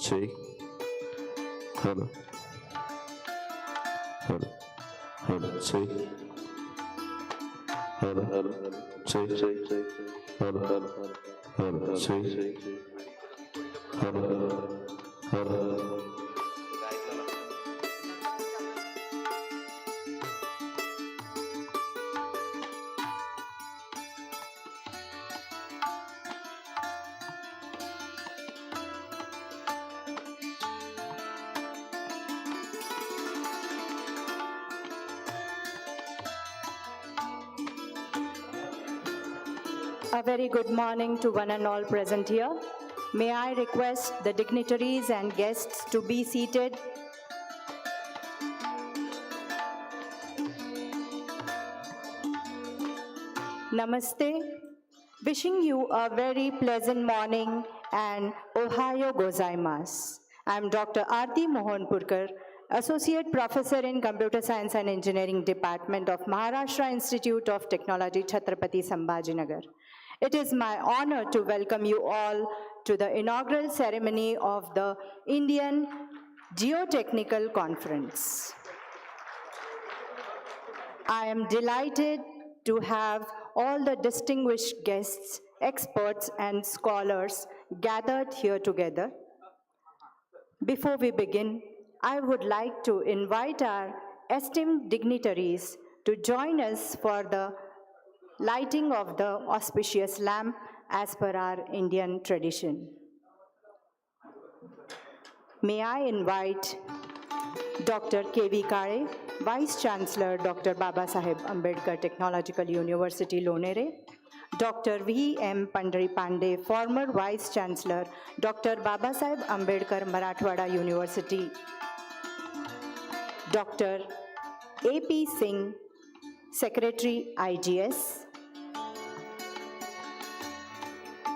Check. Hello. Hello. Hello. Check. Hello. Hello. Check. Hello. Hello. Hello. Check. Hello. Hello. A very good morning to one and all present here. May I request the dignitaries and guests to be seated. Namaste. Wishing you a very pleasant morning and Ohayo gozaimasu. I am Dr. Aarti Mohanpurkar, Associate Professor in Computer Science and Engineering Department of Maharashtra Institute of Technology, Chhatrapati, Sambhajinagar. It is my honor to welcome you all to the inaugural ceremony of the Indian Geotechnical Conference. I am delighted to have all the distinguished guests, experts, and scholars gathered here together. Before we begin, I would like to invite our esteemed dignitaries to join us for the lighting of the auspicious lamp as per our Indian tradition. May I invite Dr. K.V. Kare, Vice Chancellor, Dr. Babasaheb Ambedkar Technological University, Lonere, Dr. V.M. Pandari Pandey, former Vice Chancellor, Dr. Babasaheb Ambedkar Marathwada University, Dr. A.P. Singh, Secretary, IGS,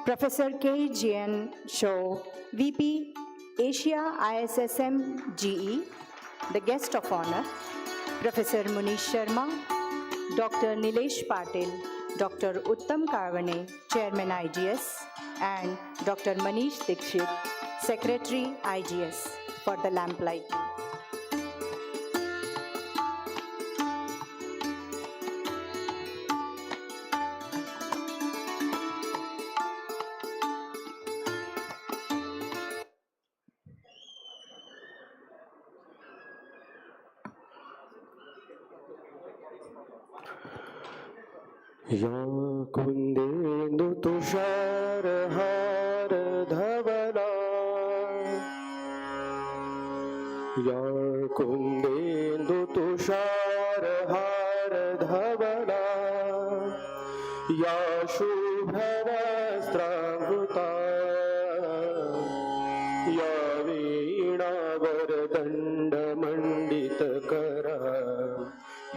Professor K. Jian Shaw, VP, Asia ISSM GE, the guest of honor, Professor Munish Sharma, Dr. Nilesh Patil, Dr. Uttam Karvane, Chairman IGS, and Dr. Manish Dikshit, Secretary IGS, for the lamp lighting. या कुंदेन्दु तुषार हार धवला या कुंदेन्दु तुषार हार धवला या शुभवस्त्रावृता या वीणावरदण्डमण्डितकरा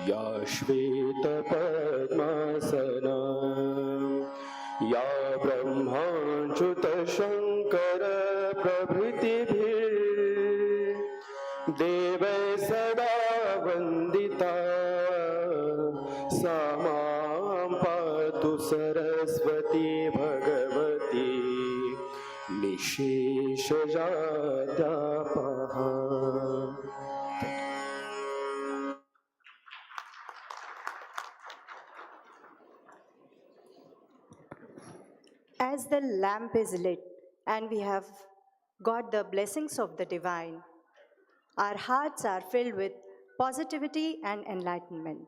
या श्वेतपद्मासना या ब्रह्माच्युत शङ्कर प्रभृतिभिर्देवै सदा वन्दिता सा मां पातु Saraswati Bhagwati निःशेषजाड्यापहा. as the lamp is lit and we have got the blessings of the divine, our hearts are filled with positivity and enlightenment.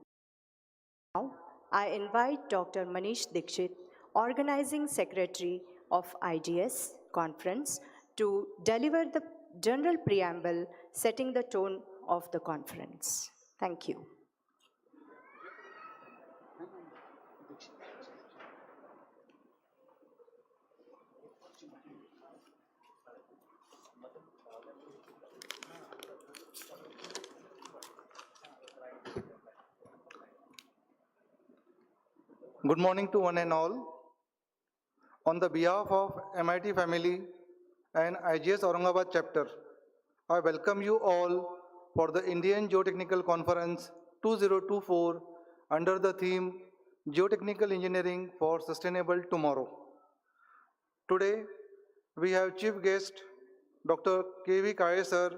Now, I invite Dr. Manish Dikshit, Organizing Secretary of IGS Conference, to deliver the general preamble setting the tone of the conference. Thank you. Good morning to one and all. On the behalf of MIT family and IGS Aurangabad chapter, I welcome you all for the Indian Geotechnical Conference 2024 under the theme Geotechnical Engineering for Sustainable Tomorrow. Today, we have Chief Guest Dr. K.V. Kale sir,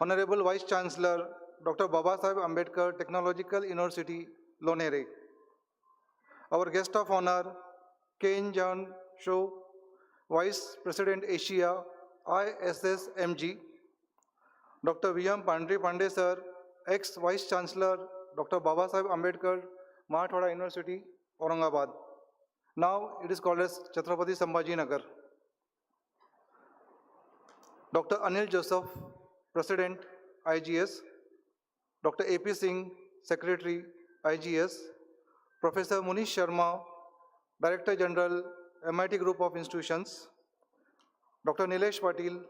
Honorable Vice Chancellor Dr. Babasaheb Ambedkar Technological University, Lonere. Our guest of honor, Ken John Shaw, Vice President Asia, ISSMG, Dr. V.M. Pandey sir, ex-Vice Chancellor, Dr. Babasaheb Ambedkar, Marathwada University, Aurangabad. Now it is called as Chhatrapati Sambhajinagar. Dr. Anil Joseph, President, IGS, Dr. A.P. Singh, Secretary, IGS, Professor Munish Sharma, Director General, MIT Group of Institutions, Dr. Nilesh Patil,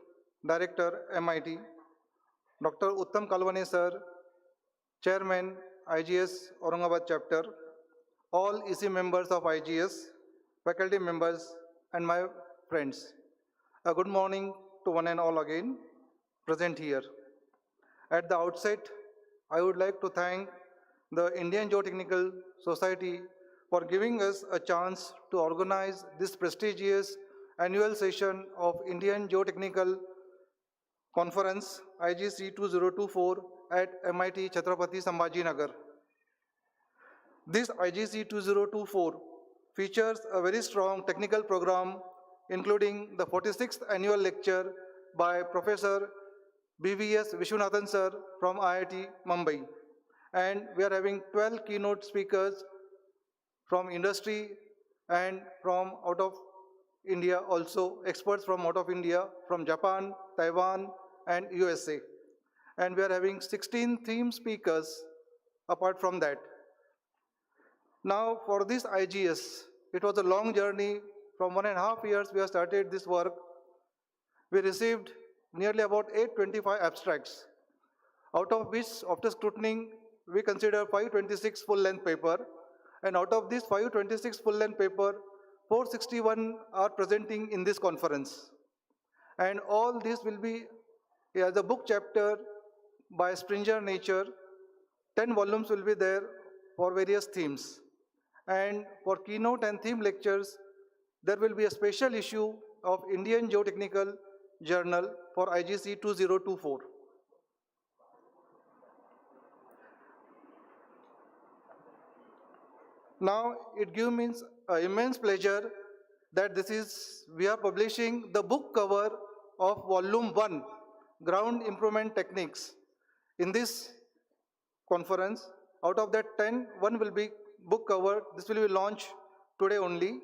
Director, MIT, Dr. Uttam Kalwane sir, Chairman, IGS Aurangabad Chapter, all EC members of IGS, faculty members, and my friends. A good morning to one and all again present here. At the outset, I would like to thank the Indian Geotechnical Society for giving us a chance to organize this prestigious annual session of Indian Geotechnical Conference IGC 2024 at MIT Chhatrapati Sambhajinagar. This IGC 2024 features a very strong technical program including the 46th annual lecture by Professor BVS Vishwanathan sir from IIT Mumbai. And we are having 12 keynote speakers from industry and from out of India also, experts from out of India, from Japan, Taiwan, and USA. And we are having 16 theme speakers apart from that. Now for this IGS, it was a long journey. From 1.5 years we have started this work. We received nearly about 825 abstracts, out of which after scrutining we consider 526 full-length paper, and out of this 526 full-length paper, 461 are presenting in this conference. And all this will be as a book chapter by Springer Nature. 10 volumes will be there for various themes. And for keynote and theme lectures, there will be a special issue of Indian Geotechnical Journal for IGC 2024. Now, it gives me immense pleasure that we are publishing the book cover of Volume 1, Ground Improvement Techniques. In this conference, out of that 10, one will be book cover. This will be launched today only.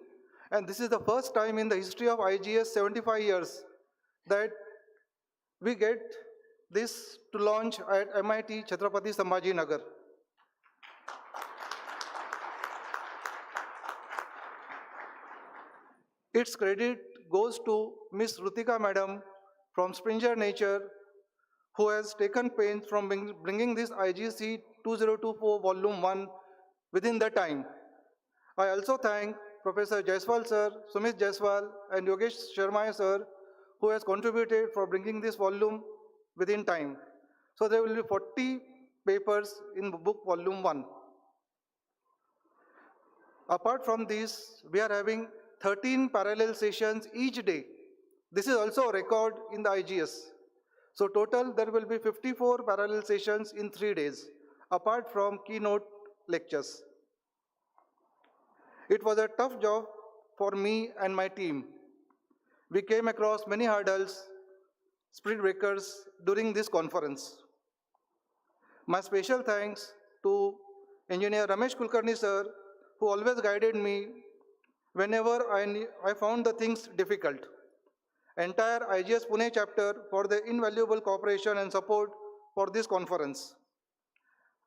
And this is the first time in the history of IGS 75 years that we get this to launch at MIT Chhatrapati Sambhajinagar. Its credit goes to Miss Rutika Madam from Springer Nature, who has taken pains from bringing this IGC 2024 Volume 1 within the time. I also thank Professor Jaiswal sir, Sumit Jaiswal, and Yogesh Sharma sir, who has contributed for bringing this volume within time. So there will be 40 papers in book Volume 1. Apart from this, we are having 13 parallel sessions each day. This is also a record in the IGS. So total, there will be 54 parallel sessions in 3 days, apart from keynote lectures. It was a tough job for me and my team. We came across many hurdles, spirit breakers during this conference. My special thanks to Engineer Ramesh Kulkarni sir, who always guided me whenever I found the things difficult. Entire IGS Pune chapter for the invaluable cooperation and support for this conference.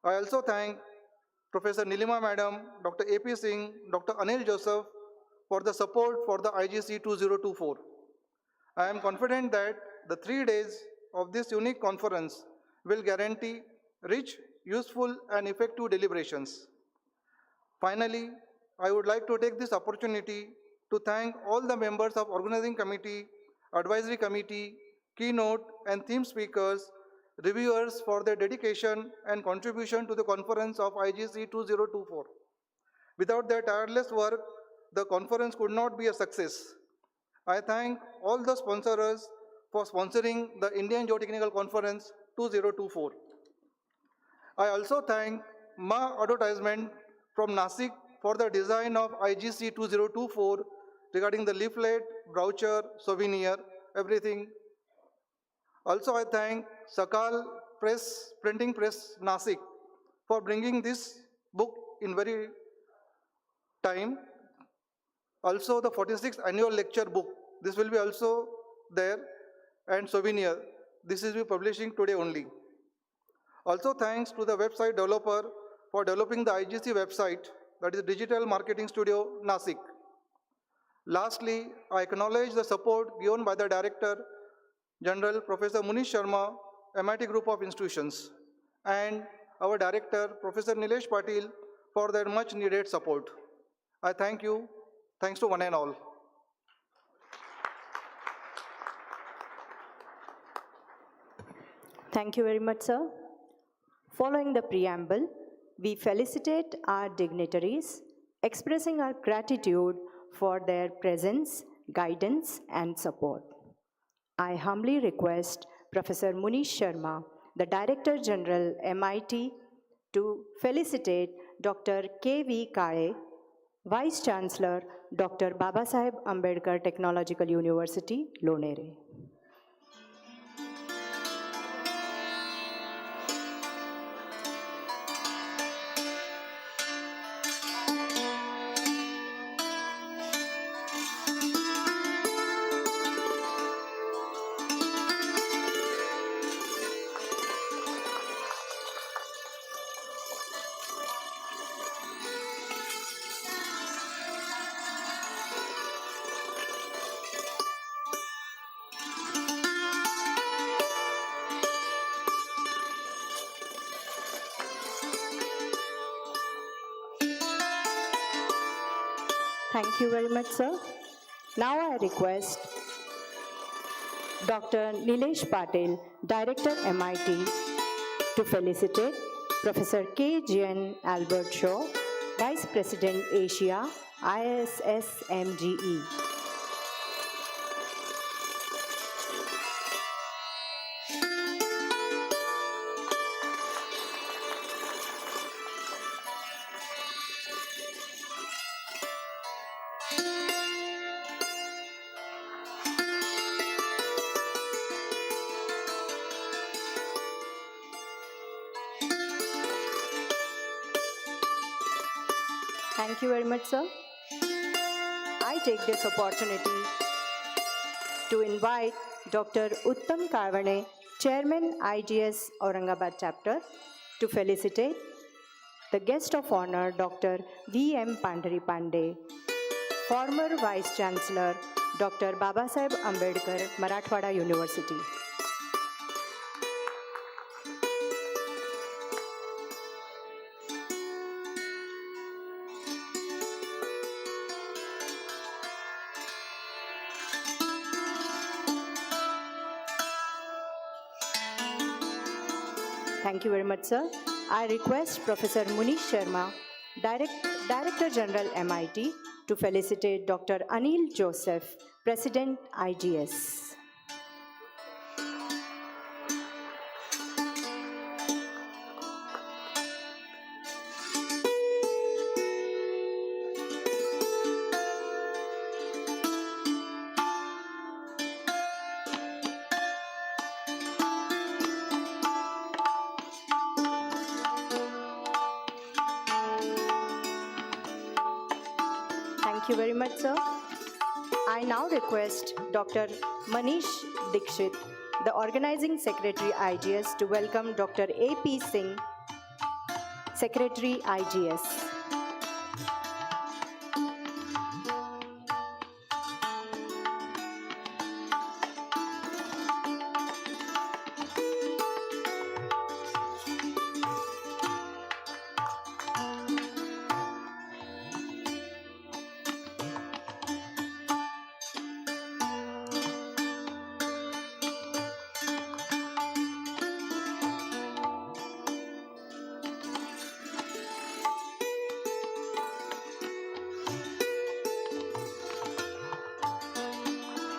I also thank Professor Nilima Madam, Dr. AP Singh, Dr. Anil Joseph for the support for the IGC 2024. I am confident that the 3 days of this unique conference will guarantee rich, useful, and effective deliberations. Finally, I would like to take this opportunity to thank all the members of Organizing Committee, Advisory Committee, Keynote, and theme speakers, reviewers for their dedication and contribution to the conference of IGC 2024. Without their tireless work, the conference could not be a success. I thank all the sponsors for sponsoring the Indian Geotechnical Conference 2024. I also thank Ma Advertisement from Nasik for the design of IGC 2024 regarding the leaflet, brochure, souvenir, everything. Also, I thank Sakal Press, Printing Press Nasik for bringing this book in very time. Also, the 46th annual lecture book, this will be also there, and souvenir, this is be publishing today only. Also, thanks to the website developer for developing the IGC website, that is Digital Marketing Studio, Nasik. Lastly, I acknowledge the support given by the Director General, Professor Munish Sharma, MIT Group of Institutions, and our Director, Professor Nilesh Patil, for their much needed support. I thank you. Thanks to one and all. Thank you very much, sir. Following the preamble, we felicitate our dignitaries, expressing our gratitude for their presence, guidance, and support. I humbly request Professor Munish Sharma, the Director General, MIT, to felicitate Dr. K.V. Kaye, Vice Chancellor, Dr. Babasaheb Ambedkar Technological University, Lonere. Thank you very much, sir. Now I request Dr. Nilesh Patil, Director MIT, to felicitate Professor K. G.N. Albert Shaw, Vice President Asia, ISSMGE. Thank you very much, sir. I take this opportunity to invite Dr. Uttam Karvane, Chairman IGS Aurangabad Chapter, to felicitate the guest of honor, Dr. V.M. Pandari Pandey, former Vice Chancellor, Dr. Babasaheb Ambedkar, Marathwada University. Thank you very much, sir. I request Professor Munish Sharma, Director General MIT, to felicitate Dr. Anil Joseph, President IGS. Thank you very much, sir. I now request Dr. Manish Dikshit, the Organizing Secretary IGS, to welcome Dr. A.P. Singh, Secretary IGS.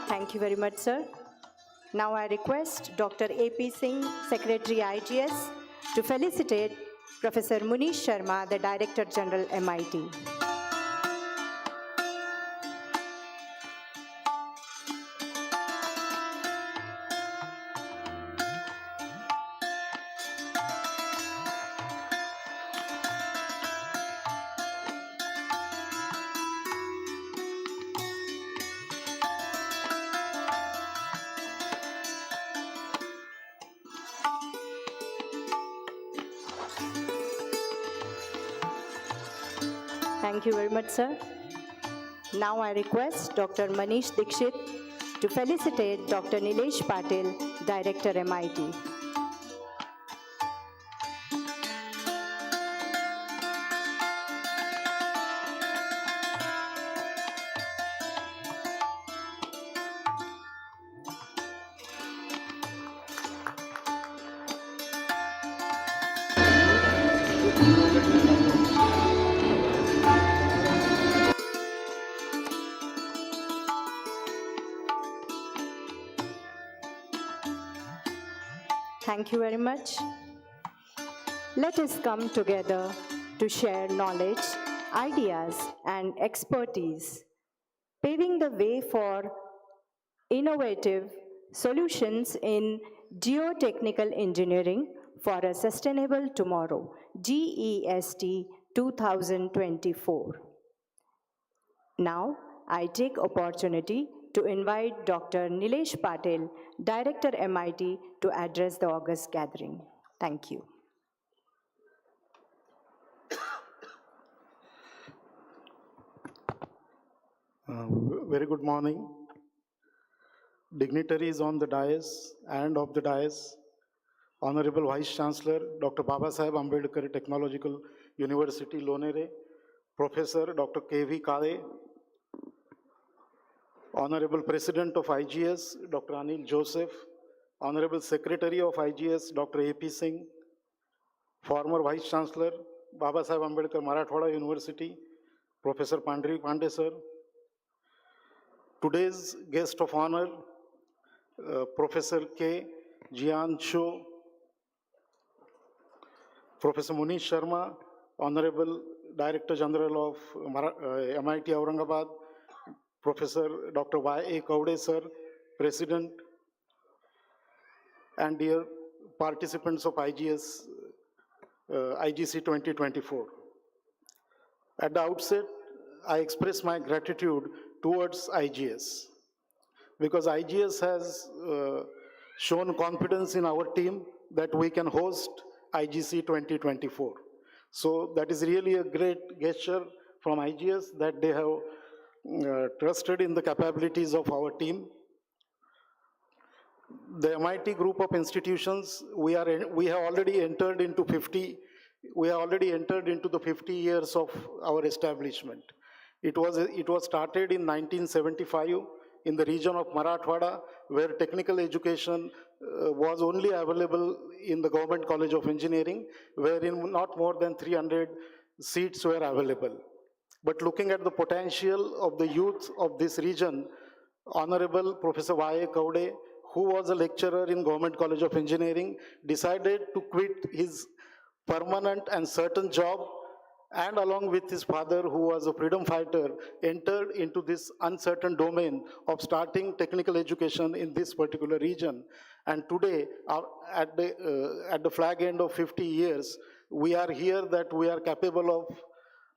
Thank you very much, sir. Now I request Dr. A.P. Singh, Secretary IGS, to felicitate Professor Munish Sharma, the Director General MIT. Thank you very much, sir. Now I request Dr. Manish Dikshit to felicitate Dr. Nilesh Patil, Director MIT. Thank you very much. Let us come together to share knowledge, ideas, and expertise, paving the way for innovative solutions in geotechnical engineering for a sustainable tomorrow, GEST 2024. Now, I take opportunity to invite Dr. Nilesh Patil, Director MIT, to address the August gathering. Thank you. Very good morning. Dignitaries on the dais and of the dais, Honorable Vice Chancellor, Dr. Babasaheb Ambedkar Technological University, Lonere, Professor Dr. K.V. Kade, Honorable President of IGS, Dr. Anil Joseph, Honorable Secretary of IGS, Dr. A.P. Singh, former Vice Chancellor, Babasaheb Ambedkar Marathwada University, Professor Pandri Pandey sir, today's guest of honor, Professor K. Jian Cho, Professor Munish Sharma, Honorable Director General of MIT Aurangabad, Professor Dr. Y.A. Kaude sir, President, and dear participants of IGS, IGC 2024. At the outset, I express my gratitude towards IGS because IGS has shown confidence in our team that we can host IGC 2024. So that is really a great gesture from IGS that they have trusted in the capabilities of our team. The MIT group of institutions, we have already entered into the 50 years of our establishment. It was started in 1975 in the region of Marathwada, where technical education was only available in the Government College of Engineering, wherein not more than 300 seats were available. But looking at the potential of the youth of this region, Honorable Professor Y.A. Kaude, who was a lecturer in Government College of Engineering, decided to quit his permanent and certain job, and along with his father, who was a freedom fighter, entered into this uncertain domain of starting technical education in this particular region. And today, at the flag end of 50 years, we are here that we are capable of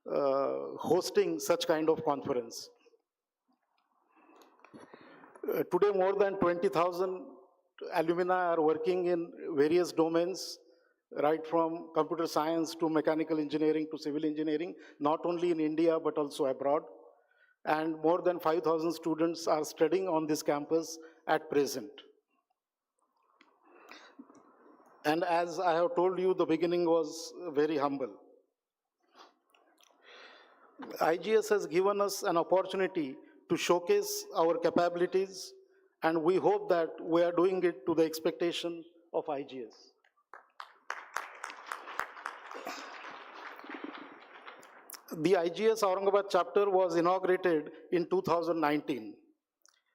hosting such kind of conference. Today, more than 20,000 alumni are working in various domains, right from computer science to mechanical engineering to civil engineering, not only in India, but also abroad. And more than 5,000 students are studying on this campus at present. And as I have told you, the beginning was very humble. IGS has given us an opportunity to showcase our capabilities, and we hope that we are doing it to the expectation of IGS. The IGS Aurangabad chapter was inaugurated in 2019,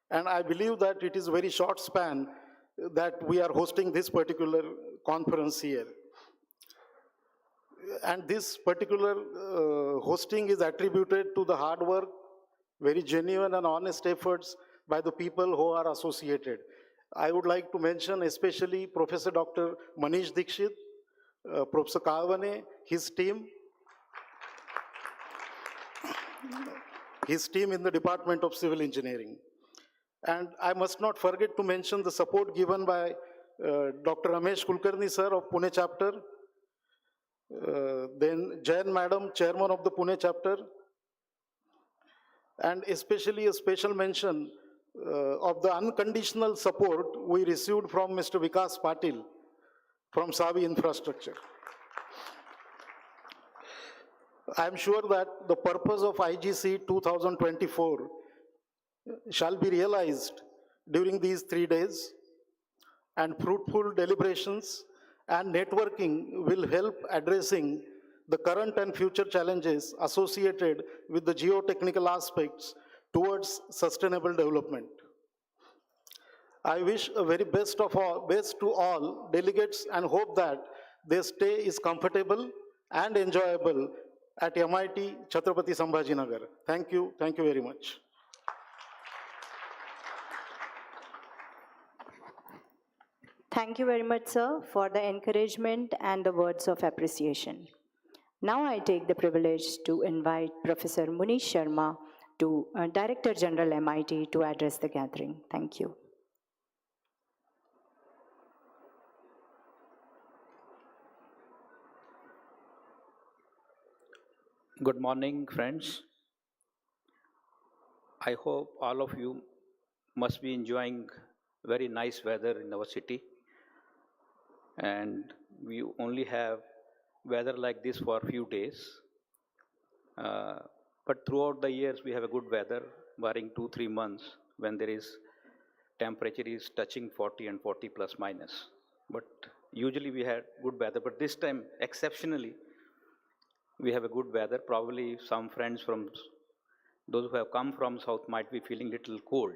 and I believe that it is a very short span that we are hosting this particular conference here. And this particular hosting is attributed to the hard work, very genuine and honest efforts by the people who are associated. I would like to mention especially Professor Dr. Manish Dikshit, Professor Kavane, his team in the Department of Civil Engineering. And I must not forget to mention the support given by Dr. Ramesh Kulkarni sir of Pune chapter, then Jain Madam, Chairman of the Pune chapter, and especially a special mention of the unconditional support we received from Mr. Vikas Patil from Savi Infrastructure. I am sure that the purpose of IGC 2024 shall be realized during these 3 days, and fruitful deliberations and networking will help addressing the current and future challenges associated with the geotechnical aspects towards sustainable development. I wish a very best to all delegates and hope that their stay is comfortable and enjoyable at MIT Chhatrapati Sambhajinagar. Thank you very much. Thank you very much, sir, for the encouragement and the words of appreciation. Now I take the privilege to invite Professor Munish Sharma, Director General MIT, to address the gathering. Thank you. Good morning, friends. I hope all of you must be enjoying very nice weather in our city. And we only have weather like this for a few days. But throughout the years, we have a good weather, barring 2-3 months when there is temperature is touching 40 and 40 plus minus. But usually we had good weather, but this time, exceptionally, we have a good weather. Probably some friends from those who have come from south might be feeling little cold.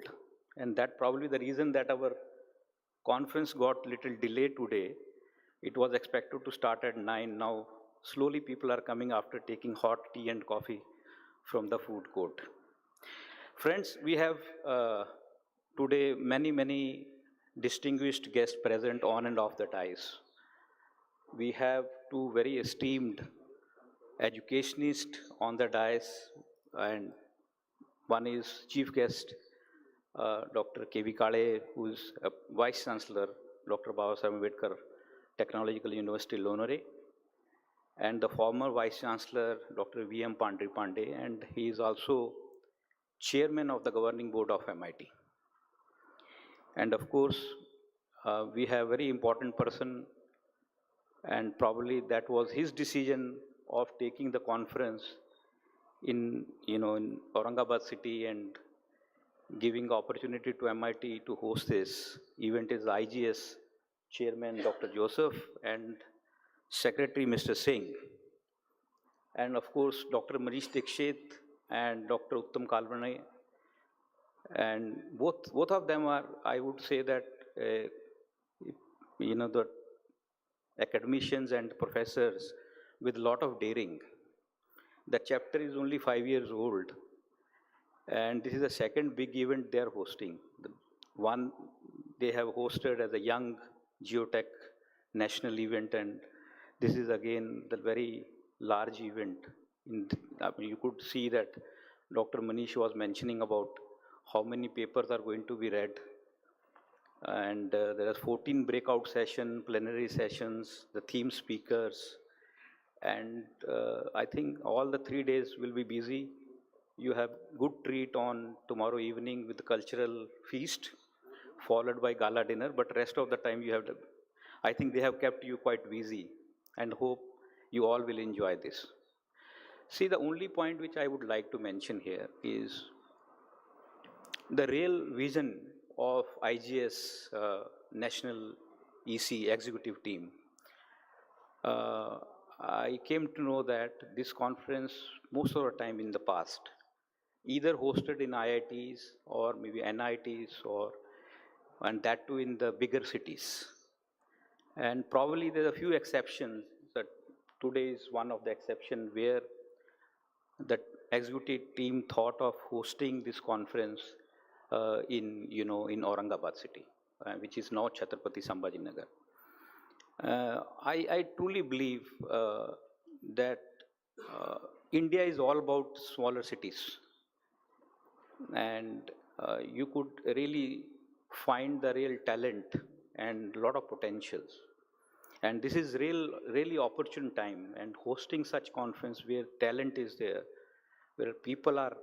And that probably the reason that our conference got little delayed today. It was expected to start at 9. Now, slowly people are coming after taking hot tea and coffee from the food court. Friends, we have today many distinguished guests present on and off the dais. We have 2 very esteemed educationists on the dais, and one is chief guest, Dr. K.V. Kale, who is a Vice Chancellor, Dr. Babasaheb Ambedkar Technological University, Lonore, and the former Vice Chancellor, Dr. V.M. Pandey, and he is also Chairman of the Governing Board of MIT. And of course, we have a very important person, and probably that was his decision of taking the conference in Aurangabad city and giving opportunity to MIT to host this event is IGS Chairman Dr. Joseph and Secretary Mr. Singh. And of course, Dr. Manish Dikshit and Dr. Uttam Kalvane. And both of them are, I would say that, the academicians and professors with a lot of daring. The chapter is only 5 years old. And this is the second big event they are hosting. The one they have hosted as a young geotech national event, and this is again the very large event You could see that Dr. Manish was mentioning about how many papers are going to be read. And there are 14 breakout sessions, plenary sessions, the theme speakers. And I think all the 3 days will be busy. You have good treat on tomorrow evening with the cultural feast, followed by gala dinner, but rest of the time you have I think they have kept you quite busy and hope you all will enjoy this. See, the only point which I would like to mention here is the real vision of IGS National EC executive team. I came to know that this conference, most of the time in the past, either hosted in IITs or maybe NITs and that too in the bigger cities. And probably there are a few exceptions, that today is one of the exceptions where the executive team thought of hosting this conference in Aurangabad city, which is now Chhatrapati Sambhajinagar. I truly believe that India is all about smaller cities, and you could really find the real talent and a lot of potentials. And this is really opportune time, and hosting such conference where talent is there, where people are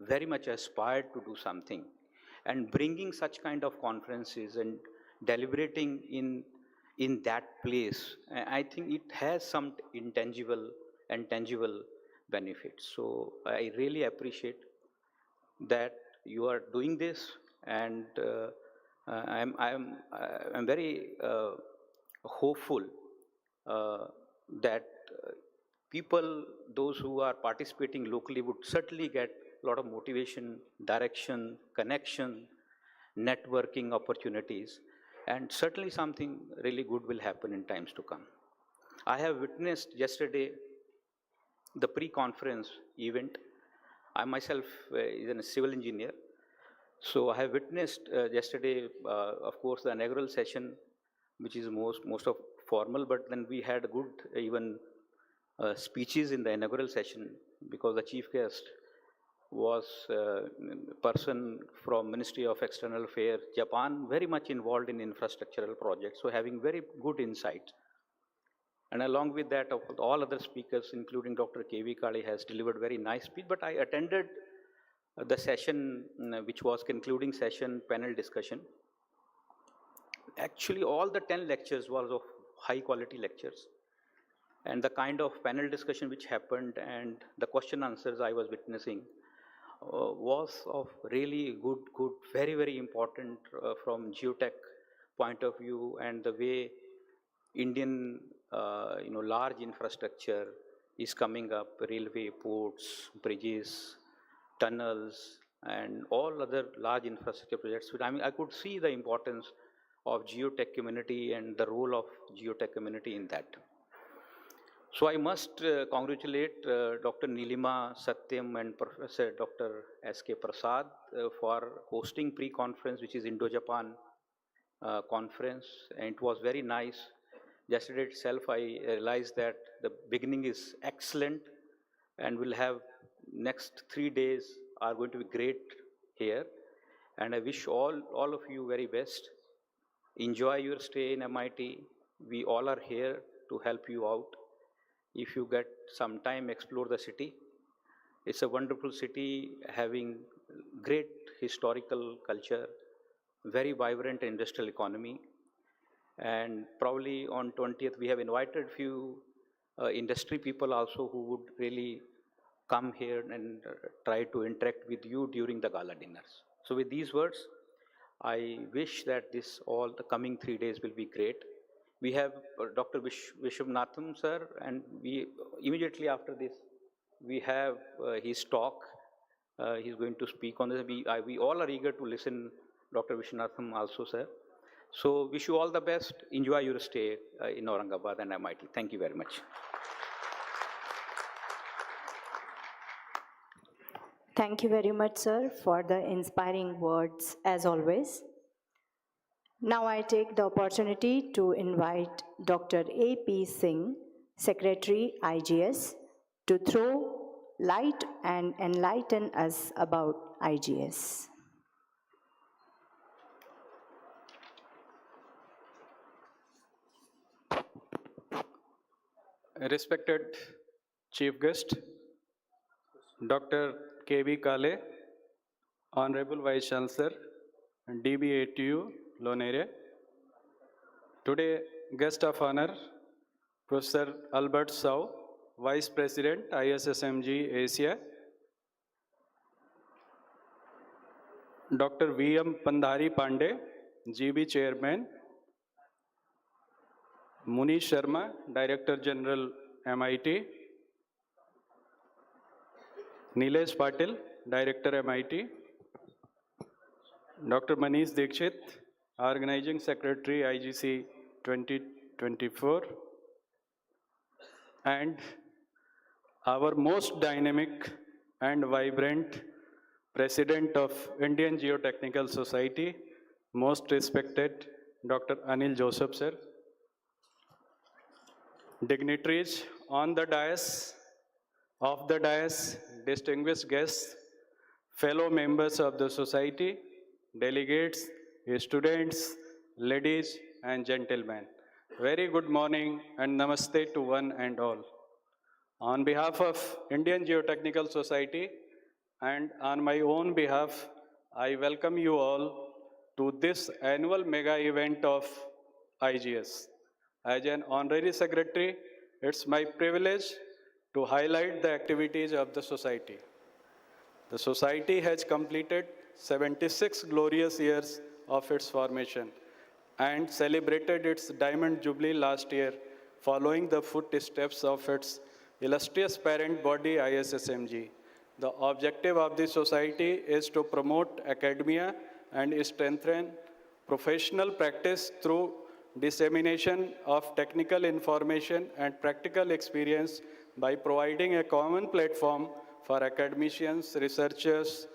very much aspired to do something, and bringing such kind of conferences and deliberating in that place, I think it has some intangible and tangible benefits. So I really appreciate that you are doing this, and I'm very hopeful that people, those who are participating locally, would certainly get a lot of motivation, direction, connection, networking opportunities, and certainly something really good will happen in times to come. I have witnessed yesterday the pre-conference event. I myself is a civil engineer, so I have witnessed yesterday, of course, the inaugural session, which is most of formal, but then we had good even speeches in the inaugural session, because the chief guest was a person from Ministry of External Affairs, Japan, very much involved in infrastructural projects, so having very good insight. And along with that, all other speakers, including Dr. K.V. Kali, has delivered very nice speech, but I attended the session, which was concluding session, panel discussion. Actually, all the 10 lectures was of high quality lectures. And the kind of panel discussion which happened and the question answers I was witnessing was of really good, very, very important from geotech point of view, and the way Indian, large infrastructure is coming up, railway, ports, bridges, tunnels, and all other large infrastructure projects. I mean, I could see the importance of geotech community and the role of geotech community in that. So I must congratulate Dr. Nilima Satyam and Professor Dr. S.K. Prasad for hosting pre-conference, which is Indo-Japan conference, and it was very nice. Yesterday itself, I realized that the beginning is excellent, and we'll have next 3 days are going to be great here. And I wish all of you very best. Enjoy your stay in MIT. We all are here to help you out. If you get some time, explore the city. It's a wonderful city, having great historical culture, very vibrant industrial economy. And probably on 20th, we have invited few industry people also who would really come here and try to interact with you during the gala dinners. So with these words, I wish that all the coming 3 days will be great. We have Dr. Vishwanatham sir, and we immediately after this, we have his talk. He's going to speak on this. We all are eager to listen, Dr. Vishwanatham also, sir. So wish you all the best. Enjoy your stay in Aurangabad and MIT. Thank you very much. Thank you very much, sir, for the inspiring words, as always. Now I take the opportunity to invite Dr. A.P. Singh, Secretary, IGS, to throw light and enlighten us about IGS. Respected Chief Guest, Dr. K.V. Kale, Honorable Vice Chancellor, DBATU, Lonere. Today, guest of honor, Professor Albert Sau, Vice President, ISSMG Asia. Dr. V.M. Pandhari Pandey, GB Chairman. Munish Sharma, Director General, MIT. Nilesh Patil, Director, MIT. Dr. Manish Dikshit, Organizing Secretary, IGC 2024. And our most dynamic and vibrant President of Indian Geotechnical Society, most respected Dr. Anil Joseph, sir. Dignitaries on the dais, off the dais, distinguished guests, fellow members of the society, delegates, students, ladies and gentlemen. Very good morning and namaste to one and all. On behalf of Indian Geotechnical Society and on my own behalf, I welcome you all to this annual mega event of IGS. As an honorary secretary, it's my privilege to highlight the activities of the society. The society has completed 76 glorious years of its formation and celebrated its Diamond Jubilee last year, following the footsteps of its illustrious parent body, ISSMG. The objective of the society is to promote academia and strengthen professional practice through dissemination of technical information and practical experience by providing a common platform for academicians, researchers,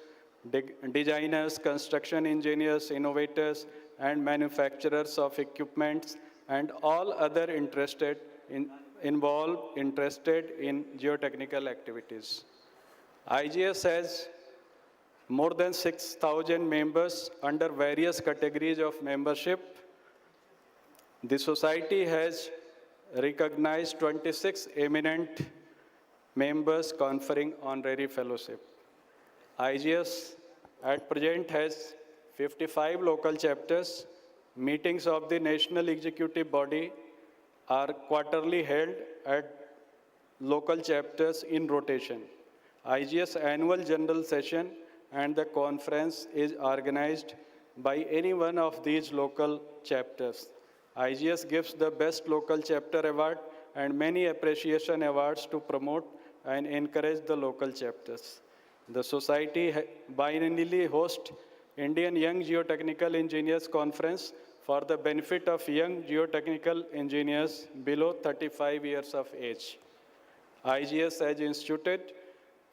designers, construction engineers, innovators, and manufacturers of equipments, and all other interested in geotechnical activities. IGS has more than 6,000 members under various categories of membership. The society has recognized 26 eminent members conferring honorary fellowship. IGS at present has 55 local chapters. Meetings of the national executive body are quarterly held at local chapters in rotation. IGS annual general session and the conference is organized by any one of these local chapters. IGS gives the best local chapter award and many appreciation awards to promote and encourage the local chapters. The society biennially hosts Indian Young Geotechnical Engineers Conference for the benefit of young geotechnical engineers below 35 years of age. IGS has instituted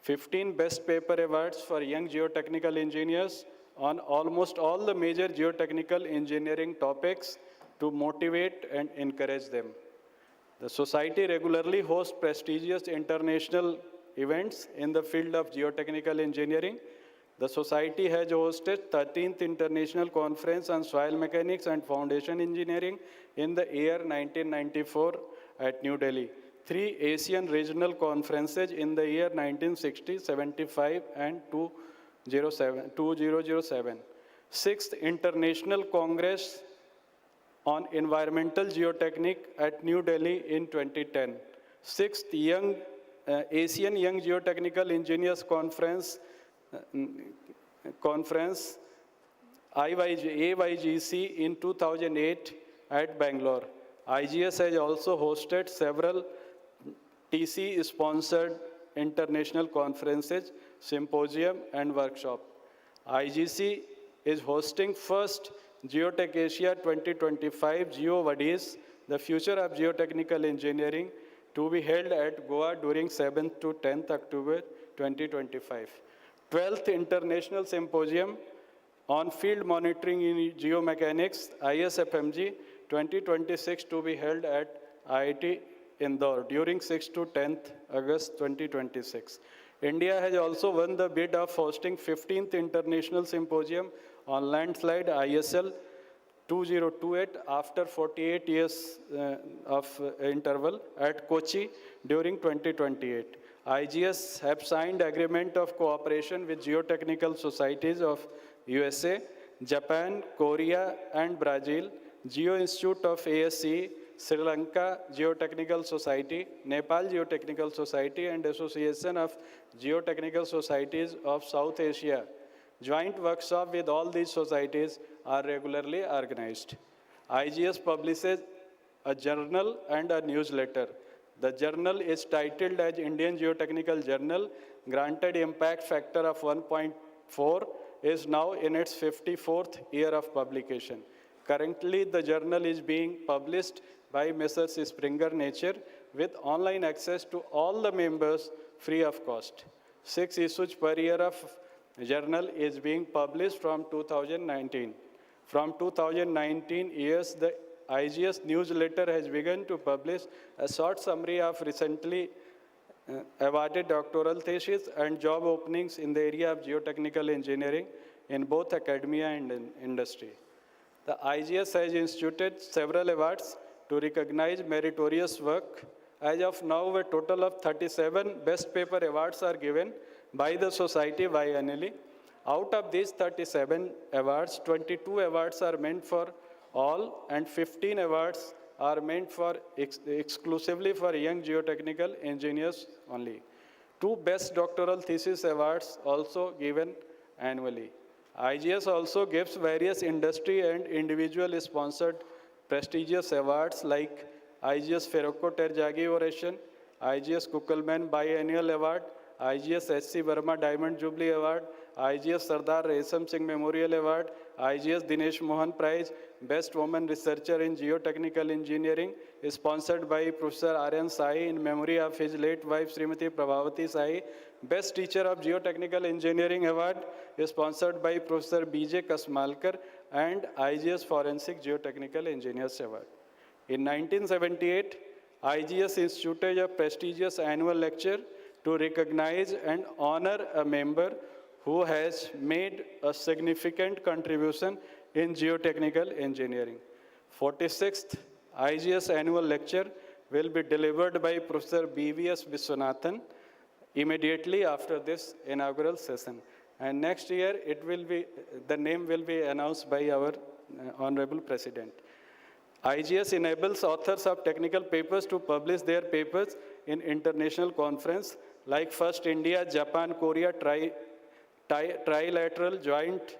15 Best Paper Awards for young geotechnical engineers on almost all the major geotechnical engineering topics to motivate and encourage them. The society regularly hosts prestigious international events in the field of geotechnical engineering. The society has hosted 13th International Conference on Soil Mechanics and Foundation Engineering in the year 1994 at New Delhi. 3 Asian regional conferences in the year 1960, 75 and 2007. 6th International Congress on Environmental Geotechnic at New Delhi in 2010. 6th Asian Young Geotechnical Engineers Conference AYGC in 2008 at Bangalore. IGS has also hosted several TC-sponsored international conferences, symposium, and workshop. IGC is hosting first Geotech Asia 2025 GeoWadies, the future of geotechnical engineering, to be held at Goa during 7th to 10th October 2025. 12th International Symposium on Field Monitoring in Geomechanics, ISFMG 2026, to be held at IIT Indore during 6th to 10th August 2026. India has also won the bid of hosting 15th International Symposium on Landslide ISL 2028 after 48 years of interval at Kochi during 2028. IGS have signed agreement of cooperation with geotechnical societies of USA, Japan, Korea, and Brazil, Geo Institute of ASC, Sri Lanka Geotechnical Society, Nepal Geotechnical Society, and Association of Geotechnical Societies of South Asia. Joint workshops with all these societies are regularly organized. IGS publishes a journal and a newsletter. The journal is titled as Indian Geotechnical Journal, granted impact factor of 1.4, is now in its 54th year of publication. Currently, the journal is being published by Messrs. Springer Nature with online access to all the members free of cost. 6 issues per year of journal is being published from 2019. From 2019 years, the IGS newsletter has begun to publish a short summary of recently awarded doctoral theses and job openings in the area of geotechnical engineering in both academia and in industry. The IGS has instituted several awards to recognize meritorious work. As of now, a total of 37 Best Paper Awards are given by the Society biannually. Out of these 37 awards, 22 awards are meant for all and 15 awards are meant for exclusively for young geotechnical engineers only. 2 Best Doctoral Thesis Awards also given annually. IGS also gives various industry and individual sponsored prestigious awards like IGS Ferroco Terjagi Oration, IGS Kukulman Biennial Award, IGS SC Verma Diamond Jubilee Award, IGS Sardar Resam Singh Memorial Award, IGS Dinesh Mohan Prize, Best Woman Researcher in Geotechnical Engineering, is sponsored by Professor R.N. Sai in memory of his late wife Srimati Prabhavati Sai. Best Teacher of Geotechnical Engineering Award is sponsored by Professor B.J. Kasmalkar and IGS Forensic Geotechnical Engineers Award. In 1978, IGS instituted a prestigious annual lecture to recognize and honor a member who has made a significant contribution in geotechnical engineering. 46th IGS annual lecture will be delivered by Professor B.V.S. Viswanathan immediately after this inaugural session. And next year, the name will be announced by our Honorable President. IGS enables authors of technical papers to publish their papers in international conference like First India, Japan, Korea Trilateral Joint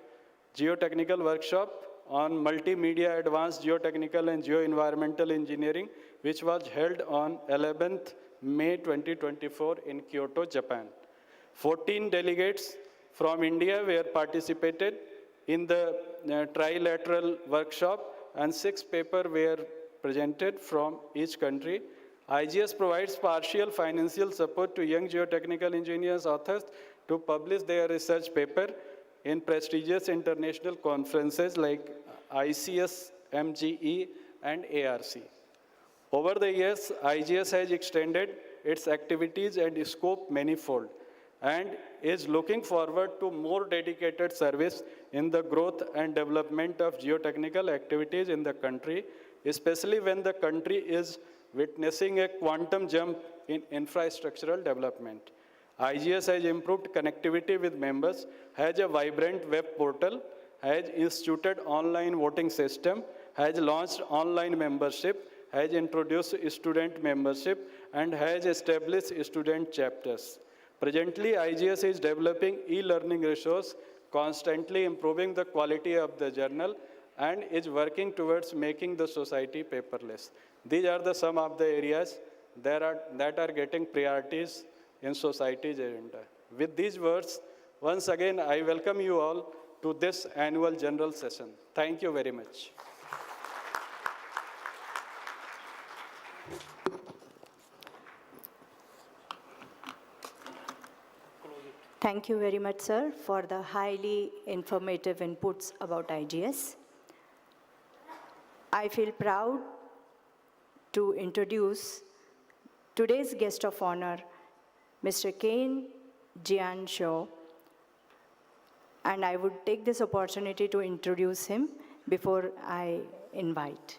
Geotechnical Workshop on Multimedia Advanced Geotechnical and Geoenvironmental Engineering, which was held on 11th May 2024 in Kyoto, Japan. 14 delegates from India were participated in the trilateral workshop and 6 papers were presented from each country. IGS provides partial financial support to young geotechnical engineers authors to publish their research paper in prestigious international conferences like ICS, MGE, and ARC. Over the years, IGS has extended its activities and scope manifold and is looking forward to more dedicated service in the growth and development of geotechnical activities in the country, especially when the country is witnessing a quantum jump in infrastructural development. IGS has improved connectivity with members, has a vibrant web portal, has instituted online voting system, has launched online membership, has introduced student membership, and has established student chapters. Presently, IGS is developing e-learning resource, constantly improving the quality of the journal, and is working towards making the society paperless. These are the some of the areas that are getting priorities in society's agenda. With these words, once again, I welcome you all to this annual general session. Thank you very much. Thank you very much, sir, for the highly informative inputs about IGS. I feel proud to introduce today's guest of honor, Mr. Kane Jian Shaw, and I would take this opportunity to introduce him before I invite.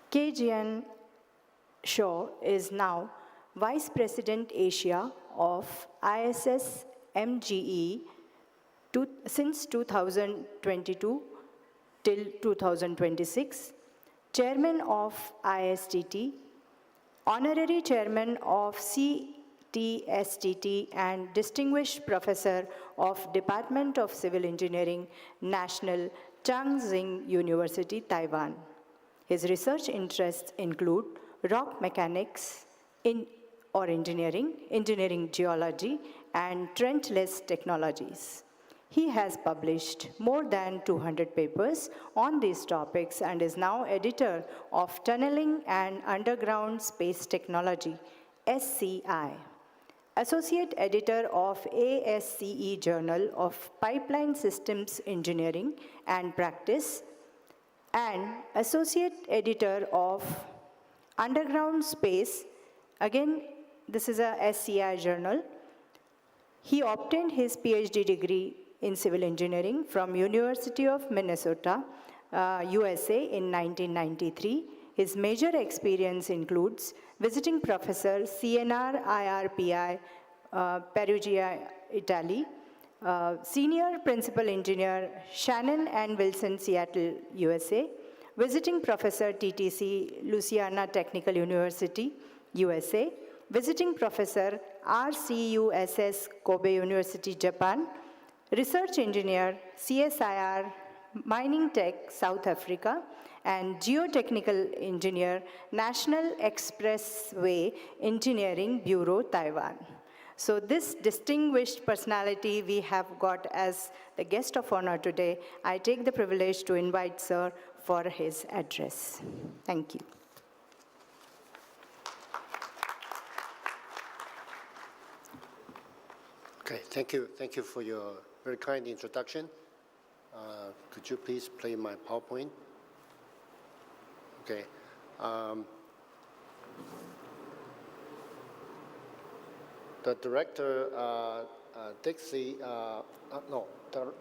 K. Jian Shaw is now Vice President Asia of ISS MGE since 2022 till 2026, Chairman of ISTT, Honorary Chairman of CTSTT, and Distinguished Professor of Department of Civil Engineering, National Changxing University, Taiwan. His research interests include rock mechanics engineering geology, and trenchless technologies. He has published more than 200 papers on these topics and is now editor of Tunneling and Underground Space Technology, SCI, Associate Editor of ASCE Journal of Pipeline Systems Engineering and Practice, and Associate Editor of Underground Space. Again, this is a SCI journal. He obtained his PhD degree in civil engineering from University of Minnesota, USA in 1993. His major experience includes visiting Professor CNR IRPI, Perugia, Italy, Senior Principal Engineer Shannon and Wilson, Seattle, USA, visiting Professor TTC, Louisiana Technical University, USA, visiting Professor RCUSS, Kobe University, Japan, Research Engineer, CSIR, Mining Tech, South Africa, and Geotechnical Engineer, National Expressway Engineering Bureau, Taiwan. So this distinguished personality we have got as the guest of honor today, I take the privilege to invite Sir for his address. Thank you. Okay, thank you. Thank you for your very kind introduction. Could you please play my PowerPoint? Okay. The director,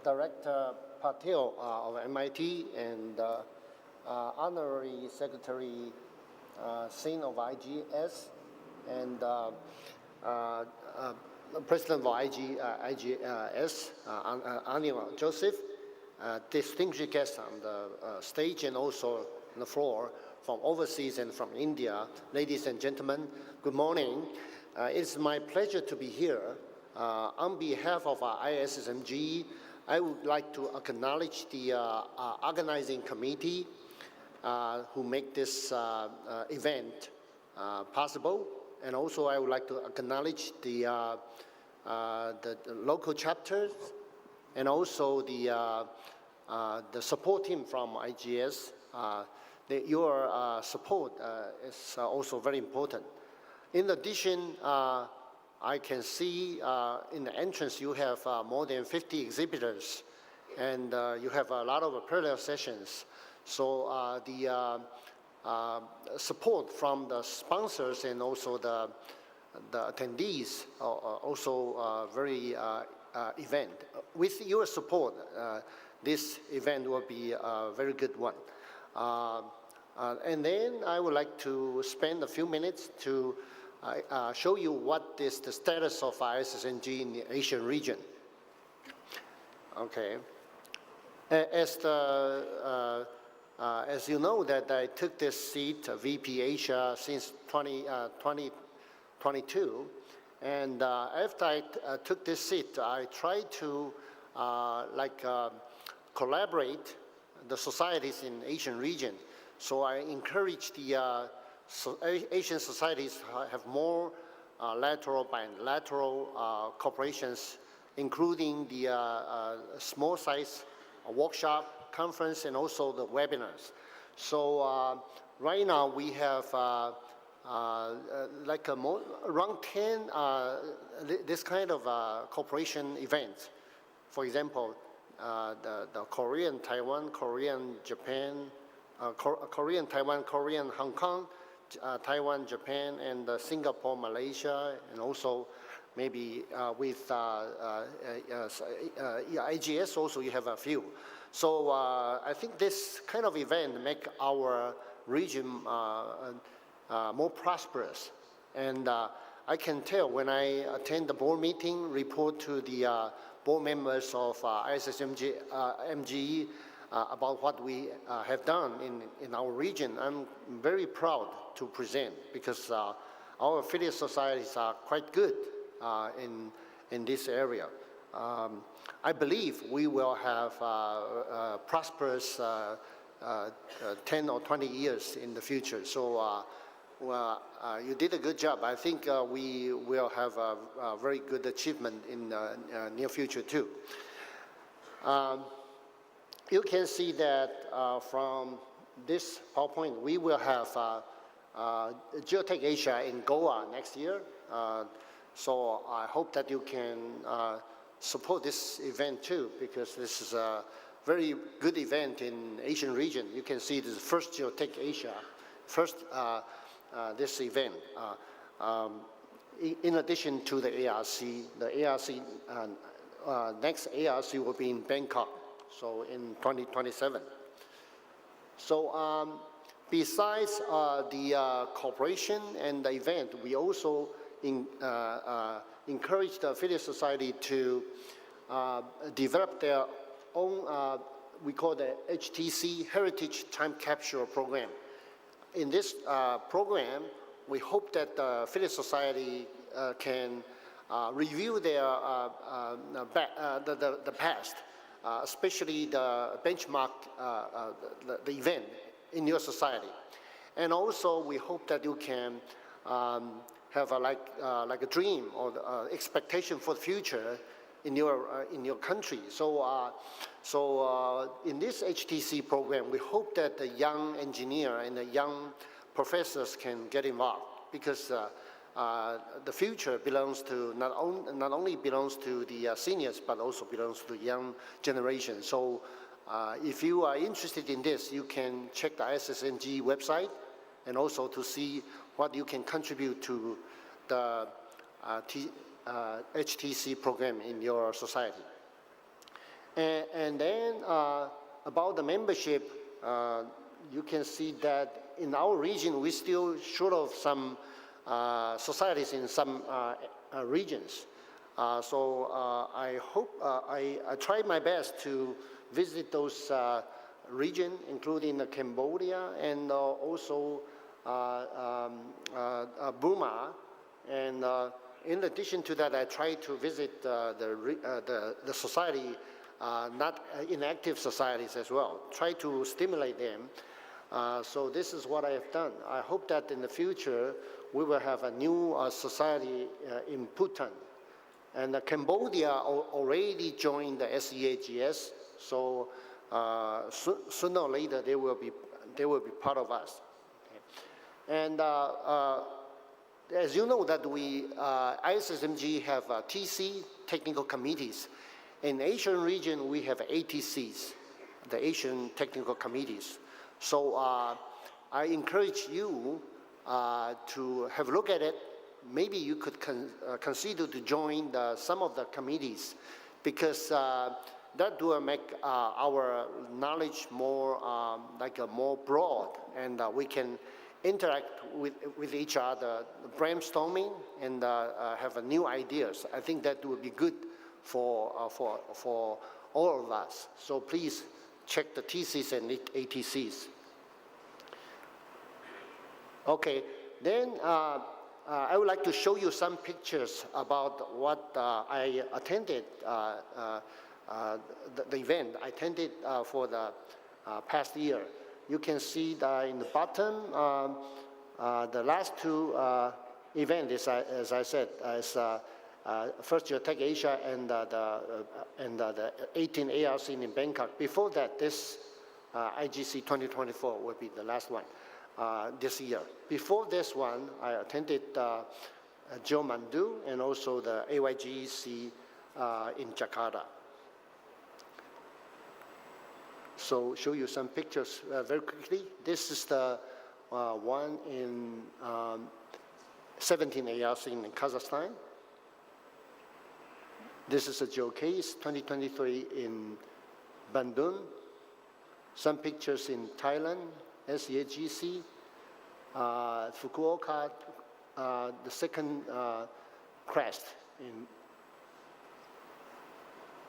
Director Patel of MIT and Honorary Secretary Singh of IGS and President of IGS, Anil Joseph, distinguished guests on the stage and also on the floor from overseas and from India. Ladies and gentlemen, good morning. It's my pleasure to be here. On behalf of our ISSMG, I would like to acknowledge the organizing committee who make this event possible. And also I would like to acknowledge the local chapters and also the support team from IGS. Your support is also very important. In addition, I can see in the entrance you have more than 50 exhibitors, and you have a lot of parallel sessions. So the support from the sponsors and also the attendees are also very event. With your support, this event will be a very good one. And then I would like to spend a few minutes to show you what is the status of ISSNG in the Asian region. Okay. As you know that I took this seat, VP Asia, since 2022, and after I took this seat, I tried to collaborate the societies in Asian region. So I encourage the Asian societies have more lateral, bilateral cooperations, including the small size workshop, conference, and also the webinars. So right now we have around 10 this kind of cooperation events. For example, the Korean, Taiwan, Korean, Japan, Korean, Taiwan, Korean, Hong Kong, Taiwan, Japan, and Singapore, Malaysia, and also maybe with IGS also you have a few. So I think this kind of event make our region more prosperous. And I can tell when I attend the board meeting, report to the board members of ISSMG, MGE about what we have done in our region. I'm very proud to present because our affiliate societies are quite good in this area. I believe we will have prosperous 10 or 20 years in the future. So you did a good job. I think we will have a very good achievement in the near future too. You can see that from this PowerPoint, we will have Geotech Asia in Goa next year. So I hope that you can support this event too, because this is a very good event in Asian region. You can see this is first Geotech Asia, first this event. In addition to the ARC, next ARC will be in Bangkok, so in 2027. So besides the cooperation and the event, we also encourage the affiliate society to develop their own, we call the HTC, Heritage Time Capture Program. In this program, we hope that the affiliate society can review their the past, especially the benchmark, the event in your society. And also, we hope that you can have like a dream or expectation for the future in your country. So, in this HTC program, we hope that the young engineer and the young professors can get involved, because the future belongs to not only belongs to the seniors, but also belongs to the young generation. So, if you are interested in this, you can check the ISSNG website, and also to see what you can contribute to the HTC program in your society. And then about the membership, you can see that in our region, we're still short of some societies in some regions. So I hope, I try my best to visit those regions, including Cambodia and also Burma. And in addition to that, I try to visit the society, not inactive societies as well, try to stimulate them. So this is what I have done. I hope that in the future, we will have a new society in Bhutan. And Cambodia already joined the SEAGS, so sooner or later they will be part of us. Okay. And as you know that we, ISSMG have TC, technical committees. In Asian region, we have ATCs, the Asian technical committees. So I encourage you to have a look at it. Maybe you could consider to join some of the committees, because that will make our knowledge more more broad, and we can interact with each other, brainstorming, and have new ideas. I think that would be good for all of us. So please check the TCs and ATCs. Okay, then I would like to show you some pictures about what I attended, the event I attended for the past year. You can see that in the bottom, the last two events, as I said, is first Geotech Asia and the 18 ARC in Bangkok. Before that, this IGC 2024 will be the last one this year. Before this one, I attended Geomandu and also the AYGC in Jakarta. So show you some pictures very quickly. This is the one in 17 ARC in Kazakhstan. This is a geocase 2023 in Bandung. Some pictures in Thailand, SEAGC, Fukuoka, the second crest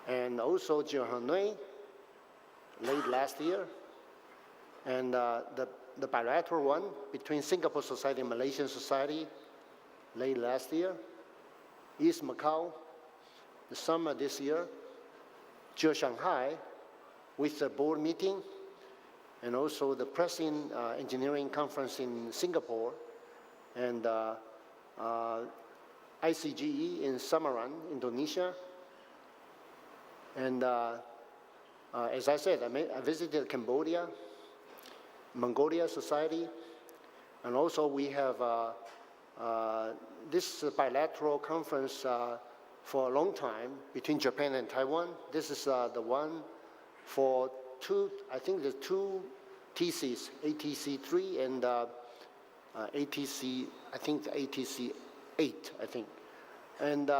and also Hanoi late last year, and the bilateral one between Singapore Society and Malaysian Society late last year, East Macau, the summer this year, Shanghai with the board meeting, and also the Pressing Engineering Conference in Singapore, and ICGE in Semarang, Indonesia. And as I said, I visited Cambodia, Mongolia Society, and also we have this bilateral conference for a long time between Japan and Taiwan. This is the one for I think the two TCs, ATC3 and ATC, I think the ATC8, I think. And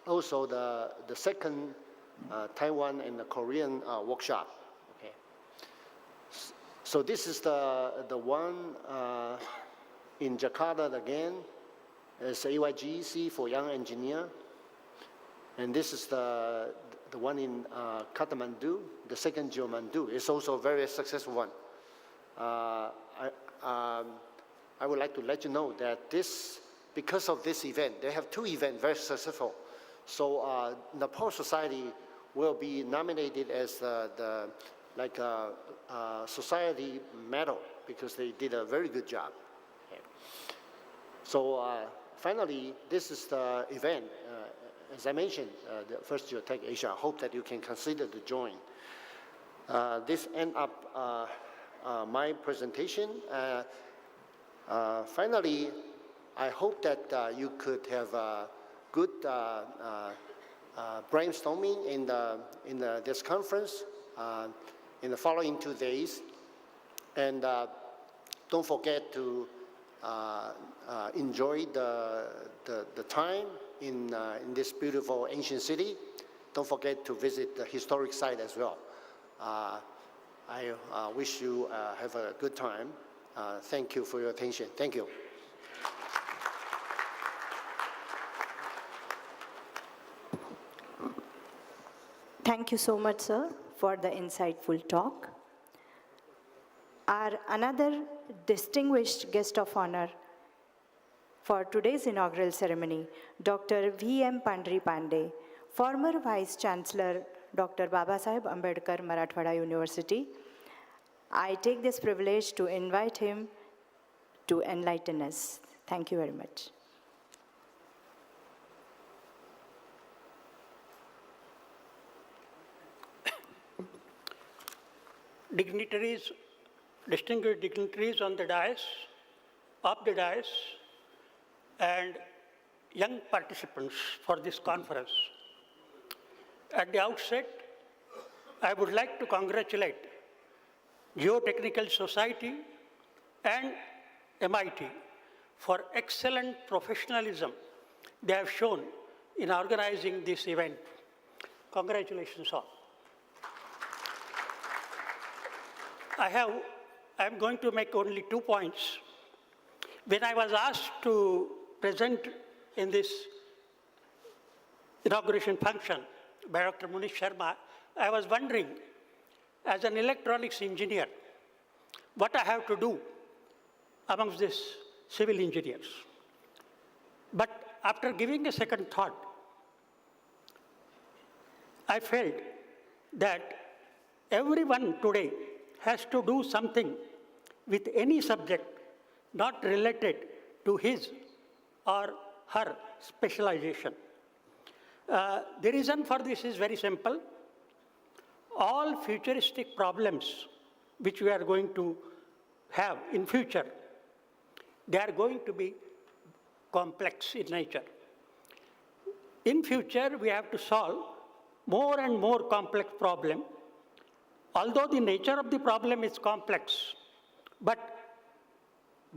also the second Taiwan and the Korean workshop. Okay. So this is the one in Jakarta again. It's AYGEC for young engineer. And this is the one in Kathmandu, the second Geomandu. It's also a very successful one. I would like to let you know that because of this event, they have two events very successful. So Nepal Society will be nominated as the society medal because they did a very good job. Okay. So finally, this is the event. As I mentioned, the first Geotech Asia. I hope that you can consider to join. This ends up my presentation. Finally, I hope that you could have a good brainstorming in this conference in the following 2 days. And don't forget to enjoy the time in this beautiful ancient city. Don't forget to visit the historic site as well. I wish you have a good time. Thank you for your attention. Thank you. Thank you so much, sir, for the insightful talk. Our another distinguished guest of honor for today's inaugural ceremony, Dr. V.M. Pandri Pandey, former Vice Chancellor, Dr. Babasaheb Ambedkar, Marathwada University. I take this privilege to invite him to enlighten us. Thank you very much. Dignitaries, distinguished dignitaries on the dais, up the dais, and young participants for this conference. At the outset, I would like to congratulate Geotechnical Society and MIT for excellent professionalism they have shown in organizing this event. Congratulations all. I'm going to make only 2 points. When I was asked to present in this inauguration function by Dr. Munish Sharma, I was wondering, as an electronics engineer, what I have to do amongst these civil engineers. But after giving a second thought, I felt that everyone today has to do something with any subject not related to his or her specialization. The reason for this is very simple. All futuristic problems which we are going to have in future, they are going to be complex in nature. In future, we have to solve more and more complex problem. Although the nature of the problem is complex, but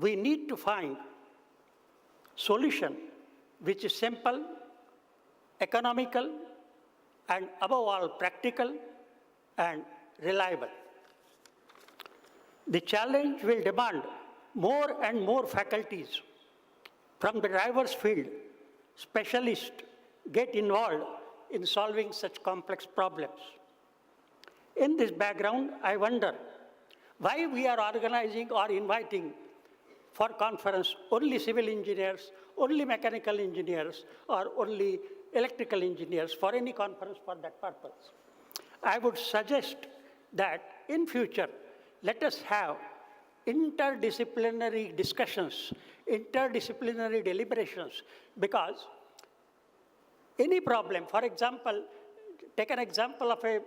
we need to find solution which is simple, economical, and above all practical and reliable. The challenge will demand more and more faculties from the diverse field. Specialists get involved in solving such complex problems. In this background, I wonder why we are organizing or inviting for conference only civil engineers, only mechanical engineers, or only electrical engineers for any conference for that purpose. I would suggest that in future, let us have interdisciplinary discussions, interdisciplinary deliberations, because any problem, for example, take an example of a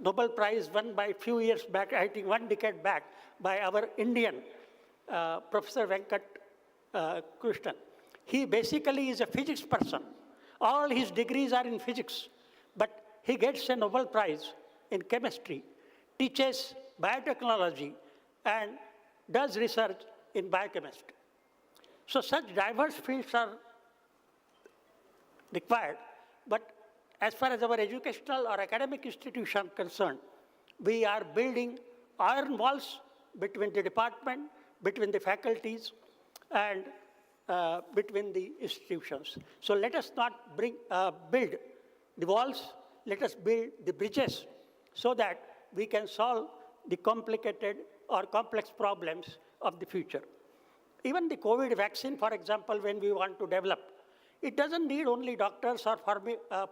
Nobel Prize won by a few years back, I think 1 decade back, by our Indian Professor Venkat Krishnan. He basically is a physics person. All his degrees are in physics, but he gets a Nobel Prize in chemistry, teaches biotechnology, and does research in biochemistry. So such diverse fields are required, but as far as our educational or academic institution concerned, we are building iron walls between the department, between the faculties, and between the institutions. So let us not build the walls, let us build the bridges so that we can solve the complicated or complex problems of the future. Even the COVID vaccine, for example, when we want to develop, it doesn't need only doctors or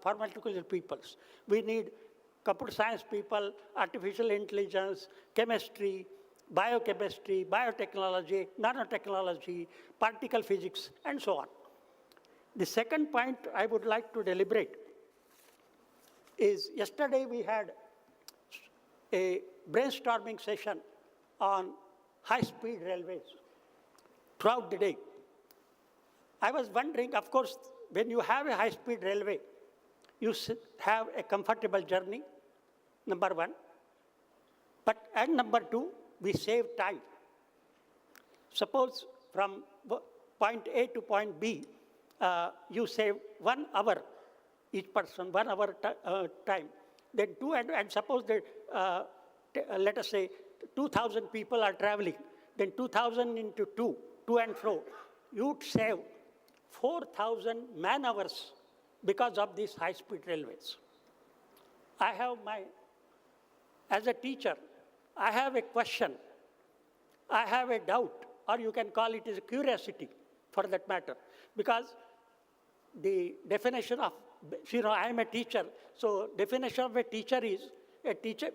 pharmaceutical peoples. We need computer science people, artificial intelligence, chemistry, biochemistry, biotechnology, nanotechnology, particle physics, and so on. The second point I would like to deliberate is yesterday we had a brainstorming session on high-speed railways throughout the day. I was wondering, of course, when you have a high-speed railway, you have a comfortable journey, number one. And number two, we save time. Suppose from point A to point B, you save 1 hour, each person, 1 hour time. Then and suppose that, let us say, 2,000 people are traveling, then 2,000 into 2, to and fro, you'd save 4,000 man-hours because of these high-speed railways. As a teacher, I have a question, I have a doubt, or you can call it as a curiosity for that matter, because the definition of, I am a teacher, so definition of a teacher is,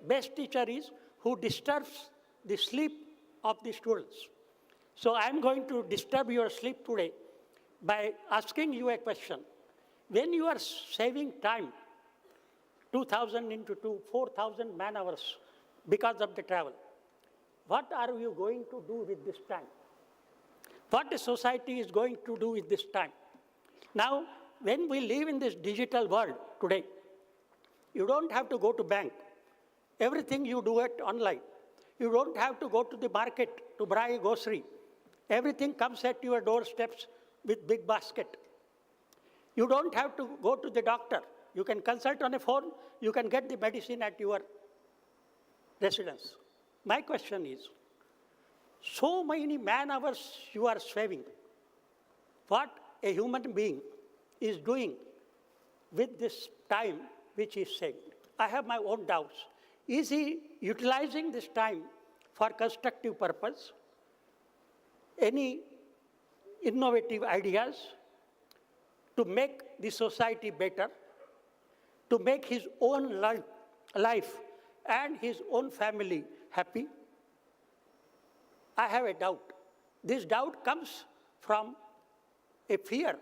best teacher is who disturbs the sleep of the students. So I'm going to disturb your sleep today by asking you a question. When you are saving time, 2,000 into 2, 4,000 man-hours because of the travel, what are you going to do with this time? What the society is going to do with this time? Now, when we live in this digital world today, you don't have to go to bank. Everything you do it online. You don't have to go to the market to buy a grocery. Everything comes at your doorsteps with big basket. You don't have to go to the doctor. You can consult on a phone. You can get the medicine at your residence. My question is, so many man-hours you are saving. What a human being is doing with this time which is saved? I have my own doubts. Is he utilizing this time for constructive purpose? Any innovative ideas to make the society better, to make his own life and his own family happy? I have a doubt. This doubt comes from a fear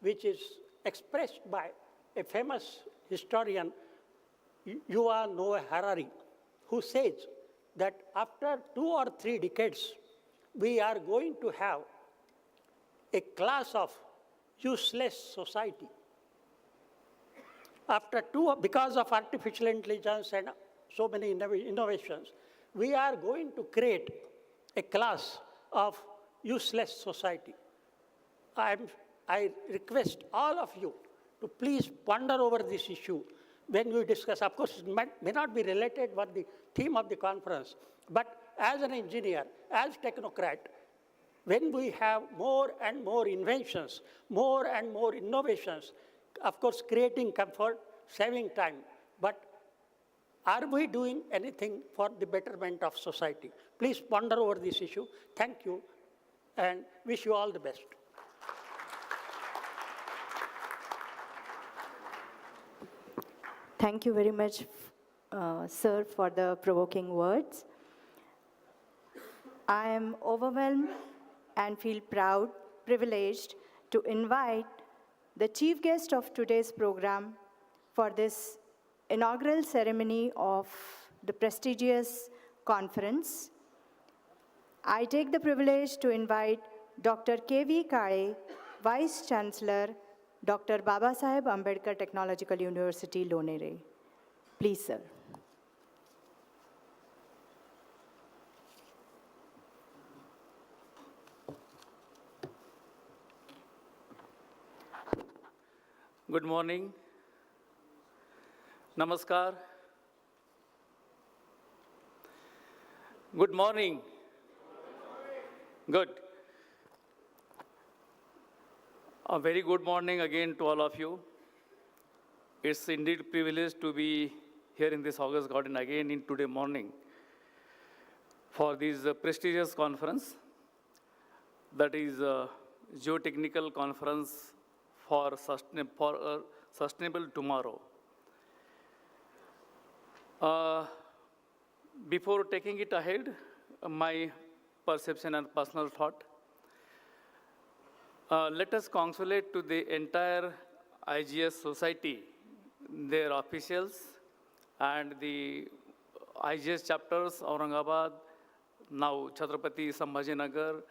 which is expressed by a famous historian, Yuval Noah Harari, who says that after 2 or 3 decades, we are going to have a class of useless society. Because of artificial intelligence and so many innovations, we are going to create a class of useless society. I request all of you to please ponder over this issue when we discuss. Of course, it may not be related with the theme of the conference, but as an engineer, as technocrat, when we have more and more inventions, more and more innovations, of course, creating comfort, saving time, but are we doing anything for the betterment of society? Please ponder over this issue. Thank you, and wish you all the best. Thank you very much, sir, for the provoking words. I am overwhelmed and feel proud, privileged to invite the chief guest of today's program for this inaugural ceremony of the prestigious conference. I take the privilege to invite Dr. K.V. Kale, Vice Chancellor, Dr. Babasaheb Ambedkar Technological University, Lonere. Please, sir. Good morning. Namaskar. Good morning. Good. A very good morning again to all of you. It's indeed a privilege to be here in this August Garden again in today morning for this prestigious conference, that is Geotechnical Conference for a Sustainable Tomorrow. Before taking it ahead, my perception and personal thought, let us congratulate to the entire IGS society, their officials, and the IGS chapters, Aurangabad, now Chhatrapati, Sambhajinagar,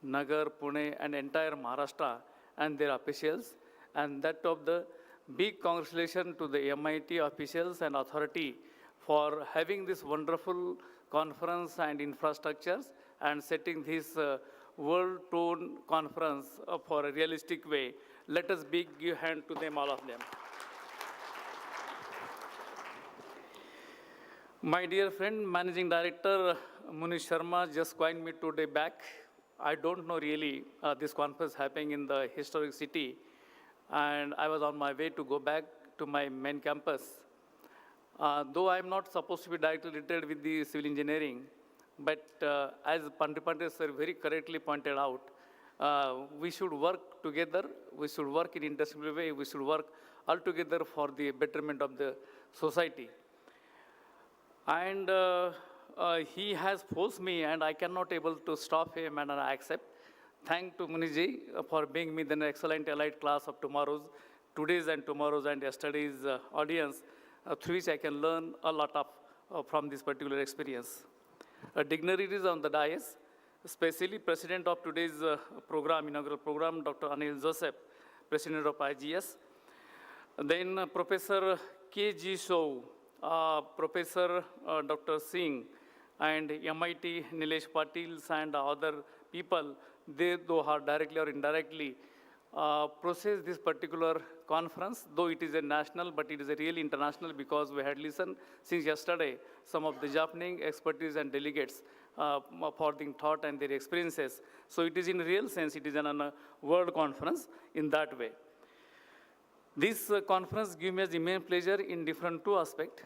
Nagar, Pune, and entire Maharashtra, and their officials, and that of the big congratulations to the MIT officials and authority for having this wonderful conference and infrastructures and setting this world-tone conference for a realistic way. Let us give hand to them, all of them. My dear friend, Managing Director Munish Sharma just coined me today back. I don't know really this conference happening in the historic city, and I was on my way to go back to my main campus. Though I'm not supposed to be directly related with the civil engineering, but as Pandit sir very correctly pointed out, we should work together, we should work in interdisciplinary way, we should work all together for the betterment of the society. And he has forced me, and I cannot able to stop him, and I accept. Thank to Muniji for being me the excellent elite class of today's and tomorrow's and yesterday's audience, through which I can learn a lot of from this particular experience. Dignitaries on the dais, especially President of today's program, inaugural program, Dr. Anil Joseph, President of IGS. Then Professor K.G. Shaw, Professor Dr. Singh, and MIT Nilesh Patils and other people, they though are directly or indirectly process this particular conference, though it is a national, but it is a really international because we had listened since yesterday some of the Japanese expertise and delegates for the thought and their experiences. So it is in real sense, it is a world conference in that way. This conference gives me as immense pleasure in different two aspects,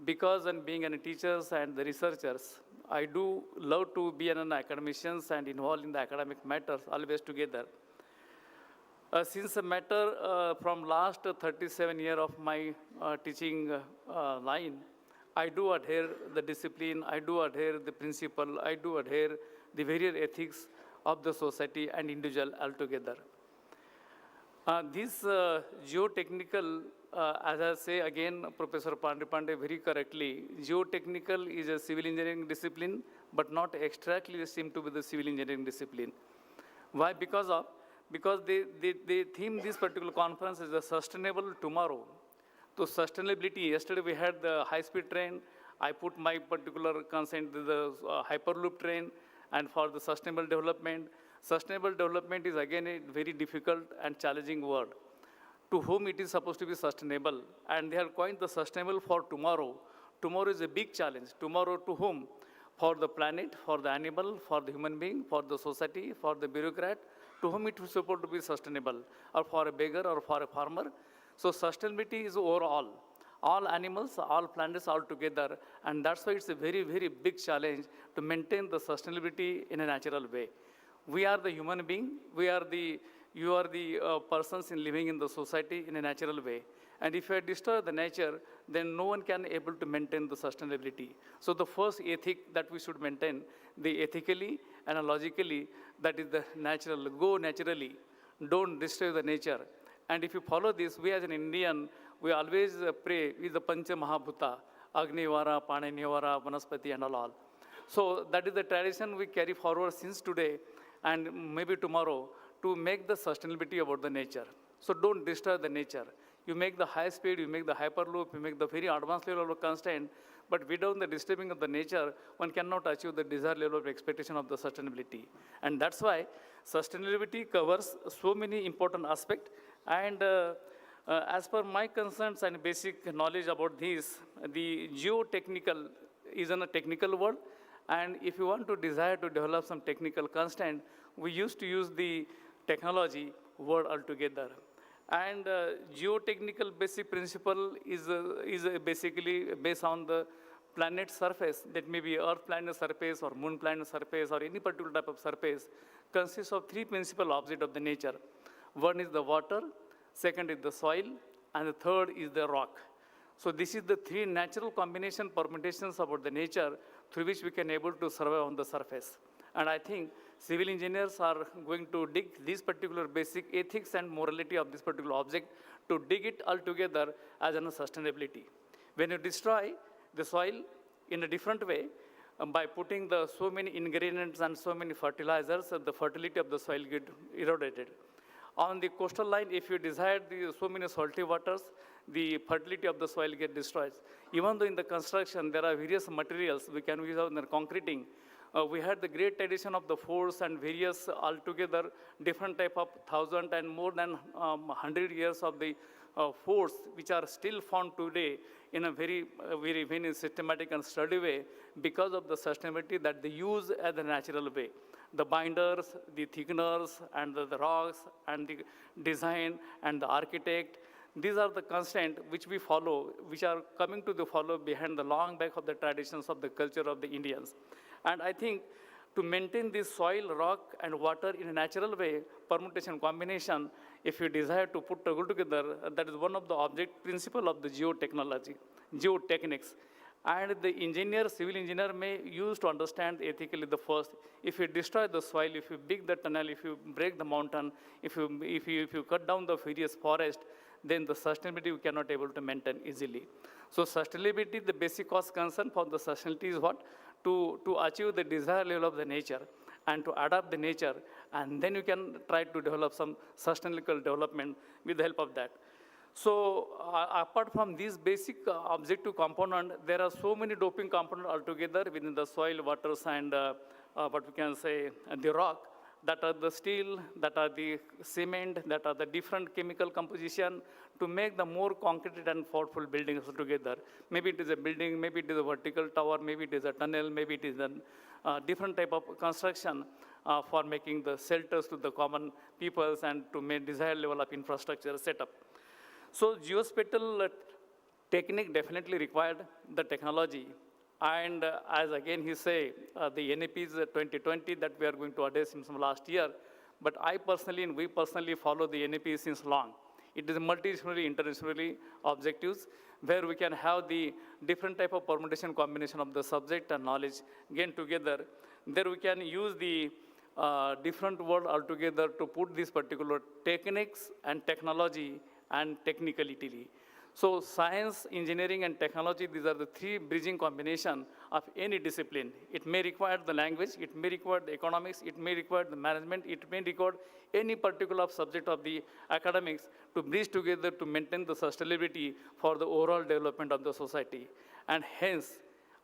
because and being a teachers and the researchers, I do love to be an academicians and involved in the academic matters always together. Since a matter from last 37 years of my teaching line, I do adhere the discipline, I do adhere the principle, I do adhere the various ethics of the society and individual altogether. This geotechnical, as I say again, Professor Pandey very correctly, geotechnical is a civil engineering discipline, but not extractly seem to be the civil engineering discipline. Why? Because they theme this particular conference as a sustainable tomorrow. So sustainability, yesterday we had the high-speed train. I put my particular consent to the Hyperloop train and for the sustainable development. Sustainable development is again a very difficult and challenging word. To whom it is supposed to be sustainable, and they have coined the sustainable for tomorrow. Tomorrow is a big challenge. Tomorrow to whom? For the planet, for the animal, for the human being, for the society, for the bureaucrat, to whom it is supposed to be sustainable, or for a beggar or for a farmer. So sustainability is overall. All animals, all planets all together, and that's why it's a very, very big challenge to maintain the sustainability in a natural way. We are the human being, you are the persons in living in the society in a natural way. And if you destroy the nature, then no one can able to maintain the sustainability. So the first ethic that we should maintain, the ethically and logically, that is the natural, go naturally, don't destroy the nature. And if you follow this, we as an Indian, we always pray with the Pancha Mahabhuta, Agnivara, Pananivara, Vanaspati and all. So that is the tradition we carry forward since today and maybe tomorrow to make the sustainability about the nature. So don't destroy the nature. You make the high speed, you make the hyperloop, you make the very advanced level of constraint, but without the disturbing of the nature, one cannot achieve the desired level of expectation of the sustainability. And that's why sustainability covers so many important aspects. And as per my concerns and basic knowledge about this, the geotechnical is a technical word. And if you want to desire to develop some technical constraint, we used to use the technology word altogether. And geotechnical basic principle is basically based on the planet surface, that may be Earth planet surface or Moon planet surface or any particular type of surface, consists of three principal objects of the nature. One is the water, second is the soil, and the third is the rock. So this is the three natural combination permutations about the nature through which we can able to survive on the surface. And I think civil engineers are going to dig this particular basic ethics and morality of this particular object to dig it all together as a sustainability. When you destroy the soil in a different way, by putting the so many ingredients and so many fertilizers, the fertility of the soil get eroded. On the coastal line, if you desire so many salty waters, the fertility of the soil get destroyed. Even though in the construction, there are various materials we can use in the concreting. We had the great tradition of the forts and various altogether different type of 1,000 and more than 100 years of the forts, which are still found today in a very systematic and sturdy way because of the sustainability that they use as a natural way. The binders, the thickeners, and the rocks, and the design, and the architect, these are the constants which we follow, which are coming to the follow behind the long back of the traditions of the culture of the Indians. And I think to maintain this soil, rock, and water in a natural way, permutation combination, if you desire to put together, that is one of the object principle of the geotechnology, geotechnics. And the engineer, civil engineer may use to understand ethically the first. If you destroy the soil, if you dig the tunnel, if you break the mountain, if you cut down the various forest, then the sustainability we cannot able to maintain easily. So sustainability, the basic cost concern for the sustainability is what? To achieve the desired level of the nature and to adapt the nature, and then you can try to develop some sustainable development with the help of that. So apart from these basic objective component, there are so many doping components altogether within the soil, waters, and what we can say, the rock, that are the steel, that are the cement, that are the different chemical composition to make the more concrete and powerful buildings together. Maybe it is a building, maybe it is a vertical tower, maybe it is a tunnel, maybe it is a different type of construction for making the shelters to the common peoples and to make desired level of infrastructure setup. So geospatial technique definitely required the technology. And as again he say, the NEPs 2020 that we are going to address in some last year, but I personally and we personally follow the NEP since long. It is multidisciplinary, interdisciplinary objectives where we can have the different type of permutation combination of the subject and knowledge again together. There we can use the different word altogether to put these particular techniques and technology and technicality. So science, engineering, and technology, these are the three bridging combination of any discipline. It may require the language, it may require the economics, it may require the management, it may require any particular subject of the academics to bridge together to maintain the sustainability for the overall development of the society. And hence,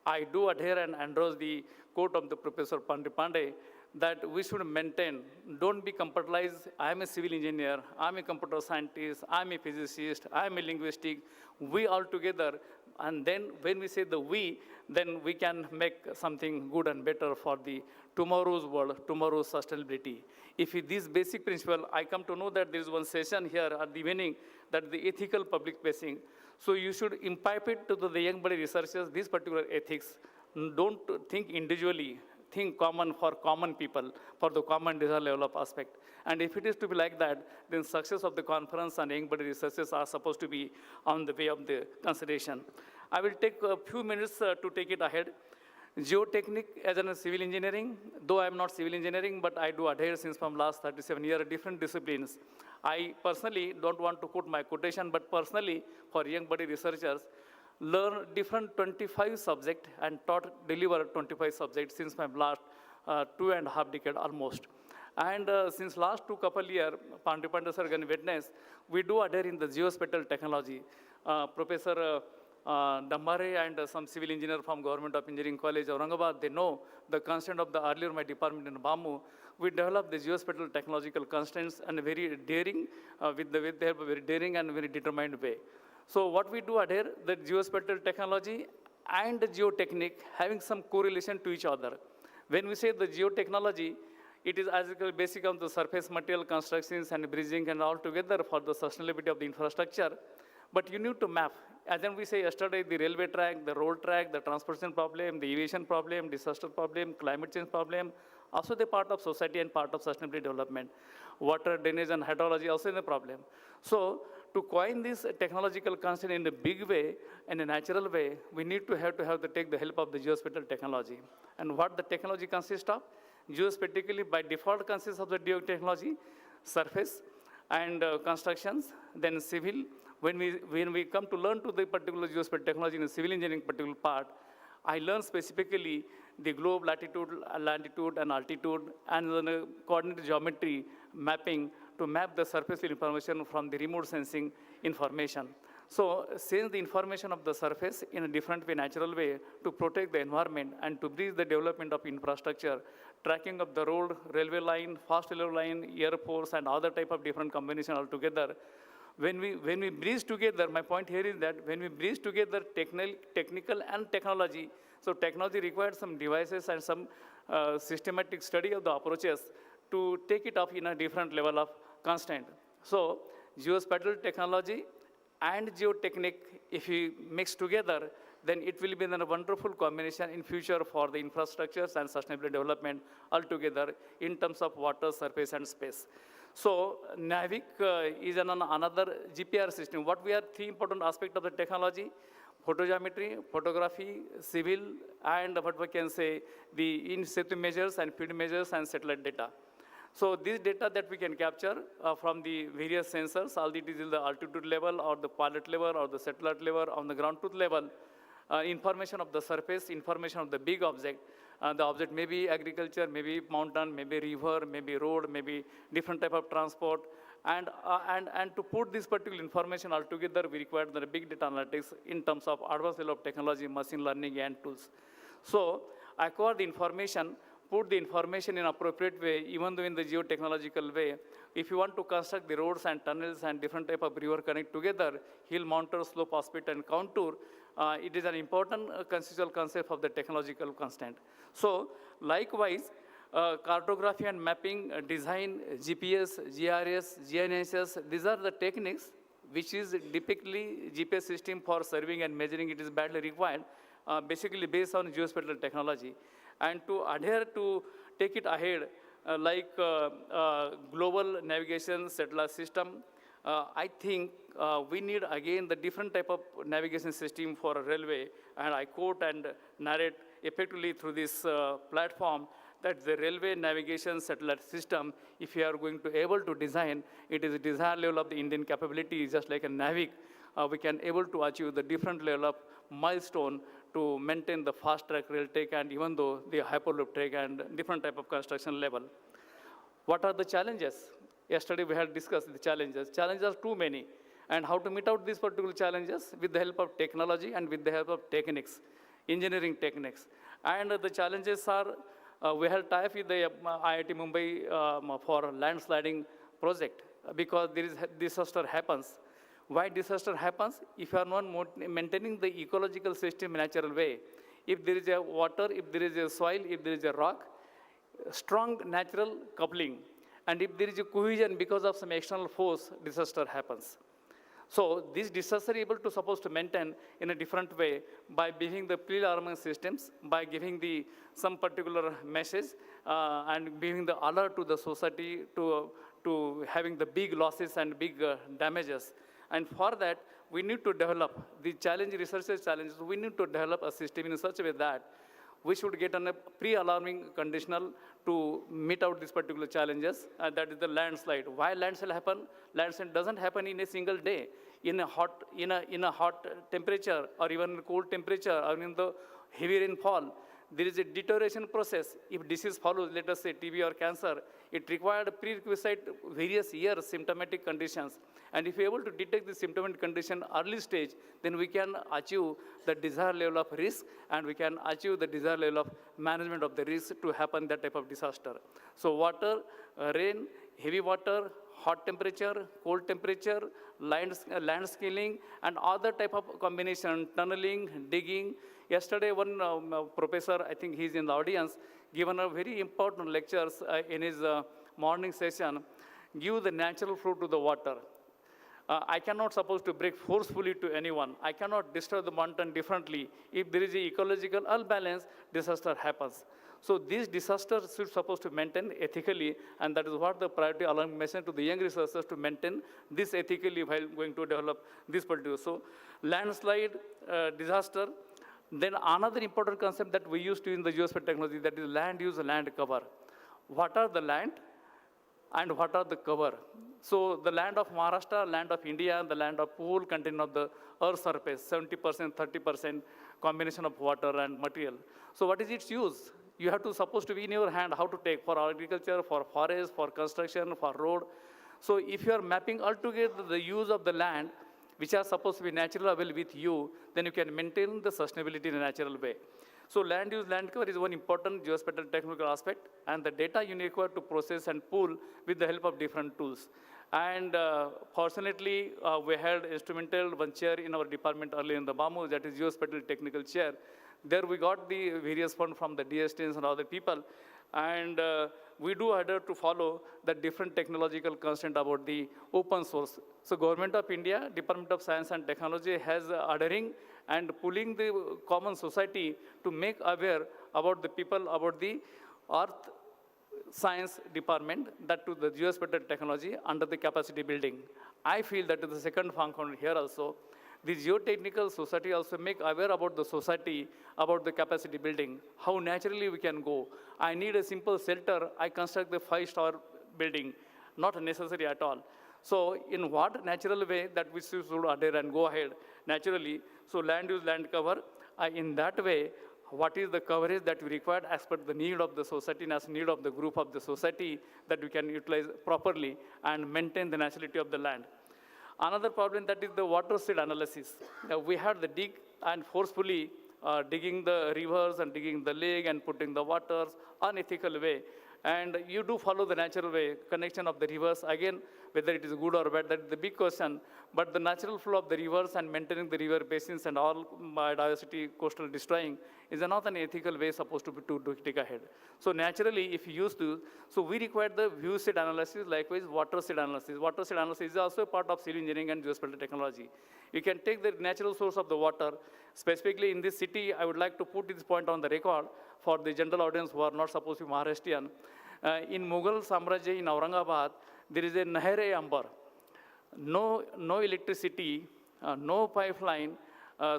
I do adhere and endorse the quote of the Professor Pandey, that we should maintain, don't be computerized. I am a civil engineer, I am a computer scientist, I am a physicist, I am a linguistic, we all together. And then when we say the we, then we can make something good and better for the tomorrow's world, tomorrow's sustainability. If with this basic principle, I come to know that there is one session here at the beginning, that the ethical public facing. So you should imbibe it to the young body researchers, this particular ethics. Don't think individually, think common for common people, for the common desire level of aspect. And if it is to be like that, then success of the conference and young body researchers are supposed to be on the way of the consideration. I will take a few minutes to take it ahead. Geotechnic as a civil engineering, though I am not civil engineering, but I do adhere since from last 37 years, different disciplines. I personally don't want to put my quotation, but personally for young body researchers, learn different 25 subjects and deliver 25 subjects since my last 2.5 decades almost. And since last couple years, Pandipanda sir can witness, we do adhere in the geospatial technology. Professor Damare and some civil engineer from Government of Engineering College, Aurangabad, they know the constant of the earlier my department in BAMU. We developed the geospatial technological constraints and very daring, with the help of very daring and very determined way. So what we do adhere, the geospatial technology and the geotechnic having some correlation to each other. When we say the geotechnology, it is as a basic of the surface material constructions and bridging and all together for the sustainability of the infrastructure. But you need to map. As then we say yesterday, the railway track, the road track, the transportation problem, the aviation problem, disaster problem, climate change problem, also the part of society and part of sustainability development. Water, drainage, and hydrology also in the problem. So to coin this technological concept in a big way, in a natural way, we need to have take the help of the geospatial technology. And what the technology consists of? Geospatially, by default, consists of the geotechnology, surface, and constructions, then civil. When we come to learn to the particular geospatial technology in the civil engineering particular part, I learned specifically the globe latitude, longitude, and altitude, and the coordinate geometry mapping to map the surface information from the remote sensing information. So sense the information of the surface in a different way, natural way, to protect the environment and to bridge the development of infrastructure, tracking of the road, railway line, fast railway line, airports, and other type of different combination altogether. When we bridge together, my point here is that when we bridge together technical and technology, so technology requires some devices and some systematic study of the approaches to take it up in a different level of constraint. So geospatial technology and geotechnic, if we mix together, then it will be a wonderful combination in future for the infrastructures and sustainable development altogether in terms of water, surface, and space. So NAVIC is another GPR system. What we are three important aspects of the technology: photogeometry, photography, civil, and what we can say, the in situ measures and field measures and satellite data. So this data that we can capture from the various sensors, all it is in the altitude level or the pilot level or the satellite level on the ground truth level, information of the surface, information of the big object. The object may be agriculture, maybe mountain, maybe river, maybe road, maybe different type of transport. And to put this particular information all together, we require the big data analytics in terms of advanced level of technology, machine learning, and tools. So acquire the information, put the information in appropriate way, even though in the geotechnological way. If you want to construct the roads and tunnels and different type of river connect together, hill, mountain, slope, aspect, and contour, it is an important conceptual concept of the technological constant. So likewise, cartography and mapping, design, GPS, GRS, GNSS, these are the techniques which is typically GPS system for surveying and measuring. It is badly required, basically based on geospatial technology. And to adhere to take it ahead, like global navigation satellite system, I think we need again the different type of navigation system for a railway. And I quote and narrate effectively through this platform that the railway navigation satellite system, if you are going to able to design, it is a desired level of the Indian capability, just like a NAVIC. We can able to achieve the different level of milestone to maintain the fast track rail track and even though the hyperloop track and different type of construction level. What are the challenges? Yesterday we had discussed the challenges. Challenges are too many. And how to meet out these particular challenges? With the help of technology and with the help of techniques, engineering techniques. And the challenges are We had tie-up with the IIT Mumbai for landsliding project because there is disaster happens. Why disaster happens? If you are not maintaining the ecological system in a natural way, if there is a water, if there is a soil, if there is a rock, strong natural coupling, and if there is a cohesion because of some external force, disaster happens. So this disaster able to supposed to maintain in a different way by behaving the pre-alarming systems, by giving the some particular message and giving the alert to the society to having the big losses and big damages. And for that, we need to develop the challenge, research challenges. We need to develop a system in such a way that we should get on a pre-alarming conditional to meet out these particular challenges, and that is the landslide. Why landslide happen? Landslide doesn't happen in a single day. In a hot temperature, or even cold temperature, or in the heavy rainfall, there is a deterioration process. If disease follows, let us say TB or cancer, it required prerequisite various years symptomatic conditions. And if we are able to detect the symptomatic condition early stage, then we can achieve the desired level of risk, and we can achieve the desired level of management of the risk to happen that type of disaster. So water, rain, heavy water, hot temperature, cold temperature, land scaling, and other type of combination, tunneling, digging. Yesterday, one professor, I think he's in the audience, given a very important lectures in his morning session, give the natural flow to the water. I cannot supposed to break forcefully to anyone. I cannot disturb the mountain differently. If there is a ecological imbalance, disaster happens. So these disasters should supposed to maintain ethically, and that is what the priority alarm message to the young researchers to maintain this ethically while going to develop this particular. So landslide, disaster. Then another important concept that we use to in the geospatial technology, that is land use, land cover. What are the land and what are the cover? So the land of Maharashtra, land of India, the land of pool content of the earth surface, 70%, 30% combination of water and material. So what is its use? You have to supposed to be in your hand how to take for agriculture, for forest, for construction, for road. So if you are mapping altogether the use of the land, which are supposed to be natural available with you, then you can maintain the sustainability in a natural way. So land use, land cover is one important geospatial technical aspect, and the data you require to process and pool with the help of different tools. And fortunately, we had instrumental one chair in our department earlier in the BAMU, that is geospatial technical chair. There we got the various funds from the DSTs and other people, and we do adhere to follow the different technological constant about the open source. So Government of India, Department of Science and Technology has adhering and pulling the common society to make aware about the people, about the earth science department, that to the geospatial technology under the capacity building. I feel that is the second function here also. The geotechnical society also make aware about the society, about the capacity building, how naturally we can go. I need a simple shelter, I construct the 5-star building, not necessary at all. So in what natural way that we should adhere and go ahead naturally. So land use, land cover, in that way, what is the coverage that we require as per the need of the society and as need of the group of the society that we can utilize properly and maintain the naturality of the land. Another problem, that is the water seed analysis. We had the dig and forcefully digging the rivers and digging the lake and putting the waters unethical way. And you do follow the natural way, connection of the rivers. Again, whether it is good or bad, that is the big question. But the natural flow of the rivers and maintaining the river basins and all biodiversity coastal destroying is not an ethical way supposed to be to take ahead. So naturally, if you used to, so we require the view seed analysis, likewise water seed analysis. Water seed analysis is also a part of civil engineering and geospatial technology. You can take the natural source of the water. Specifically in this city, I would like to put this point on the record for the general audience who are not supposed to be Maharashtrian. In Mughal Samrajya in Aurangabad, there is a Nahre Ambar. No electricity, no pipeline.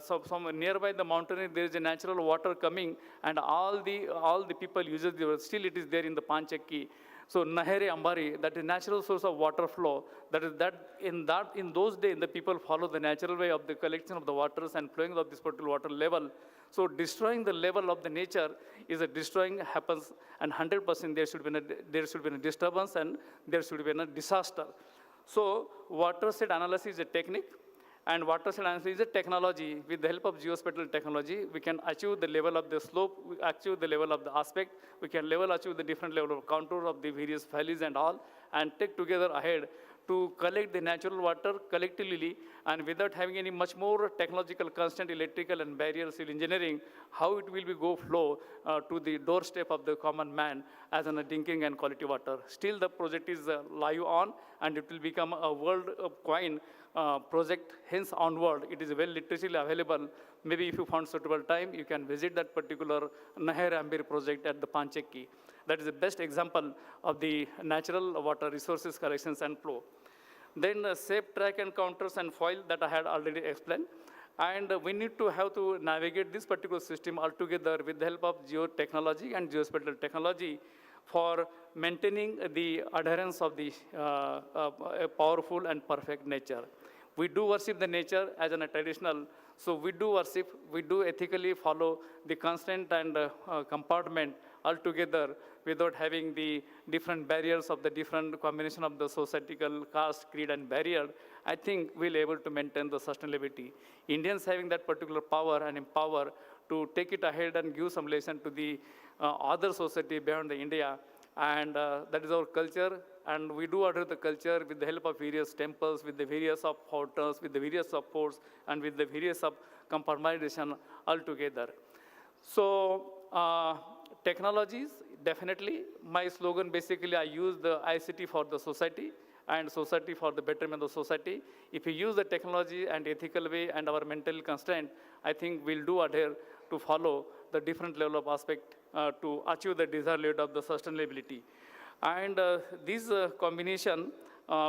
So from nearby the mountain, there is a natural water coming, and all the people uses the water. Still it is there in the Panchakki. So Nahre Ambari, that is natural source of water flow. In those days, the people follow the natural way of the collection of the waters and flowing of this particular water level. So destroying the level of the nature is a destroying happens, and 100% there should be a disturbance and there should be a disaster. So water seed analysis is a technique, And watershed analysis is a technology. With the help of geospatial technology, we can achieve the level of the slope, we achieve the level of the aspect, we can achieve the different level of contour of the various valleys and all, and take together ahead to collect the natural water collectively and without having any much more technological constant, electrical and barrier civil engineering, how it will be go flow to the doorstep of the common man as a drinking and quality water. Still the project is live on and it will become a world coin project, hence onward. It is well literally available. Maybe if you found suitable time, you can visit that particular Nahar Ambir project at the Panchekki. That is the best example of the natural water resources collections and flow. Then safe track encounters and foil that I had already explained. And we need to have to navigate this particular system altogether with the help of geotechnology and geospatial technology for maintaining the adherence of the powerful and perfect nature. We do worship the nature as a traditional, so we do worship, we do ethically follow the constant and compartment altogether without having the different barriers of the different combination of the societal caste, creed, and barrier. I think we'll able to maintain the sustainability. Indians having that particular power and empower to take it ahead and give some lesson to the other society beyond the India. And that is our culture. And we do adhere the culture with the help of various temples, with the various of portals, with the various of forts, and with the various of compartmentalization altogether. So technologies, definitely. My slogan, basically, I use the ICT for the society and society for the betterment of the society. If we use the technology and ethical way and our mental constraint, I think we'll do adhere to follow the different level of aspect to achieve the desired level of the sustainability. And this combination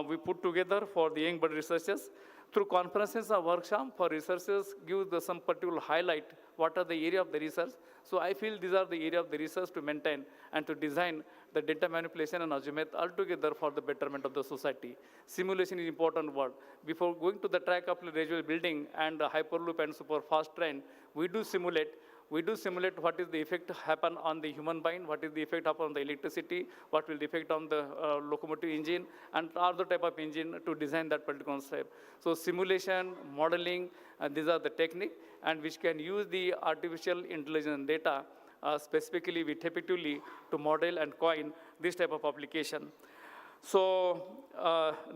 we put together for the young bird researchers through conferences or workshops for researchers, give some particular highlight what are the area of the research. So I feel these are the area of the research to maintain and to design the data manipulation and azimuth altogether for the betterment of the society. Simulation is important word. Before going to the track of the gradual building and the hyperloop and super fast train, we do simulate what is the effect happen on the human mind, what is the effect happen on the electricity, what will the effect on the locomotive engine, and other type of engine to design that particular concept. So simulation, modeling, these are the technique, and which can use the artificial intelligence data specifically with effectively to model and coin this type of application. So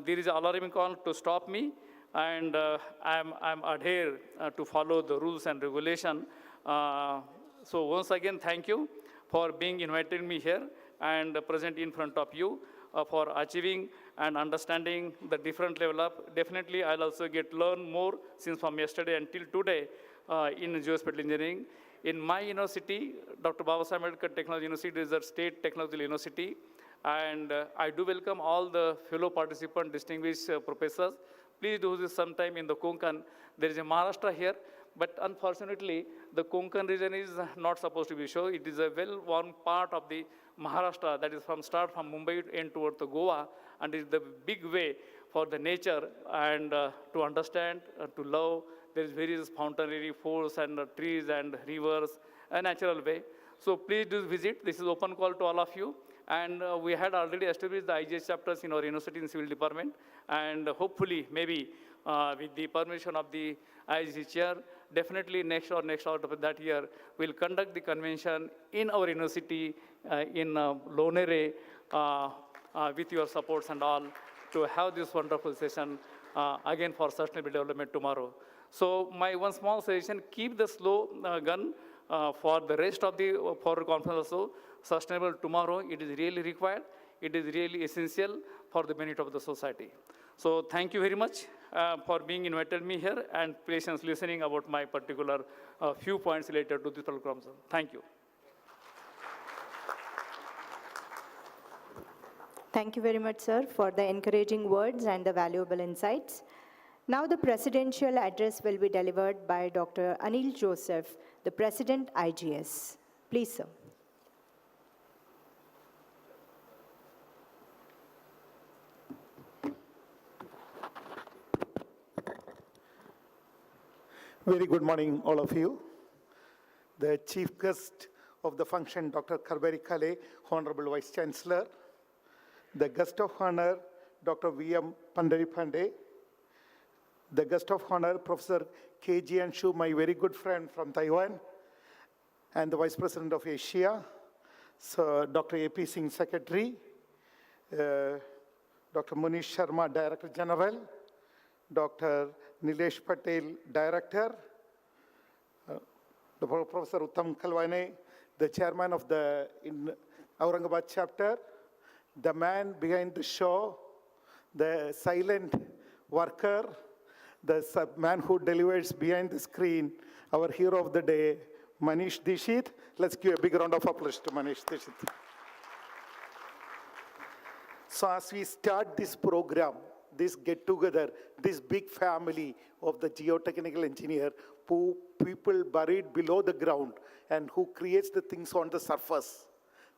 there is an alarming call to stop me, and I'm adhere to follow the rules and regulation. So once again, thank you for being invited me here and present in front of you for achieving and understanding the different level up. Definitely, I'll also learn more since from yesterday until today in geospatial engineering. In my university, Dr. Babasaheb Ambedkar Technology University is a state technological university, and I do welcome all the fellow participants, distinguished professors. Please do this sometime in the Konkan. There is a Maharashtra here, but unfortunately, the Konkan region is not supposed to be shown. It is a well-worn part of the Maharashtra that is start from Mumbai and towards the Goa, and is the big way for the nature and to understand, to love. There is various fountainary force and trees and rivers, a natural way. So please do visit. This is open call to all of you. And we had already established the IGS chapters in our university in civil department. And hopefully, maybe with the permission of the IGC chair, definitely next out of that year, we'll conduct the convention in our university in Lonere with your supports and all to have this wonderful session again for sustainable development tomorrow. So my one small suggestion, keep the slow gun for the rest of the forward conference also. Sustainable tomorrow, it is really required. It is really essential for the benefit of the society. So thank you very much for being invited me here and patience listening about my particular few points related to this program. Thank you. Thank you very much, sir, for the encouraging words and the valuable insights. Now the presidential address will be delivered by Dr. Anil Joseph, the President, IGS. Please, sir. Very good morning, all of you. The chief guest of the function, Dr. Karberi Kale, Honorable Vice Chancellor. The guest of honor, Dr. V.M. Pandari Pandey, the guest of honor, Professor K.G. Anshu, my very good friend from Taiwan, and the Vice President of Asia, so Dr. A.P. Singh, Secretary, Dr. Munish Sharma, Director General, Dr. Nilesh Patel, Director, Professor Uttam Kalwane, the Chairman of the Aurangabad chapter, the man behind the show, the silent worker, the man who delivers behind the screen, our hero of the day, Manish Dishit. Let's give a big round of applause to Manish Dishit. So as we start this program, this get-together, this big family of the geotechnical engineer, who people buried below the ground and who creates the things on the surface,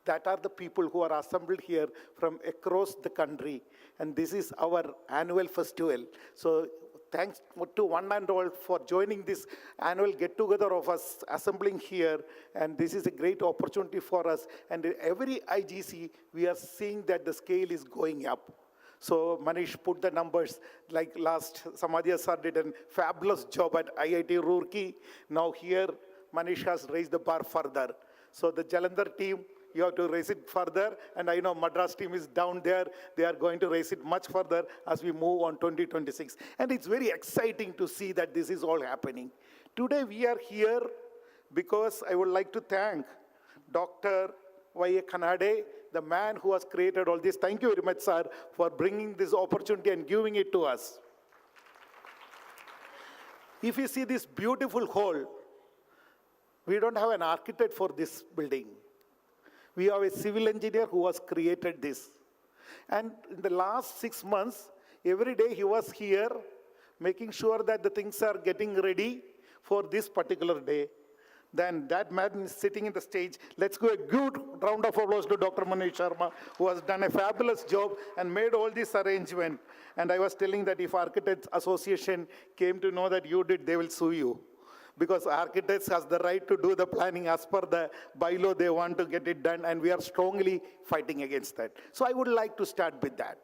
that are the people who are assembled here from across the country. And this is our annual festival. So thanks to one and all for joining this annual get-together of us assembling here. And this is a great opportunity for us. And in every IGC, we are seeing that the scale is going up. So Manish put the numbers, like last Samadhya sir did a fabulous job at IIT Roorkee. Now here, Manish has raised the bar further. So the Jalandhar team, you have to raise it further. And I know Madras team is down there. They are going to raise it much further as we move on 2026. And it's very exciting to see that this is all happening. Today we are here because I would like to thank Dr. Y.A. Kanade, the man who has created all this. Thank you very much, sir, for bringing this opportunity and giving it to us. If you see this beautiful hall, we don't have an architect for this building. We have a civil engineer who has created this. And in the last 6 months, every day he was here, making sure that the things are getting ready for this particular day. Then that man is sitting in the stage. Let's give a good round of applause to Dr. Manish Sharma, who has done a fabulous job and made all this arrangement. And I was telling that if Architects Association came to know that you did, they will sue you. Because architects has the right to do the planning as per the bylaw, they want to get it done, and we are strongly fighting against that. So I would like to start with that.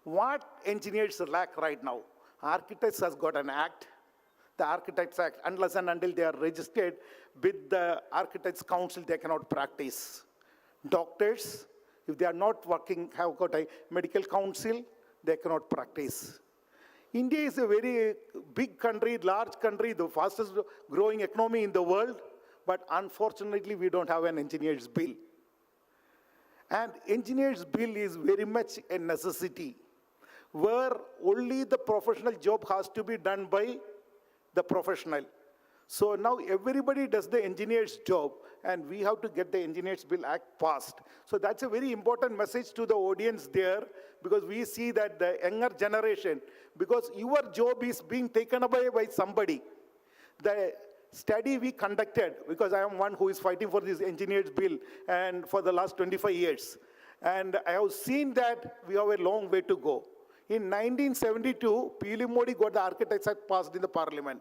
What engineers lack right now? Architects has got an act, the Architects Act. Unless and until they are registered with the Architects Council, they cannot practice. Doctors, if they are not working, have got a medical council, they cannot practice. India is a very big country, large country, the fastest growing economy in the world, but unfortunately we don't have an engineer's bill. And engineer's bill is very much a necessity, where only the professional job has to be done by the professional. So now everybody does the engineer's job, and we have to get the Engineers Bill Act passed. So that's a very important message to the audience there, because we see that the younger generation, because your job is being taken away by somebody. The study we conducted, because I am one who is fighting for this Engineers Bill and for the last 25 years, and I have seen that we have a long way to go. In 1972, P.L. Modi got the Architects Act passed in the Parliament.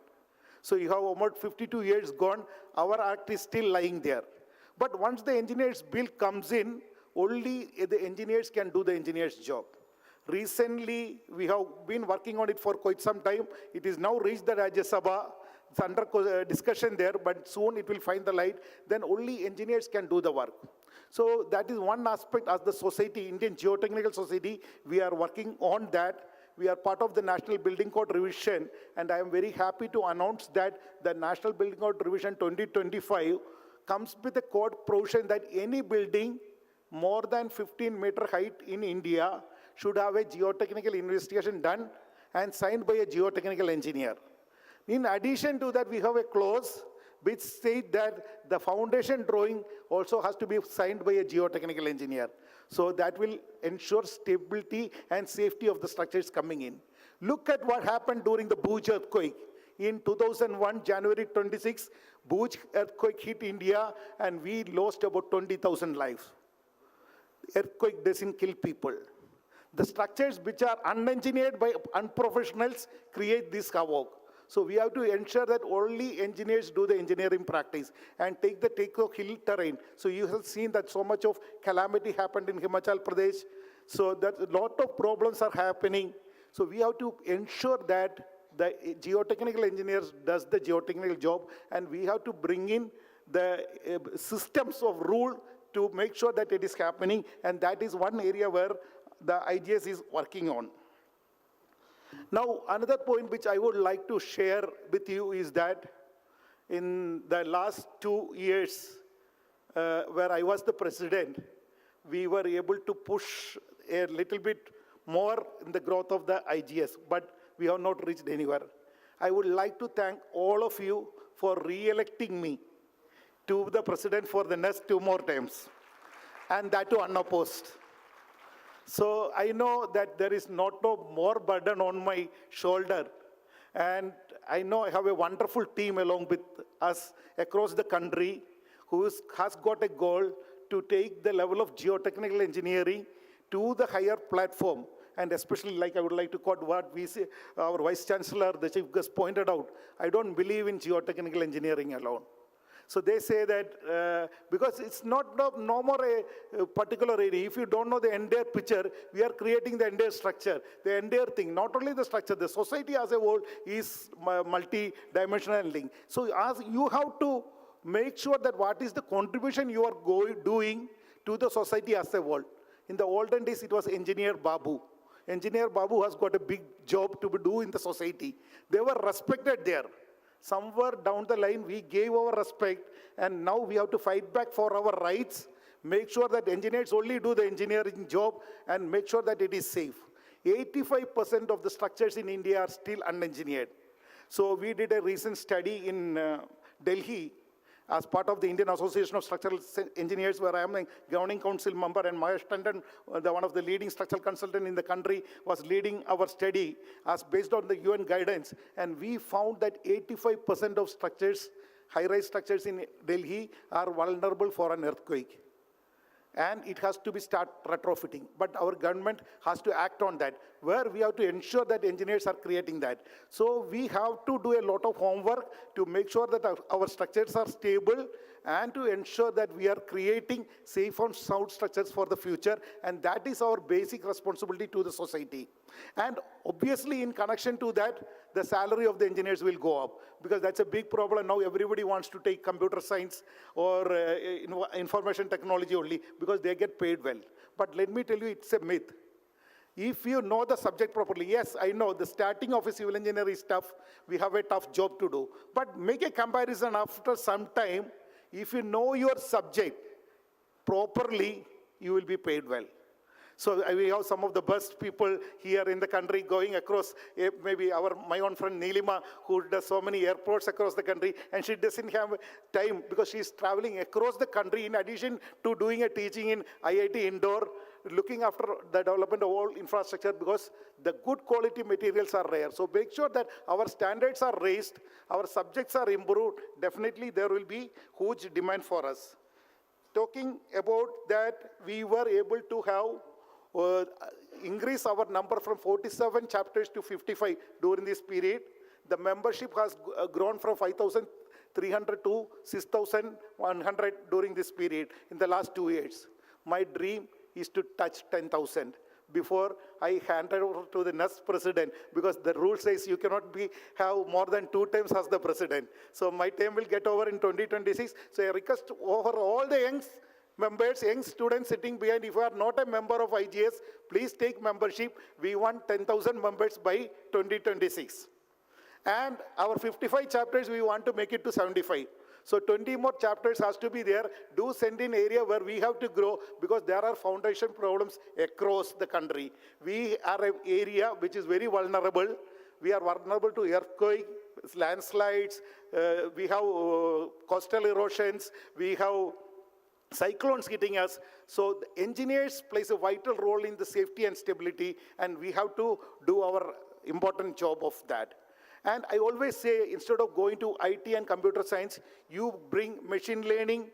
So you have about 52 years gone, our act is still lying there. But once the engineer's bill comes in, only the engineers can do the engineer's job. Recently, we have been working on it for quite some time. It is now reached the Rajya Sabha. It's under discussion there, but soon it will find the light. Then only engineers can do the work. So that is one aspect as the society, Indian Geotechnical Society, we are working on that. We are part of the National Building Code Revision, and I am very happy to announce that the National Building Code Revision 2025 comes with a code provision that any building more than 15-meter height in India should have a geotechnical investigation done and signed by a geotechnical engineer. In addition to that, we have a clause which states that the foundation drawing also has to be signed by a geotechnical engineer. So that will ensure stability and safety of the structures coming in. Look at what happened during the Bhuj earthquake. In 2001, January 26, Bhuj earthquake hit India, and we lost about 20,000 lives. Earthquake doesn't kill people. The structures which are unengineered by unprofessionals create this havoc. So we have to ensure that only engineers do the engineering practice and take the hill terrain. So you have seen that so much of calamity happened in Himachal Pradesh. So that a lot of problems are happening. So we have to ensure that the geotechnical engineers does the geotechnical job, and we have to bring in the systems of rule to make sure that it is happening, and that is one area where the IGS is working on. Now, another point which I would like to share with you is that in the last 2 years, where I was the president, we were able to push a little bit more in the growth of the IGS, but we have not reached anywhere. I would like to thank all of you for re-electing me to the president for the next 2 more terms, and that too unopposed. So I know that there is not no more burden on my shoulder, and I know I have a wonderful team along with us across the country who has got a goal to take the level of geotechnical engineering to the higher platform. And especially, like I would like to quote what we say, our Vice Chancellor, the Chief Guest pointed out, I don't believe in geotechnical engineering alone. So they say that because it's not no more a particular area. If you don't know the entire picture, we are creating the entire structure, the entire thing. Not only the structure, the society as a whole is multi-dimensional link. So as you have to make sure that what is the contribution you are doing to the society as a whole. In the olden days, it was Engineer Babu. Engineer Babu has got a big job to do in the society. They were respected there. Somewhere down the line, we gave our respect, and now we have to fight back for our rights, make sure that engineers only do the engineering job, and make sure that it is safe. 85% of the structures in India are still unengineered. So we did a recent study in Delhi as part of the Indian Association of Structural Engineers, where I am a governing council member, and Mahesh Tandon, one of the leading structural consultants in the country, was leading our study as based on the UN guidance. And we found that 85% of structures, high-rise structures in Delhi, are vulnerable for an earthquake. And it has to be start retrofitting. But our government has to act on that, where we have to ensure that engineers are creating that. So we have to do a lot of homework to make sure that our structures are stable and to ensure that we are creating safe and sound structures for the future. And that is our basic responsibility to the society. And obviously, in connection to that, the salary of the engineers will go up, because that's a big problem. Now everybody wants to take computer science or information technology only because they get paid well. But let me tell you, it's a myth. If you know the subject properly, yes, I know the starting of a civil engineer is tough. We have a tough job to do. But make a comparison after some time. If you know your subject properly, you will be paid well. So we have some of the best people here in the country going across, maybe my own friend Neelima, who does so many airports across the country, and she doesn't have time because she's traveling across the country in addition to doing a teaching in IIT Indore, looking after the development of all infrastructure, because the good quality materials are rare. So make sure that our standards are raised, our subjects are improved. Definitely there will be huge demand for us. Talking about that, we were able to have increase our number from 47 chapters to 55 during this period. The membership has grown from 5,300 to 6,100 during this period in the last 2 years. My dream is to touch 10,000 before I hand over to the next president, because the rule says you cannot have more than 2 terms as the president. So my term will get over in 2026. So I request over all the young members, young students sitting behind, if you are not a member of IGS, please take membership. We want 10,000 members by 2026. And our 55 chapters, we want to make it to 75. So 20 more chapters has to be there. Do send in area where we have to grow, because there are foundation problems across the country. We are an area which is very vulnerable. We are vulnerable to earthquake, landslides, we have coastal erosions, we have cyclones hitting us. So the engineers plays a vital role in the safety and stability, and we have to do our important job of that. And I always say, instead of going to IT and computer science, you bring machine learning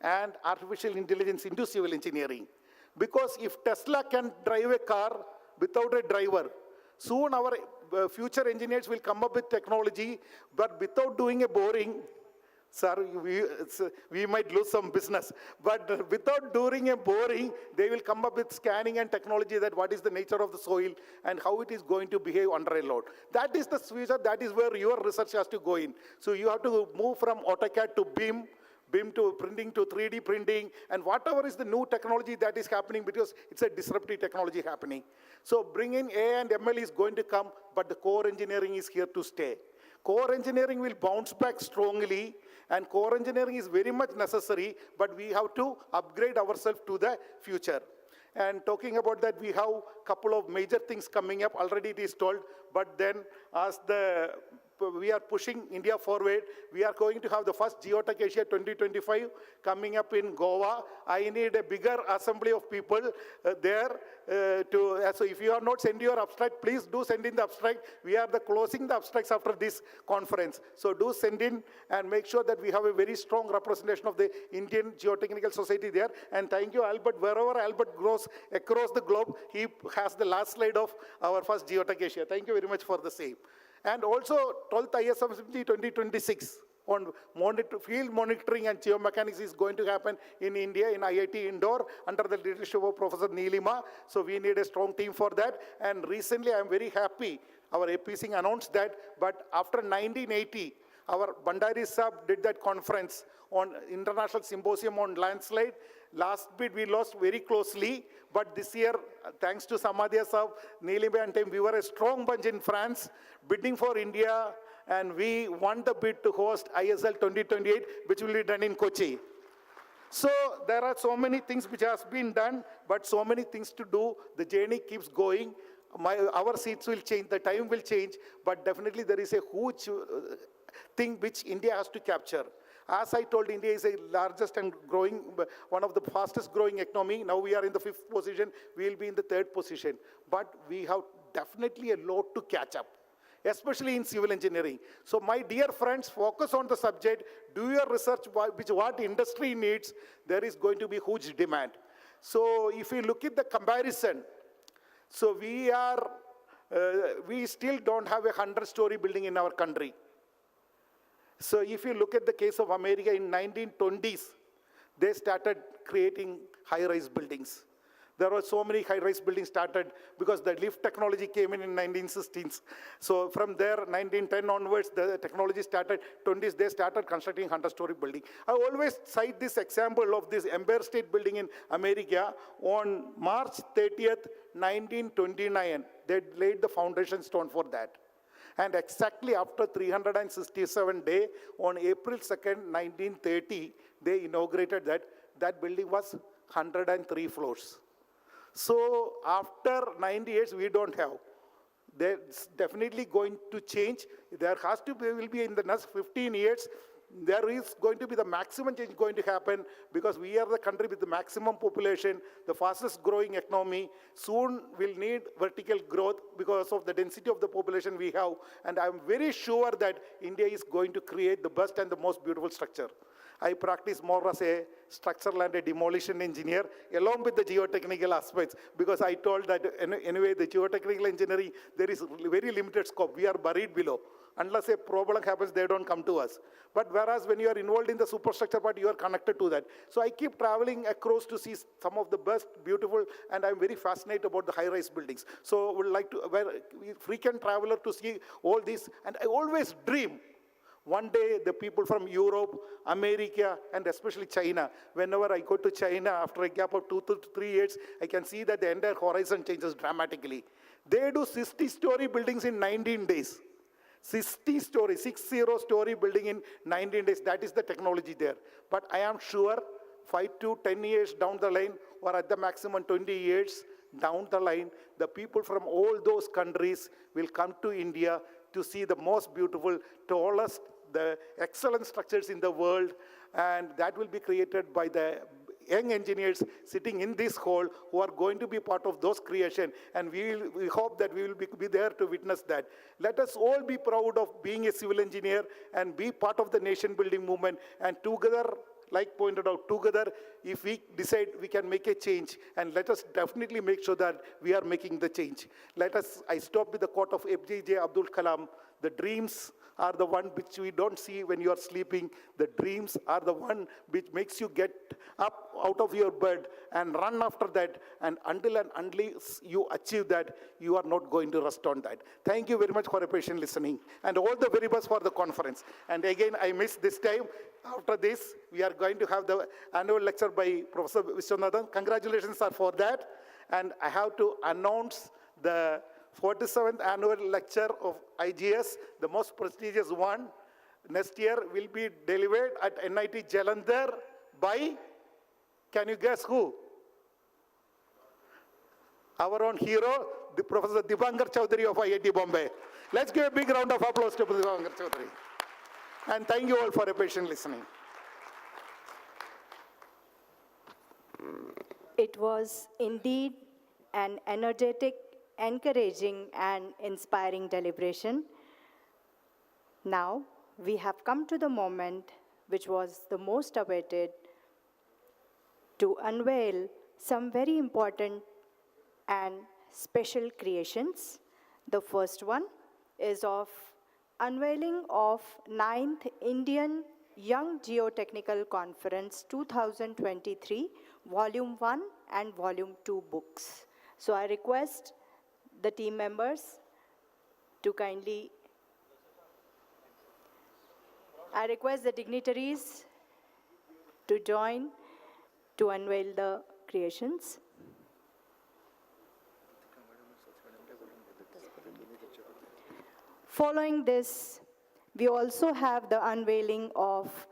and artificial intelligence into civil engineering. Because if Tesla can drive a car without a driver, soon our future engineers will come up with technology, but without doing a boring, sir, we might lose some business. But without doing a boring, they will come up with scanning and technology that what is the nature of the soil and how it is going to behave under a load. That is the future, that is where your research has to go in. So you have to move from AutoCAD to BIM to printing to 3D printing, and whatever is the new technology that is happening, because it's a disruptive technology happening. So bringing AI and ML is going to come, but the core engineering is here to stay. Core engineering will bounce back strongly, and core engineering is very much necessary, but we have to upgrade ourselves to the future. And talking about that, we have a couple of major things coming up. Already it is told, but then as we are pushing India forward. We are going to have the first Geotech Asia 2025 coming up in Goa. I need a bigger assembly of people there. So if you are not sending your abstract, please do send in the abstract. We are closing the abstracts after this conference. So do send in and make sure that we have a very strong representation of the Indian Geotechnical Society there. And thank you, Albert. Wherever Albert goes across the globe, he has the last slide of our first Geotech Asia. Thank you very much for the same. And also 12th ISM 2026 on field monitoring and geomechanics is going to happen in India in IIT Indore under the leadership of Professor Neelima. So we need a strong team for that. And recently I'm very happy, our AP Singh announced that, but after 1980, our Bandari Sahib did that conference on International Symposium on Landslide. Last bid we lost very closely, but this year, thanks to Samadhya Sahib, Neelima and team, we were a strong bunch in France, bidding for India, and we won the bid to host ISL 2028, which will be done in Kochi. So there are so many things which has been done, but so many things to do. The journey keeps going. Our seats will change, the time will change, but definitely there is a huge thing which India has to capture. As I told, India is the largest and growing, one of the fastest growing economy. Now we are in the 5th position, we will be in the 3rd position. But we have definitely a lot to catch up, especially in civil engineering. So my dear friends, focus on the subject, do your research, what industry needs, there is going to be huge demand. So if you look at the comparison, so we still don't have a 100-story building in our country. So if you look at the case of America in 1920s, they started creating high-rise buildings. There were so many high-rise buildings started because the lift technology came in 1916s. So from there, 1910 onwards, the technology started. 20s, they started constructing 100-story building. I always cite this example of this Empire State Building in America. On March 30th, 1929, they laid the foundation stone for that. And exactly after 367 days, on April 2nd, 1930, they inaugurated that. That building was 103 floors. So after 90 years, we don't have. That's definitely going to change. There will be in the next 15 years, there is going to be the maximum change going to happen because we are the country with the maximum population, the fastest growing economy. Soon we'll need vertical growth because of the density of the population we have. And I'm very sure that India is going to create the best and the most beautiful structure. I practice more as a structural and a demolition engineer along with the geotechnical aspects because I told that anyway the geotechnical engineering, there is very limited scope. We are buried below. Unless a problem happens, they don't come to us. But whereas when you are involved in the superstructure part, you are connected to that. So I keep traveling across to see some of the best, beautiful, and I'm very fascinated about the high-rise buildings. So I would like to, frequent traveler to see all this. And I always dream one day the people from Europe, America, and especially China, whenever I go to China after a gap of 2 to 3 years, I can see that the entire horizon changes dramatically. They do 60-story buildings in 19 days. 60-story building in 19 days, that is the technology there. But I am sure 5 to 10 years down the line, or at the maximum 20 years down the line, the people from all those countries will come to India to see the most beautiful, tallest, the excellent structures in the world, and that will be created by the young engineers sitting in this hall who are going to be part of those creation, and we hope that we will be there to witness that. Let us all be proud of being a civil engineer and be part of the nation building movement, and together, like pointed out, together, if we decide we can make a change, and let us definitely make sure that we are making the change. I stop with the quote of APJ Abdul Kalam, The dreams are the one which we don't see when you are sleeping. The dreams are the one which makes you get up out of your bed and run after that. And unless you achieve that, you are not going to rest on that. Thank you very much for your patient listening. And all the very best for the conference. And again, I missed this time. After this, we are going to have the annual lecture by Professor Vishwanathan. Congratulations are for that. And I have to announce the 47th annual lecture of IGS, the most prestigious one. Next year will be delivered at NIT Jalandhar by, can you guess who? Our own hero, the Professor Dipankar Chaudhary of IIT Bombay. Let's give a big round of applause to Dipankar Chaudhary. And thank you all for your patient listening. It was indeed an energetic, encouraging, and inspiring deliberation. Now, we have come to the moment which was the most awaited to unveil some very important and special creations. The first one is of unveiling of 9th Indian Young Geotechnical Conference 2023, Volume 1 and Volume 2 books. So I request the team members to kindly, I request the dignitaries to join to unveil the creations. Following this, we also have the unveiling of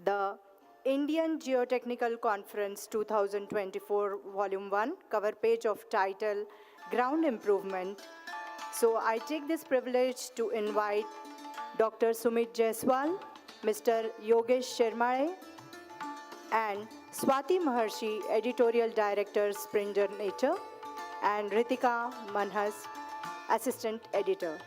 the Indian Geotechnical Conference 2024, Volume 1, cover page of title, Ground Improvement. So I take this privilege to invite Dr. Sumit Jaiswal, Mr. Yogesh Sharma, and Swati Maharshi, Editorial Director, Springer Nature, and Ritika Manhas, Assistant Editor.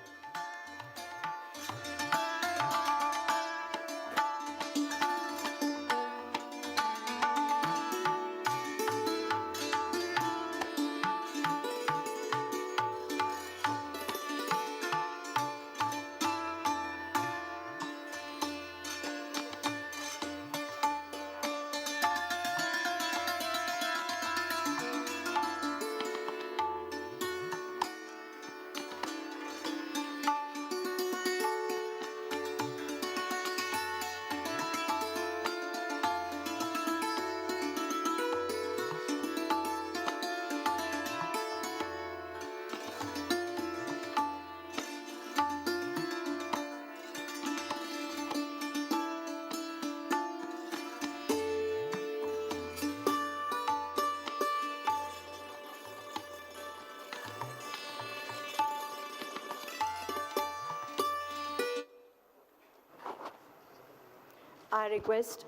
I request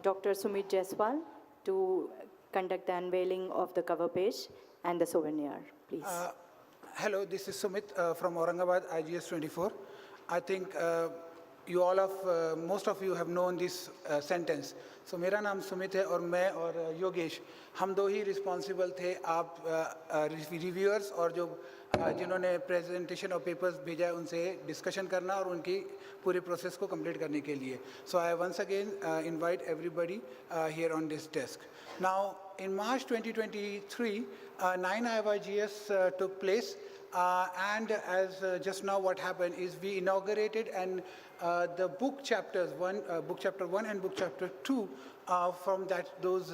Dr. Sumit Jaiswal to conduct the unveiling of the cover page and the souvenir, please. Hello, this is Sumit from Aurangabad, IGS 24. I think you all have, most of you have known this sentence. So मेरा नाम सुमित है और मैं और योगेश हम दो ही responsible थे आप रिव्यूअर्स और जो जिन्होंने प्रेजेंटेशन और पेपर्स भेजा है उनसे डिस्कशन करना और उनकी पूरे प्रोसेस को कंप्लीट करने के लिए. So I once again invite everybody here on this desk. Now in March 2023, 9 IGS took place. And as just now what happened is we inaugurated and the book chapters, book chapter 1 and book chapter 2 from those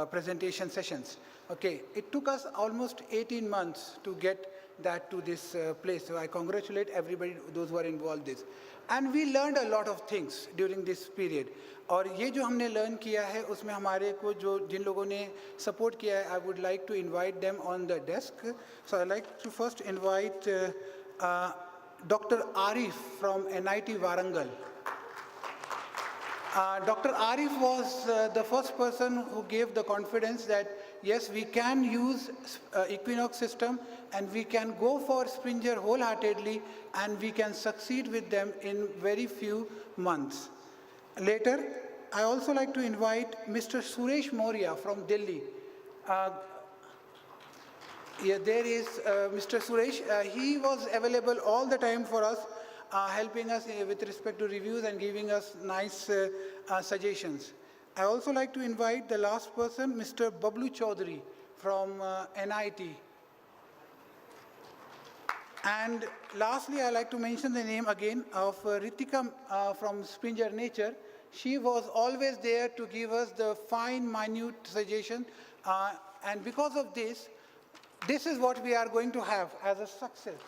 presentation sessions. Okay, it took us almost 18 months to get that to this place. So I congratulate everybody, those who are involved in this. And we learned a lot of things during this period. और ये जो हमने learn किया है उसमें हमारे को जो जिन लोगों ने सपोर्ट किया है, I would like to invite them on the desk. So I'd like to first invite Dr. Arif from NIT Warangal. Dr. Arif was the first person who gave the confidence that yes, we can use Equinox system and we can go for Springer wholeheartedly and we can succeed with them in very few months. Later, I also like to invite Mr. Suresh Moria from Delhi. Yeah, there is Mr. Suresh. He was available all the time for us, helping us with respect to reviews and giving us nice suggestions. I also like to invite the last person, Mr. Bablu Chaudhary from NIT. And lastly, I like to mention the name again of Ritika from Springer Nature. She was always there to give us the fine, minute suggestion. And because of this, this is what we are going to have as a success.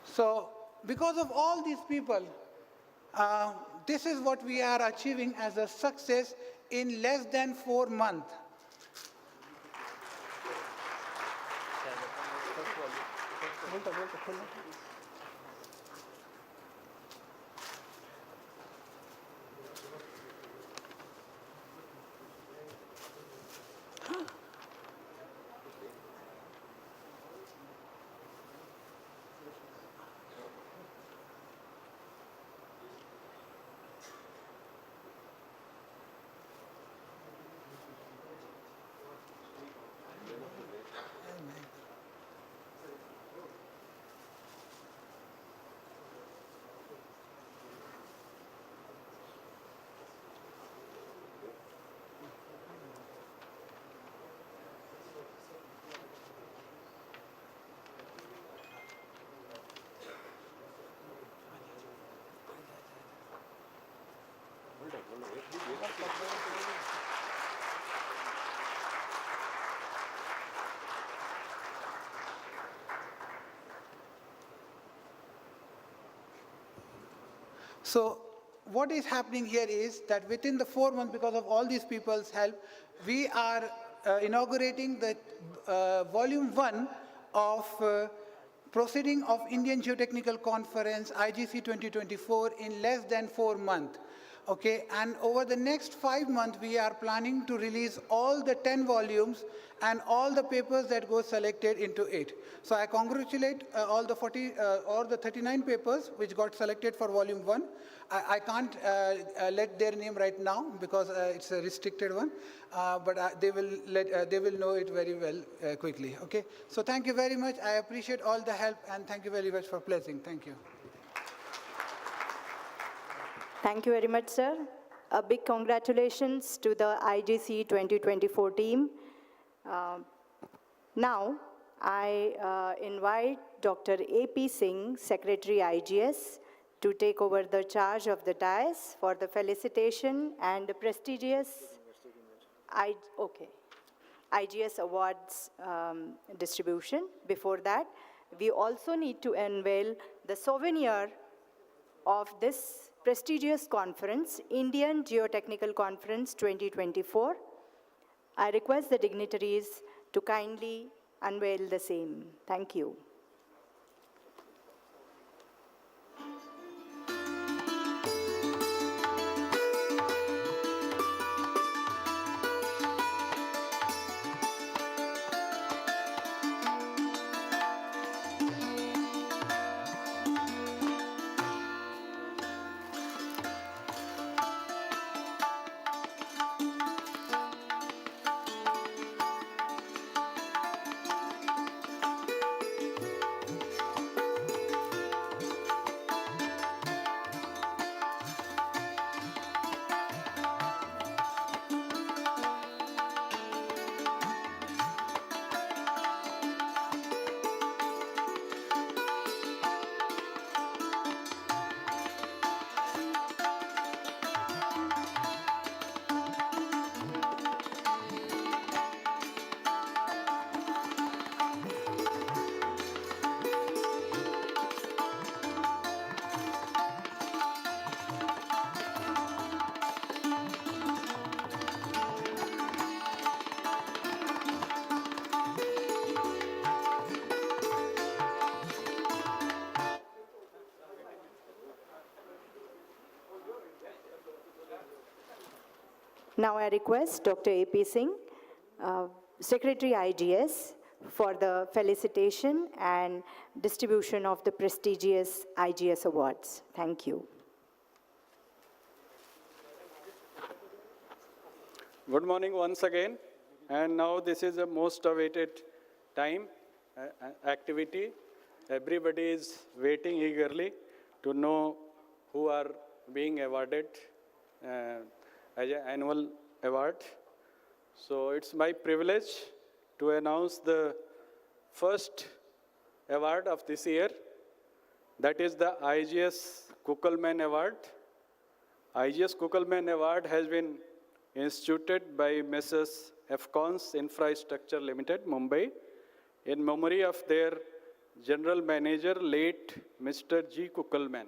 So because of all these people, this is what we are achieving as a success in less than 4 months. So what is happening here is that within the 4 months, because of all these people's help, we are inaugurating the volume 1 of Proceeding of Indian Geotechnical Conference, IGC 2024, in less than 4 months. Okay, and over the next 5 months, we are planning to release all the 10 volumes and all the papers that go selected into it. So I congratulate all the 39 papers which got selected for volume 1. I can't let their name right now because it's a restricted one, but they will know it very well quickly. Okay, so thank you very much. I appreciate all the help and thank you very much for blessing. Thank you. Thank you very much, sir. A big congratulations to the IGC 2024 team. Now, I invite Dr. A.P. Singh, Secretary IGS, to take over the charge of the dais for the felicitation and the prestigious IGS Awards distribution. Before that, we also need to unveil the souvenir of this prestigious conference, Indian Geotechnical Conference 2024. I request the dignitaries to kindly unveil the same. Thank you. Now I request Dr. A.P. Singh, Secretary IGS, for the felicitation and distribution of the prestigious IGS Awards. Thank you. Good morning once again. And now this is the most awaited time, activity. Everybody is waiting eagerly to know who are being awarded as an annual award. So it's my privilege to announce the first award of this year. That is the IGS Kuckelman Award. IGS Kuckelman Award has been instituted by Messrs. Afcons Infrastructure Limited, Mumbai, in memory of their general manager, late Mr. G. Kuckelman.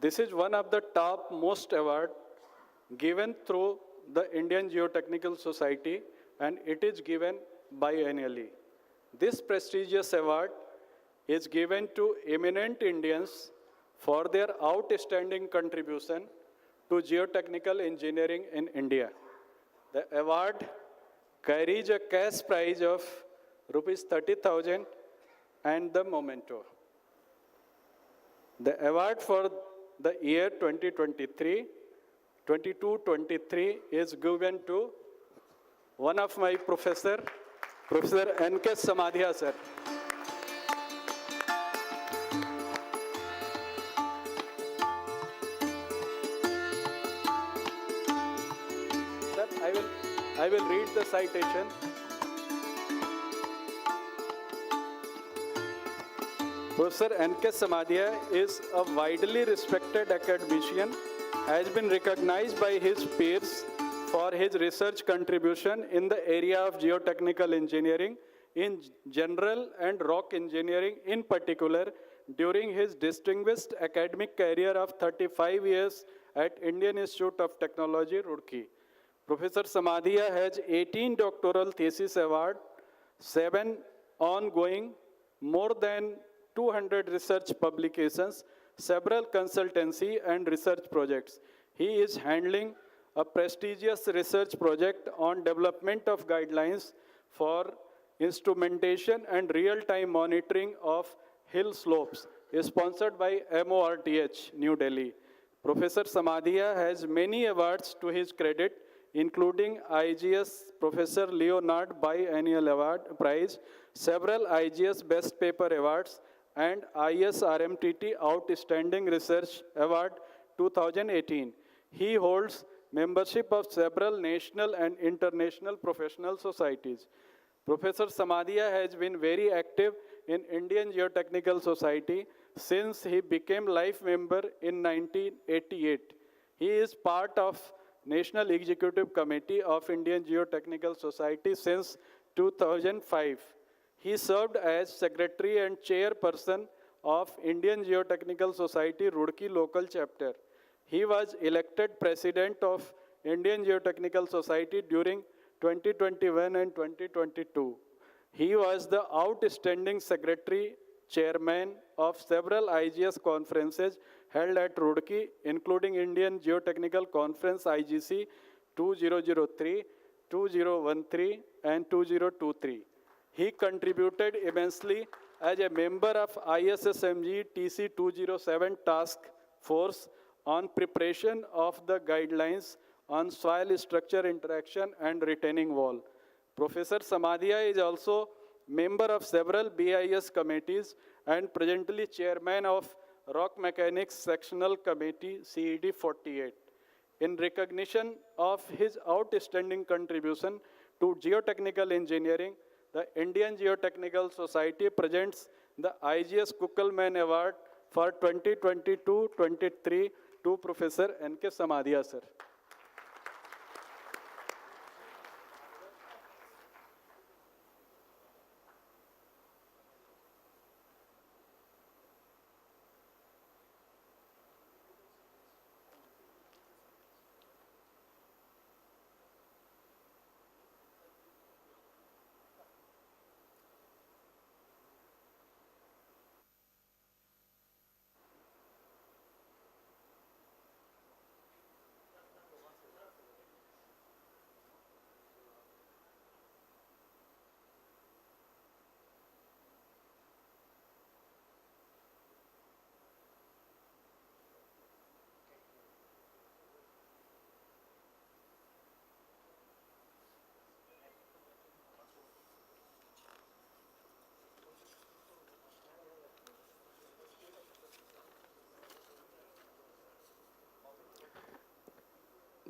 This is one of the top most awards given through the Indian Geotechnical Society, and it is given biannually. This prestigious award is given to eminent Indians for their outstanding contribution to geotechnical engineering in India. The award carries a cash prize of rupees 30,000 and the memento. The award for the year 22-23 is given to one of my professor, Professor N.K. Samadhya, sir. Sir, I will read the citation. Professor N.K. Samadhya is a widely respected academician, has been recognized by his peers for his research contribution in the area of geotechnical engineering in general and rock engineering in particular during his distinguished academic career of 35 years at Indian Institute of Technology, Roorkee. Professor Samadhya has 18 doctoral thesis awards, 7 ongoing, more than 200 research publications, several consultancy and research projects. He is handling a prestigious research project on development of guidelines for instrumentation and real-time monitoring of hill slopes, sponsored by MORTH, New Delhi. Professor Samadhya has many awards to his credit, including IGS Professor Leonard Biennial Award Prize, several IGS Best Paper Awards, and ISRMTT Outstanding Research Award 2018. He holds membership of several national and international professional societies. Professor Samadhya has been very active in Indian Geotechnical Society since he became life member in 1988. He is part of National Executive Committee of Indian Geotechnical Society since 2005. He served as secretary and chairperson of Indian Geotechnical Society, Roorkee Local Chapter. He was elected president of Indian Geotechnical Society during 2021 and 2022. He was the outstanding secretary, chairman of several IGS conferences held at Roorkee, including Indian Geotechnical Conference IGC 2003, 2013, and 2023. He contributed immensely as a member of ISSMG TC 207 Task Force on preparation of the guidelines on soil structure interaction and retaining wall. Professor Samadhya is also member of several BIS committees and presently chairman of Rock Mechanics Sectional Committee CED 48. In recognition of his outstanding contribution to geotechnical engineering, the Indian Geotechnical Society presents the IGS Kuckelman Award for 2022-23 to Professor N.K. Samadhya, sir.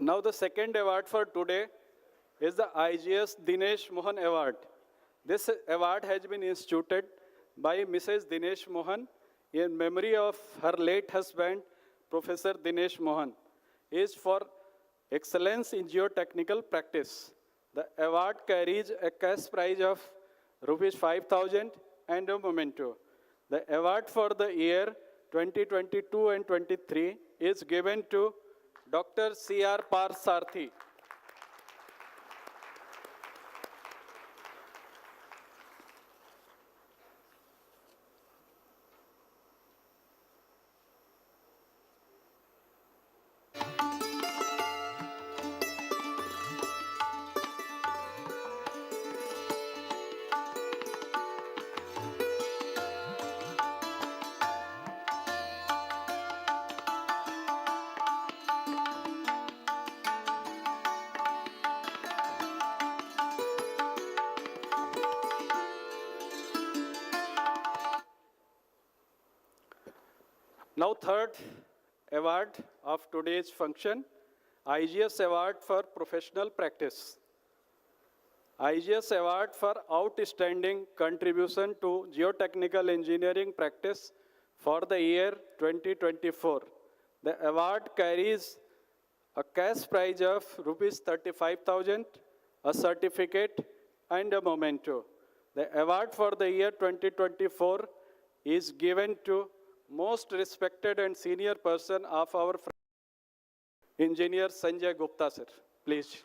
Now the second award for today is the IGS Dinesh Mohan Award. This award has been instituted by Mrs. Dinesh Mohan in memory of her late husband, Professor Dinesh Mohan. It is for excellence in geotechnical practice. The award carries a cash prize of Rs 5,000 and a memento. The award for the year 2022 and 23 is given to Dr. C.R. Parsarthi. Now third award of today's function, IGS Award for Professional Practice. IGS Award for Outstanding Contribution to Geotechnical Engineering Practice for the year 2024. The award carries a cash prize of Rs 35,000, a certificate, and a memento. The award for the year 2024 is given to most respected and senior person of our engineer Sanjay Gupta sir. Please.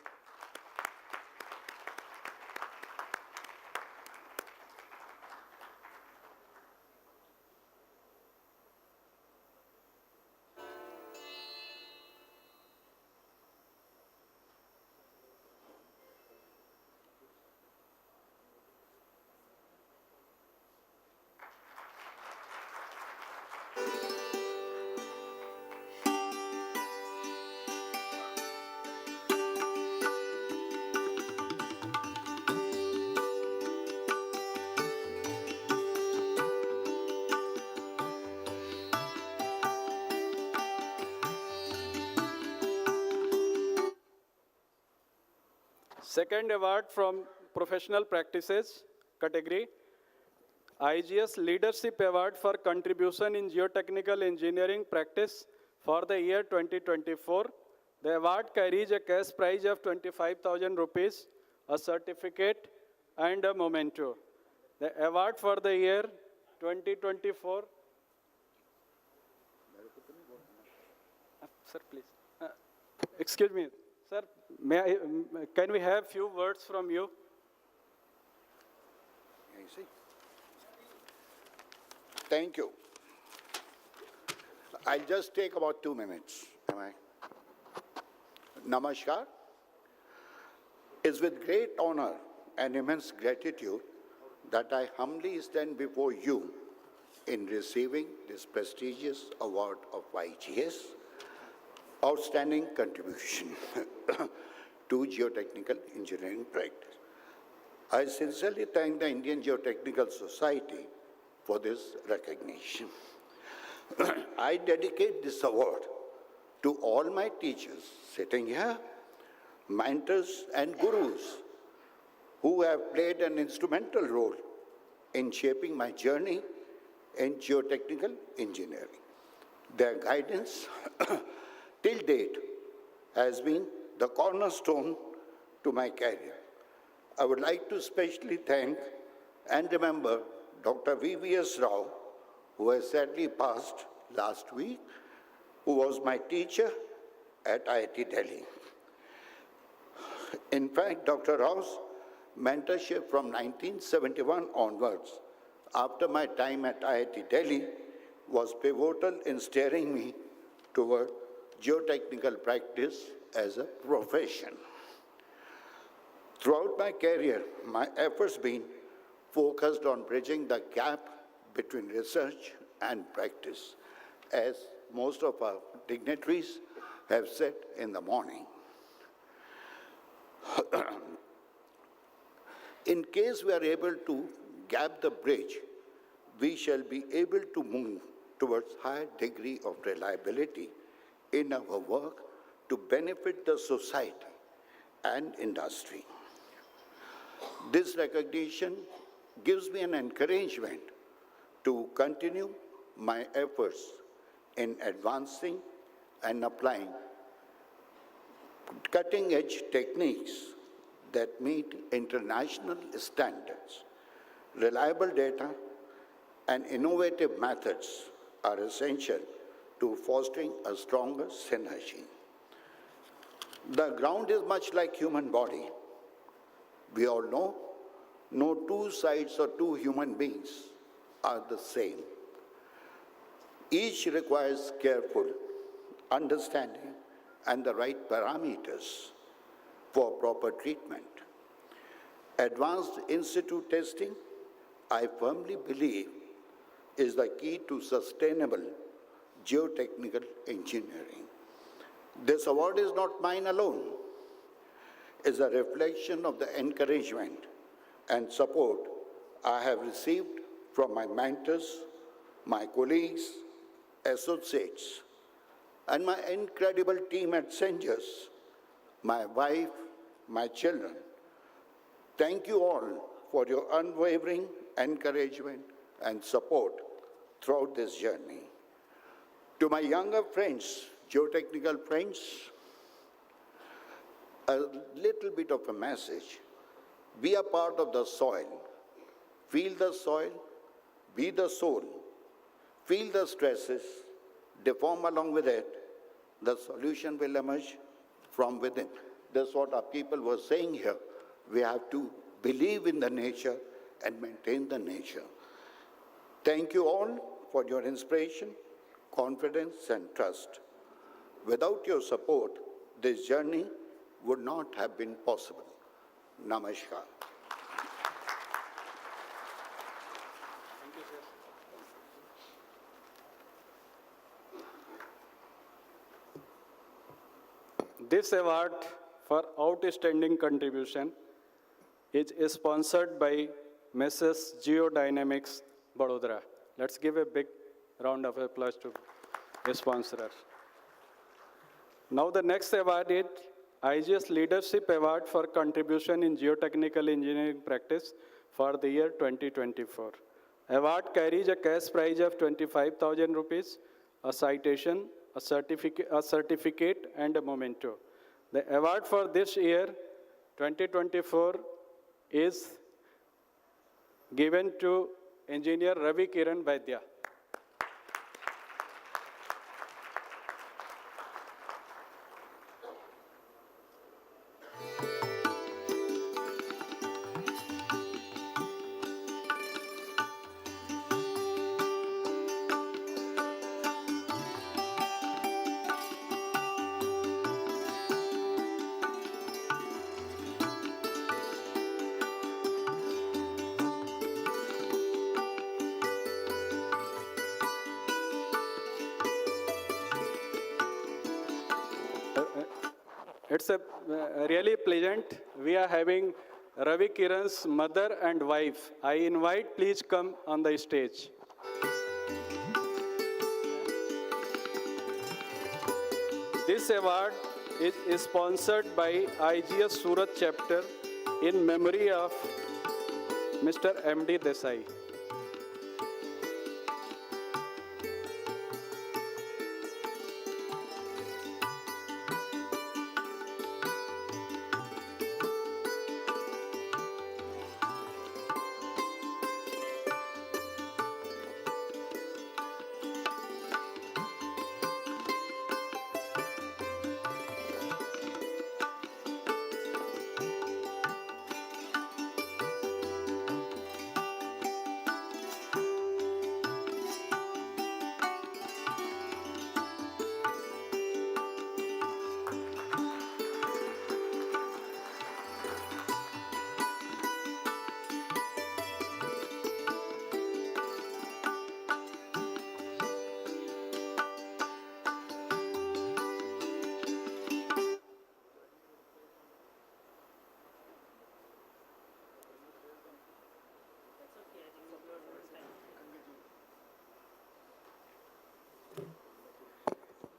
Second award from Professional Practices category, IGS Leadership Award for Contribution in Geotechnical Engineering Practice for the year 2024. The award carries a cash prize of 25,000 rupees, a certificate, and a memento. The award for the year 2024. Sir, please. Excuse me. Sir, can we have few words from you? Thank you. I'll just take about 2 minutes. Am I? Namaskar. It's with great honor and immense gratitude that I humbly stand before you in receiving this prestigious award of IGS, Outstanding Contribution to Geotechnical Engineering Practice. I sincerely thank the Indian Geotechnical Society for this recognition. I dedicate this award to all my teachers sitting here, mentors and gurus who have played an instrumental role in shaping my journey in geotechnical engineering. Their guidance till date has been the cornerstone to my career. I would like to especially thank and remember Dr. V.V.S. Rao, who has sadly passed last week, who was my teacher at IIT Delhi. In fact, Dr. Rao's mentorship from 1971 onwards, after my time at IIT Delhi, was pivotal in steering me toward geotechnical practice as a profession. Throughout my career, my efforts been focused on bridging the gap between research and practice, as most of our dignitaries have said in the morning. In case we are able to gap the bridge, we shall be able to move towards higher degree of reliability in our work to benefit the society and industry. This recognition gives me an encouragement to continue my efforts in advancing and applying cutting-edge techniques that meet international standards. Reliable data and innovative methods are essential to fostering a stronger synergy. The ground is much like human body. We all know, no two sides or two human beings are the same. Each requires careful understanding and the right parameters for proper treatment. Advanced in-situ testing, I firmly believe, is the key to sustainable geotechnical engineering. This award is not mine alone. It's a reflection of the encouragement and support I have received from my mentors, my colleagues, associates, and my incredible team at St. Joe's, my wife, my children. Thank you all for your unwavering encouragement and support throughout this journey. To my younger friends, geotechnical friends, a little bit of a message. Be a part of the soil. Feel the soil, be the soul. Feel the stresses, deform along with it. The solution will emerge from within. That's what our people were saying here. We have to believe in the nature and maintain the nature. Thank you all for your inspiration, confidence, and trust. Without your support, this journey would not have been possible. Namaskar. This award for outstanding contribution is sponsored by Messrs. Geodynamics Vadodara. Let's give a big round of applause to the sponsors. Now the next award is IGS Leadership Award for Contribution in Geotechnical Engineering Practice for the year 2024. Award carries a cash prize of 25,000 rupees, a citation, a certificate, and a memento. The award for this year, 2024, is given to Engineer Ravi Kiran Vaidya. It's a really pleasant. We are having Ravi Kiran's mother and wife. I invite, please come on the stage. This award is sponsored by IGS Surat chapter in memory of Mr. M.D. Desai.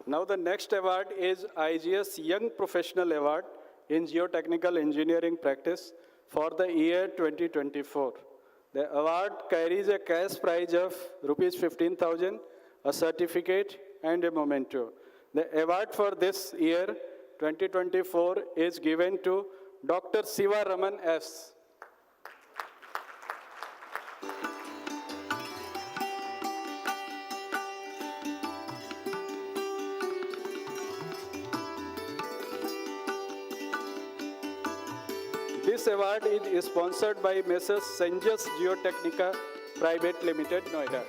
Now the next award is IGS Young Professional Award in Geotechnical Engineering Practice for the year 2024. The award carries a cash prize of rupees 15,000, a certificate, and a memento. The award for this year, 2024, is given to Dr. Siva Raman S. This award is sponsored by Messrs. Sanjas Geotechnica Private Limited, Noida.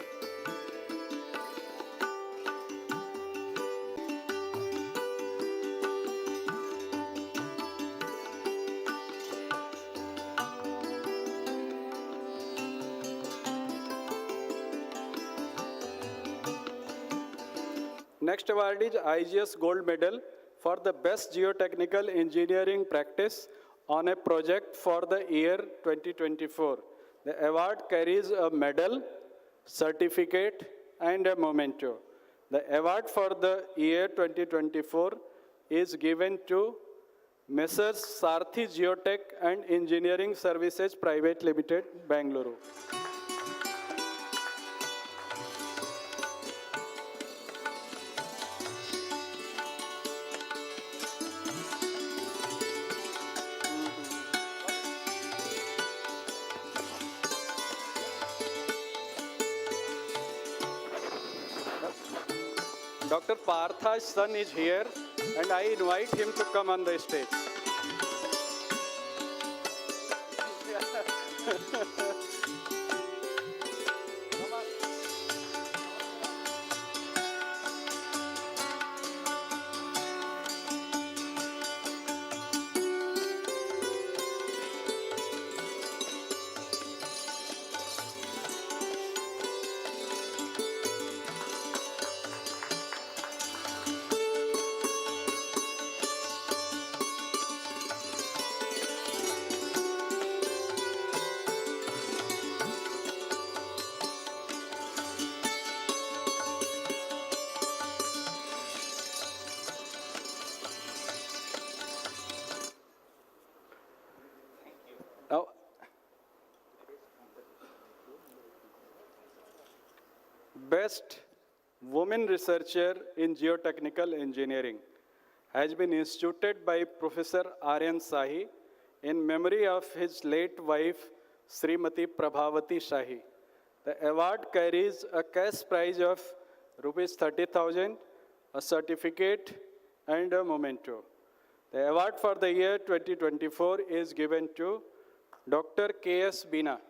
Next award is IGS Gold Medal for the Best Geotechnical Engineering Practice on a project for the year 2024. The award carries a medal, certificate, and a memento. The award for the year 2024 is given to Messrs. Sarthi Geotech and Engineering Services Private Limited, Bangalore. Dr. Partha's son is here, and I invite him to come on the stage. Now, Best Women Researcher in Geotechnical Engineering has been instituted by Professor Aryan Sahi in memory of his late wife, Srimati Prabhavati Shahi. The award carries a cash prize of rupees 30,000, a certificate, and a memento. The award for the year 2024 is given to Dr. K.S. Bina.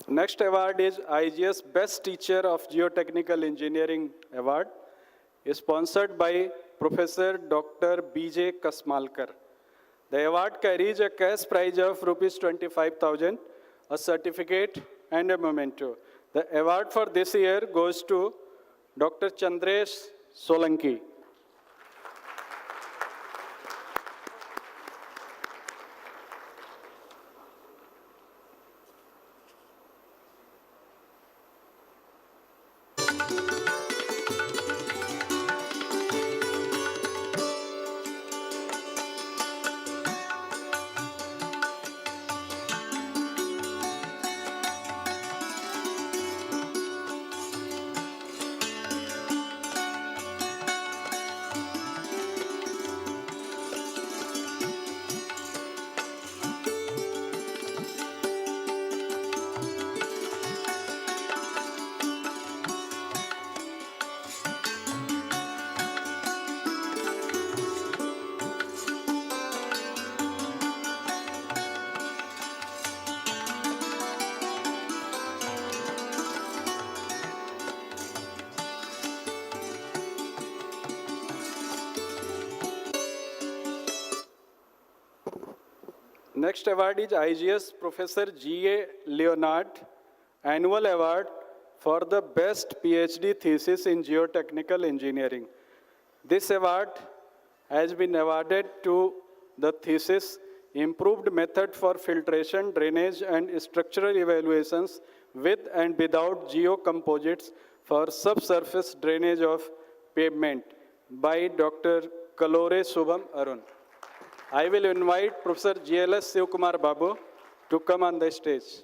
Next award is IGS Best Teacher of Geotechnical Engineering Award, sponsored by Professor Dr. B.J. Kasmalkar. The award carries a cash prize of rupees 25,000, a certificate, and a memento. The award for this year goes to Dr. Chandresh Solanki. Next award is IGS Professor G.A. Leonard Annual Award for the Best PhD Thesis in Geotechnical Engineering. This award has been awarded to the thesis Improved Method for Filtration, Drainage and Structural Evaluations with and Without Geocomposites for Subsurface Drainage of Pavement by Dr. Kalore Subham Arun. I will invite Professor GLS Sivkumar Babu to come on the stage.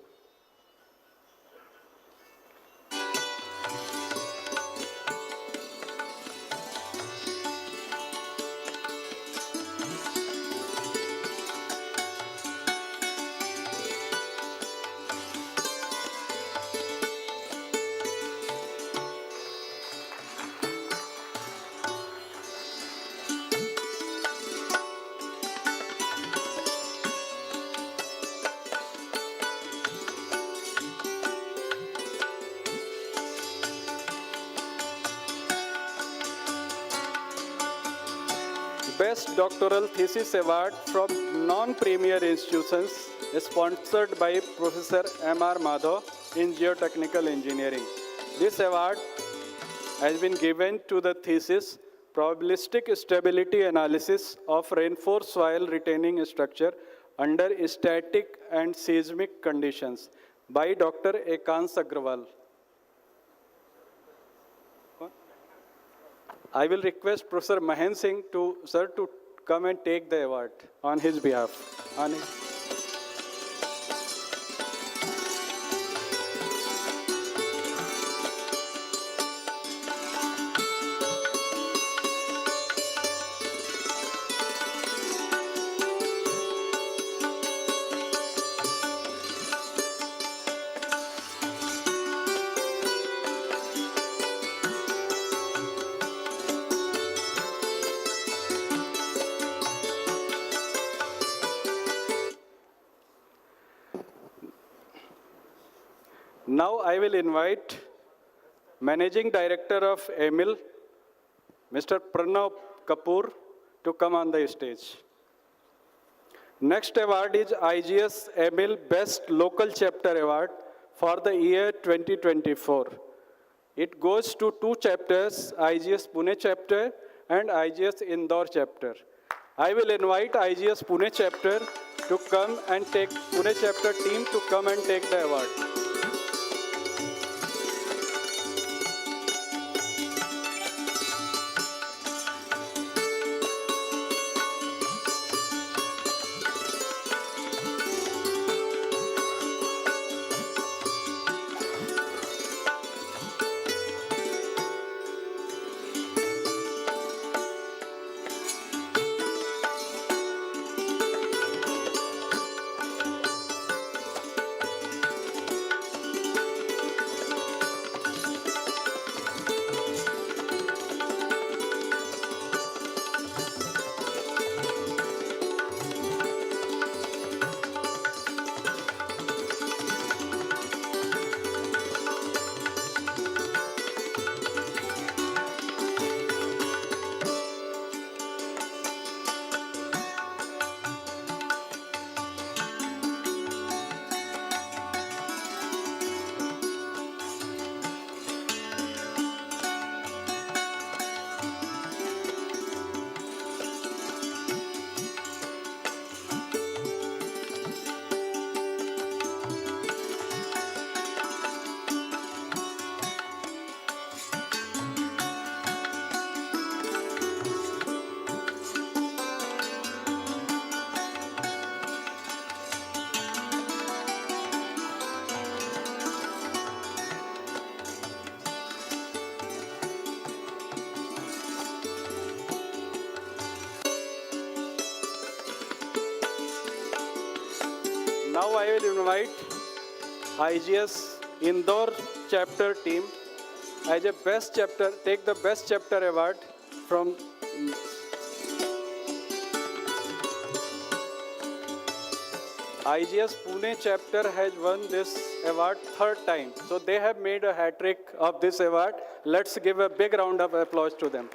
Best Doctoral Thesis Award from non-premier institutions sponsored by Professor M.R. Madhav in Geotechnical Engineering. This award has been given to the thesis Probabilistic Stability Analysis of Reinforced Soil Retaining Structure under Static and Seismic Conditions by Dr. Ekans Agrawal. I will request Professor Mahen Singh to come and take the award on his behalf. Now I will invite Managing Director of EMIL, Mr. Pranav Kapoor, to come on the stage. Next award is IGS EMIL Best Local Chapter Award for the year 2024. It goes to two chapters, IGS Pune chapter and IGS Indore chapter. I will invite IGS Pune chapter to come and take Pune chapter team to come and take the award. Now I will invite IGS Indore chapter team as a best chapter, take the best chapter award from IGS Pune chapter has won this award third time. So they have made a hat trick of this award. Let's give a big round of applause to them.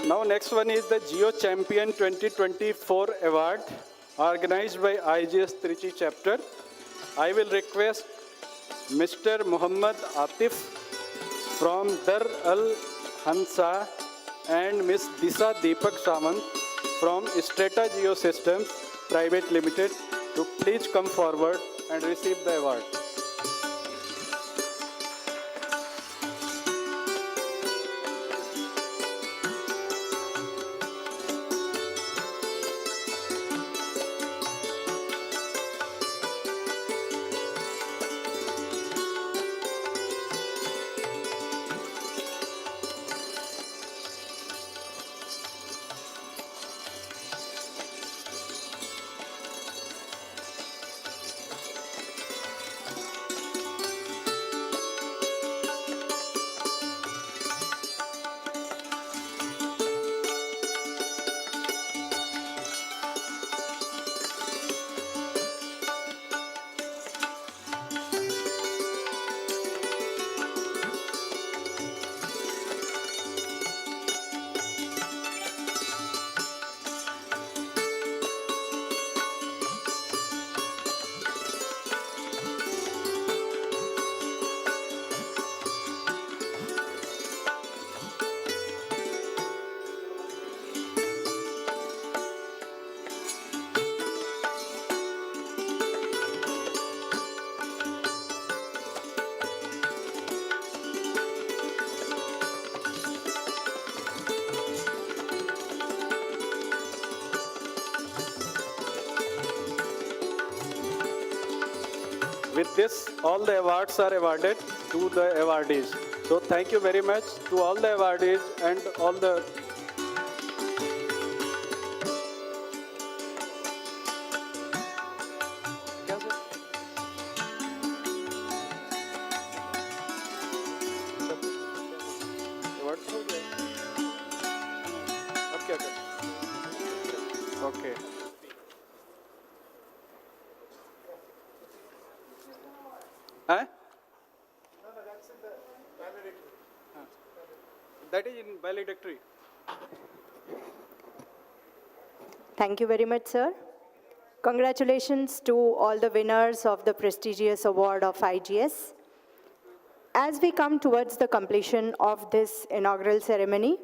Now next one is the Geo Champion 2024 Award organized by IGS Trichy chapter. I will request Mr. Muhammad Atif from Dar Al Hansa and Ms. Disha Deepak Samant from Strata Geosystems Private Limited to please come forward and receive the award. With this, all the awards are awarded to the awardees. So thank you very much to all the awardees and all the Okay. Huh? That is in valedictory. Thank you very much, sir. Congratulations to all the winners of the prestigious award of IGS. As we come towards the completion of this inaugural ceremony,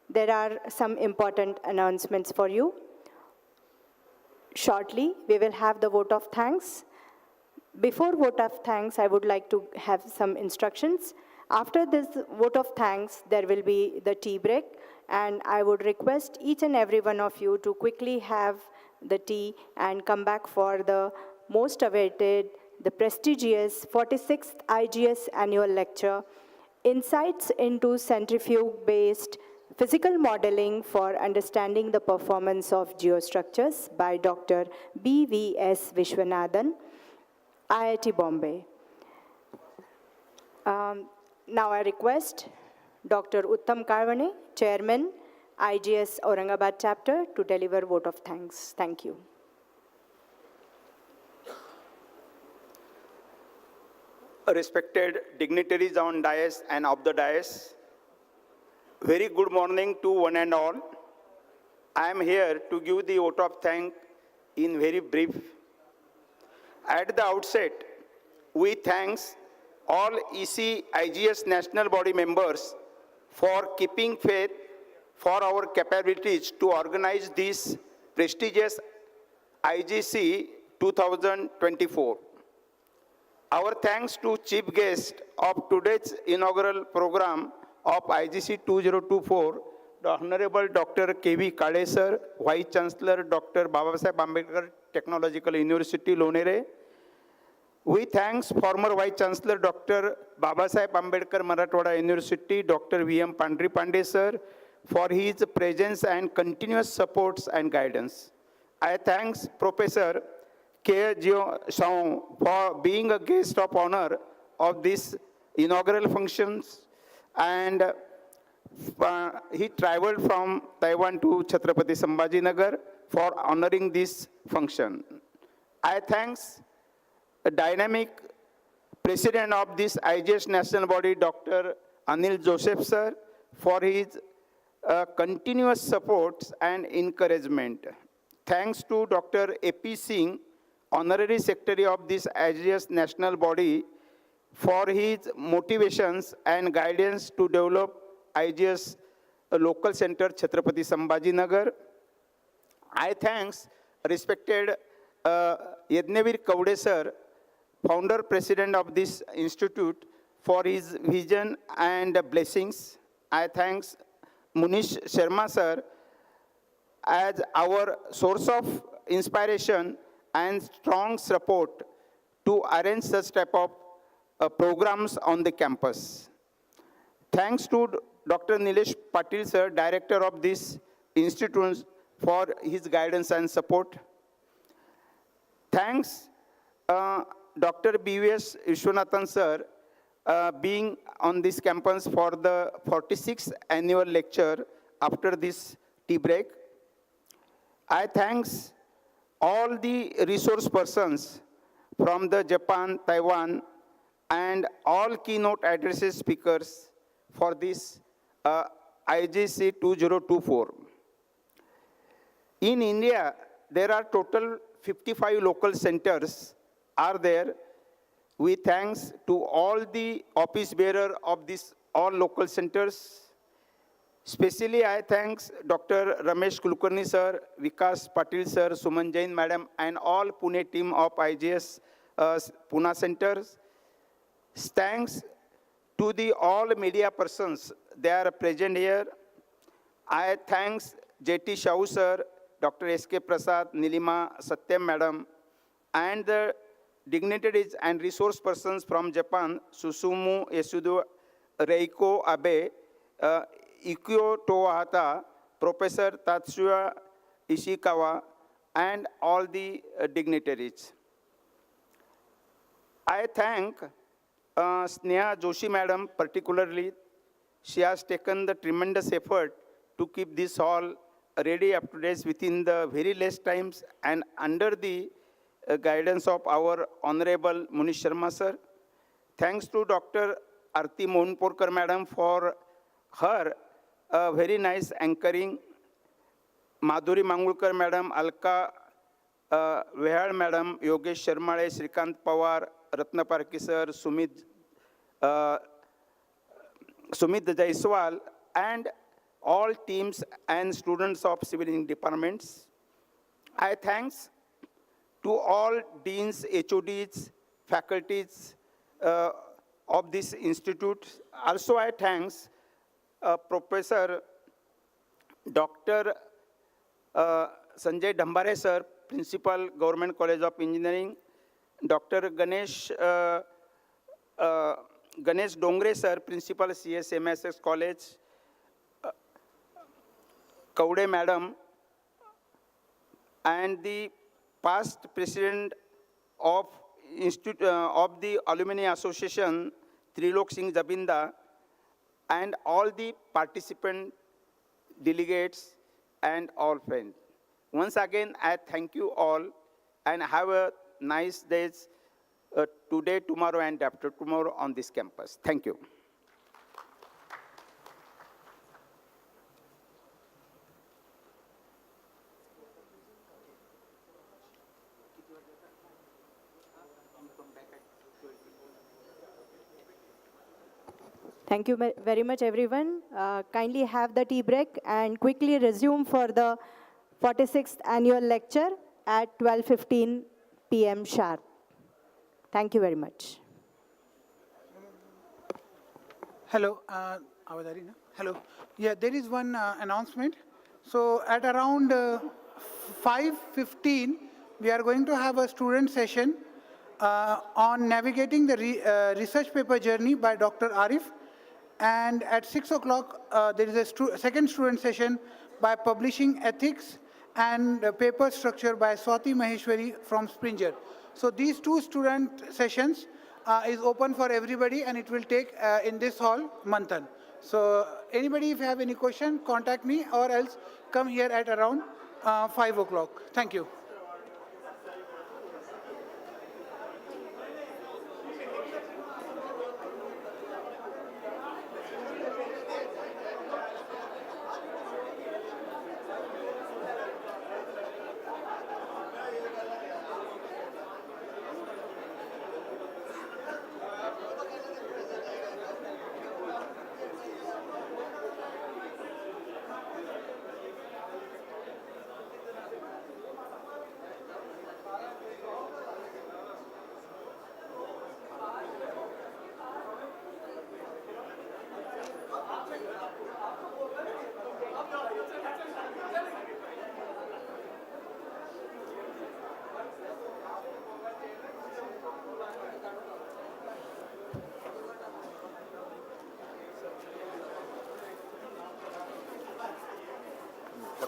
there are some important announcements for you. Shortly, we will have the vote of thanks. Before vote of thanks, I would like to have some instructions. After this vote of thanks, there will be the tea break, and I would request each and every one of you to quickly have the tea and come back for the most awaited, the prestigious 46th IGS Annual Lecture, Insights into Centrifuge-Based Physical Modeling for Understanding the Performance of Geostructures by Dr. B.V.S. Vishwanathan, IIT Bombay. Now I request Dr. Uttam Karvane, Chairman, IGS Aurangabad Chapter, to deliver vote of thanks. Thank you. Respected dignitaries on dais and off the dais, very good morning to one and all. I am here to give the vote of thanks in very brief. At the outset, we thank all EC IGS national body members for keeping faith for our capabilities to organize this prestigious IGC 2024. Our thanks to chief guest of today's inaugural program of IGC 2024, the Honorable Dr. K.V. Kale sir, Vice Chancellor Dr. Babasaheb Ambedkar Technological University, Lonere. We thanks former Vice Chancellor Dr. Babasaheb Ambedkar Marathwada University, Dr. V.M. Pandri Pandey sir, for his presence and continuous supports and guidance. I thanks Professor K. Geo Shaw for being a guest of honor of this inaugural functions, and he traveled from Taiwan to Chhatrapati Sambhajinagar for honoring this function. I thanks the dynamic president of this IGS national body, Dr. Anil Joseph sir, for his continuous support and encouragement. Thanks to Dr. A.P. Singh, Honorary Secretary of this IGS national body, for his motivations and guidance to develop IGS local center Chhatrapati Sambhajinagar. I thanks respected Yadnavir Kaude sir, founder president of this institute, for his vision and blessings. I thanks Munish Sharma sir as our source of inspiration and strong support to arrange such type of programs on the campus. Thanks to Dr. Nilesh Patil sir, director of this institute, for his guidance and support. Thanks Dr. B.V.S. Vishwanathan sir, being on this campus for the 46th annual lecture after this tea break. I thanks all the resource persons from the Japan, Taiwan, and all keynote addresses speakers for this IGC 2024. In India, there are total 55 local centers are there. We thanks to all the office bearer of this all local centers. Especially I thanks Dr. Ramesh Kulkarni sir, Vikas Patil sir, Suman Jain madam, and all Pune team of IGS Pune centers. Thanks to the all media persons, they are present here. I thanks J.T. Shaw sir, Dr. S.K. Prasad, Nilima Satyam madam, and the dignitaries and resource persons from Japan, Susumu Yasudo, Reiko Abe, Ikyo Tohata, Professor Tatsuya Ishikawa, and all the dignitaries. I thank Sneha Joshi madam particularly. She has taken the tremendous effort to keep this hall ready up to date within the very less times and under the guidance of our Honorable Munish Sharma sir. Thanks to Dr. Arti Mohanpurkar madam for her very nice anchoring. Madhuri Mangulkar madam, Alka Vehal madam, Yogesh Sharmale, Srikant Pawar, Ratna Parki sir, Sumit Jaiswal, and all teams and students of civil engineering departments. I thanks to all deans, HODs, faculties of this institute. Also I thanks Professor Dr. Sanjay Dhambare sir, Principal Government College of Engineering, Dr. Ganesh Dongre sir, Principal CSMSS College, Kaude madam, and the past president of the Alumni Association, Trilok Singh Jabinda, and all the participant delegates and all friends. Once again, I thank you all and have a nice day today, tomorrow, and after tomorrow on this campus. Thank you. Thank you very much, everyone. Kindly have the tea break and quickly resume for the 46th annual lecture at 12:15 p.m. sharp. Thank you very much. Hello, Awadari, no? Hello. Yeah, there is one announcement. So at around 5:15, we are going to have a student session on navigating the research paper journey by Dr. Arif. And at 6 o'clock, there is a second student session by publishing ethics and paper structure by Swati Maheshwari from Springer. So these two student sessions is open for everybody, and it will take in this hall, Manthan. So anybody, if you have any question, contact me, or else come here at around 5 o'clock. Thank you.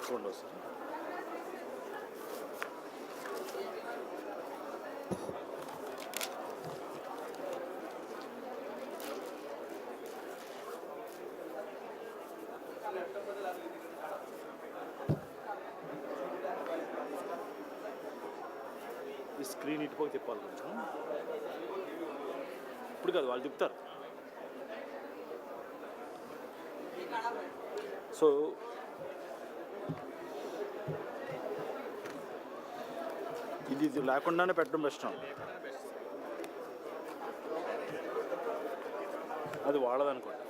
పట్టుకోండి sir. ఈ screen ఇటుపోయి తిప్పాలి కొంచెం. ఇప్పుడు కాదు, వాళ్ళు తిప్పుతారు. So ఇది లేకుండానే పెట్టడం బెస్ట్. అది వాడదనుకోండి.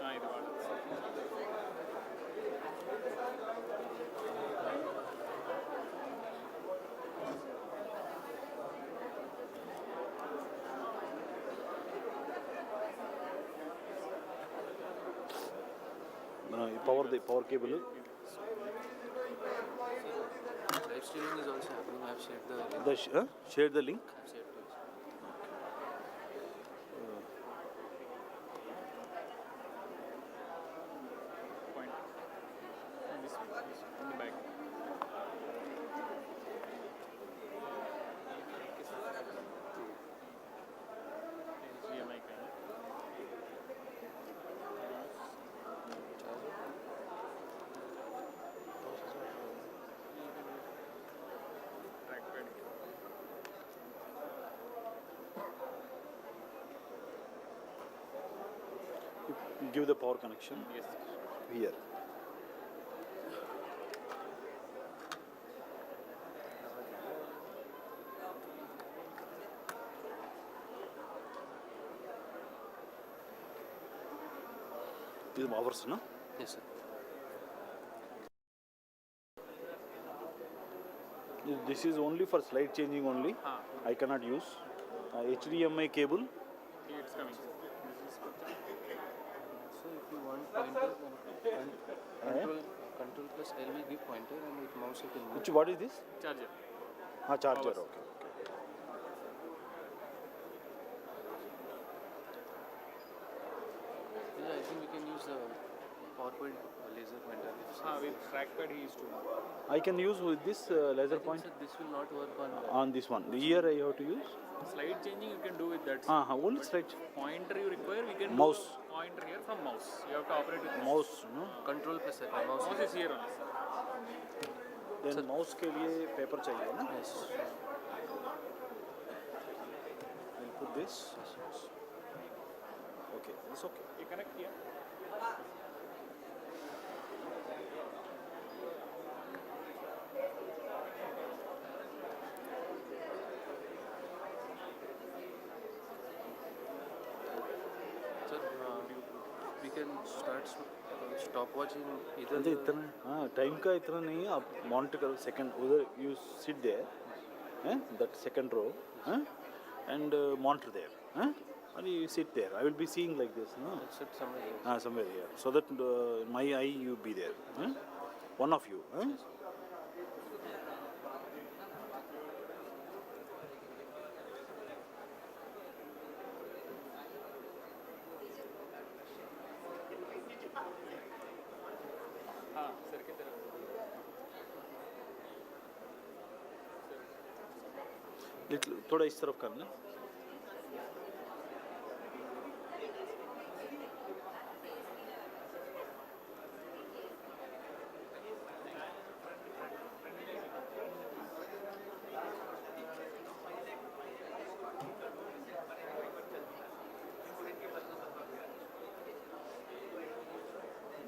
Power cable. Live streaming is also happening. I have shared the link. Share the link. Give the power connection. Yes. Here. This is ours, no? Yes, sir. This is only for slide changing only. I cannot use HDMI cable. It's coming. So if you want pointer, then control plus L will give pointer, and with mouse you can move. What is this? Charger. Charger. Okay. Yeah, I think we can use the PowerPoint laser pointer. With trackpad he is to. I can use with this laser point. Sir, this will not work On this one. Here I have to use. Slide changing you can do with that. Only slide. Pointer you require, we can Mouse. do pointer here from mouse. You have to operate with Mouse, no? control plus L. Mouse Mouse is here only. Then mouse के लिए paper चाहिए ना? Yes. I'll put this. Okay, it's okay. You connect here. Sir, we can start stopwatching either. मतलब इतना time का इतना नहीं है. आप monitor करो second. उधर you sit there, that second row, and monitor there, and you sit there. I will be seeing like this, no? Sit somewhere here. Somewhere here, so that my eye you be there, one of you, sir की तरफ. little थोड़ा इस तरफ करना.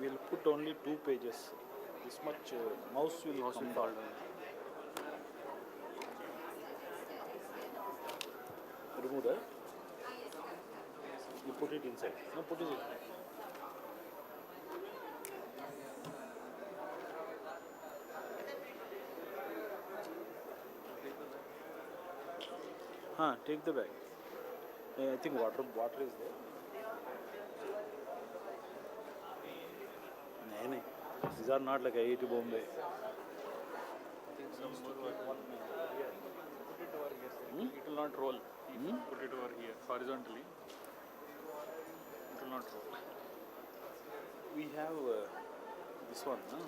We'll put only 2 pages. This much mouse will come fall down. down. Remove that. You put it inside. No, put it in. Take the bag. I think water is there. No. These are not like IIT Bombay. I think some more water. Put it over here, sir. It will not roll. Put it over here horizontally. It will not roll. We have this one, no?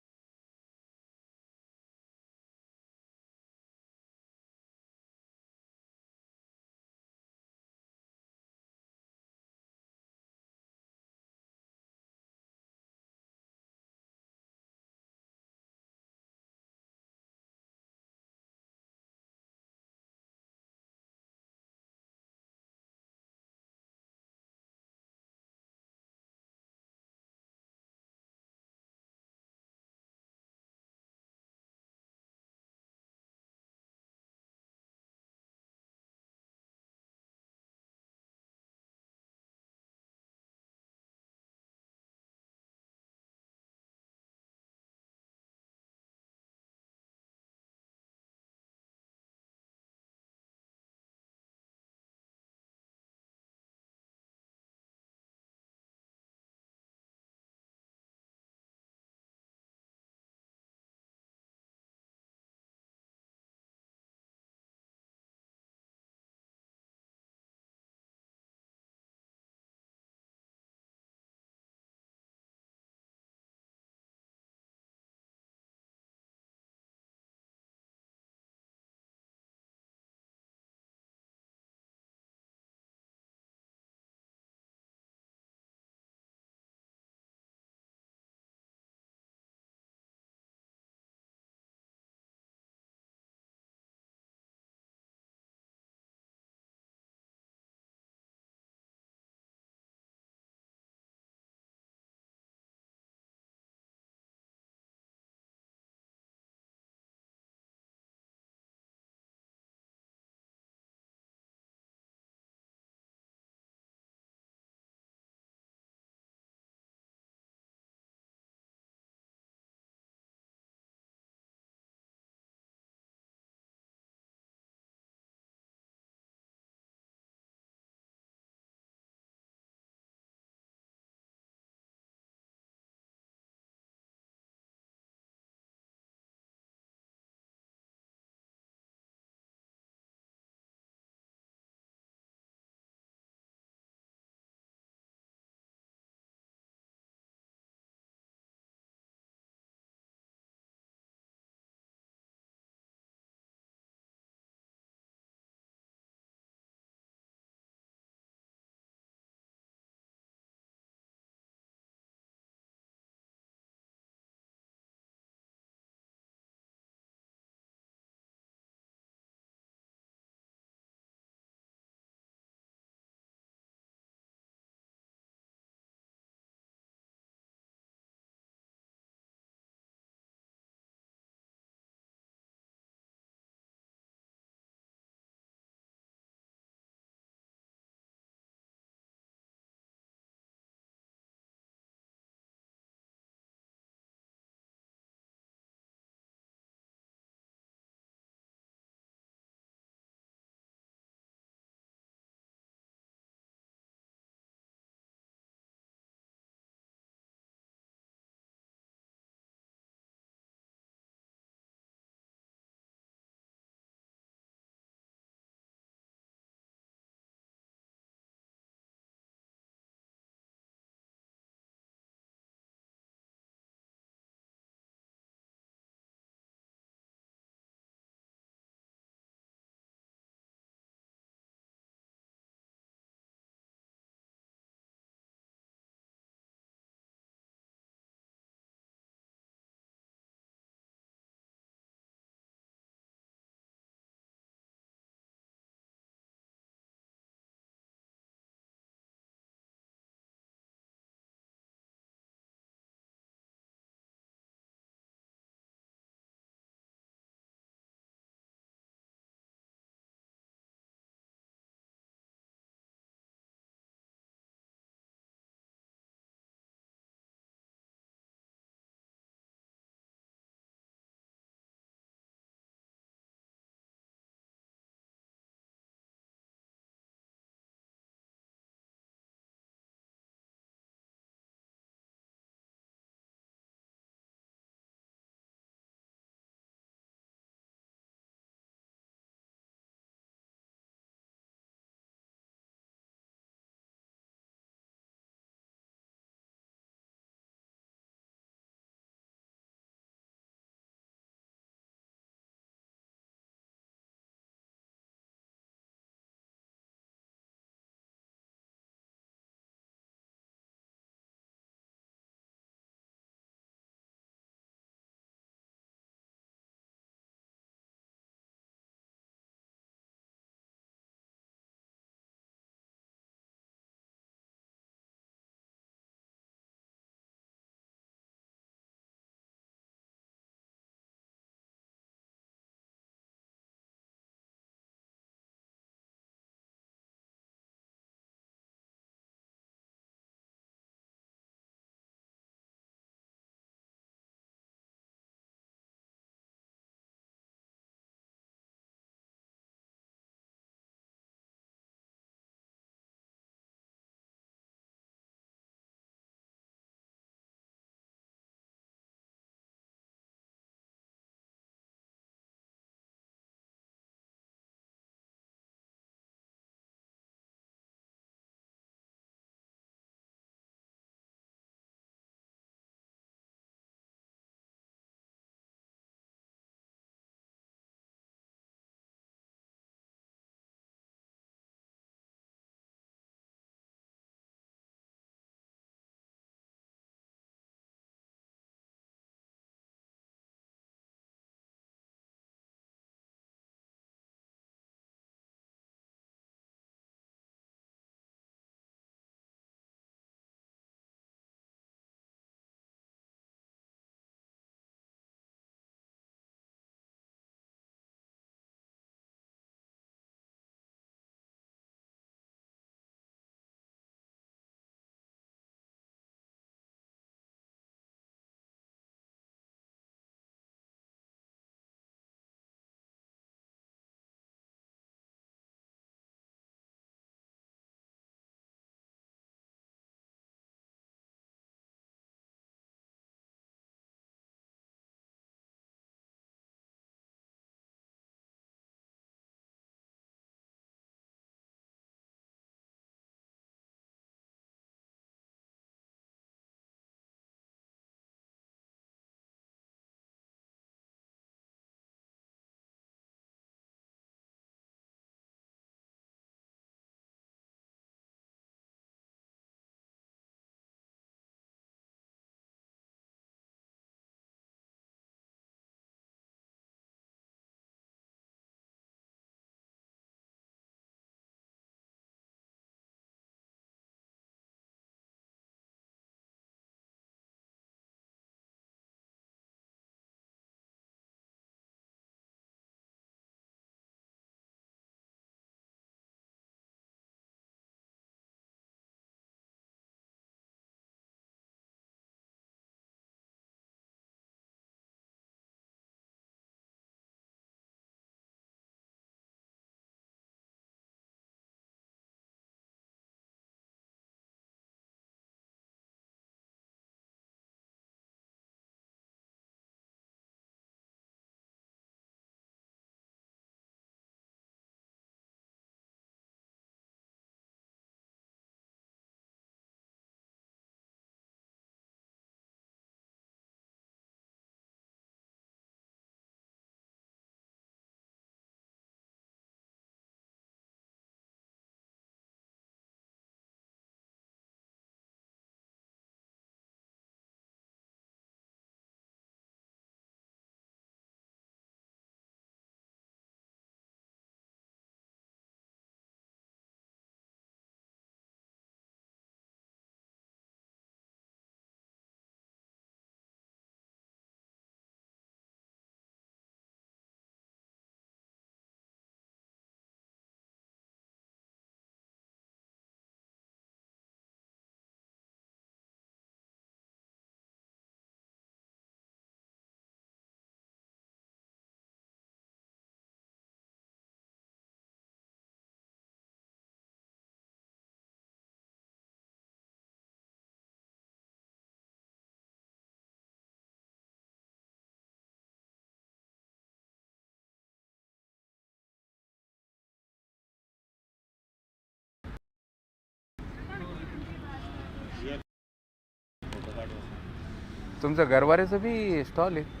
तुमचं गरवारेचं B stall आहे.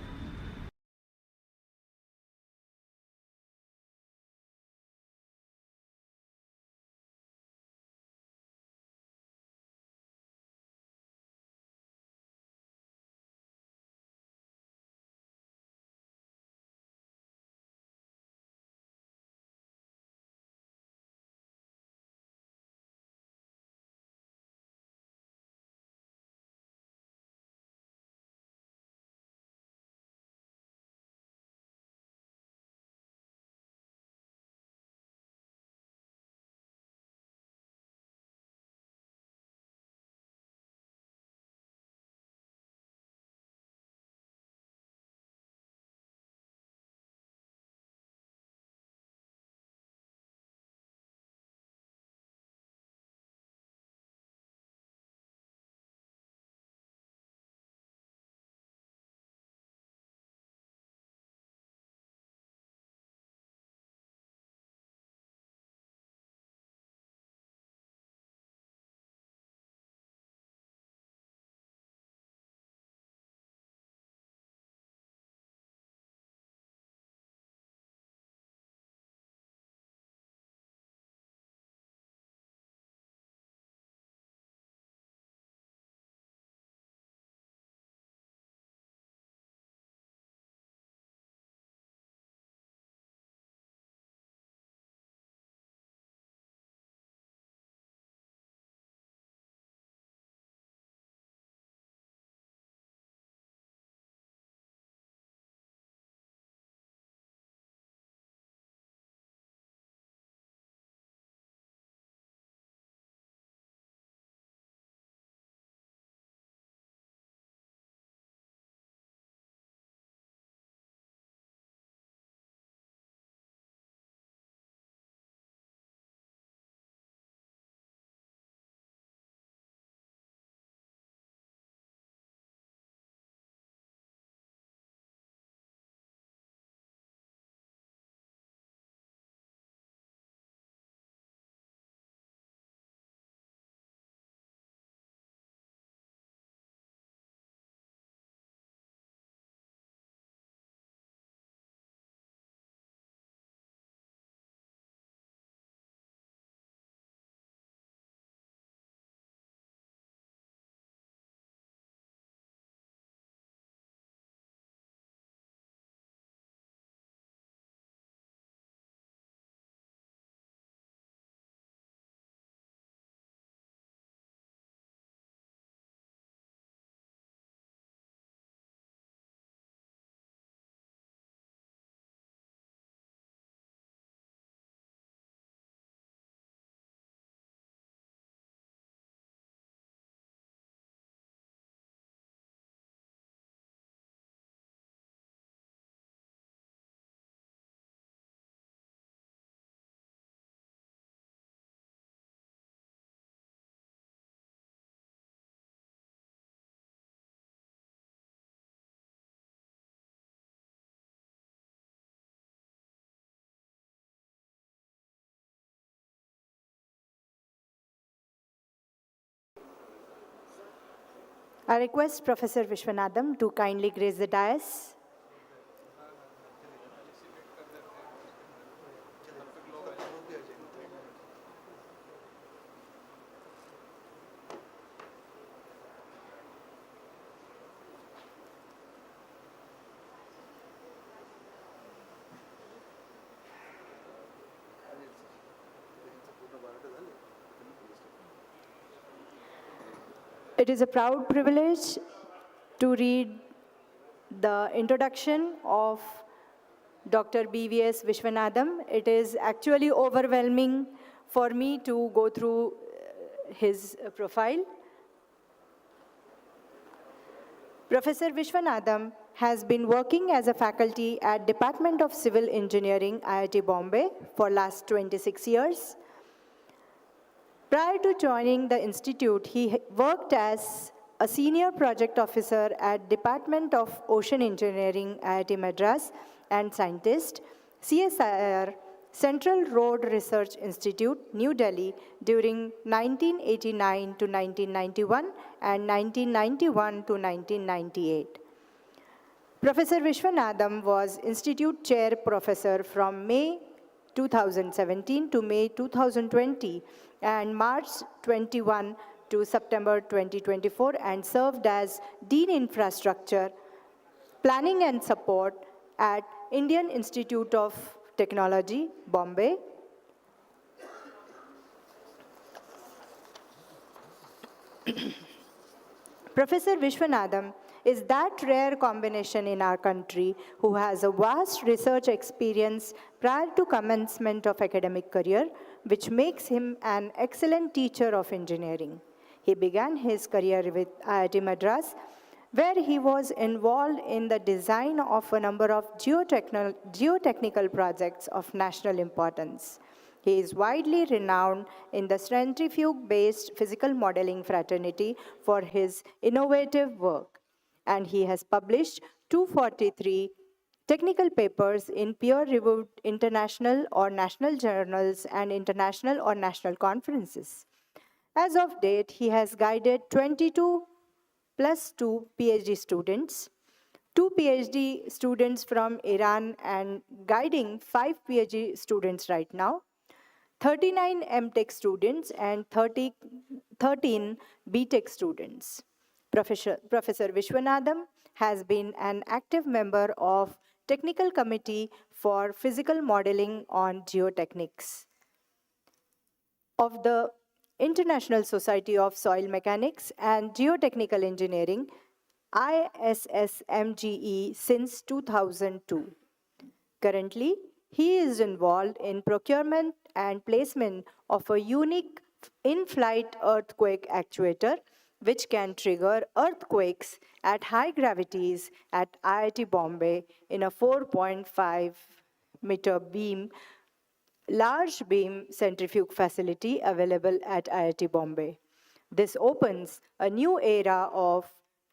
I request Professor Vishwanathan to kindly grace the dais. It is a proud privilege to read the introduction of Dr. BVS Vishwanathan. It is actually overwhelming for me to go through his profile. Professor Vishwanathan has been working as a faculty at Department of Civil Engineering, IIT Bombay, for last 26 years. Prior to joining the institute, he worked as a senior project officer at Department of Ocean Engineering, IIT Madras, and scientist, CSIR, Central Road Research Institute, New Delhi, during 1989 to 1991 and 1991 to 1998. Professor Vishwanathan was Institute Chair Professor from May 2017 to May 2020 and March 21 to September 2024 and served as Dean Infrastructure, Planning and Support at Indian Institute of Technology, Bombay. Professor Vishwanathan is that rare combination in our country who has a vast research experience prior to commencement of academic career, which makes him an excellent teacher of engineering. He began his career with IIT Madras, where he was involved in the design of a number of geotechnical projects of national importance. He is widely renowned in the centrifuge-based physical modeling fraternity for his innovative work, and he has published 243 technical papers in peer-reviewed international or national journals and international or national conferences. As of date, he has guided 22 plus 2 PhD students, 2 PhD students from Iran and guiding 5 PhD students right now, 39 MTech students and 13 BTech students. Professor Vishwanathan has been an active member of Technical Committee for Physical Modeling on Geotechnics of the International Society of Soil Mechanics and Geotechnical Engineering, ISSMGE, since 2002. Currently, he is involved in procurement and placement of a unique in-flight earthquake actuator, which can trigger earthquakes at high gravities at IIT Bombay in a 4.5-meter beam, large beam centrifuge facility available at IIT Bombay. This opens a new era of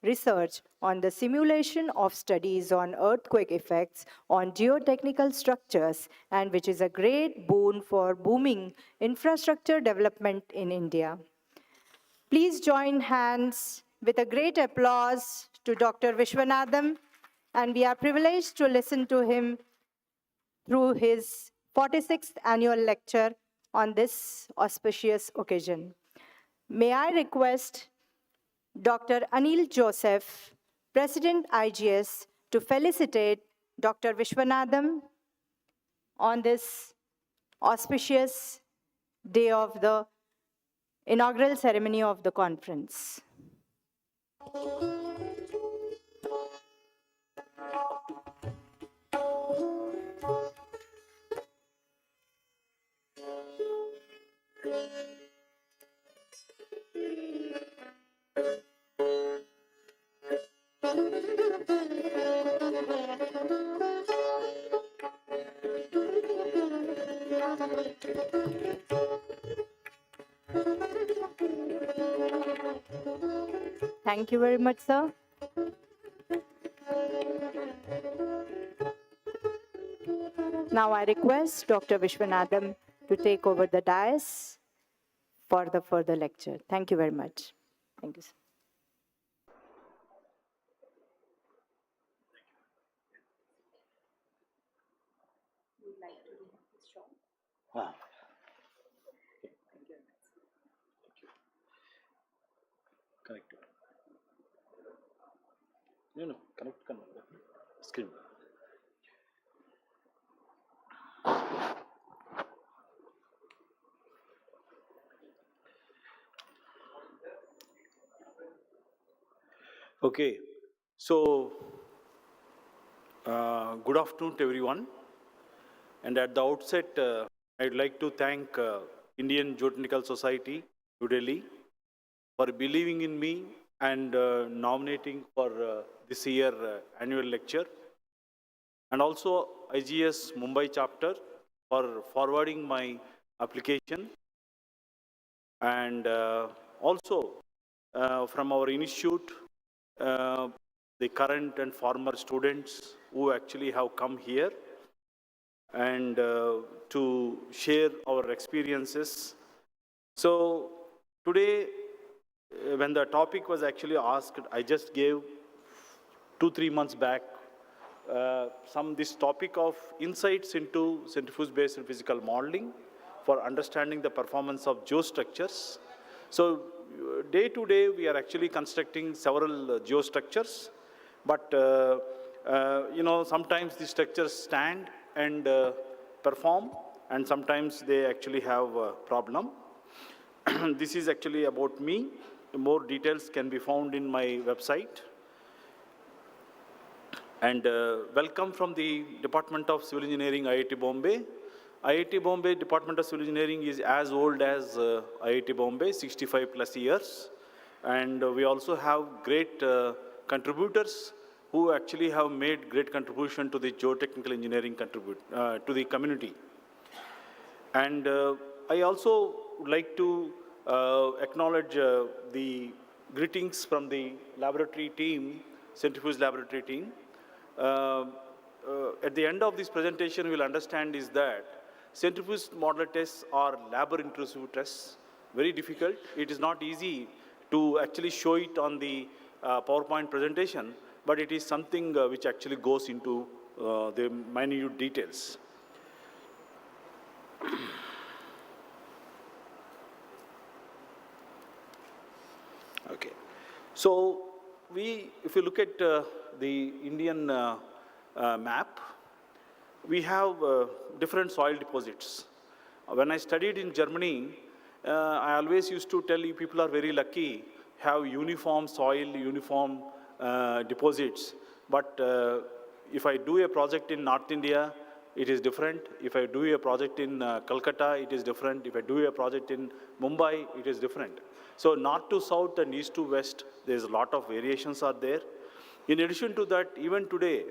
research on the simulation of studies on earthquake effects on geotechnical structures, and which is a great boon for booming infrastructure development in India. Please join hands with a great applause to Dr. Vishwanathan, and we are privileged to listen to him through his 46th annual lecture on this auspicious occasion. May I request Dr. Anil Joseph, President IGS, to felicitate Dr. Vishwanathan on this auspicious day of the inaugural ceremony of the conference. Thank you very much, sir. Now I request Dr. Vishwanathan to take over the dais for the further lecture. Thank you very much. Thank you, sir. Ah. Connect. No, connect. Screen. Okay, so good afternoon to everyone. And at the outset, I'd like to thank Indian Geotechnical Society, New Delhi, for believing in me and nominating for this year annual lecture. And also IGS Mumbai chapter for forwarding my application. And also from our institute, the current and former students who actually have come here. and to share our experiences. So today, when the topic was actually asked, I just gave 2-3 months back this topic of insights into centrifuge-based physical modeling for understanding the performance of geostructures. So day to day, we are actually constructing several geostructures, but sometimes the structures stand and perform, and sometimes they actually have a problem. This is actually about me. More details can be found in my website. And welcome from the Department of Civil Engineering, IIT Bombay. IIT Bombay Department of Civil Engineering is as old as IIT Bombay, 65 plus years. And we also have great contributors who actually have made great contribution to the geotechnical engineering to the community. And I also would like to acknowledge the greetings from the laboratory team, centrifuge laboratory team. At the end of this presentation, we'll understand is that centrifuge modeler tests are labor-intrusive tests, very difficult. It is not easy to actually show it on the PowerPoint presentation, but it is something which actually goes into the minute details. Okay, so if you look at the Indian map, we have different soil deposits. When I studied in Germany, I always used to tell you people are very lucky, have uniform soil, uniform deposits. But if I do a project in North India, it is different. If I do a project in Calcutta, it is different. If I do a project in Mumbai, it is different. So north to south and east to west, there's a lot of variations are there. In addition to that, even today,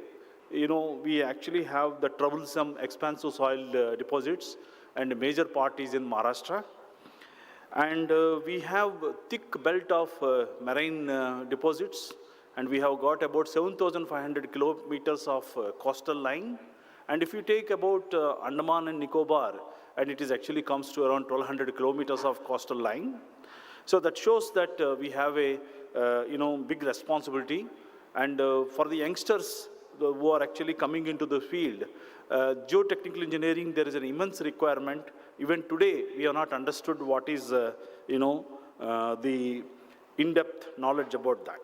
we actually have the troublesome expansive soil deposits, and a major part is in Maharashtra. And we have a thick belt of marine deposits, and we have got about 7,500 kilometers of coastal line. And if you take about Andaman and Nicobar, and it is actually comes to around 1,200 kilometers of coastal line. So that shows that we have a big responsibility. And for the youngsters who are actually coming into the field, geotechnical engineering, there is an immense requirement. Even today, we have not understood what is, the in-depth knowledge about that.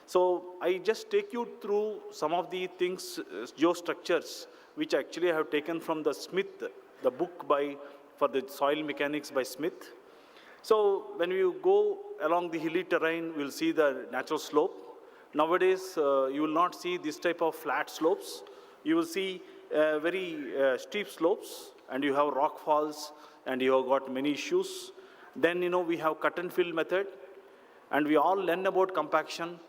So I just take you through some of the things, geostructures, which actually I have taken from the Smith, the book for the soil mechanics by Smith. So when you go along the hilly terrain, we'll see the natural slope. Nowadays, you will not see this type of flat slopes. You will see very steep slopes, and you have rock falls, and you have got many issues. Then, we have cut and fill method, and we all learn about compaction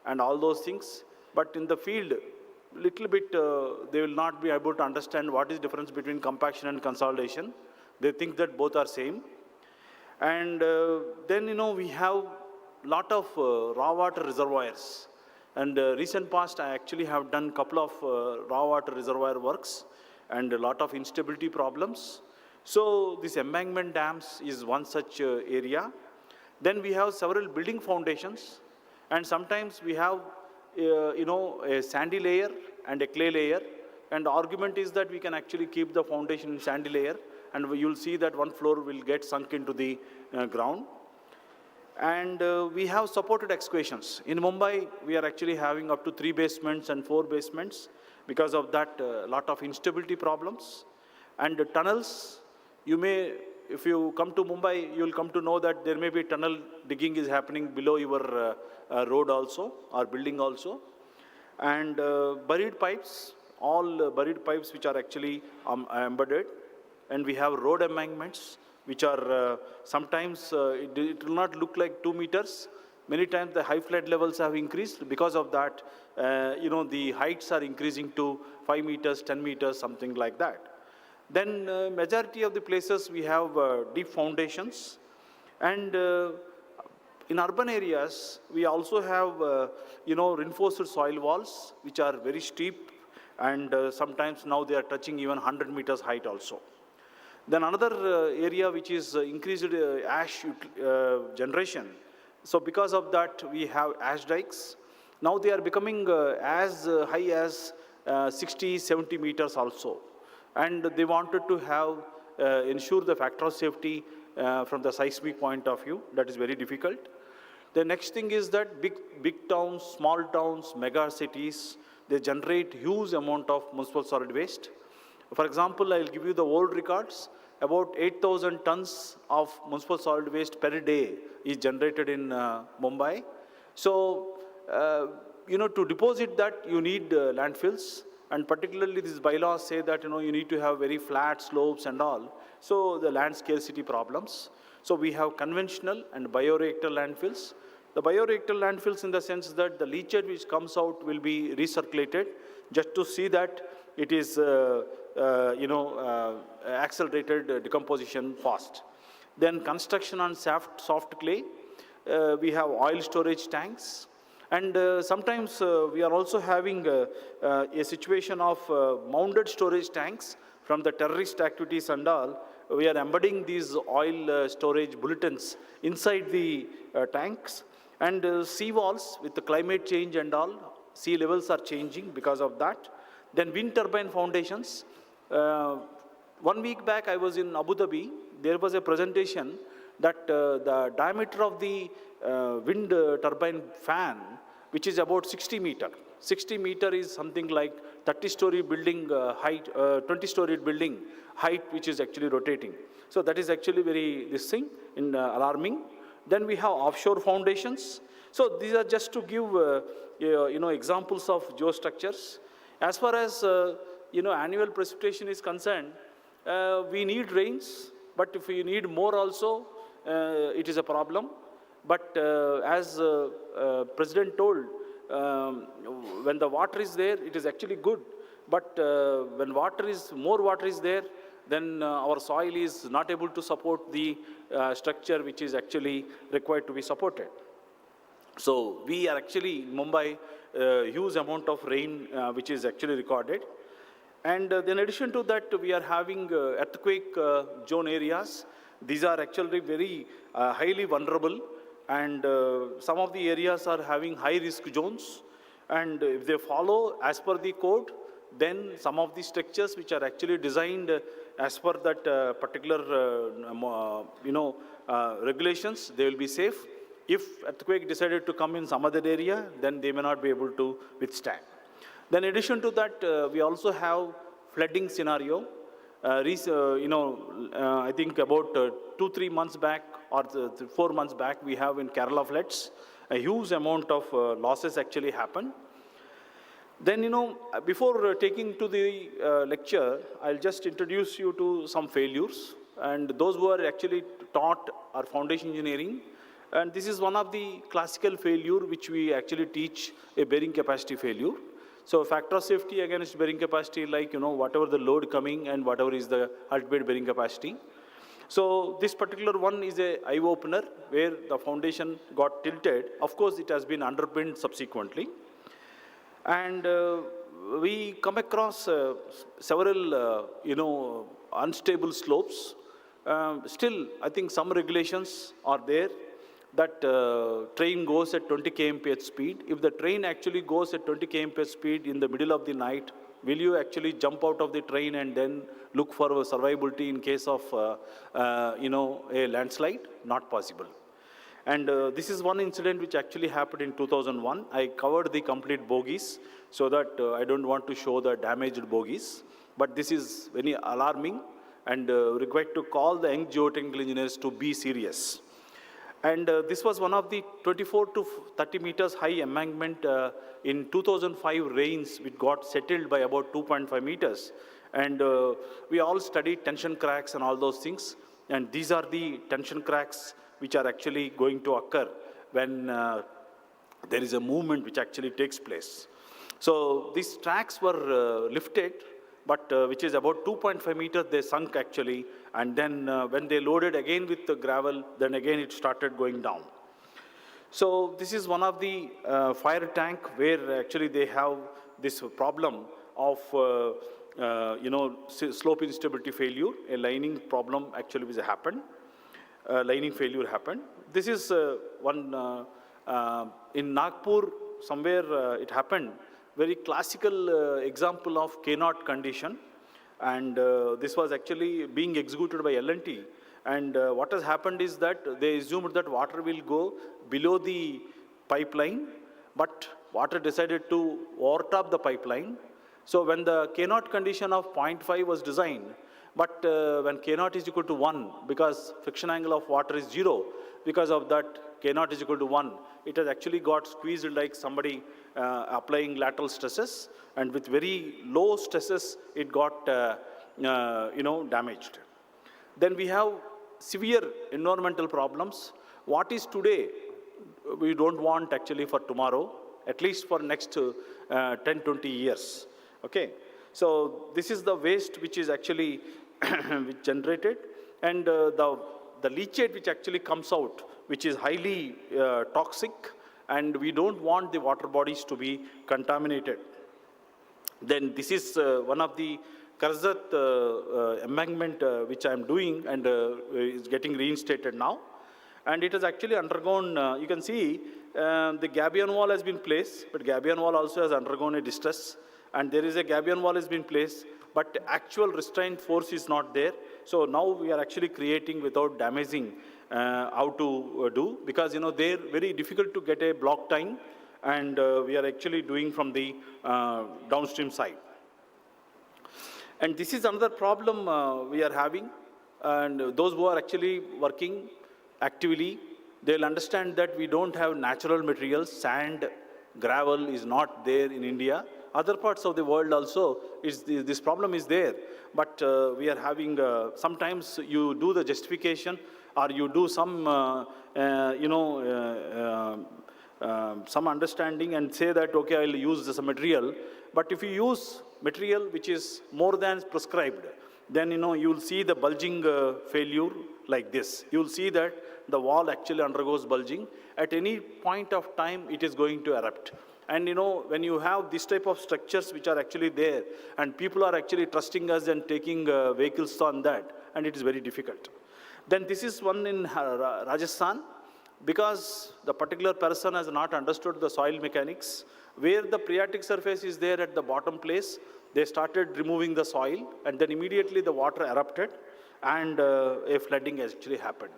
and all those things. But in the field, little bit, they will not be able to understand what is the difference between compaction and consolidation. They think that both are same. And then, we have lot of raw water reservoirs. And recent past, I actually have done a couple of raw water reservoir works and a lot of instability problems. So this embankment dams is one such area. Then we have several building foundations, and sometimes we have a sandy layer and a clay layer. And the argument is that we can actually keep the foundation in sandy layer, and you'll see that one floor will get sunk into the ground. And we have supported excavations. In Mumbai, we are actually having up to 3 basements and 4 basements. Because of that, a lot of instability problems. And the tunnels, if you come to Mumbai, you'll come to know that there may be tunnel digging is happening below your road also, or building also. And buried pipes, all buried pipes which are actually embedded. And we have road embankments, which are sometimes, it will not look like 2 meters. Many times the high flood levels have increased. Because of that, the heights are increasing to 5 meters, 10 meters, something like that. Then majority of the places we have deep foundations. And in urban areas, we also have, reinforced soil walls, which are very steep, and sometimes now they are touching even 100 meters height also. Then another area which is increased ash generation. So because of that, we have ash dikes. Now they are becoming as high as 60, 70 meters also. And they wanted to have, ensure the factor of safety from the seismic point of view. That is very difficult. The next thing is that big towns, small towns, mega cities, they generate huge amount of municipal solid waste. For example, I'll give you the old records. About 8,000 tons of municipal solid waste per day is generated in Mumbai. So, to deposit that, you need landfills. And particularly these bylaws say that, you need to have very flat slopes and all. So the land scarcity problems. So we have conventional and bioreactor landfills. The bioreactor landfills in the sense that the leachate which comes out will be recirculated just to see that it is, accelerated decomposition fast. Then construction on soft clay. We have oil storage tanks. And sometimes we are also having a situation of mounted storage tanks from the terrorist activities and all. We are embedding these oil storage bulletins inside the tanks. And sea walls with the climate change and all, sea levels are changing because of that. Then wind turbine foundations. 1 week back, I was in Abu Dhabi. There was a presentation that the diameter of the wind turbine fan, which is about 60 meter. 60 meter is something like 30-story building height, 20-story building height, which is actually rotating. So that is actually very, alarming. Then we have offshore foundations. So these are just to give, examples of geostructures. As far as, annual precipitation is concerned, we need rains, but if we need more also, it is a problem. But as President told, when the water is there, it is actually good. But when more water is there, then our soil is not able to support the structure which is actually required to be supported. So we are actually in Mumbai, huge amount of rain which is actually recorded. And in addition to that, we are having earthquake zone areas. These are actually very highly vulnerable. And some of the areas are having high risk zones. And if they follow as per the code, then some of the structures which are actually designed as per that particular, regulations, they will be safe. If earthquake decided to come in some other area, then they may not be able to withstand. Then in addition to that, we also have flooding scenario. I think about 2-3 months back or 4 months back, we have in Kerala floods, a huge amount of losses actually happened. Then, before taking to the lecture, I'll just introduce you to some failures. And those who are actually taught our foundation engineering. And this is one of the classical failure which we actually teach, a bearing capacity failure. So factor of safety against bearing capacity, like, whatever the load coming and whatever is the ultimate bearing capacity. So this particular one is a eye-opener where the foundation got tilted. Of course, it has been underpinned subsequently. And we come across several, unstable slopes. Still, I think some regulations are there that train goes at 20 km/h speed. If the train actually goes at 20 km/h speed in the middle of the night, will you actually jump out of the train and then look for survivability in case of, a landslide? Not possible. And this is one incident which actually happened in 2001. I covered the complete bogies so that I don't want to show the damaged bogies. But this is very alarming and required to call the young geotechnical engineers to be serious. And this was one of the 24 to 30 meters high embankment in 2005 rains, which got settled by about 2.5 meters. And we all studied tension cracks and all those things. And these are the tension cracks which are actually going to occur when there is a movement which actually takes place. So these tracks were lifted, but which is about 2.5 meters, they sunk actually. And then when they loaded again with the gravel, then again it started going down. So this is one of the fire tank where actually they have this problem of slope instability failure. A lining problem actually was happened. Lining failure happened. This is one in Nagpur, somewhere it happened. Very classical example of Keynote condition. And this was actually being executed by L&T. And what has happened is that they assumed that water will go below the pipeline, but water decided to overtop the pipeline. So when the Keynote condition of 0.5 was designed, but when K0 is equal to 1, because friction angle of water is 0, because of that K0 is equal to 1, it has actually got squeezed like somebody applying lateral stresses, and with very low stresses, it got damaged. Then we have severe environmental problems. What is today, we don't want actually for tomorrow, at least for next 10, 20 years. Okay, so this is the waste which is actually generated, and the leachate which actually comes out, which is highly toxic, and we don't want the water bodies to be contaminated. Then this is one of the Karzat embankment which I am doing, and is getting reinstated now. And it has actually undergone, you can see the gabion wall has been placed, but gabion wall also has undergone a distress. And there is a gabion wall has been placed, but actual restraint force is not there. So now we are actually creating without damaging how to do, because they're very difficult to get a block time, and we are actually doing from the downstream side. And this is another problem we are having, and those who are actually working actively, they'll understand that we don't have natural materials. Sand, gravel is not there in India. Other parts of the world also, this problem is there. But we are having, sometimes you do the justification, or you do some, some understanding and say that, okay, I'll use this material. But if you use material which is more than prescribed, then you'll see the bulging failure like this. You'll see that the wall actually undergoes bulging. At any point of time, it is going to erupt. And when you have this type of structures which are actually there, and people are actually trusting us and taking vehicles on that, and it is very difficult. Then this is one in Rajasthan, because the particular person has not understood the soil mechanics, where the phreatic surface is there at the bottom place, they started removing the soil, and then immediately the water erupted, and a flooding actually happened.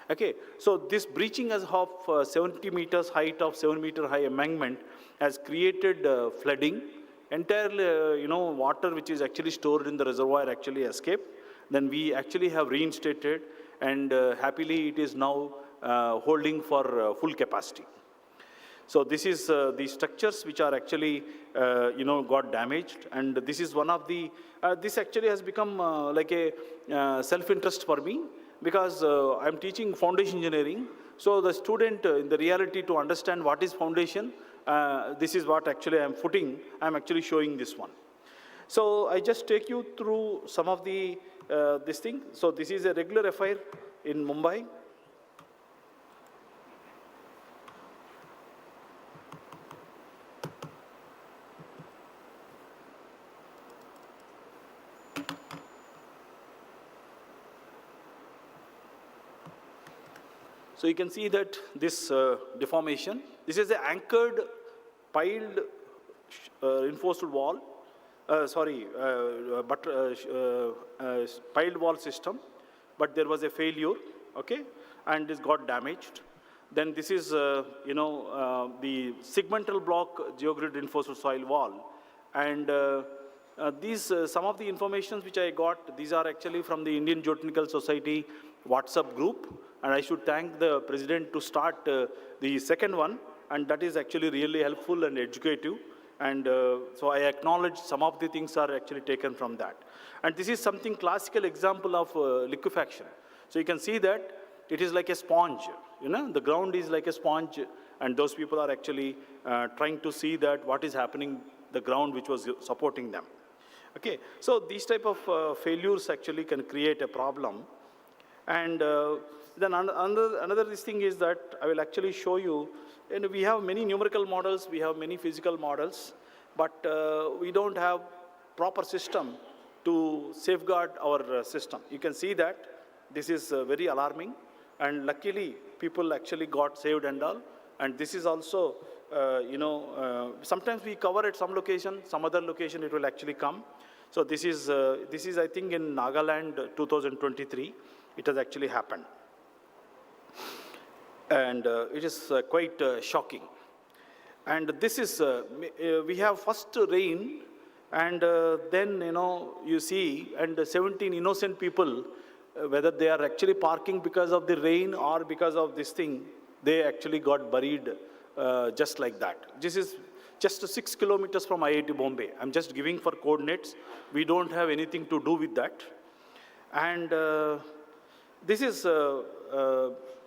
Okay, so this breaching of 70 meters height of 7-meter high embankment has created flooding. Entire water which is actually stored in the reservoir actually escaped. Then we actually have reinstated, and happily it is now holding for full capacity. So this is the structures which are actually got damaged, and this is one of the, this actually has become like a self-interest for me, because I'm teaching foundation engineering. So the student, in the reality, to understand what is foundation, this is what actually I'm footing. I'm actually showing this one. So I just take you through some of the this thing. So this is a regular affair in Mumbai. So you can see that this deformation, this is an anchored piled reinforced wall, piled wall system, but there was a failure, okay, and this got damaged. Then this is, the segmental block geogrid reinforced soil wall. And these, some of the information which I got, these are actually from the Indian Geotechnical Society WhatsApp group. And I should thank the president to start the second one, and that is actually really helpful and educative. And so I acknowledge some of the things are actually taken from that. And this is something classical example of liquefaction. So you can see that it is like a sponge, the ground is like a sponge, and those people are actually trying to see that what is happening, the ground which was supporting them. Okay, so these type of failures actually can create a problem. And then another thing is that I will actually show you, and we have many numerical models, we have many physical models, but we don't have proper system to safeguard our system. You can see that this is very alarming, and luckily people actually got saved and all. And this is also, sometimes we cover at some location, some other location it will actually come. So this is I think in Nagaland 2023, it has actually happened. And it is quite shocking. And this is, we have first rain, and then, you see, and 17 innocent people, whether they are actually parking because of the rain or because of this thing, they actually got buried just like that. This is just 6 kilometers from IIT Bombay. I'm just giving for coordinates. We don't have anything to do with that. And this is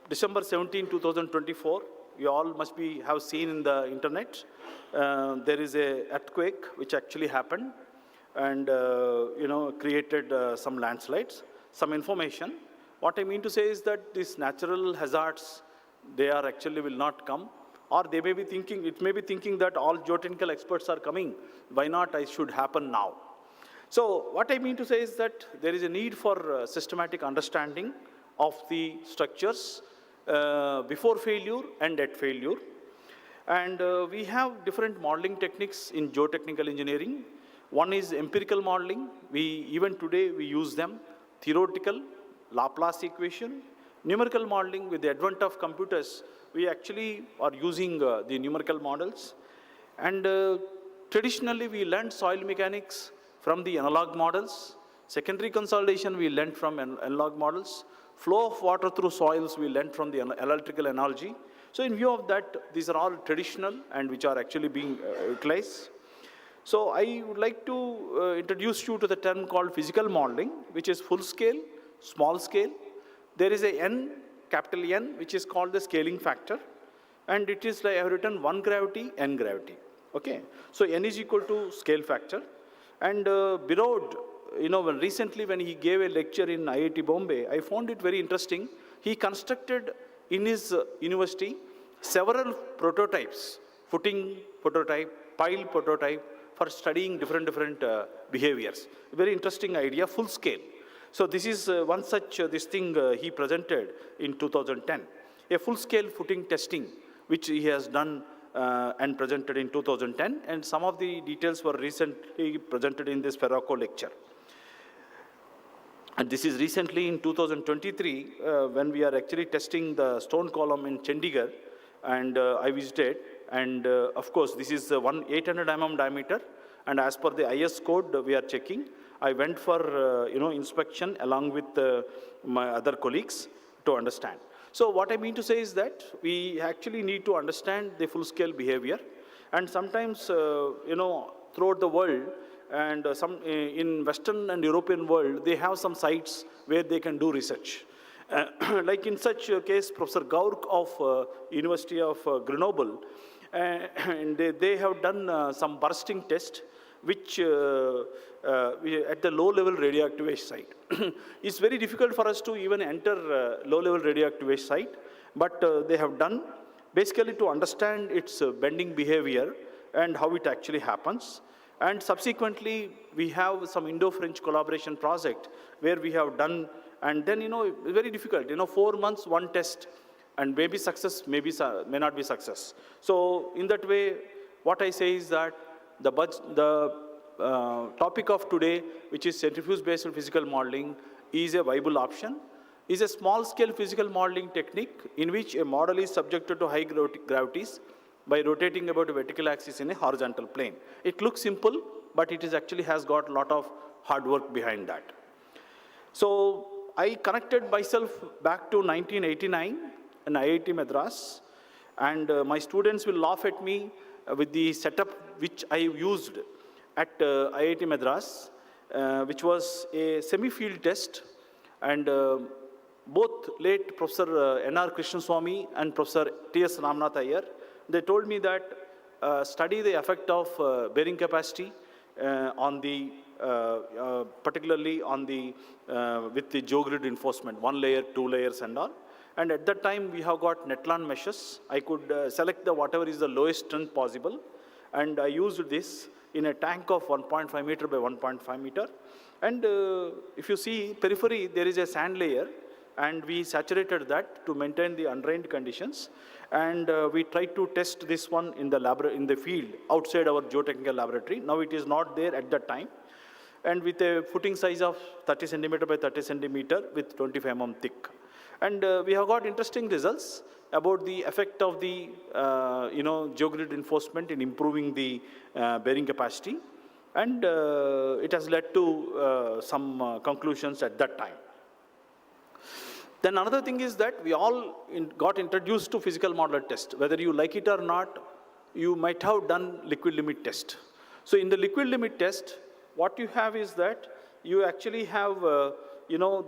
December 17, 2024. You all must have seen in the internet. There is a earthquake which actually happened and created some landslides. Some information. What I mean to say is that these natural hazards, they are actually will not come, or they may be thinking, it may be thinking that all geotechnical experts are coming. Why not? It should happen now. So what I mean to say is that there is a need for systematic understanding of the structures before failure and at failure. And we have different modeling techniques in geotechnical engineering. One is empirical modeling. Even today we use them. Theoretical, Laplace equation, numerical modeling. With the advent of computers, we actually are using the numerical models. And traditionally, we learned soil mechanics from the analog models. Secondary consolidation, we learned from analog models. Flow of water through soils, we learned from the electrical analogy. So in view of that, these are all traditional and which are actually being utilized. So I would like to introduce you to the term called physical modeling, which is full scale, small scale. There is a N, capital N, which is called the scaling factor. And it is like I have written 1 gravity, N gravity. Okay. So N is equal to scale factor. And Birod, recently when he gave a lecture in IIT Bombay, I found it very interesting. He constructed in his university several prototypes, footing prototype, pile prototype, for studying different behaviors. Very interesting idea, full scale. So this is one such this thing he presented in 2010, a full scale footing testing, which he has done and presented in 2010, and some of the details were recently presented in this Ferroco lecture. And this is recently in 2023, when we are actually testing the stone column in Chandigarh, and I visited. And of course, this is 800 mm diameter, and as per the IS code, we are checking. I went for inspection along with my other colleagues to understand. So what I mean to say is that we actually need to understand the full-scale behavior, and sometimes throughout the world, and in Western and European world, they have some sites where they can do research. Like in such a case, Professor Gaurk of University of Grenoble, and they have done some bursting test, which at the low-level radioactive waste site. It's very difficult for us to even enter low-level radioactive waste site, but they have done basically to understand its bending behavior and how it actually happens. And subsequently, we have some Indo-French collaboration project where we have done, and then, very difficult, 4 months, one test, and maybe success, may not be success. So in that way, what I say is that the topic of today, which is centrifuge-based physical modeling, is a viable option, is a small-scale physical modeling technique in which a model is subjected to high gravities by rotating about a vertical axis in a horizontal plane. It looks simple, but it is actually has got a lot of hard work behind that. So I connected myself back to 1989 in IIT Madras, and my students will laugh at me with the setup which I used at IIT Madras, which was a semi-field test, and both late Professor N.R. Krishnaswamy and Professor T.S. Ramnath Iyer, they told me that study the effect of bearing capacity on the, particularly on the, with the geogrid reinforcement, 1 layer, 2 layers and all. And at that time, we have got Netlan meshes. I could select whatever is the lowest strength possible. and I used this in a tank of 1.5 meter by 1.5 meter. And if you see periphery, there is a sand layer, and we saturated that to maintain the undrained conditions. And we tried to test this one in the field outside our geotechnical laboratory. Now it is not there at that time. And with a footing size of 30 centimeter by 30 centimeter with 25 mm thick. And we have got interesting results about the effect of the geogrid reinforcement in improving the bearing capacity. And it has led to some conclusions at that time. Then another thing is that we all got introduced to physical model test. Whether you like it or not, you might have done liquid limit test. So in the liquid limit test, what you have is that you actually have,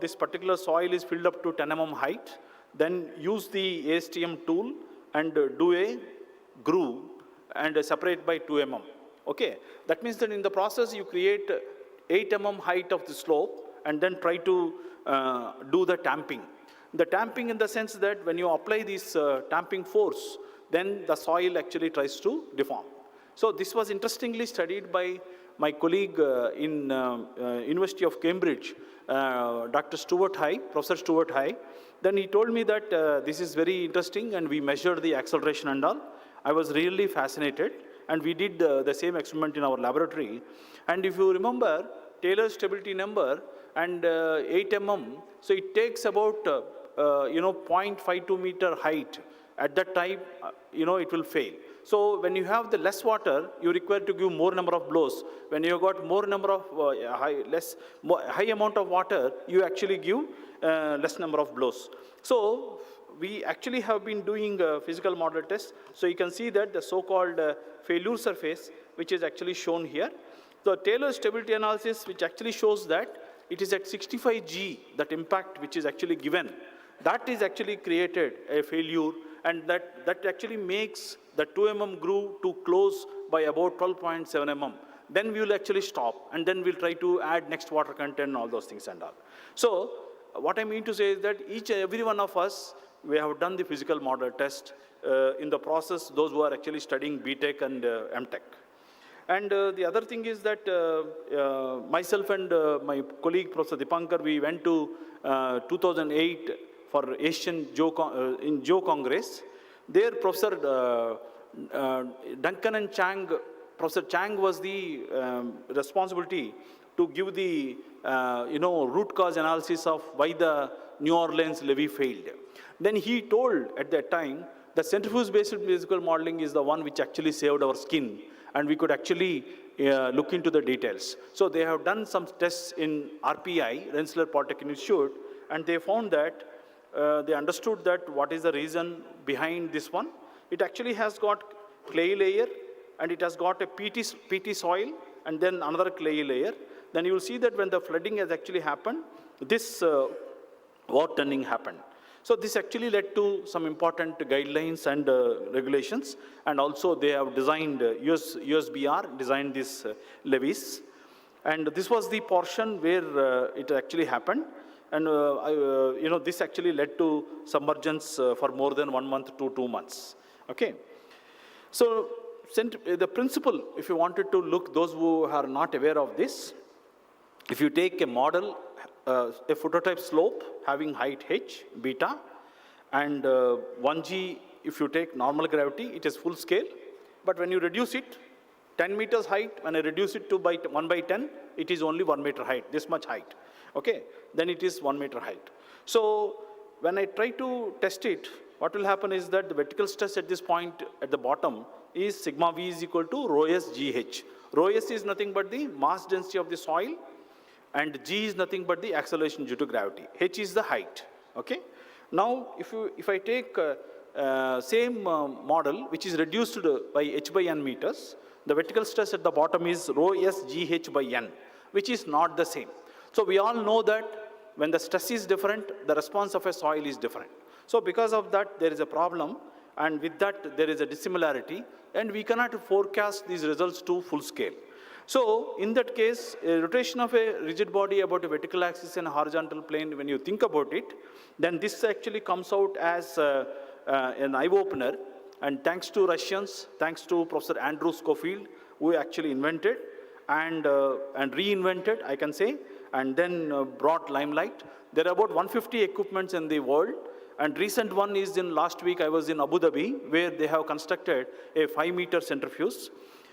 this particular soil is filled up to 10 mm height, then use the ASTM tool and do a groove and separate by 2 mm. Okay, that means that in the process you create 8 mm height of the slope and then try to do the tamping. The tamping in the sense that when you apply this tamping force, then the soil actually tries to deform. So this was interestingly studied by my colleague in University of Cambridge, Dr. Stuart High, Professor Stuart High. Then he told me that this is very interesting, and we measured the acceleration and all. I was really fascinated, and we did the same experiment in our laboratory. And if you remember, Taylor's stability number and 8 mm, so it takes about 0.52 meter height. At that time, it will fail. So when you have the less water, you require to give more number of blows. When you have got more number of high amount of water, you actually give less number of blows. So we actually have been doing physical model tests. So you can see that the so-called failure surface, which is actually shown here. The Taylor stability analysis, which actually shows that it is at 65 G, that impact which is actually given, that is actually created a failure, and that actually makes the 2 mm groove to close by about 12.7 mm. Then we will actually stop, and then we'll try to add next water content and all those things and all. So what I mean to say is that each and every one of us, we have done the physical model test in the process, those who are actually studying BTech and MTech. And the other thing is that myself and my colleague, Professor Dipankar, we went to 2008 for Asian Geo Congress. There, Professor Duncan and Chang, Professor Chang was the responsibility to give the root cause analysis of why the New Orleans levee failed. Then he told at that time that centrifuge-based physical modeling is the one which actually saved our skin, and we could actually look into the details. So they have done some tests in RPI, Rensselaer Polytechnic Institute, and they found that they understood that what is the reason behind this one. It actually has got clay layer, and it has got a peaty soil, and then another clay layer. Then you will see that when the flooding has actually happened, this water turning happened. So this actually led to some important guidelines and regulations, and also they have designed, USBR designed these levees. And this was the portion where it actually happened. And this actually led to submergence for more than 1 month to 2 months. Okay. So the principle, if you wanted to look, those who are not aware of this, if you take a model, a phototype slope having height h, beta, and 1g, if you take normal gravity, it is full scale. But when you reduce it, 10 meters height, when I reduce it to 1/10, it is only 1 meter height, this much height. Okay, then it is 1 meter height. So when I try to test it, what will happen is that the vertical stress at this point at the bottom is sigma v is equal to rho s gh. Rho s is nothing but the mass density of the soil, and g is nothing but the acceleration due to gravity. H is the height. Okay. Now, if I take same model which is reduced by h by n meters, the vertical stress at the bottom is rho s gh by n, which is not the same. So we all know that when the stress is different, the response of a soil is different. So because of that, there is a problem, and with that, there is a dissimilarity, and we cannot forecast these results to full scale. So in that case, a rotation of a rigid body about a vertical axis and a horizontal plane, when you think about it, then this actually comes out as an eye-opener. and thanks to Russians, thanks to Professor Andrew Schofield, who actually invented and reinvented, I can say, and then brought limelight. There are about 150 equipments in the world, and recent one is in last week I was in Abu Dhabi, where they have constructed a 5-meter centrifuge.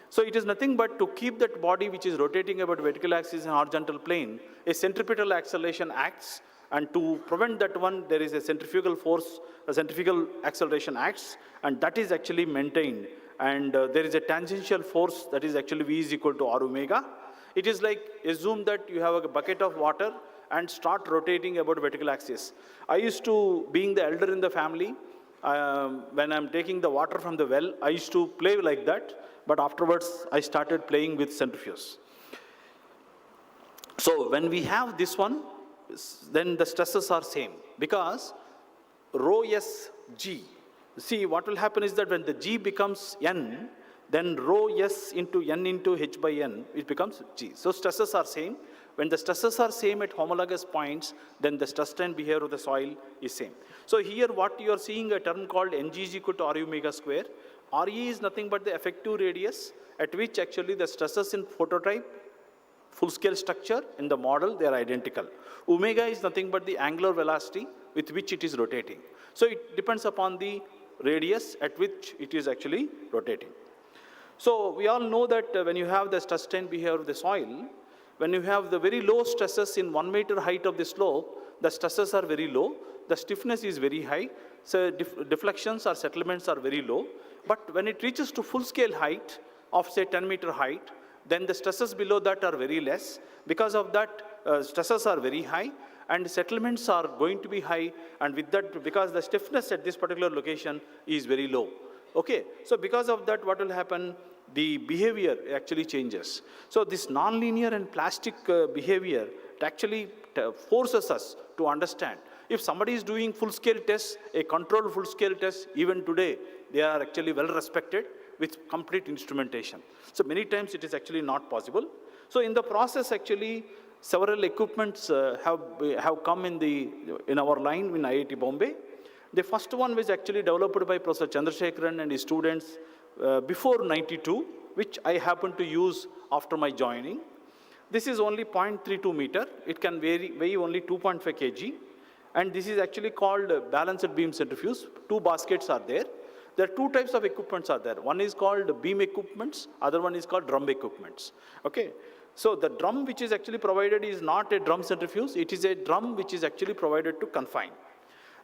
So it is nothing but to keep that body which is rotating about vertical axis and horizontal plane, a centripetal acceleration acts, and to prevent that one, there is a centrifugal force, a centrifugal acceleration acts, and that is actually maintained. And there is a tangential force that is actually V is equal to R omega. It is like, assume that you have a bucket of water and start rotating about vertical axis. I used to, being the elder in the family, when I'm taking the water from the well, I used to play like that, but afterwards I started playing with centrifuge. So when we have this one, then the stresses are same, because rho S G. See, what will happen is that when the G becomes N, then rho S into N into H by N, it becomes G. So stresses are same. When the stresses are same at homologous points, then the stress strain behavior of the soil is same. So here what you are seeing a term called Ng is equal to R omega square. Re is nothing but the effective radius at which actually the stresses in phototype, full-scale structure, in the model, they are identical. Omega is nothing but the angular velocity with which it is rotating. So it depends upon the radius at which it is actually rotating. So we all know that when you have the stress strain behavior of the soil, when you have the very low stresses in 1 meter height of the slope, the stresses are very low, the stiffness is very high, so deflections or settlements are very low. But when it reaches to full-scale height of say 10-meter height, then the stresses below that are very less. Because of that, stresses are very high, and settlements are going to be high, and with that, because the stiffness at this particular location is very low. Okay, so because of that, what will happen? The behavior actually changes. So this nonlinear and plastic behavior, it actually forces us to understand. If somebody is doing full-scale tests, a controlled full-scale test, even today, they are actually well respected with complete instrumentation. So many times it is actually not possible. So in the process, actually, several equipments have come in our line in IIT Bombay. The first one was actually developed by Professor Chandrasekharan and his students before '92, which I happened to use after my joining. This is only 0.32 meter. It can weigh only 2.5 kg. And this is actually called balanced beam centrifuge. 2 baskets are there. There are 2 types of equipments are there. One is called beam equipments, other one is called drum equipments. Okay. So the drum which is actually provided is not a drum centrifuge, it is a drum which is actually provided to confine.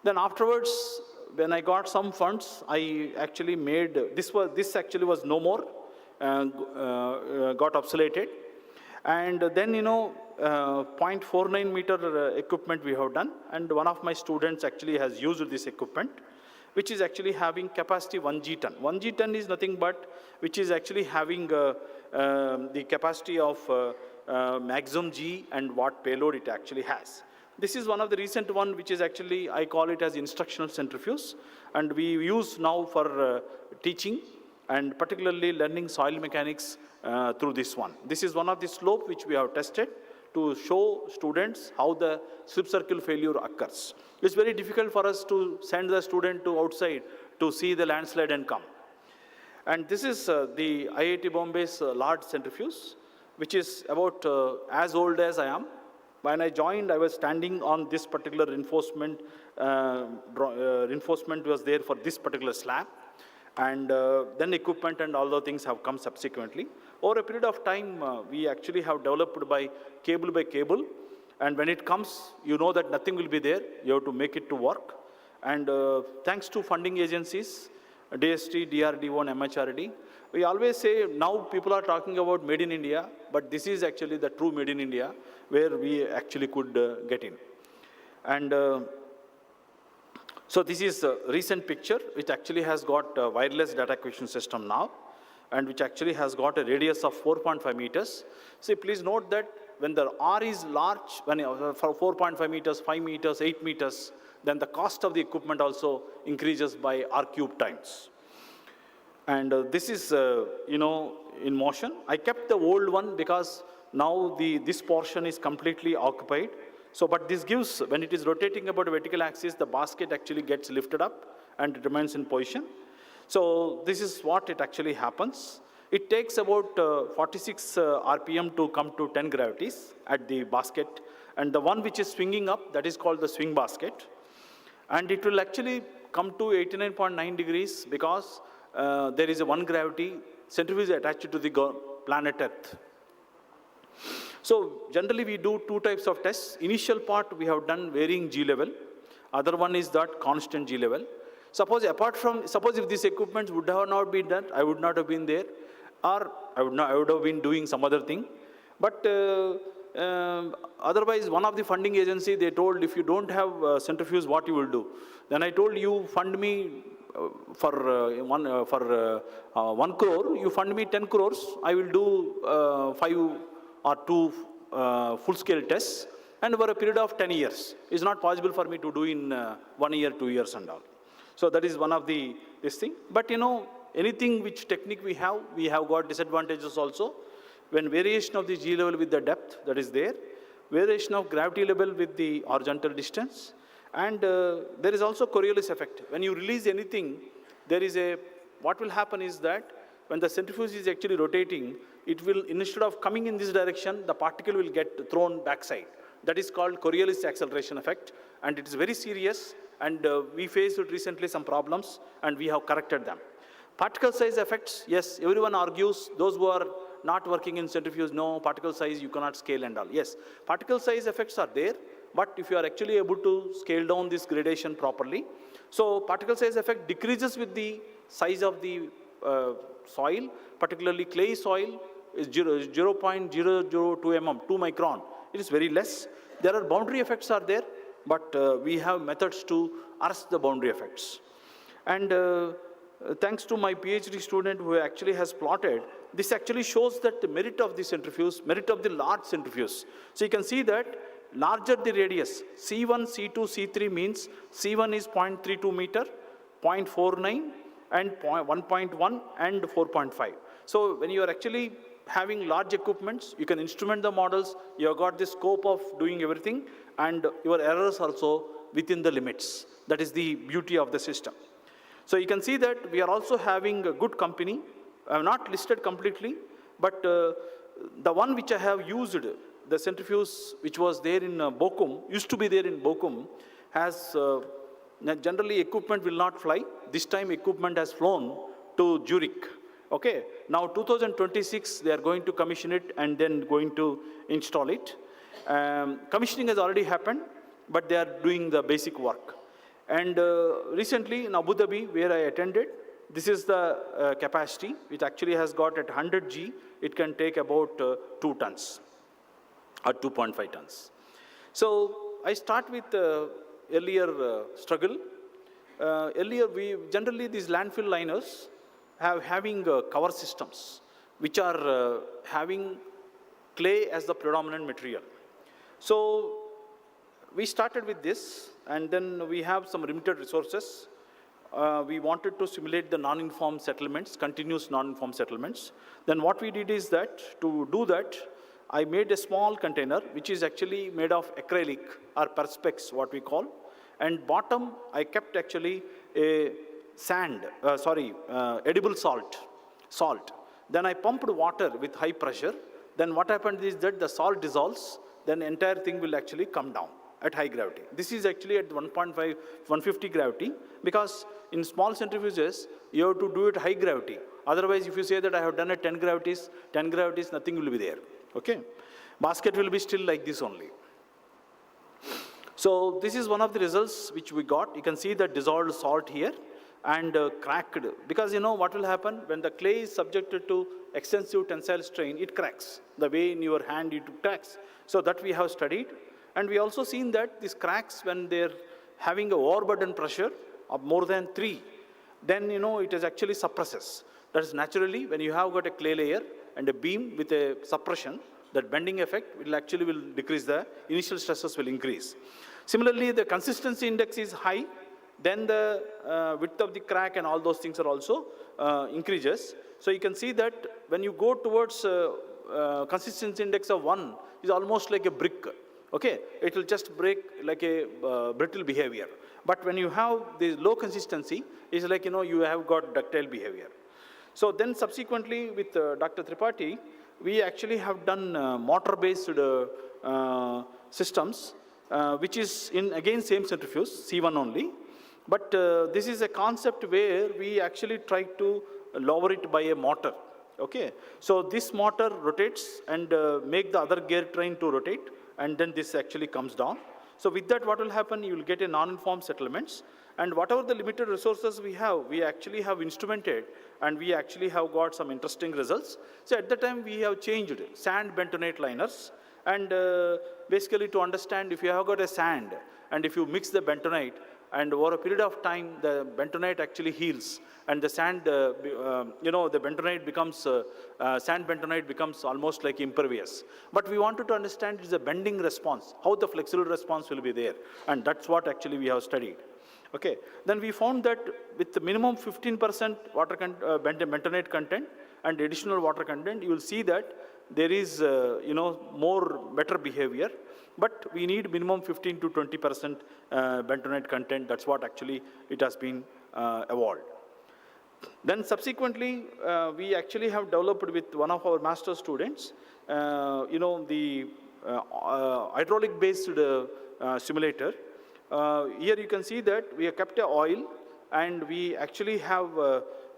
Then afterwards, when I got some funds, I actually made, this actually was no more, got obsoleted. And then, 0.49 meter equipment we have done, and one of my students actually has used this equipment, which is actually having capacity 1 G ton. 1 G ton is nothing but, which is actually having the capacity of maximum G and what payload it actually has. This is one of the recent one, which is actually, I call it as instructional centrifuge, and we use now for teaching and particularly learning soil mechanics through this one. This is one of the slope which we have tested to show students how the slip circle failure occurs. It's very difficult for us to send the student to outside to see the landslide and come. And this is the IIT Bombay's large centrifuge, which is about as old as I am. When I joined, I was standing on this particular reinforcement. Reinforcement was there for this particular slab. And then equipment and all the things have come subsequently. Over a period of time, we actually have developed by cable. And when it comes, you know that nothing will be there. You have to make it to work. And thanks to funding agencies, DST, DRDO, and MHRD, we always say now people are talking about made in India, but this is actually the true made in India where we actually could get in. And so this is a recent picture, which actually has got a wireless data acquisition system now, and which actually has got a radius of 4.5 meters. See, please note that when the R is large, when for 4.5 meters, 5 meters, 8 meters, then the cost of the equipment also increases by R cube times. And this is, in motion. I kept the old one because now this portion is completely occupied. So, but this gives, when it is rotating about a vertical axis, the basket actually gets lifted up and it remains in position. So this is what it actually happens. It takes about 46 RPM to come to 10 gravities at the basket. And the one which is swinging up, that is called the swing basket. And it will actually come to 89.9 degrees because there is a one gravity centrifuge attached to the planet Earth. So generally we do two types of tests. Initial part we have done varying G level. Other one is that constant G level. Suppose if this equipment would have not been done, I would not have been there, or I would have been doing some other thing. But otherwise, one of the funding agency, they told, if you don't have centrifuge, what you will do? Then I told, you fund me for 1 crore, you fund me 10 crores, I will do 5 or 2 full-scale tests, and over a period of 10 years. It's not possible for me to do in 1 year, 2 years and all. So that is one of this thing. But anything which technique we have got disadvantages also. When variation of the G level with the depth, that is there. Variation of gravity level with the horizontal distance. And there is also Coriolis effect. When you release anything, there is what will happen is that when the centrifuge is actually rotating, it will, instead of coming in this direction, the particle will get thrown backside. That is called Coriolis acceleration effect. And it is very serious. And we faced recently some problems, and we have corrected them. Particle size effects, yes, everyone argues, those who are not working in centrifuge, no, particle size you cannot scale and all. Yes, particle size effects are there, but if you are actually able to scale down this gradation properly, so particle size effect decreases with the size of the soil, particularly clay soil is 0.002 mm, 2 micron. It is very less. There are boundary effects are there, but we have methods to arrest the boundary effects. And thanks to my PhD student who actually has plotted, this actually shows that the merit of the centrifuge, merit of the large centrifuge. So you can see that larger the radius, C1, C2, C3 means C1 is 0.32 meter, 0.49 and 1.1 and 4.5. So when you are actually having large equipments, you can instrument the models, you have got the scope of doing everything, and your errors also within the limits. That is the beauty of the system. So you can see that we are also having a good company. I have not listed completely, but the one which I have used, the centrifuge which was there in Bochum, used to be there in Bochum, has generally equipment will not fly. This time equipment has flown to Zurich. Okay, now 2026 they are going to commission it and then going to install it. Commissioning has already happened, but they are doing the basic work. And recently in Abu Dhabi, where I attended, this is the capacity, which actually has got at 100 G, it can take about 2 tons or 2.5 tons. So I start with earlier struggle. Earlier, generally these landfill liners having cover systems, which are having clay as the predominant material. So we started with this, and then we have some limited resources. We wanted to simulate the non-informed settlements, continuous non-informed settlements. Then what we did is that, to do that, I made a small container, which is actually made of acrylic or perspex, what we call. And bottom, I kept actually a edible salt. Then I pumped water with high pressure. Then what happened is that the salt dissolves, then entire thing will actually come down at high gravity. This is actually at 1.5, 150 gravity, because in small centrifuges, you have to do it high gravity. Otherwise, if you say that I have done at 10 gravities, nothing will be there, okay? Basket will be still like this only. So this is one of the results which we got. You can see the dissolved salt here and cracked, because you know what will happen when the clay is subjected to extensive tensile strain, it cracks. The way in your hand it cracks. So that we have studied. And we also seen that these cracks, when they're having a overburden pressure of more than 3, then you know it is actually suppresses. That is naturally when you have got a clay layer and a beam with a suppression, that bending effect will actually decrease, the initial stresses will increase. Similarly, the consistency index is high, then the width of the crack and all those things are also increases. So you can see that when you go towards consistency index of 1 is almost like a brick. Okay, it will just break like a brittle behavior. But when you have this low consistency, it's like, you have got ductile behavior. So then subsequently with Dr. Chhatrapati, we actually have done mortar-based systems, which is in, again, same centrifuge, C1 only. But this is a concept where we actually try to lower it by a motor. Okay, so this motor rotates and make the other gear train to rotate, and then this actually comes down. So with that, what will happen? You will get a non-uniform settlements, and whatever the limited resources we have, we actually have instrumented, and we actually have got some interesting results. So at the time, we have changed sand bentonite liners, and basically to understand if you have got a sand, and if you mix the bentonite, and over a period of time, the bentonite actually heals, and the sand, the bentonite becomes, sand bentonite becomes almost like impervious. But we wanted to understand is a bending response, how the flexible response will be there, and that's what actually we have studied. Okay, then we found that with the minimum 15% water bentonite content and additional water content, you will see that there is, more better behavior. But we need minimum 15 to 20% bentonite content. That's what actually it has been evolved. Then subsequently, we actually have developed with one of our master students, the hydraulic-based simulator. Here you can see that we have kept a oil, and we actually have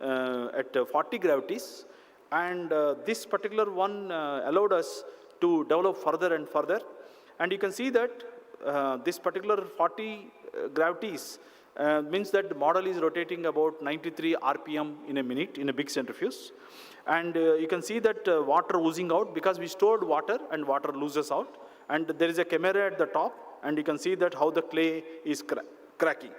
at 40 gravities. And this particular one allowed us to develop further and further. And you can see that this particular 40 gravities means that the model is rotating about 93 RPM in a minute in a big centrifuge. And you can see that water oozing out because we stored water and water loses out. And there is a camera at the top, and you can see that how the clay is cracking.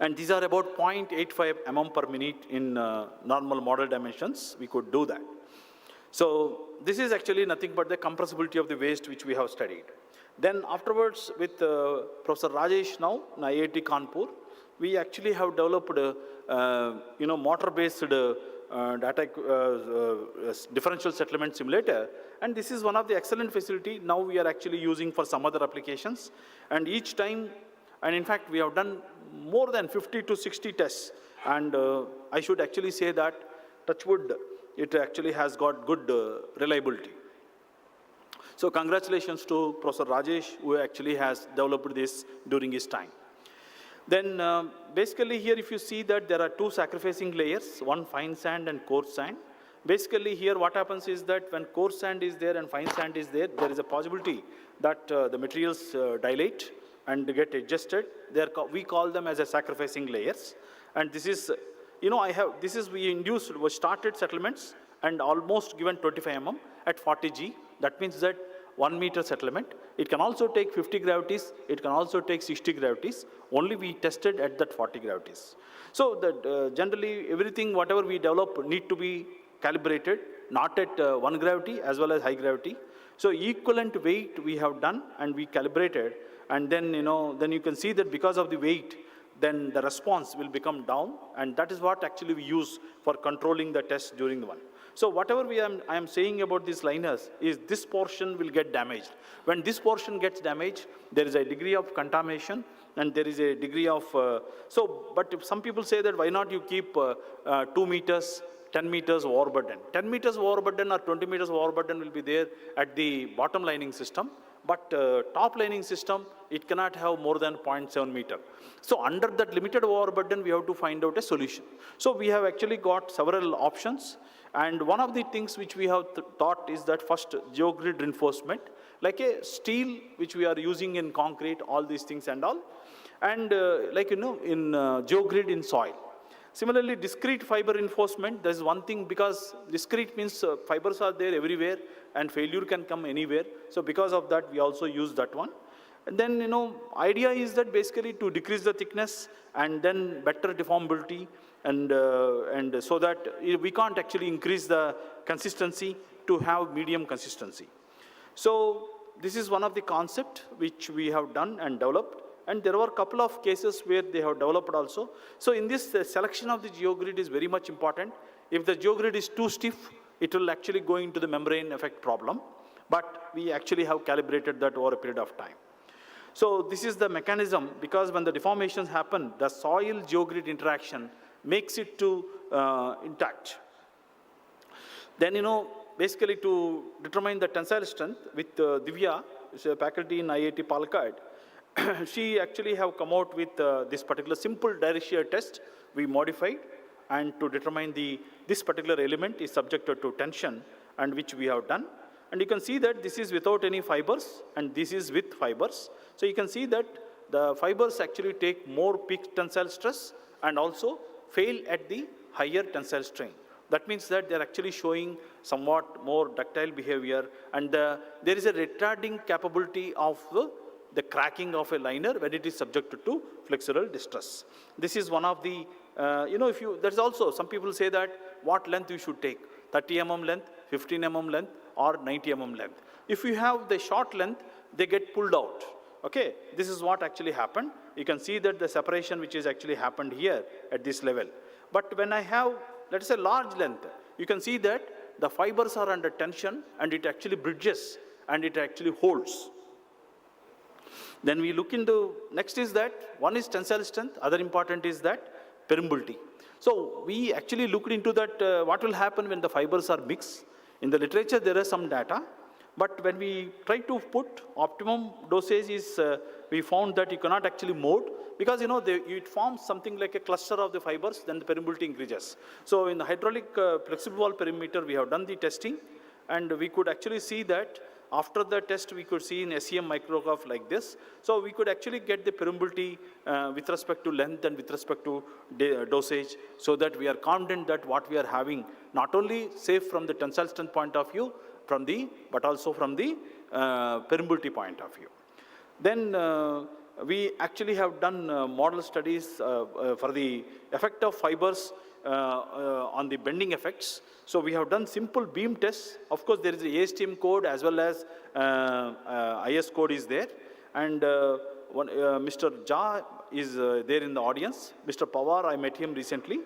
And these are about 0.85 mm per minute in normal model dimensions. We could do that. So this is actually nothing but the compressibility of the waste which we have studied. Then afterwards with Professor Rajesh now in IIT Kanpur, we actually have developed motor-based differential settlement simulator. And this is one of the excellent facility now we are actually using for some other applications. And each time, and in fact, we have done more than 50 to 60 tests. And I should actually say that, touch wood, it actually has got good reliability. So congratulations to Professor Rajesh, who actually has developed this during his time. Then basically here if you see that there are two sacrificing layers, one fine sand and coarse sand. Basically here what happens is that when coarse sand is there and fine sand is there, there is a possibility that the materials dilate and get adjusted. We call them as a sacrificing layers. And this is, we started settlements and almost given 25 mm at 40 G. That means that 1 meter settlement. It can also take 50 gravities. It can also take 60 gravities. Only we tested at that 40 gravities. So that generally everything, whatever we develop need to be calibrated, not at 1 gravity as well as high gravity. So equivalent weight we have done and we calibrated. And then, then you can see that because of the weight, then the response will become down. And that is what actually we use for controlling the test during the one. So whatever I am saying about these liners is this portion will get damaged. When this portion gets damaged, there is a degree of contamination and there is a degree of, but if some people say that why not you keep 2 meters, 10 meters overburden. 10 meters overburden or 20 meters overburden will be there at the bottom lining system. But top lining system, it cannot have more than 0.7 meter. So under that limited overburden, we have to find out a solution. So we have actually got several options. And one of the things which we have thought is that first geogrid reinforcement, like a steel which we are using in concrete, all these things and all. And in geogrid in soil. Similarly, discrete fiber reinforcement, there is one thing because discrete means fibers are there everywhere and failure can come anywhere. So because of that, we also use that one. And then, idea is that basically to decrease the thickness and then better deformability and so that we can't actually increase the consistency to have medium consistency. So this is one of the concepts which we have done and developed. And there were a couple of cases where they have developed also. So in this, the selection of the geogrid is very much important. If the geogrid is too stiff, it will actually go into the membrane effect problem. But we actually have calibrated that over a period of time. So this is the mechanism, because when the deformations happen, the soil geogrid interaction makes it to intact. Then, basically to determine the tensile strength with Divya, she's a faculty in IIT Palakkad, she actually have come out with this particular simple direct shear test we modified, and to determine this particular element is subjected to tension, and which we have done. And you can see that this is without any fibers and this is with fibers. So you can see that the fibers actually take more peak tensile stress and also fail at the higher tensile strain. That means that they're actually showing somewhat more ductile behavior, and there is a retarding capability of the cracking of a liner when it is subjected to flexural distress. This is one of the, there's also, some people say that what length you should take, 30 mm length, 15 mm length, or 90 mm length. If you have the short length, they get pulled out. Okay, this is what actually happened. You can see that the separation which is actually happened here at this level. But when I have, let's say, large length, you can see that the fibers are under tension and it actually bridges and it actually holds. Then we look into, next is that, one is tensile strength, other important is that permeability. So we actually looked into that, what will happen when the fibers are mixed. In the literature, there is some data, but when we try to put optimum dosage is, we found that you cannot actually mold, because it forms something like a cluster of the fibers, then the permeability increases. So in the hydraulic flexible wall perimeter, we have done the testing, and we could actually see that after the test, we could see in SEM micrograph like this. So we could actually get the permeability with respect to length and with respect to dosage, so that we are confident that what we are having, not only safe from the tensile strength point of view, but also from the permeability point of view. Then we actually have done model studies for the effect of fibers on the bending effects. So we have done simple beam tests. Of course, there is a ASTM code as well as IS code is there. And Mr. Jha is there in the audience. Mr. Pawar, I met him recently.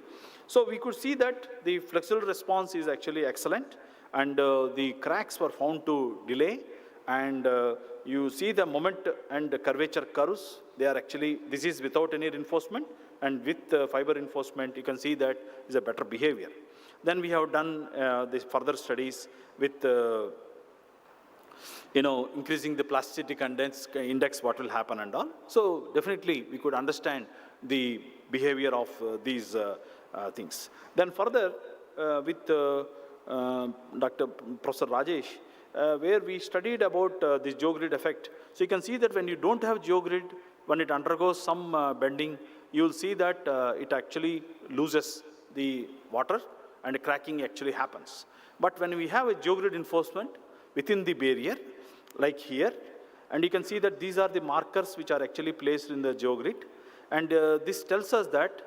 So we could see that the flexural response is actually excellent, and the cracks were found to delay. And you see the moment and the curvature curves, they are actually, this is without any reinforcement, and with fiber reinforcement, you can see that is a better behavior. Then we have done these further studies with, increasing the plasticity index, what will happen and all. So definitely we could understand the behavior of these things. Then further with Professor Rajesh, where we studied about this geogrid effect. So you can see that when you don't have geogrid, when it undergoes some bending, you will see that it actually loses the water and cracking actually happens. But when we have a geogrid reinforcement within the barrier, like here, and you can see that these are the markers which are actually placed in the geogrid, and this tells us that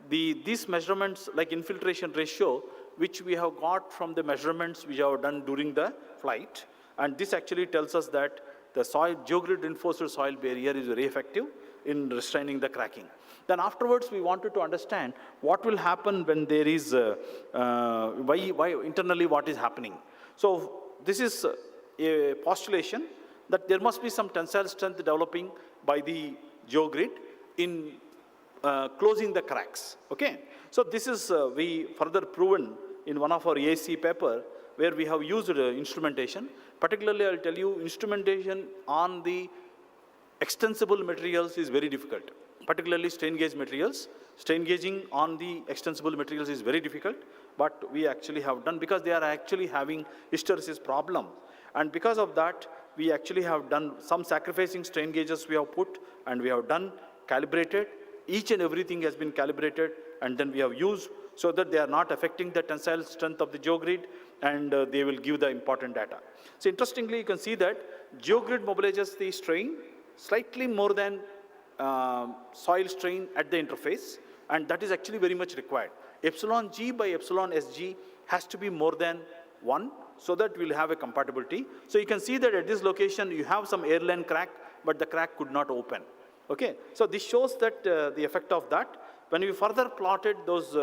these measurements, like infiltration ratio, which we have got from the measurements we have done during the flight, and this actually tells us that the geogrid reinforced soil barrier is very effective in restraining the cracking. Then afterwards, we wanted to understand what will happen when there is, why internally what is happening. So this is a postulation that there must be some tensile strength developing by the geogrid in closing the cracks, okay? So this is, we further proven in one of our AAC paper, where we have used instrumentation. Particularly, I'll tell you, instrumentation on the extensible materials is very difficult. Particularly strain gauge materials. Strain gauging on the extensible materials is very difficult, but we actually have done, because they are actually having hysteresis problem. And because of that, we actually have done some sacrificing strain gauges we have put, and we have done calibrated. Each and everything has been calibrated, and then we have used so that they are not affecting the tensile strength of the geogrid, and they will give the important data. So interestingly, you can see that geogrid mobilizes the strain slightly more than soil strain at the interface, and that is actually very much required. Epsilon G by epsilon SG has to be more than 1, so that we'll have a compatibility. So you can see that at this location, you have some airline crack, but the crack could not open. Okay, so this shows that the effect of that. When we further plotted those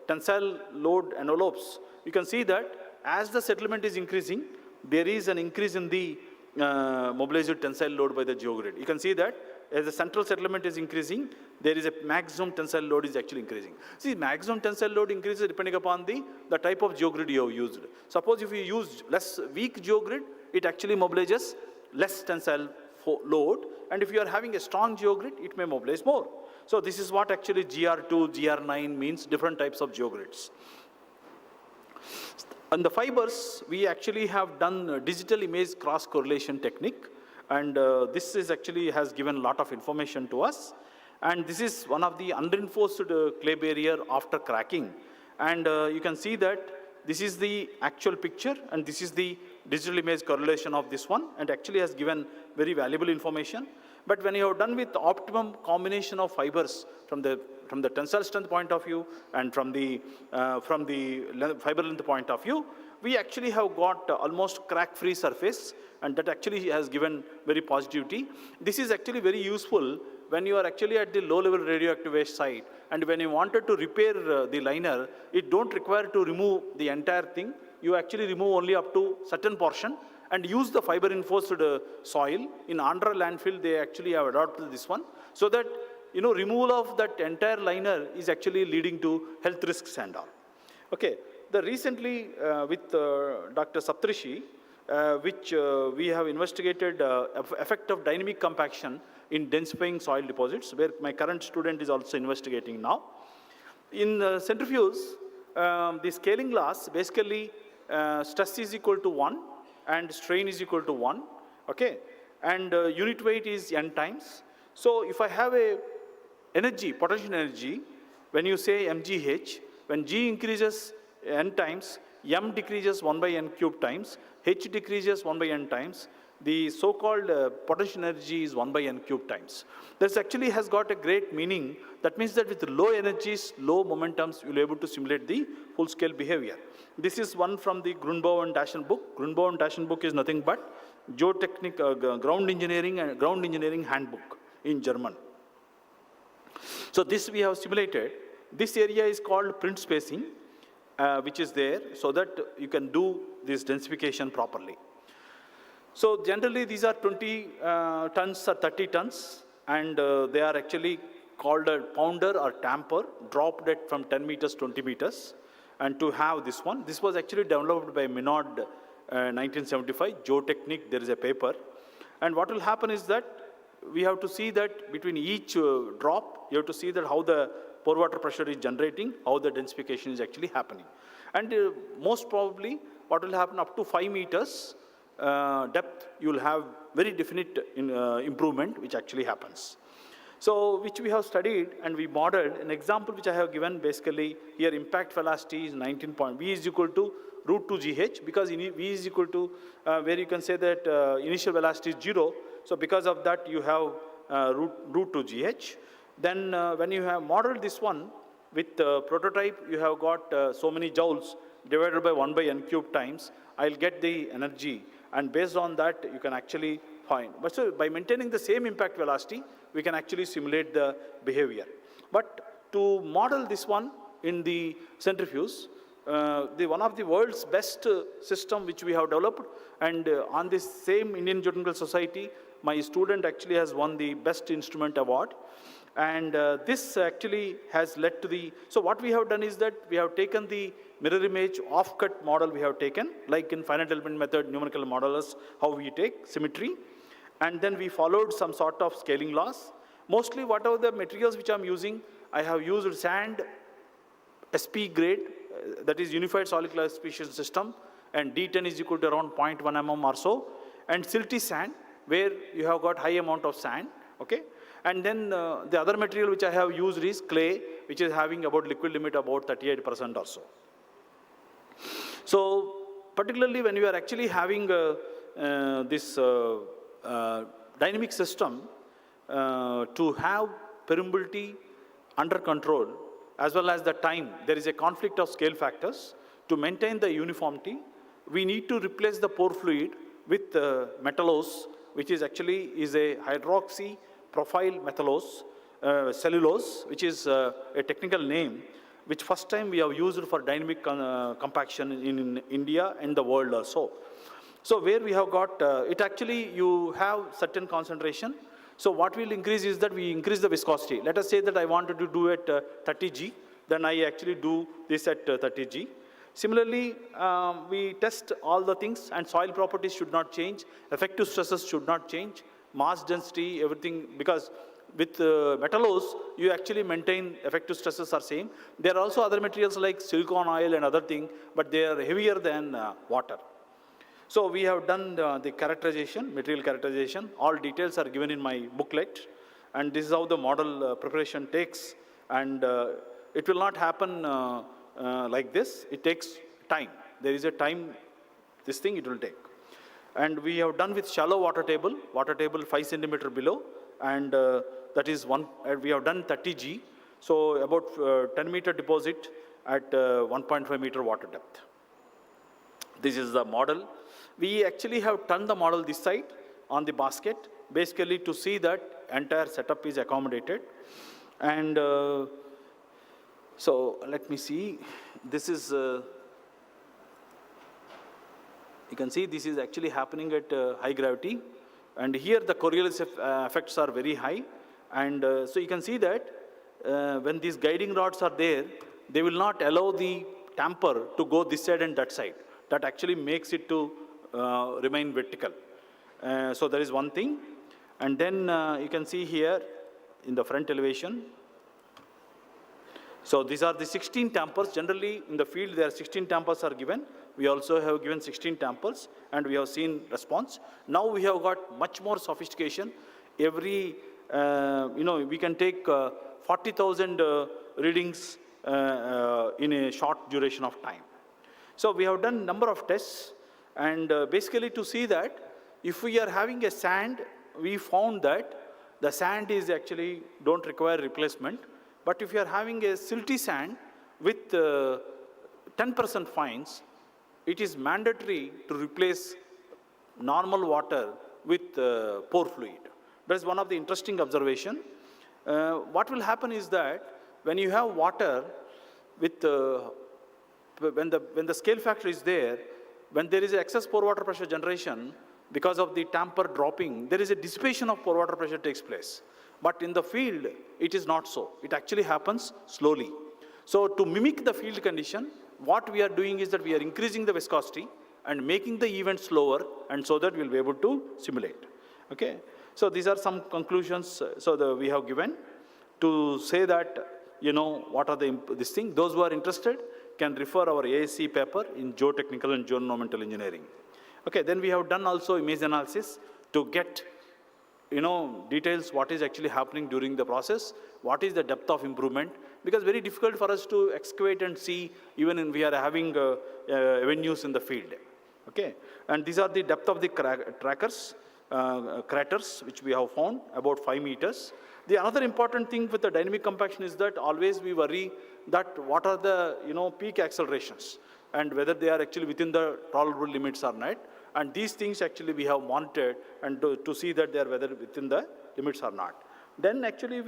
tensile load envelopes, you can see that as the settlement is increasing, there is an increase in the mobilized tensile load by the geogrid. You can see that as the central settlement is increasing, there is a maximum tensile load is actually increasing. See, maximum tensile load increases depending upon the type of geogrid you have used. Suppose if you use less weak geogrid, it actually mobilizes less tensile load, and if you are having a strong geogrid, it may mobilize more. So this is what actually GR2, GR9 means, different types of geogrids. On the fibers, we actually have done digital image cross correlation technique, and this is actually has given a lot of information to us. And this is one of the unreinforced clay barrier after cracking. And you can see that this is the actual picture, and this is the digital image correlation of this one, and actually has given very valuable information. But when you have done with optimum combination of fibers from the tensile strength point of view and from the fiber length point of view, we actually have got almost crack-free surface, and that actually has given very positivity. This is actually very useful when you are actually at the low-level radioactive waste site, and when you wanted to repair the liner, it don't require to remove the entire thing. You actually remove only up to certain portion and use the fiber-reinforced soil. In Andhra landfill, they actually have adopted this one, so that removal of that entire liner is actually leading to health risks and all. Okay, recently with Dr. Saptrishi, which we have investigated effect of dynamic compaction in densifying soil deposits, where my current student is also investigating now. In centrifuge, the scaling laws, basically stress is equal to 1 and strain is equal to 1, okay? And unit weight is n times. So if I have a energy, potential energy, when you say mgh, when g increases n times, m decreases 1 by n cube times, h decreases 1 by n times, the so-called potential energy is 1 by n cube times. This actually has got a great meaning. That means that with low energies, low momentums, you'll be able to simulate the full-scale behavior. This is one from the Grunbauer and Taschen book. Grunbauer and Taschen book is nothing but Geotechnical ground engineering handbook in German. So this we have simulated. This area is called print spacing, which is there, so that you can do this densification properly. So generally these are 20 tons or 30 tons, and they are actually called a pounder or tamper, dropped at from 10 meters, 20 meters. And to have this one, this was actually developed by Minod 1975, Geotechnical, there is a paper. And what will happen is that we have to see that between each drop, you have to see that how the pore water pressure is generating, how the densification is actually happening. And most probably, what will happen up to 5 meters depth, you will have very definite improvement which actually happens. So, which we have studied and we modeled. An example which I have given, basically here impact velocity is 19 point, V is equal to root 2 GH, because V is equal to, where you can say that initial velocity is 0. So because of that you have root 2 GH. Then when you have modeled this one with prototype, you have got so many joules divided by 1 by n cube times, I'll get the energy, and based on that you can actually find. But so by maintaining the same impact velocity, we can actually simulate the behavior. But to model this one in the centrifuge, one of the world's best system which we have developed, and on this same Indian Geotechnical Society, my student actually has won the best instrument award. And this actually has led to the, so what we have done is that we have taken the mirror image off-cut model we have taken, like in finite element method, numerical modelers, how we take symmetry. And then we followed some sort of scaling laws. Mostly whatever the materials which I'm using, I have used sand, SP grade, that is unified solid classification system, and D10 is equal to around 0.1 mm or so, and silty sand, where you have got high amount of sand, okay? And then the other material which I have used is clay, which is having about liquid limit about 38% or so. So particularly when you are actually having this dynamic system, to have permeability under control, as well as the time, there is a conflict of scale factors. To maintain the uniformity, we need to replace the pore fluid with metallose, which is actually a hydroxy profile metallose, cellulose, which is a technical name, which first time we have used for dynamic compaction in India and the world also. So where we have got, it actually, you have certain concentration. So what will increase is that we increase the viscosity. Let us say that I wanted to do at 30 G, then I actually do this at 30 G. Similarly, we test all the things, and soil properties should not change, effective stresses should not change, mass density, everything, because with metallose, you actually maintain effective stresses are same. There are also other materials like silicon oil and other thing, but they are heavier than water. So we have done the characterization, material characterization. All details are given in my booklet. And this is how the model preparation takes. And it will not happen like this. It takes time. There is a time, this thing it will take. And we have done with shallow water table 5 centimeter below. And that is we have done 30 G. So about 10 meter deposit at 1.5 meter water depth. This is the model. We actually have turned the model this side on the basket, basically to see that entire setup is accommodated. And so let me see, this is, you can see this is actually happening at high gravity. And here the Coriolis effects are very high. And so you can see that when these guiding rods are there, they will not allow the tamper to go this side and that side. That actually makes it to remain vertical. So there is one thing. And then you can see here in the front elevation. So these are the 16 tampers. Generally in the field there are 16 tampers are given. We also have given 16 tampers and we have seen response. Now we have got much more sophistication. Every, we can take 40,000 readings in a short duration of time. So we have done number of tests. And basically to see that if we are having a sand, we found that the sand is actually don't require replacement. But if you are having a silty sand with 10% fines, it is mandatory to replace normal water with pore fluid. That is one of the interesting observation. What will happen is that when you have water with, when the scale factor is there, when there is excess pore water pressure generation, because of the tamper dropping, there is a dissipation of pore water pressure takes place. But in the field, it is not so. It actually happens slowly. So to mimic the field condition, what we are doing is that we are increasing the viscosity and making the event slower, and so that we'll be able to simulate. Okay. So these are some conclusions we have given to say that, what are this thing. Those who are interested can refer our ASC paper in Geotechnical and Geoenvironmental Engineering. Okay, then we have done also image analysis to get, details what is actually happening during the process, what is the depth of improvement, because very difficult for us to excavate and see even when we are having avenues in the field. Okay, and these are the depth of the craters, which we have found about 5 meters. The another important thing with the dynamic compaction is that always we worry that what are the peak accelerations and whether they are actually within the tolerable limits or not. And these things actually we have monitored and to see that they are whether within the limits or not. Then actually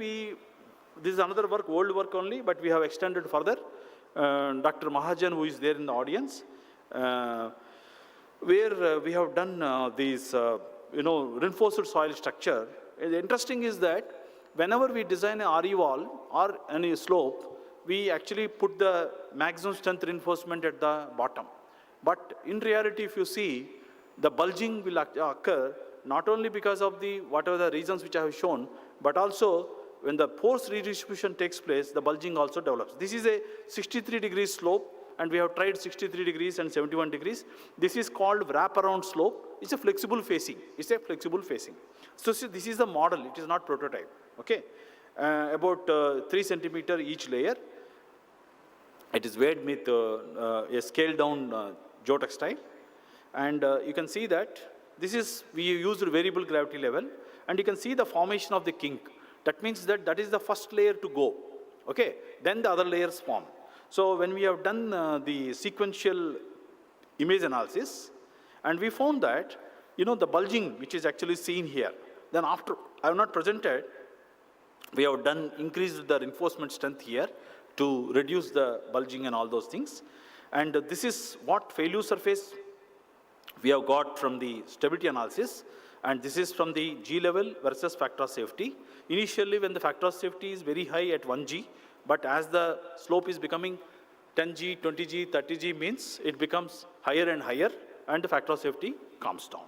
this is another work, old work only, but we have extended further. Dr. Mahajan, who is there in the audience, where we have done these, reinforced soil structure. The interesting is that whenever we design a RE wall or any slope, we actually put the maximum strength reinforcement at the bottom. But in reality, if you see, the bulging will occur not only because of whatever the reasons which I have shown, but also when the force redistribution takes place, the bulging also develops. This is a 63 degrees slope, and we have tried 63 degrees and 71 degrees. This is called wraparound slope. It's a flexible facing. It's a flexible facing. So this is the model. It is not prototype. Okay, about 3 centimeter each layer. It is weighed with a scaled down geotextile. And you can see that we used variable gravity level, and you can see the formation of the kink. That means that is the first layer to go. Okay, then the other layers form. So when we have done the sequential image analysis, and we found that, the bulging which is actually seen here, then after, I have not presented, we have increased the reinforcement strength here to reduce the bulging and all those things. And this is what failure surface we have got from the stability analysis, and this is from the G level versus factor of safety. Initially, when the factor of safety is very high at 1G, but as the slope is becoming 10G, 20G, 30G means it becomes higher and higher, and the factor of safety comes down.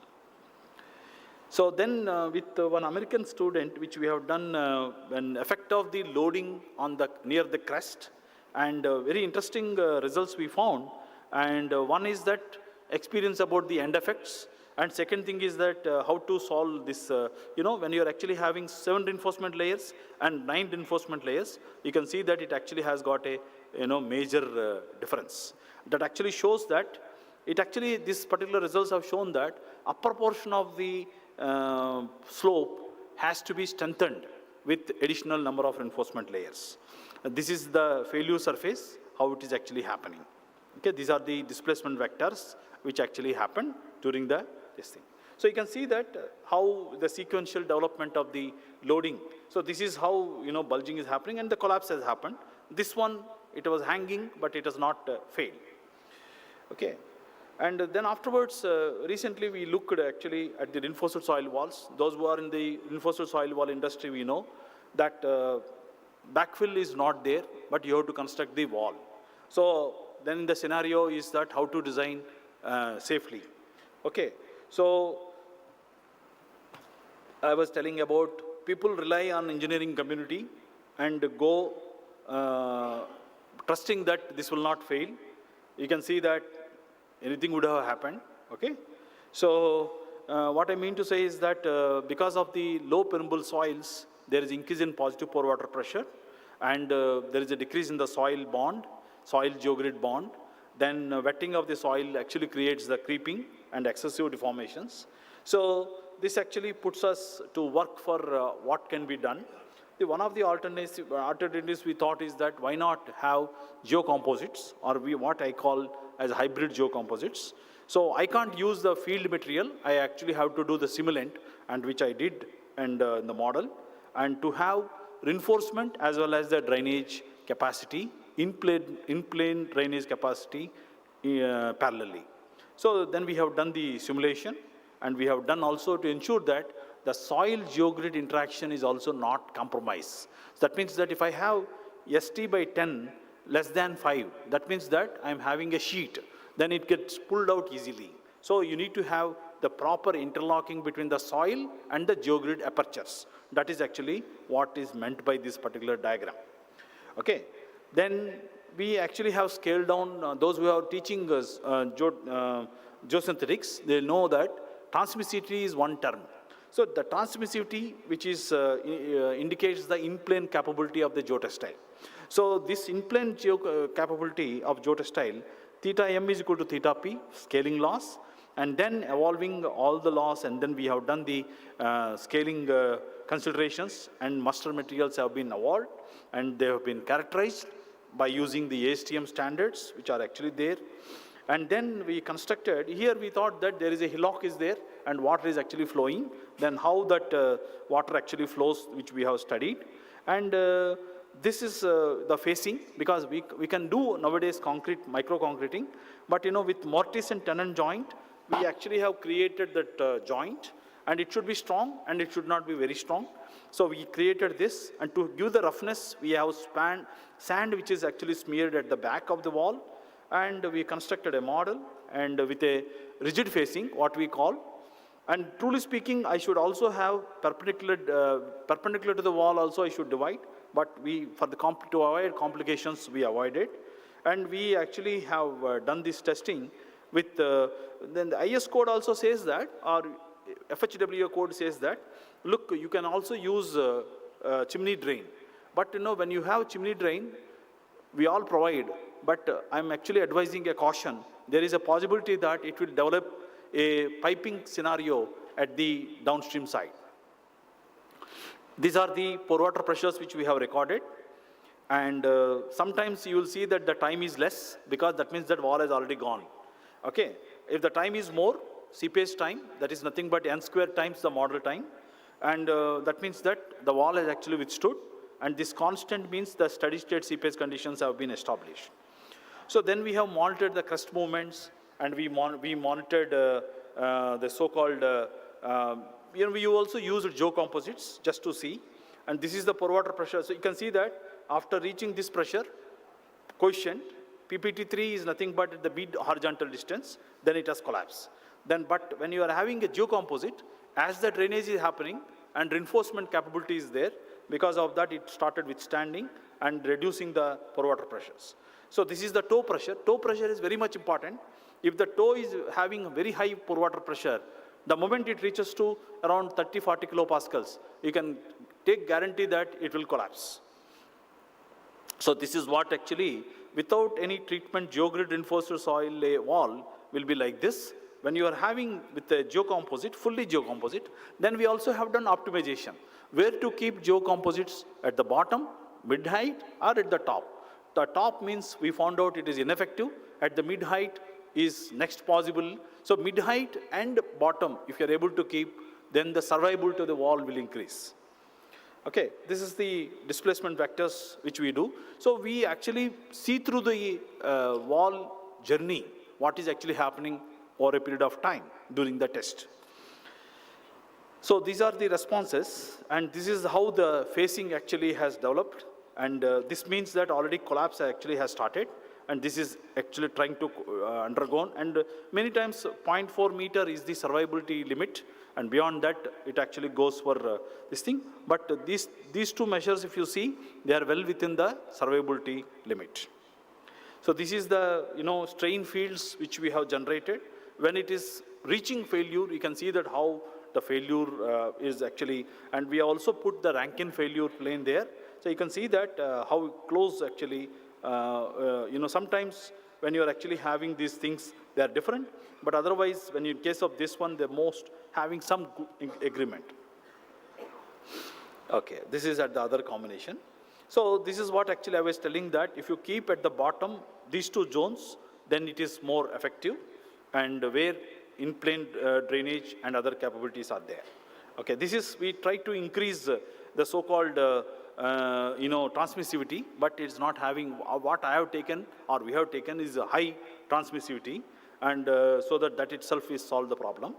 So then with one American student, which we have done an effect of the loading on the near the crest, and very interesting results we found. And one is that experience about the end effects, and second thing is that how to solve this, when you're actually having 7 reinforcement layers and 9 reinforcement layers, you can see that it actually has got a major difference. That actually shows that these particular results have shown that upper portion of the slope has to be strengthened with additional number of reinforcement layers. This is the failure surface, how it is actually happening. Okay, these are the displacement vectors which actually happen during this thing. So you can see that how the sequential development of the loading. So this is how bulging is happening, and the collapse has happened. This one, it was hanging, but it has not failed. Okay. And then afterwards, recently we looked actually at the reinforced soil walls. Those who are in the reinforced soil wall industry, we know that backfill is not there, but you have to construct the wall. So then the scenario is that how to design safely. Okay, so I was telling about people rely on engineering community and go trusting that this will not fail. You can see that anything would have happened, okay? So what I mean to say is that because of the low permeable soils, there is increase in positive pore water pressure, and there is a decrease in the soil bond, soil geogrid bond. Then wetting of the soil actually creates the creeping and excessive deformations. So this actually puts us to work for what can be done. One of the alternatives we thought is that why not have geocomposites, or what I call as hybrid geocomposites. So I can't use the field material. I actually have to do the simulant, and which I did in the model, and to have reinforcement as well as the drainage capacity, in plane drainage capacity parallelly. So then we have done the simulation, and we have done also to ensure that the soil geogrid interaction is also not compromised. So that means that if I have ST by 10 less than 5, that means that I'm having a sheet, then it gets pulled out easily. So you need to have the proper interlocking between the soil and the geogrid apertures. That is actually what is meant by this particular diagram. Okay, then we actually have scaled down, those who are teaching us geosynthetics, they know that transmissivity is one term. So the transmissivity, which is indicates the in-plane capability of the geotextile. So this in-plane capability of geotextile, theta m is equal to theta p, scaling loss, and then evolving all the loss, and then we have done the scaling considerations, and muster materials have been evolved, and they have been characterized by using the ASTM standards, which are actually there. And then we constructed, here we thought that there is a hillock is there, and water is actually flowing, then how that water actually flows, which we have studied. And this is the facing, because we can do nowadays concrete, micro-concreting, but with mortise and tenon joint, we actually have created that joint, and it should be strong, and it should not be very strong. So we created this, and to give the roughness, we have sand which is actually smeared at the back of the wall, and we constructed a model, and with a rigid facing, what we call. And truly speaking, I should also have perpendicular to the wall also I should divide, but to avoid complications, we avoided. And we actually have done this testing with, then the IS code also says that, or FHWA code says that, look, you can also use chimney drain. But when you have chimney drain, we all provide, but I'm actually advising a caution. There is a possibility that it will develop a piping scenario at the downstream side. These are the pore water pressures which we have recorded. And sometimes you will see that the time is less, because that means that wall has already gone. Okay, if the time is more, seepage time, that is nothing but n square times the model time. And that means that the wall has actually withstood. And this constant means the steady state seepage conditions have been established. So then we have monitored the crest movements, and we monitored the so-called, we also used geocomposites just to see. And this is the pore water pressure. So you can see that after reaching this pressure coefficient, PPT3 is nothing but at the mid horizontal distance, then it has collapsed. But when you are having a geocomposite, as the drainage is happening and reinforcement capability is there, because of that it started withstanding and reducing the pore water pressures. So this is the toe pressure. Toe pressure is very much important. If the toe is having very high pore water pressure, the moment it reaches to around 30-40 kilopascals, you can take guarantee that it will collapse. So this is what actually, without any treatment, geogrid reinforced soil lay wall will be like this. When you are having with the geocomposite, fully geocomposite, then we also have done optimization. Where to keep geocomposites? At the bottom, mid-height, or at the top? The top means we found out it is ineffective. At the mid-height is next possible. So mid-height and bottom, if you are able to keep, then the survivability of the wall will increase. Okay, this is the displacement vectors which we do. So we actually see through the wall journey, what is actually happening over a period of time during the test. So these are the responses, and this is how the facing actually has developed. And this means that already collapse actually has started, and this is actually trying to undergo. And many times 0.4 meter is the survivability limit, and beyond that it actually goes for this thing. But these two measures, if you see, they are well within the survivability limit. So this is the strain fields which we have generated. When it is reaching failure, you can see that how the failure is actually, and we also put the Rankine failure plane there. So you can see that how close actually, sometimes when you are actually having these things, they are different. But otherwise, when in case of this one, they're most having some agreement. Okay, this is at the other combination. So this is what actually I was telling, that if you keep at the bottom these two zones, then it is more effective, and where in-plane drainage and other capabilities are there. Okay, this is, we try to increase the so-called transmissivity, but it's not having, what I have taken or we have taken is a high transmissivity, and so that itself is solved the problem.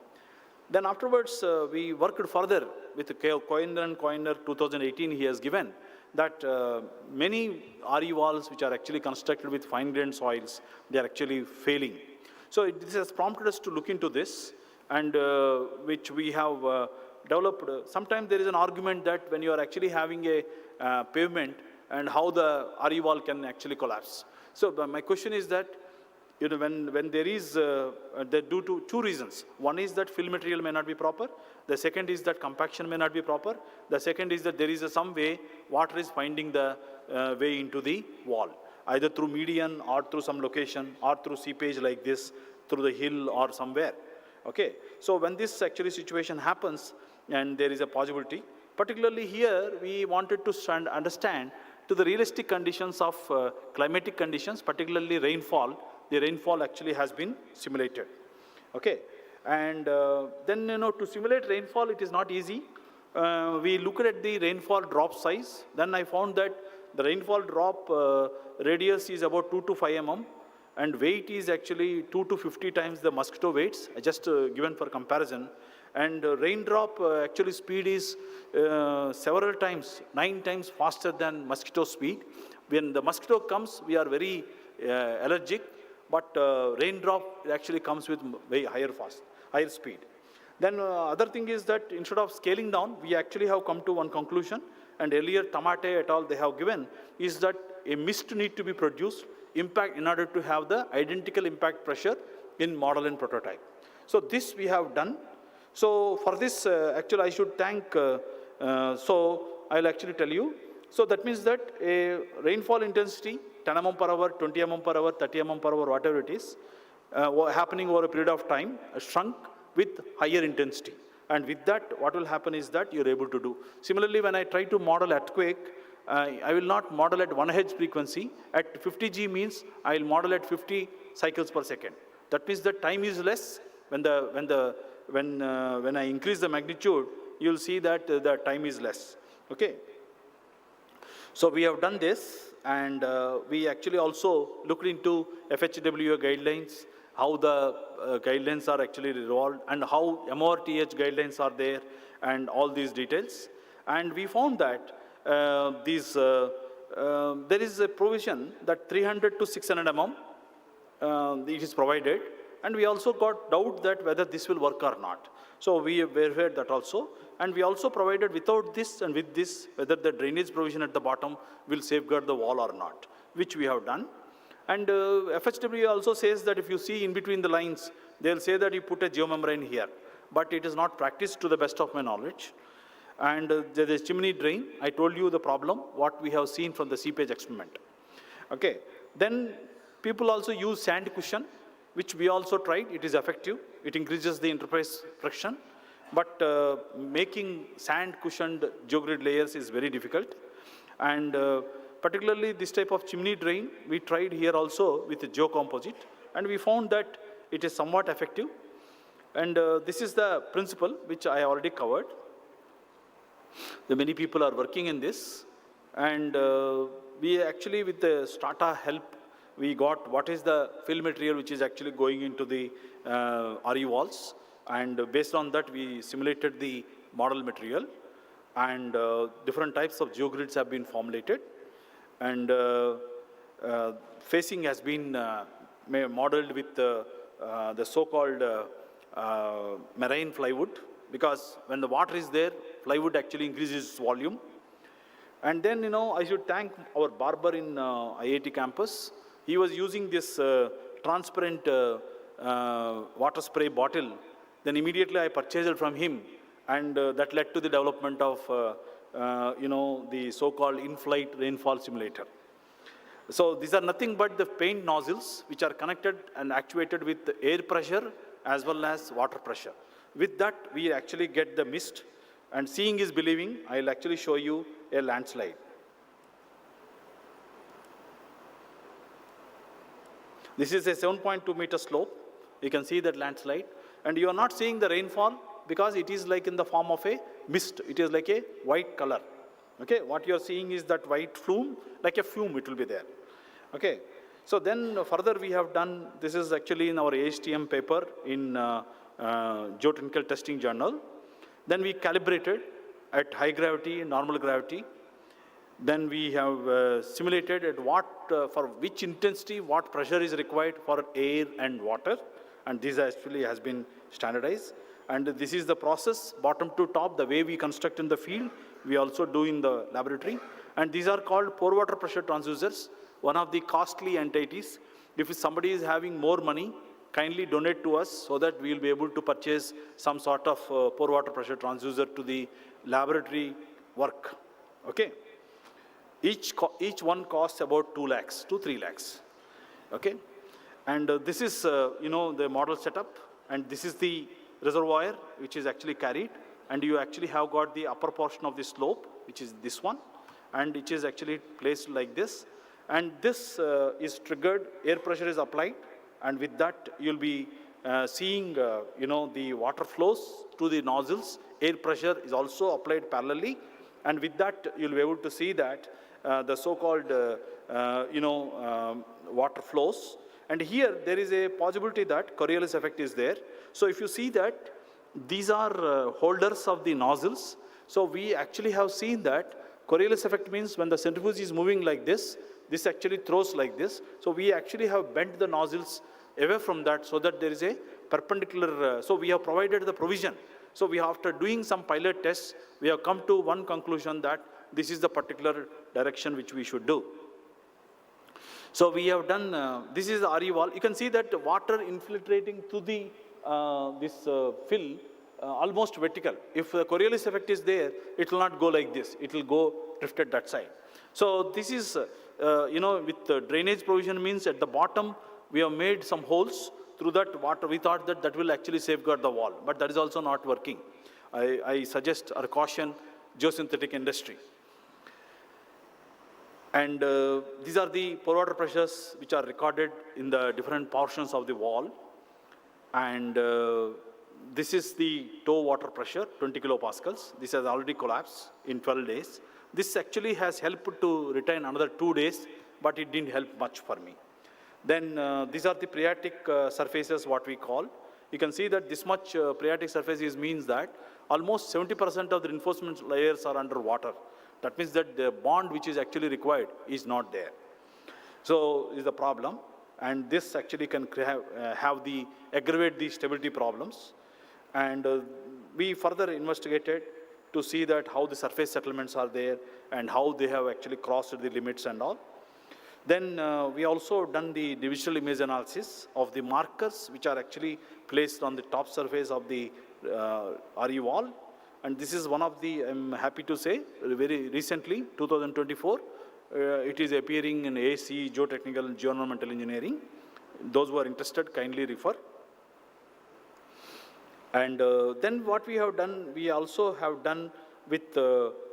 Then afterwards, we worked further with Koiner and Koiner 2018, he has given that many RE walls which are actually constructed with fine-grained soils, they are actually failing. So this has prompted us to look into this, and which we have developed. Sometimes there is an argument that when you are actually having a pavement, and how the RE wall can actually collapse. So my question is that, when there is, due to two reasons. One is that fill material may not be proper. The second is that compaction may not be proper. The second is that there is some way water is finding the way into the wall, either through median or through some location or through seepage like this, through the hill or somewhere. Okay, so when this actually situation happens and there is a possibility, particularly here we wanted to understand to the realistic conditions of climatic conditions, particularly rainfall. The rainfall actually has been simulated. Okay, and then to simulate rainfall, it is not easy. We looked at the rainfall drop size. Then I found that the rainfall drop radius is about 2 to 5 mm, and weight is actually 2 to 50 times the mosquito weights, just given for comparison. And raindrop actually speed is several times, 9 times faster than mosquito speed. When the mosquito comes, we are very allergic, but raindrop actually comes with very higher speed. Then other thing is that instead of scaling down, we actually have come to one conclusion, and earlier Tamate et al. They have given, is that a mist need to be produced impact in order to have the identical impact pressure in model and prototype. So this we have done. So for this, actually I should thank, so I'll actually tell you. So that means that a rainfall intensity, 10 mm per hour, 20 mm per hour, 30 mm per hour, whatever it is, happening over a period of time, shrunk with higher intensity. And with that, what will happen is that you're able to do. Similarly, when I try to model earthquake, I will not model at 1 Hz frequency. At 50 G means I will model at 50 cycles per second. That means the time is less. When I increase the magnitude, you'll see that the time is less. Okay. So we have done this, and we actually also looked into FHWA guidelines, how the guidelines are actually resolved, and how MORTH guidelines are there, and all these details. And we found that there is a provision that 300 to 600 mm it is provided, and we also got doubt that whether this will work or not. So we verified that also, and we also provided without this and with this whether the drainage provision at the bottom will safeguard the wall or not, which we have done. And FHW also says that if you see in between the lines, they'll say that you put a geomembrane here, but it is not practiced to the best of my knowledge. And there is chimney drain. I told you the problem, what we have seen from the seepage experiment. Okay. Then people also use sand cushion, which we also tried. It is effective. It increases the interface friction. But making sand cushioned geogrid layers is very difficult. And particularly this type of chimney drain, we tried here also with the geocomposite, and we found that it is somewhat effective. And this is the principle which I already covered. The many people are working in this, and we actually, with the Strata help, we got what is the fill material which is actually going into the RE walls, and based on that we simulated the model material, and different types of geogrids have been formulated, and facing has been modeled with the so-called marine plywood, because when the water is there, plywood actually increases its volume. And then, you know, I should thank our barber in IIT campus. He was using this transparent water spray bottle. Then immediately I purchased it from him, and that led to the development of, you know, the so-called in-flight rainfall simulator. So these are nothing but the paint nozzles which are connected and actuated with air pressure as well as water pressure. With that, we actually get the mist, and seeing is believing. I'll actually show you a landslide. This is a 7.2 meter slope. You can see that landslide, and you are not seeing the rainfall because it is like in the form of a mist. It is like a white color. Okay, what you are seeing is that white flume, like a fume, it will be there. Okay, so then further we have done, this is actually in our ASTM paper in Geotechnical Testing Journal. Then we calibrated at high gravity and normal gravity. Then we have simulated at what, for which intensity, what pressure is required for air and water. And this actually has been standardized. And this is the process, bottom to top, the way we construct in the field, we also do in the laboratory. And these are called pore water pressure transducers, one of the costly entities. If somebody is having more money, kindly donate to us so that we will be able to purchase some sort of pore water pressure transducer to the laboratory work. Okay. Each one costs about 2 lakhs to 3 lakhs. Okay. And this is, you know, the model setup, and this is the reservoir which is actually carried, and you actually have got the upper portion of the slope, which is this one, and it is actually placed like this. And this is triggered, air pressure is applied, and with that you'll be seeing, you know, the water flows to the nozzles. Air pressure is also applied parallelly, and with that you'll be able to see that the so-called, you know, water flows. And here there is a possibility that Coriolis effect is there. So if you see that these are holders of the nozzles, so we actually have seen that Coriolis effect means when the centrifuge is moving like this, this actually throws like this. So we actually have bent the nozzles away from that so that there is a perpendicular, so we have provided the provision. So we, after doing some pilot tests, we have come to one conclusion that this is the particular direction which we should do. So we have done, this is the RE wall. You can see that water infiltrating through the, this fill almost vertical. If the Coriolis effect is there, it will not go like this. It will go drifted that side. So this is, you know, with the drainage provision means at the bottom, we have made some holes. Through that water, we thought that that will actually safeguard the wall, but that is also not working. I suggest or caution geosynthetic industry. And these are the pore water pressures which are recorded in the different portions of the wall. And this is the toe water pressure, 20 kilopascals. This has already collapsed in 12 days. This actually has helped to retain another 2 days, but it didn't help much for me. Then these are the phreatic surfaces, what we call. You can see that this much phreatic surface means that almost 70% of the reinforcement layers are underwater. That means that the bond which is actually required is not there. So is the problem, and this actually can aggravate the stability problems. And we further investigated to see that how the surface settlements are there and how they have actually crossed the limits and all. Then we also done the divisional image analysis of the markers which are actually placed on the top surface of the RE wall. And this is one of the, I'm happy to say, very recently, 2024, it is appearing in AC, Geotechnical and Geoenvironmental Engineering. Those who are interested, kindly refer. And then what we have done, we also have done with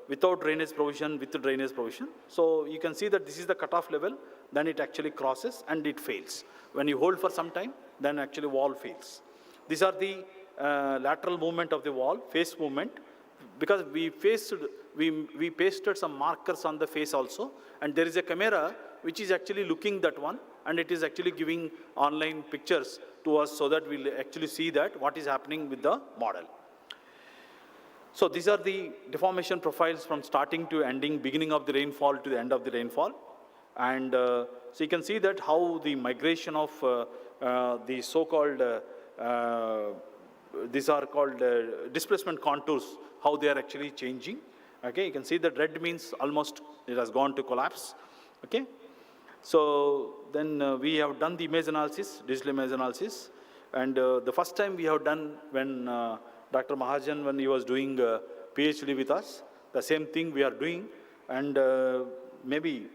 without drainage provision, with drainage provision. So you can see that this is the cutoff level, then it actually crosses and it fails. When you hold for some time, then actually wall fails. These are the lateral movement of the wall, face movement, because we pasted some markers on the face also, and there is a camera which is actually looking that one, and it is actually giving online pictures to us so that we'll actually see that what is happening with the model. So these are the deformation profiles from starting to ending, beginning of the rainfall to the end of the rainfall. And so you can see that how the migration of the so-called, these are called displacement contours, how they are actually changing. Okay, you can see that red means almost it has gone to collapse. Okay, so then we have done the image analysis, digital image analysis. And the first time we have done when Dr. Mahajan, when he was doing PhD with us, the same thing we are doing. And maybe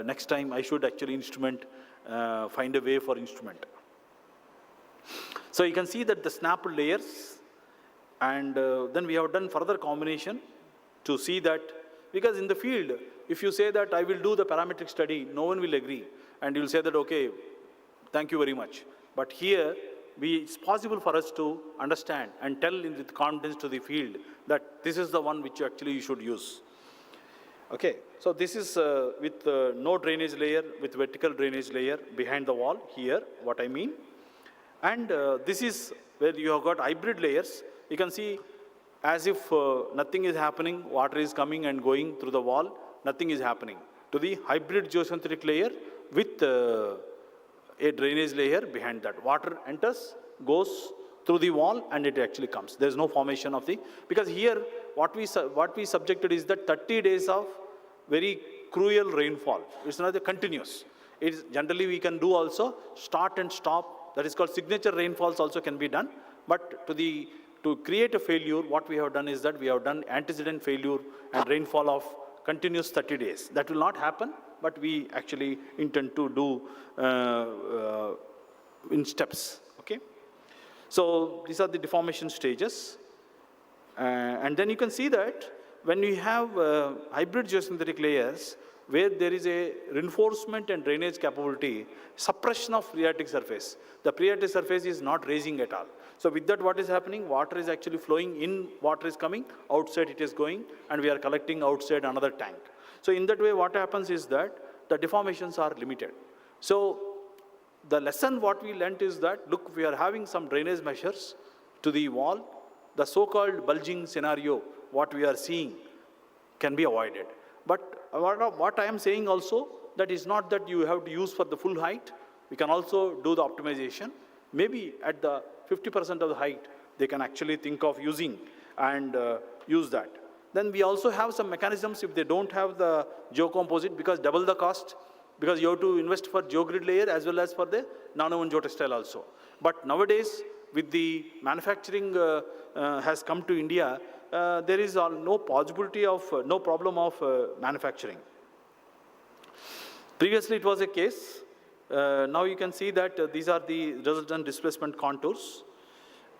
next time I should actually find a way for instrument. So you can see that the snapped layers, and then we have done further combination to see that, because in the field, if you say that I will do the parametric study, no one will agree. And you'll say that, okay, thank you very much. But here, it's possible for us to understand and tell with confidence to the field that this is the one which actually you should use. Okay, so this is with no drainage layer, with vertical drainage layer behind the wall here, what I mean. And this is where you have got hybrid layers. You can see as if nothing is happening, water is coming and going through the wall, nothing is happening. To the hybrid geosynthetic layer with a drainage layer behind that. Water enters, goes through the wall, and it actually comes. There's no formation of the, because here what we subjected is that 30 days of very cruel rainfall. It's not the continuous. It's generally we can do also start and stop. That is called signature rainfalls also can be done. But to create a failure, what we have done is that we have done antecedent failure and rainfall of continuous 30 days. That will not happen, but we actually intend to do in steps, okay? So these are the deformation stages. And then you can see that when we have hybrid geosynthetic layers, where there is a reinforcement and drainage capability, suppression of phreatic surface. The phreatic surface is not raising at all. So with that, what is happening? Water is actually flowing in, water is coming, outside it is going, and we are collecting outside another tank. So in that way, what happens is that the deformations are limited. So the lesson what we learnt is that, look, we are having some drainage measures to the wall. The so-called bulging scenario, what we are seeing, can be avoided. But what I am saying also, that is not that you have to use for the full height. We can also do the optimization. Maybe at the 50% of the height, they can actually think of using and use that. Then we also have some mechanisms if they don't have the geocomposite, because double the cost, because you have to invest for geogrid layer as well as for the nano and geotextile also. But nowadays, with the manufacturing has come to India, there is no possibility of, no problem of manufacturing. Previously, it was a case. Now you can see that these are the resultant displacement contours.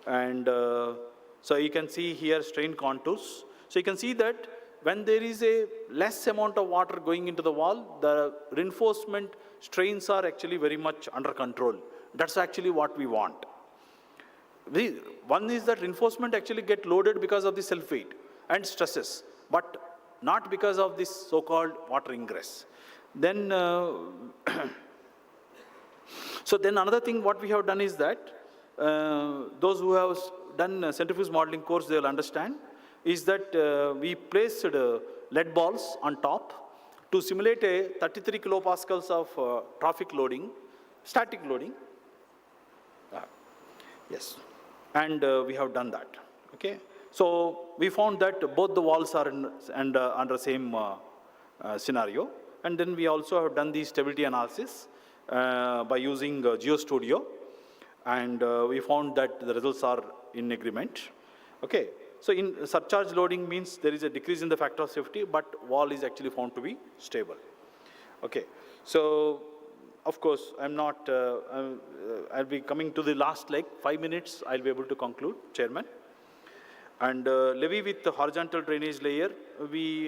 And so you can see here strain contours. So you can see that when there is a less amount of water going into the wall, the reinforcement strains are actually very much under control. That's actually what we want. One is that reinforcement actually get loaded because of the self-weight and stresses, but not because of this so-called water ingress. Then So then another thing what we have done is that, those who have done centrifuge modeling course, they will understand, is that we placed lead balls on top to simulate a 33 kilopascals of traffic loading, static loading. Yes, and we have done that, okay? So we found that both the walls are under same scenario, and then we also have done the stability analysis by using GeoStudio, and we found that the results are in agreement, okay? So in surcharge loading means there is a decrease in the factor of safety, but wall is actually found to be stable, okay? So of course, I'm not, I'll be coming to the last leg, 5 minutes, I'll be able to conclude, Chairman. And levee with the horizontal drainage layer,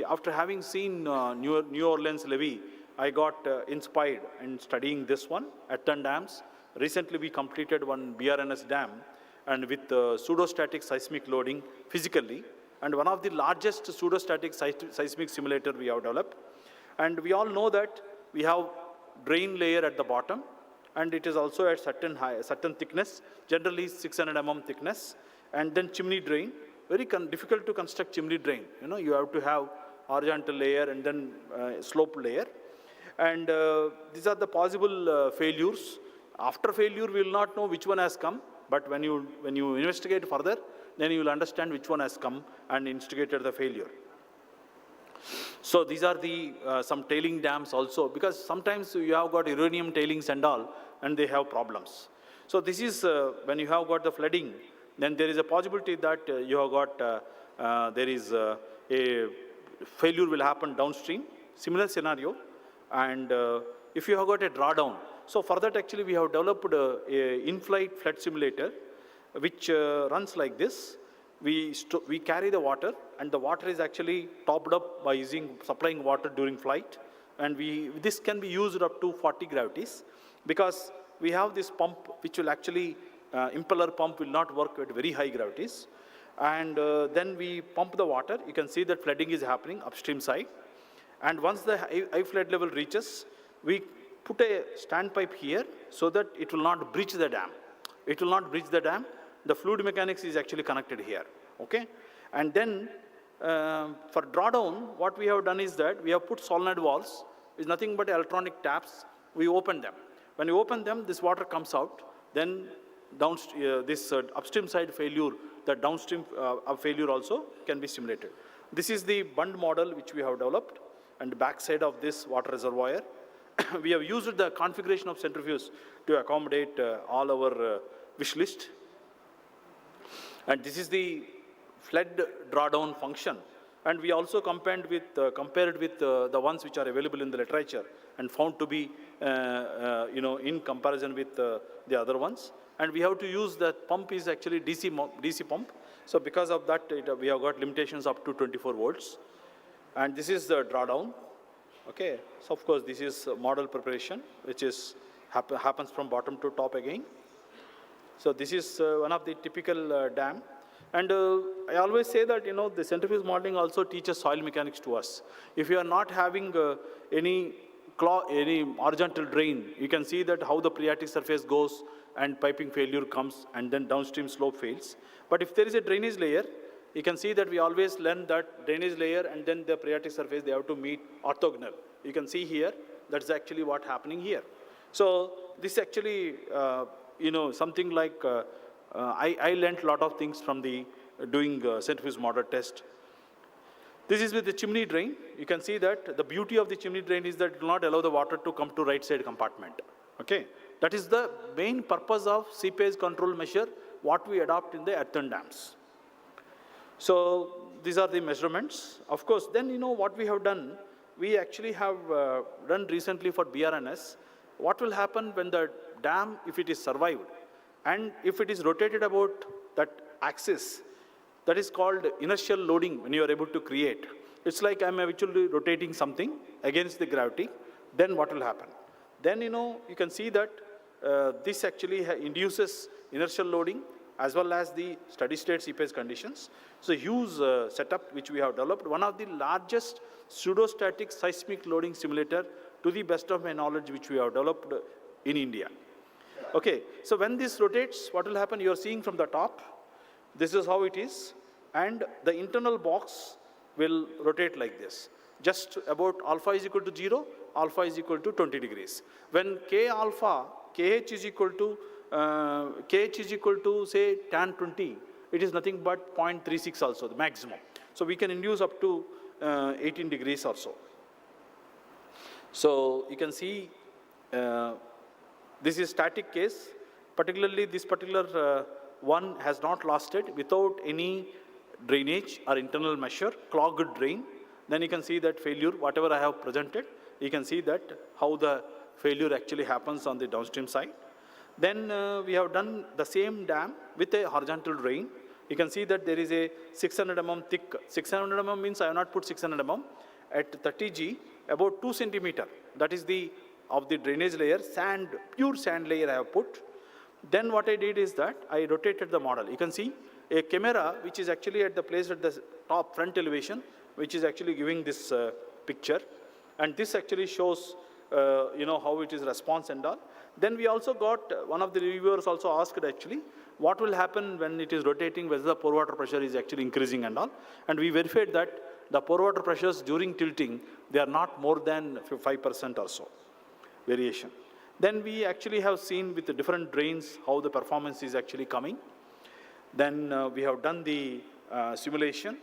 after having seen New Orleans levee, I got inspired in studying this one at 10 dams. Recently, we completed one BRNS dam, and with pseudostatic seismic loading physically, and one of the largest pseudostatic seismic simulator we have developed. And we all know that we have drain layer at the bottom, and it is also at certain thickness, generally 600 mm thickness, and then chimney drain. Very difficult to construct chimney drain. You know, you have to have horizontal layer and then slope layer. And these are the possible failures. After failure, we will not know which one has come, but when you investigate further, then you will understand which one has come and instigated the failure. So these are the some tailing dams also, because sometimes you have got uranium tailings and all, and they have problems. So this is when you have got the flooding, then there is a possibility that you have got, there is a failure will happen downstream, similar scenario. And if you have got a drawdown, so for that actually we have developed a in-flight flood simulator, which runs like this. We carry the water, and the water is actually topped up by supplying water during flight. And this can be used up to 40 gravities, because we have this pump which will actually, impeller pump will not work at very high gravities. And then we pump the water. You can see that flooding is happening upstream side. And once the high flood level reaches, we put a standpipe here so that it will not breach the dam. It will not breach the dam. The fluid mechanics is actually connected here, okay? And then for drawdown, what we have done is that we have put solenoid valves. It's nothing but electronic taps. We open them. When you open them, this water comes out. Then this upstream side failure, the downstream failure also can be simulated. This is the bund model which we have developed, and the back side of this water reservoir. We have used the configuration of centrifuge to accommodate all our wish list. And this is the flood drawdown function. And we also compared with the ones which are available in the literature and found to be, in comparison with the other ones. And we have to use that pump is actually DC pump. So because of that, we have got limitations up to 24 volts. And this is the drawdown. Okay. So of course, this is model preparation, which is happens from bottom to top again. So this is one of the typical dam. And I always say that, the centrifuge modeling also teaches soil mechanics to us. If you are not having any horizontal drain, you can see that how the phreatic surface goes and piping failure comes, and then downstream slope fails. But if there is a drainage layer, you can see that we always learn that drainage layer and then the phreatic surface, they have to meet orthogonal. You can see here, that's actually what's happening here. So this actually, something like, I learned a lot of things from doing centrifuge model test. This is with the chimney drain. You can see that the beauty of the chimney drain is that it will not allow the water to come to right side compartment. Okay, that is the main purpose of seepage control measure, what we adopt in the earthen dams. So these are the measurements. Of course, then what we have done, we actually have done recently for BRNS. What will happen when the dam, if it is survived, and if it is rotated about that axis, that is called inertial loading when you are able to create. It's like I'm actually rotating something against the gravity, then what will happen? Then, you can see that this actually induces inertial loading as well as the steady state seepage conditions. So huge setup which we have developed, one of the largest pseudostatic seismic loading simulator to the best of my knowledge which we have developed in India. Okay, so when this rotates, what will happen? You are seeing from the top, this is how it is, and the internal box will rotate like this. Just about alpha is equal to 0, alpha is equal to 20 degrees. When K alpha, KH is equal to say tan 20, it is nothing but 0.36 also, the maximum. So we can induce up to 18 degrees or so. So you can see this is static case, particularly this particular one has not lasted without any drainage or internal measure, clogged drain. Then you can see that failure, whatever I have presented, you can see that how the failure actually happens on the downstream side. Then we have done the same dam with a horizontal drain. You can see that there is a 600 mm thick. 600 mm means I have not put 600 mm. At 30 G, about 2 centimeter. That is of the drainage layer, sand, pure sand layer I have put. Then what I did is that I rotated the model. You can see a camera which is actually at the place at the top front elevation, which is actually giving this picture. And this actually shows how it is response and all. Then we also got, one of the reviewers also asked actually, what will happen when it is rotating, whether the pore water pressure is actually increasing and all. And we verified that the pore water pressures during tilting, they are not more than 5% or so variation. Then we actually have seen with the different drains how the performance is actually coming. Then we have done the simulation,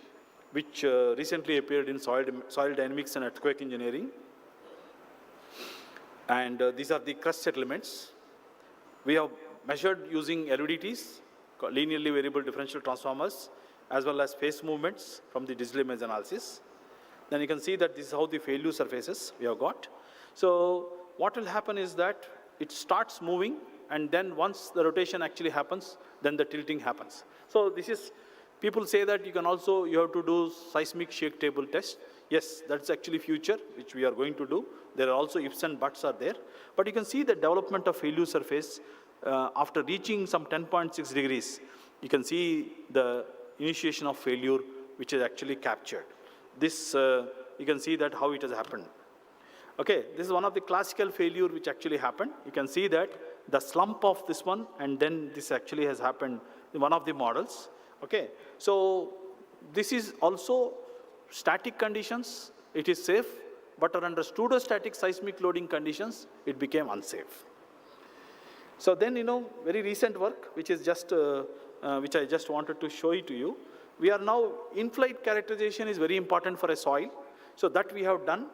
which recently appeared in soil dynamics and earthquake engineering. And these are the crust settlements. We have measured using LVDTs, linearly variable differential transformers, as well as phase movements from the digital image analysis. Then you can see that this is how the failure surfaces we have got. So what will happen is that it starts moving, and then once the rotation actually happens, then the tilting happens. So this is, people say that you have to do seismic shake table test. Yes, that's actually future, which we are going to do. There are also ifs and buts are there. But you can see the development of failure surface after reaching some 10.6 degrees. You can see the initiation of failure, which is actually captured. This, you can see that how it has happened. Okay, this is one of the classical failure which actually happened. You can see that the slump of this one, and then this actually has happened in one of the models. Okay, so this is also static conditions, it is safe, but under pseudostatic seismic loading conditions, it became unsafe. So then, very recent work, which is just, which I just wanted to show it to you. We are now, in-flight characterization is very important for a soil. So that we have done,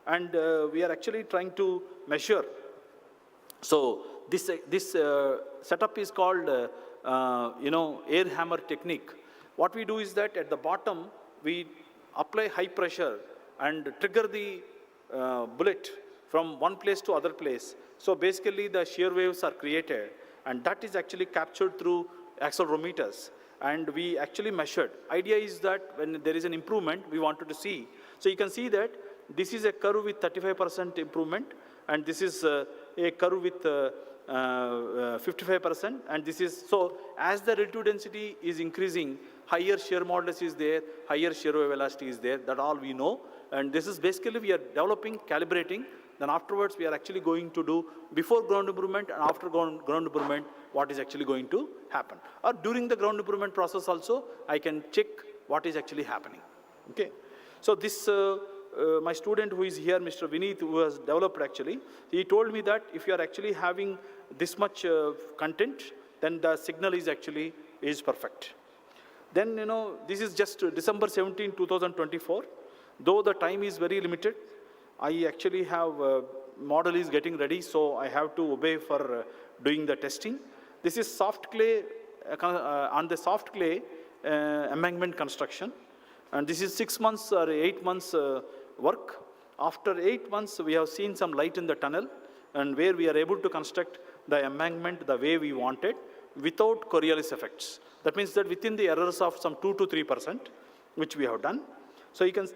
and we are actually trying to measure. So this setup is called, air hammer technique. What we do is that at the bottom, we apply high pressure and trigger the bullet from one place to other place. So basically the shear waves are created, and that is actually captured through accelerometers. And we actually measured. Idea is that when there is an improvement, we wanted to see. So you can see that this is a curve with 35% improvement, and this is a curve with 55%, and this is, so as the relative density is increasing, higher shear modulus is there, higher shear wave velocity is there, that all we know. And this is basically we are developing, calibrating, then afterwards we are actually going to do before ground improvement and after ground improvement what is actually going to happen. Or during the ground improvement process also, I can check what is actually happening. Okay. So this, my student who is here, Mr. Vineet, who has developed actually, he told me that if you are actually having this much content, then the signal is actually perfect. Then, this is just December 17, 2024. Though the time is very limited, I actually have, model is getting ready, so I have to obey for doing the testing. This is soft clay, on the soft clay embankment construction. And this is 6 months or 8 months work. After 8 months, we have seen some light in the tunnel, and where we are able to construct the embankment the way we wanted without Coriolis effects. That means that within the errors of some 2 to 3%, which we have done. So you can,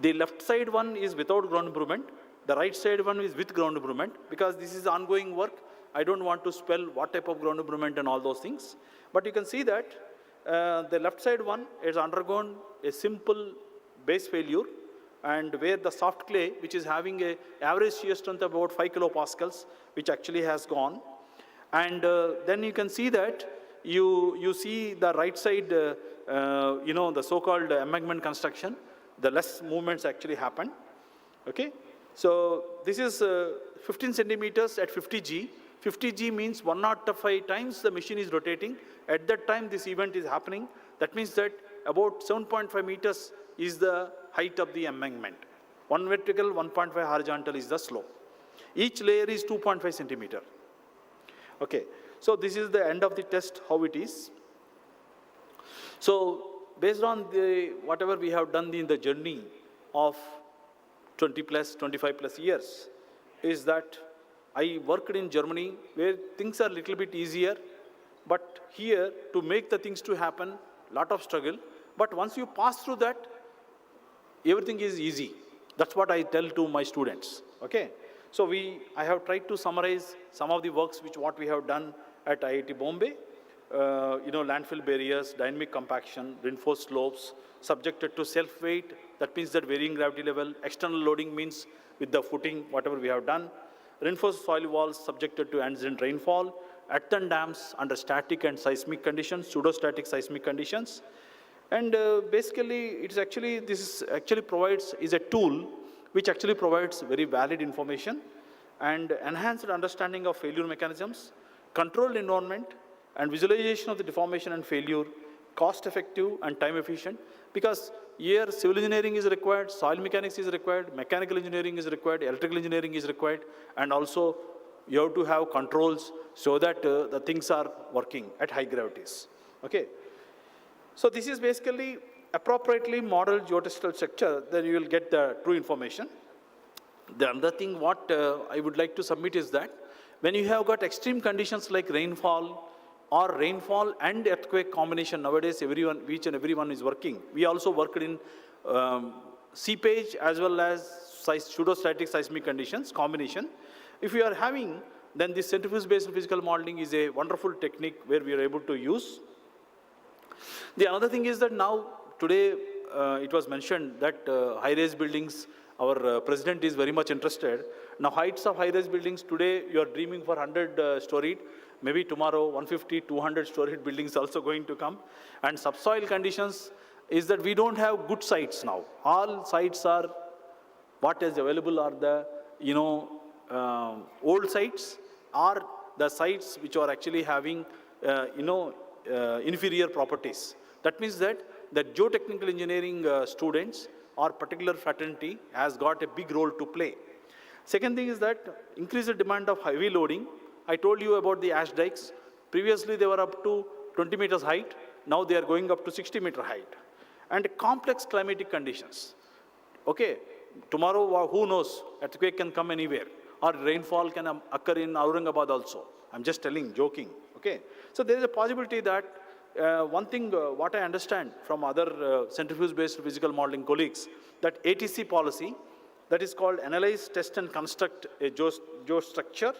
the left side one is without ground improvement, the right side one is with ground improvement, because this is ongoing work. I don't want to spell what type of ground improvement and all those things. But you can see that the left side one is undergone a simple base failure, and where the soft clay, which is having a average shear strength of about 5 kilopascals, which actually has gone. And then you can see that you see the right side, the so-called embankment construction, the less movements actually happen. Okay, so this is 15 centimeters at 50 G. 50 G means 105 times the machine is rotating. At that time, this event is happening. That means that about 7.5 meters is the height of the embankment. 1 vertical, 1.5 horizontal is the slope. Each layer is 2.5 centimeter. Okay, so this is the end of the test, how it is. So based on whatever we have done in the journey of 20 plus, 25 plus years, is that I worked in Germany where things are a little bit easier, but here to make the things to happen, lot of struggle. But once you pass through that, everything is easy. That's what I tell to my students, okay? So I have tried to summarize some of the works what we have done at IIT Bombay, landfill barriers, dynamic compaction, reinforced slopes, subjected to self-weight, that means that varying gravity level, external loading means with the footing, whatever we have done, reinforced soil walls subjected to antecedent rainfall, earthen dams under static and seismic conditions, pseudostatic seismic conditions. And basically, this actually is a tool which actually provides very valid information and enhanced understanding of failure mechanisms, controlled environment, and visualization of the deformation and failure, cost-effective and time-efficient, because here civil engineering is required, soil mechanics is required, mechanical engineering is required, electrical engineering is required, and also you have to have controls so that the things are working at high gravities. Okay. So this is basically appropriately modeled geotechnical structure, then you will get the true information. The other thing what I would like to submit is that when you have got extreme conditions like rainfall or rainfall and earthquake combination, nowadays each and everyone is working. We also worked in seepage as well as pseudostatic seismic conditions combination. If you are having, then this centrifuge-based physical modeling is a wonderful technique where we are able to use. The other thing is that now, today, it was mentioned that high-rise buildings, our president is very much interested. Now, heights of high-rise buildings, today you are dreaming for 100-storied. Maybe tomorrow, 150, 200-storied buildings also going to come. And subsoil conditions is that we don't have good sites now. All sites are, what is available are the, old sites or the sites which are actually having, inferior properties. That means that the geotechnical engineering students or particular fraternity has got a big role to play. Second thing is that increased demand of heavy loading. I told you about the ash dikes. Previously they were up to 20 meters height. Now they are going up to 60-meter height. And complex climatic conditions. Okay, tomorrow who knows, earthquake can come anywhere or rainfall can occur in Aurangabad also. I'm just telling, joking. Okay, so there is a possibility that one thing what I understand from other centrifuge-based physical modeling colleagues, that ATC policy, that is called analyze, test and construct a geostructure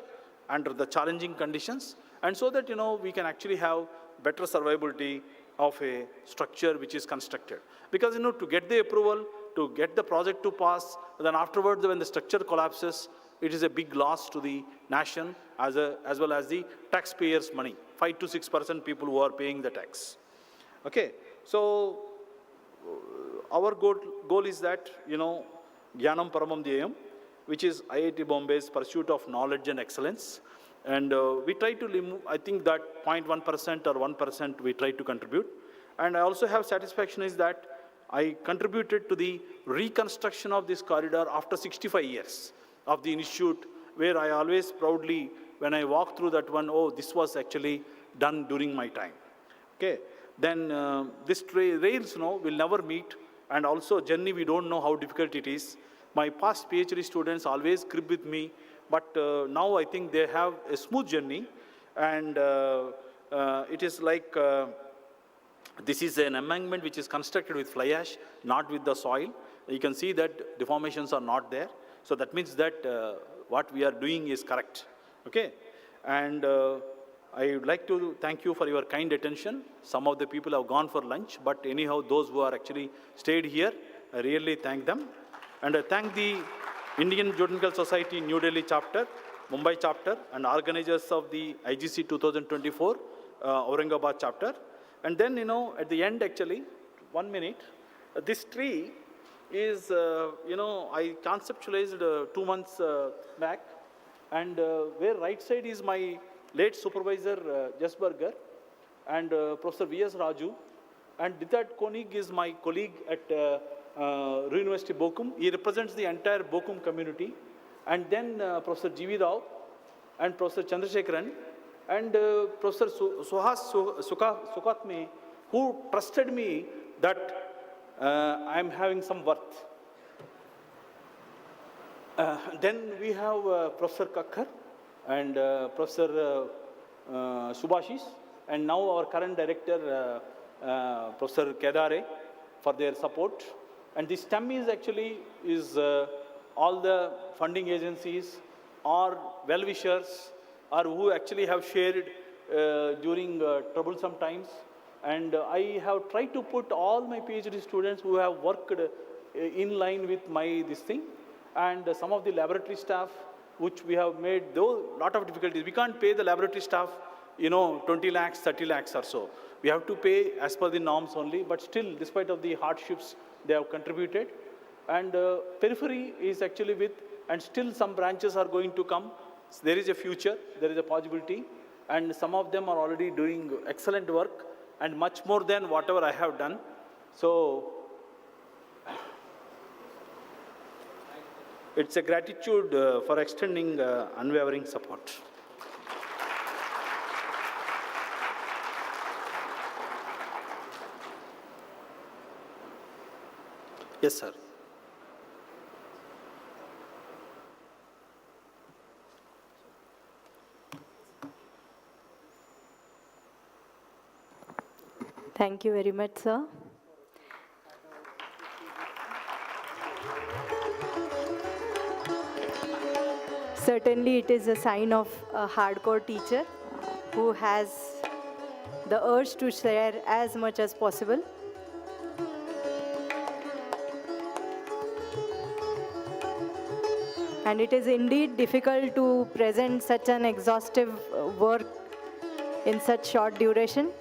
under the challenging conditions, and so that we can actually have better survivability of a structure which is constructed. Because to get the approval, to get the project to pass, then afterwards when the structure collapses, it is a big loss to the nation as well as the taxpayers' money, 5 to 6% people who are paying the tax. Okay, so our goal is that, Jnanam Paramam Dhyayam, which is IIT Bombay's pursuit of knowledge and excellence. And we try to remove, I think that 0.1% or 1% we try to contribute. And I also have satisfaction is that I contributed to the reconstruction of this corridor after 65 years of the institute, where I always proudly, when I walk through that one, oh, this was actually done during my time. Okay, then this rails will never meet, and also journey we don't know how difficult it is. My past PhD students always crib with me, but now I think they have a smooth journey, and it is like this is an embankment which is constructed with fly ash, not with the soil. You can see that deformations are not there. So that means that what we are doing is correct. Okay, and I would like to thank you for your kind attention. Some of the people have gone for lunch, but anyhow, those who are actually stayed here, I really thank them. And I thank the Indian Geotechnical Society New Delhi chapter, Mumbai chapter, and organizers of the IGC 2024 Aurangabad chapter. And then, at the end, actually, 1 minute, this tree is, I conceptualized 2 months back. And where right side is my late supervisor, Jasberger, and Professor V.S. Raju. And Dithat Konig is my colleague at University Bochum. He represents the entire Bochum community. And then Professor G.V. Rao and Professor Chandrasekharan and Professor Suhas Sukatme, who trusted me that I am having some worth. Then we have Professor Kakkar and Professor Subhashis, and now our current director, Professor Kedare, for their support. And this STEM is actually all the funding agencies or well-wishers or who actually have shared during troublesome times. And I have tried to put all my PhD students who have worked in line with this thing. And some of the laboratory staff, which we have made, though lot of difficulties. We can't pay the laboratory staff, 20 lakhs, 30 lakhs or so. We have to pay as per the norms only, but still, despite of the hardships, they have contributed. And periphery is actually with, and still some branches are going to come. So there is a future, there is a possibility, and some of them are already doing excellent work, and much more than whatever I have done. So, it's a gratitude for extending unwavering support. Yes, sir. Thank you very much, sir. Certainly, it is a sign of a hardcore teacher who has the urge to share as much as possible. And it is indeed difficult to present such an exhaustive work in such short duration.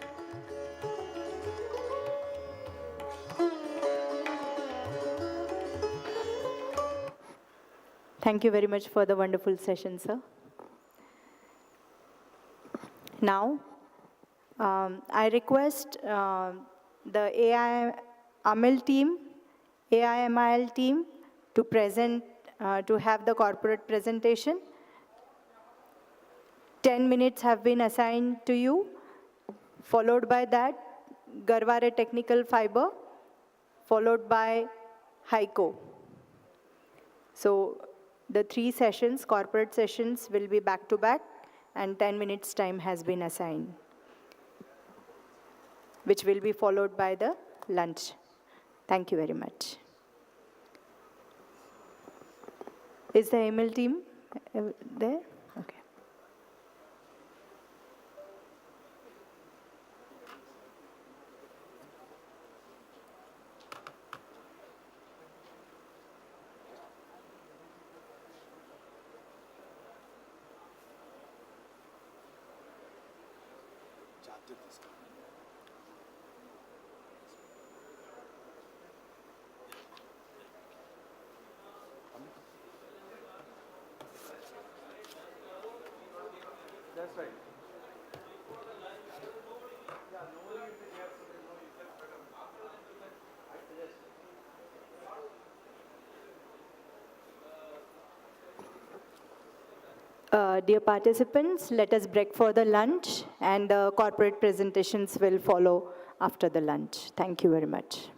Thank you very much for the wonderful session, sir. Now, I request the AIML team to present, to have the corporate presentation. 10 minutes have been assigned to you. Followed by that, Garware Technical Fiber, followed by HYCO. So, the 3 sessions, corporate sessions, will be back to back, and 10 minutes time has been assigned, which will be followed by the lunch. Thank you very much. Is the ML team there? Okay. That's right. Dear participants, let us break for the lunch, and the corporate presentations will follow after the lunch. Thank you very much.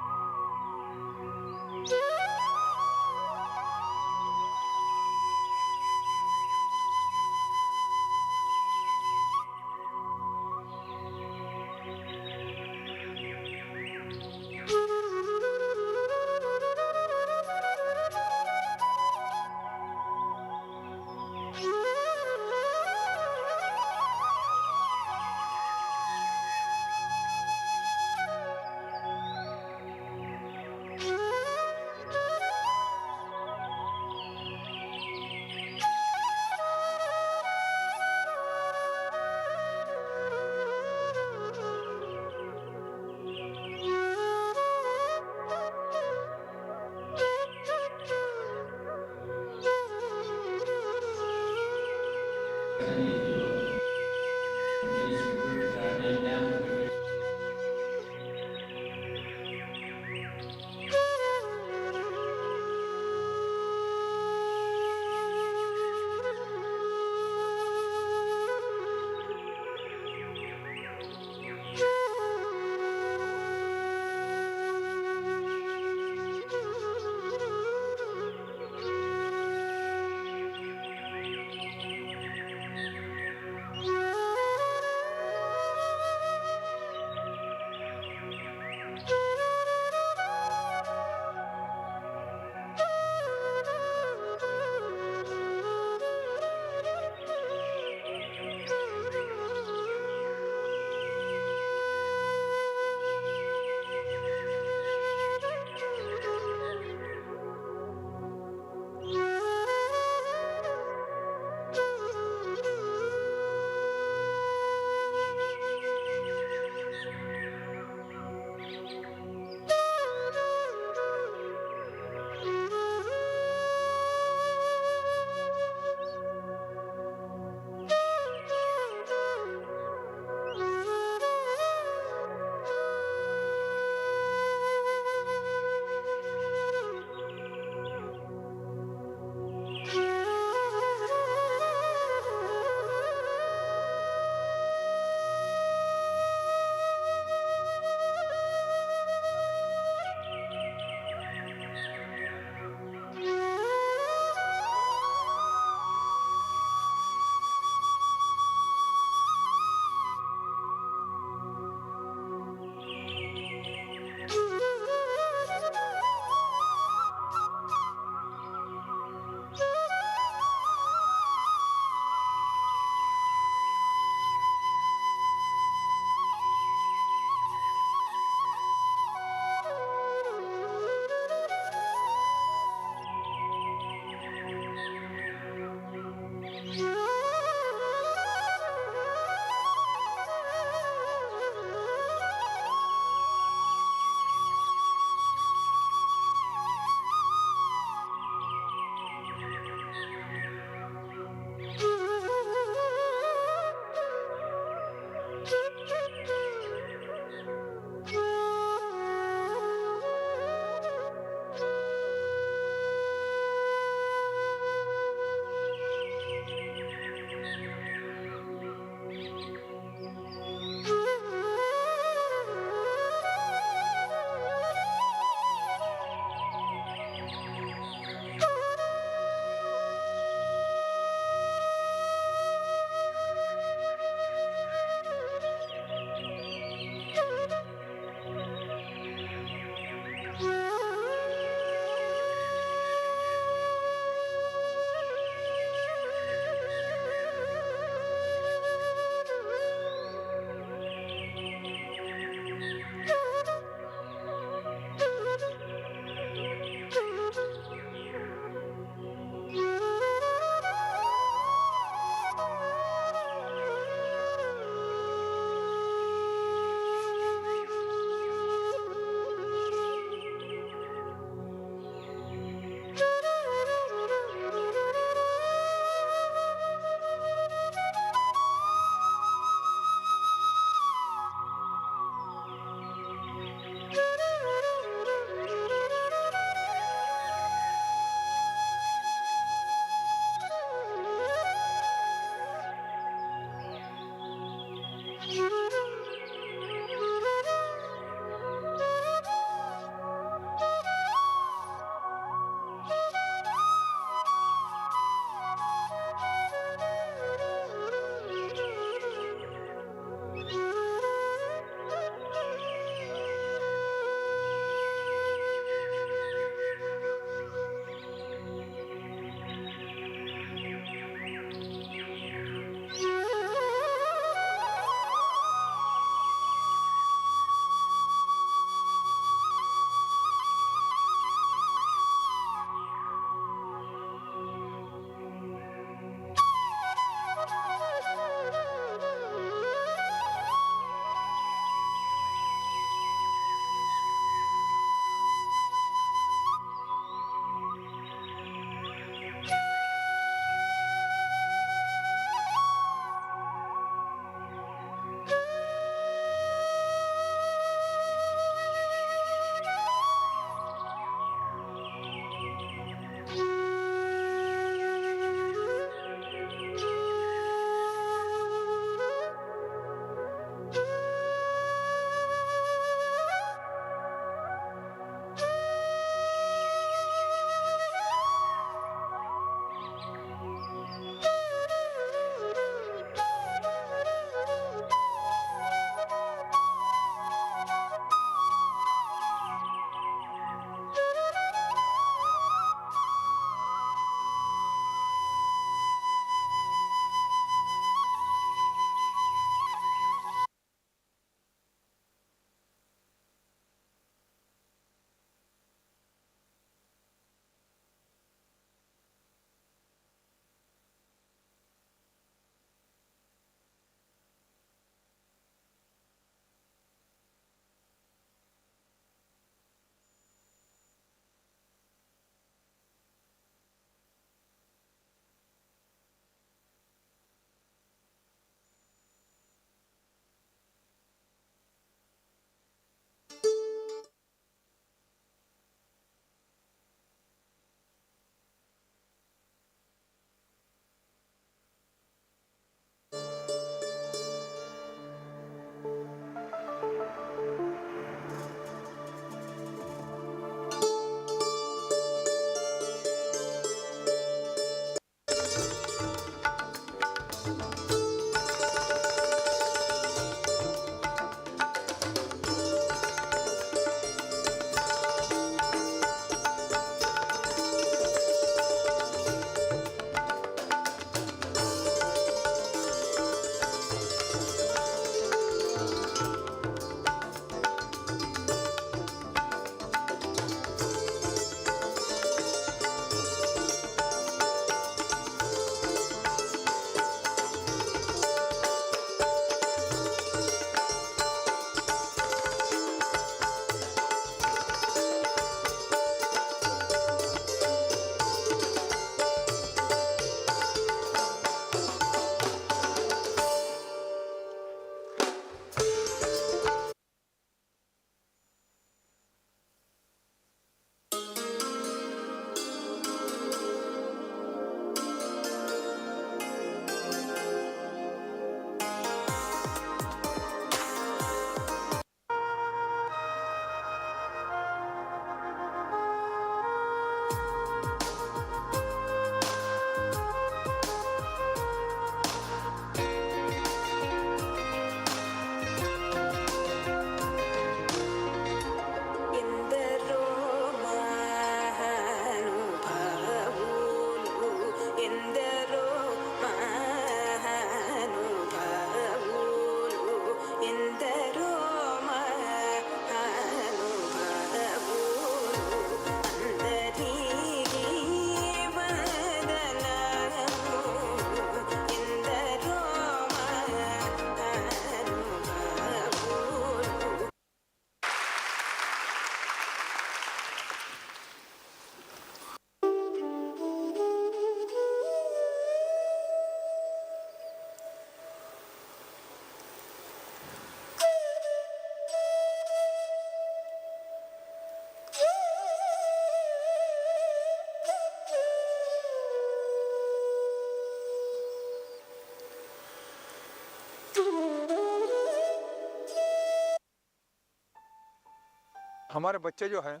हमारे बच्चे जो हैं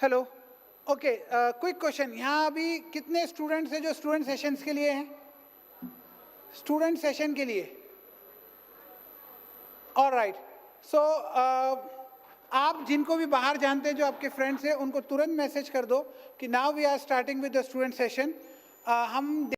hello okay quick question यहाँ अभी कितने students हैं जो student sessions के लिए हैं स्टूडेंट सेशन के लिए ऑलराइट सो आप जिनको भी बाहर जानते हैं जो आपके फ्रेंड्स हैं उनको तुरंत मैसेज कर दो कि now we are starting with the student session हम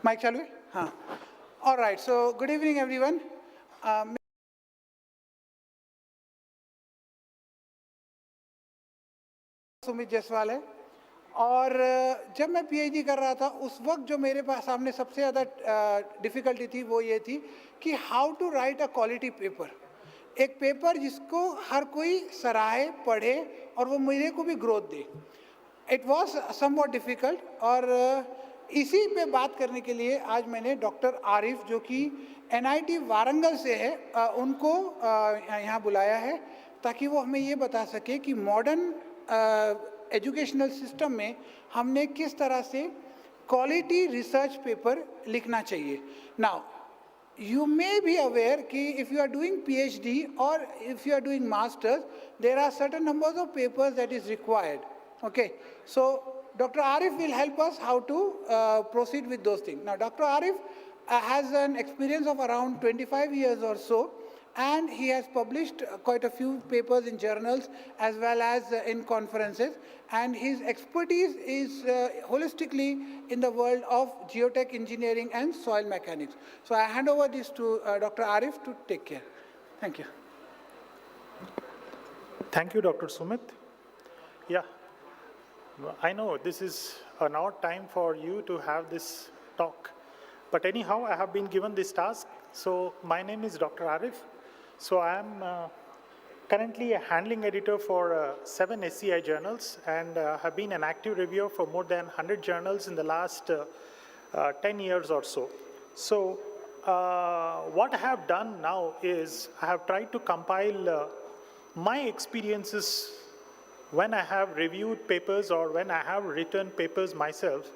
माइक चालू है? हाँ. All right, so good evening everyone. Sumit Jaiswal है और जब मैं पीएचडी कर रहा था उस वक्त जो मेरे पास सामने सबसे ज़्यादा डिफ़िकल्टी थी वो ये थी कि how to write a quality paper, एक पेपर जिसको हर कोई सराहे, पढ़े और वो मेरे को भी growth they. It was somewhat difficult और इसी पे बात करने के लिए आज मैंने डॉक्टर आरिफ जो कि एनआईटी वारंगल से है उनको यहाँ बुलाया है ताकि वो हमें ये बता सके कि मॉडर्न एजुकेशनल सिस्टम में हमने किस तरह से क्वालिटी रिसर्च पेपर लिखना चाहिए. Now you may be aware कि if you are doing PhD or if you are doing masters, there are certain numbers of papers that is required. Okay, so Dr. Arif will help us how to proceed with those things. Now, Dr. Arif has an experience of around 25 years or so, and he has published quite a few papers in journals as well as in conferences, and his expertise is holistically in the world of geotech engineering and soil mechanics. So I hand over this to Dr. Arif to take care. Thank you. Thank you, Dr. Sumit. Yeah, I know this is an odd time for you to have this talk, but anyhow, I have been given this task. So my name is Dr. Arif. So I am currently a handling editor for 7 SCI journals and have been an active reviewer for more than 100 journals in the last 10 years or so. So what I have done now is I have tried to compile my experiences when I have reviewed papers or when I have written papers myself.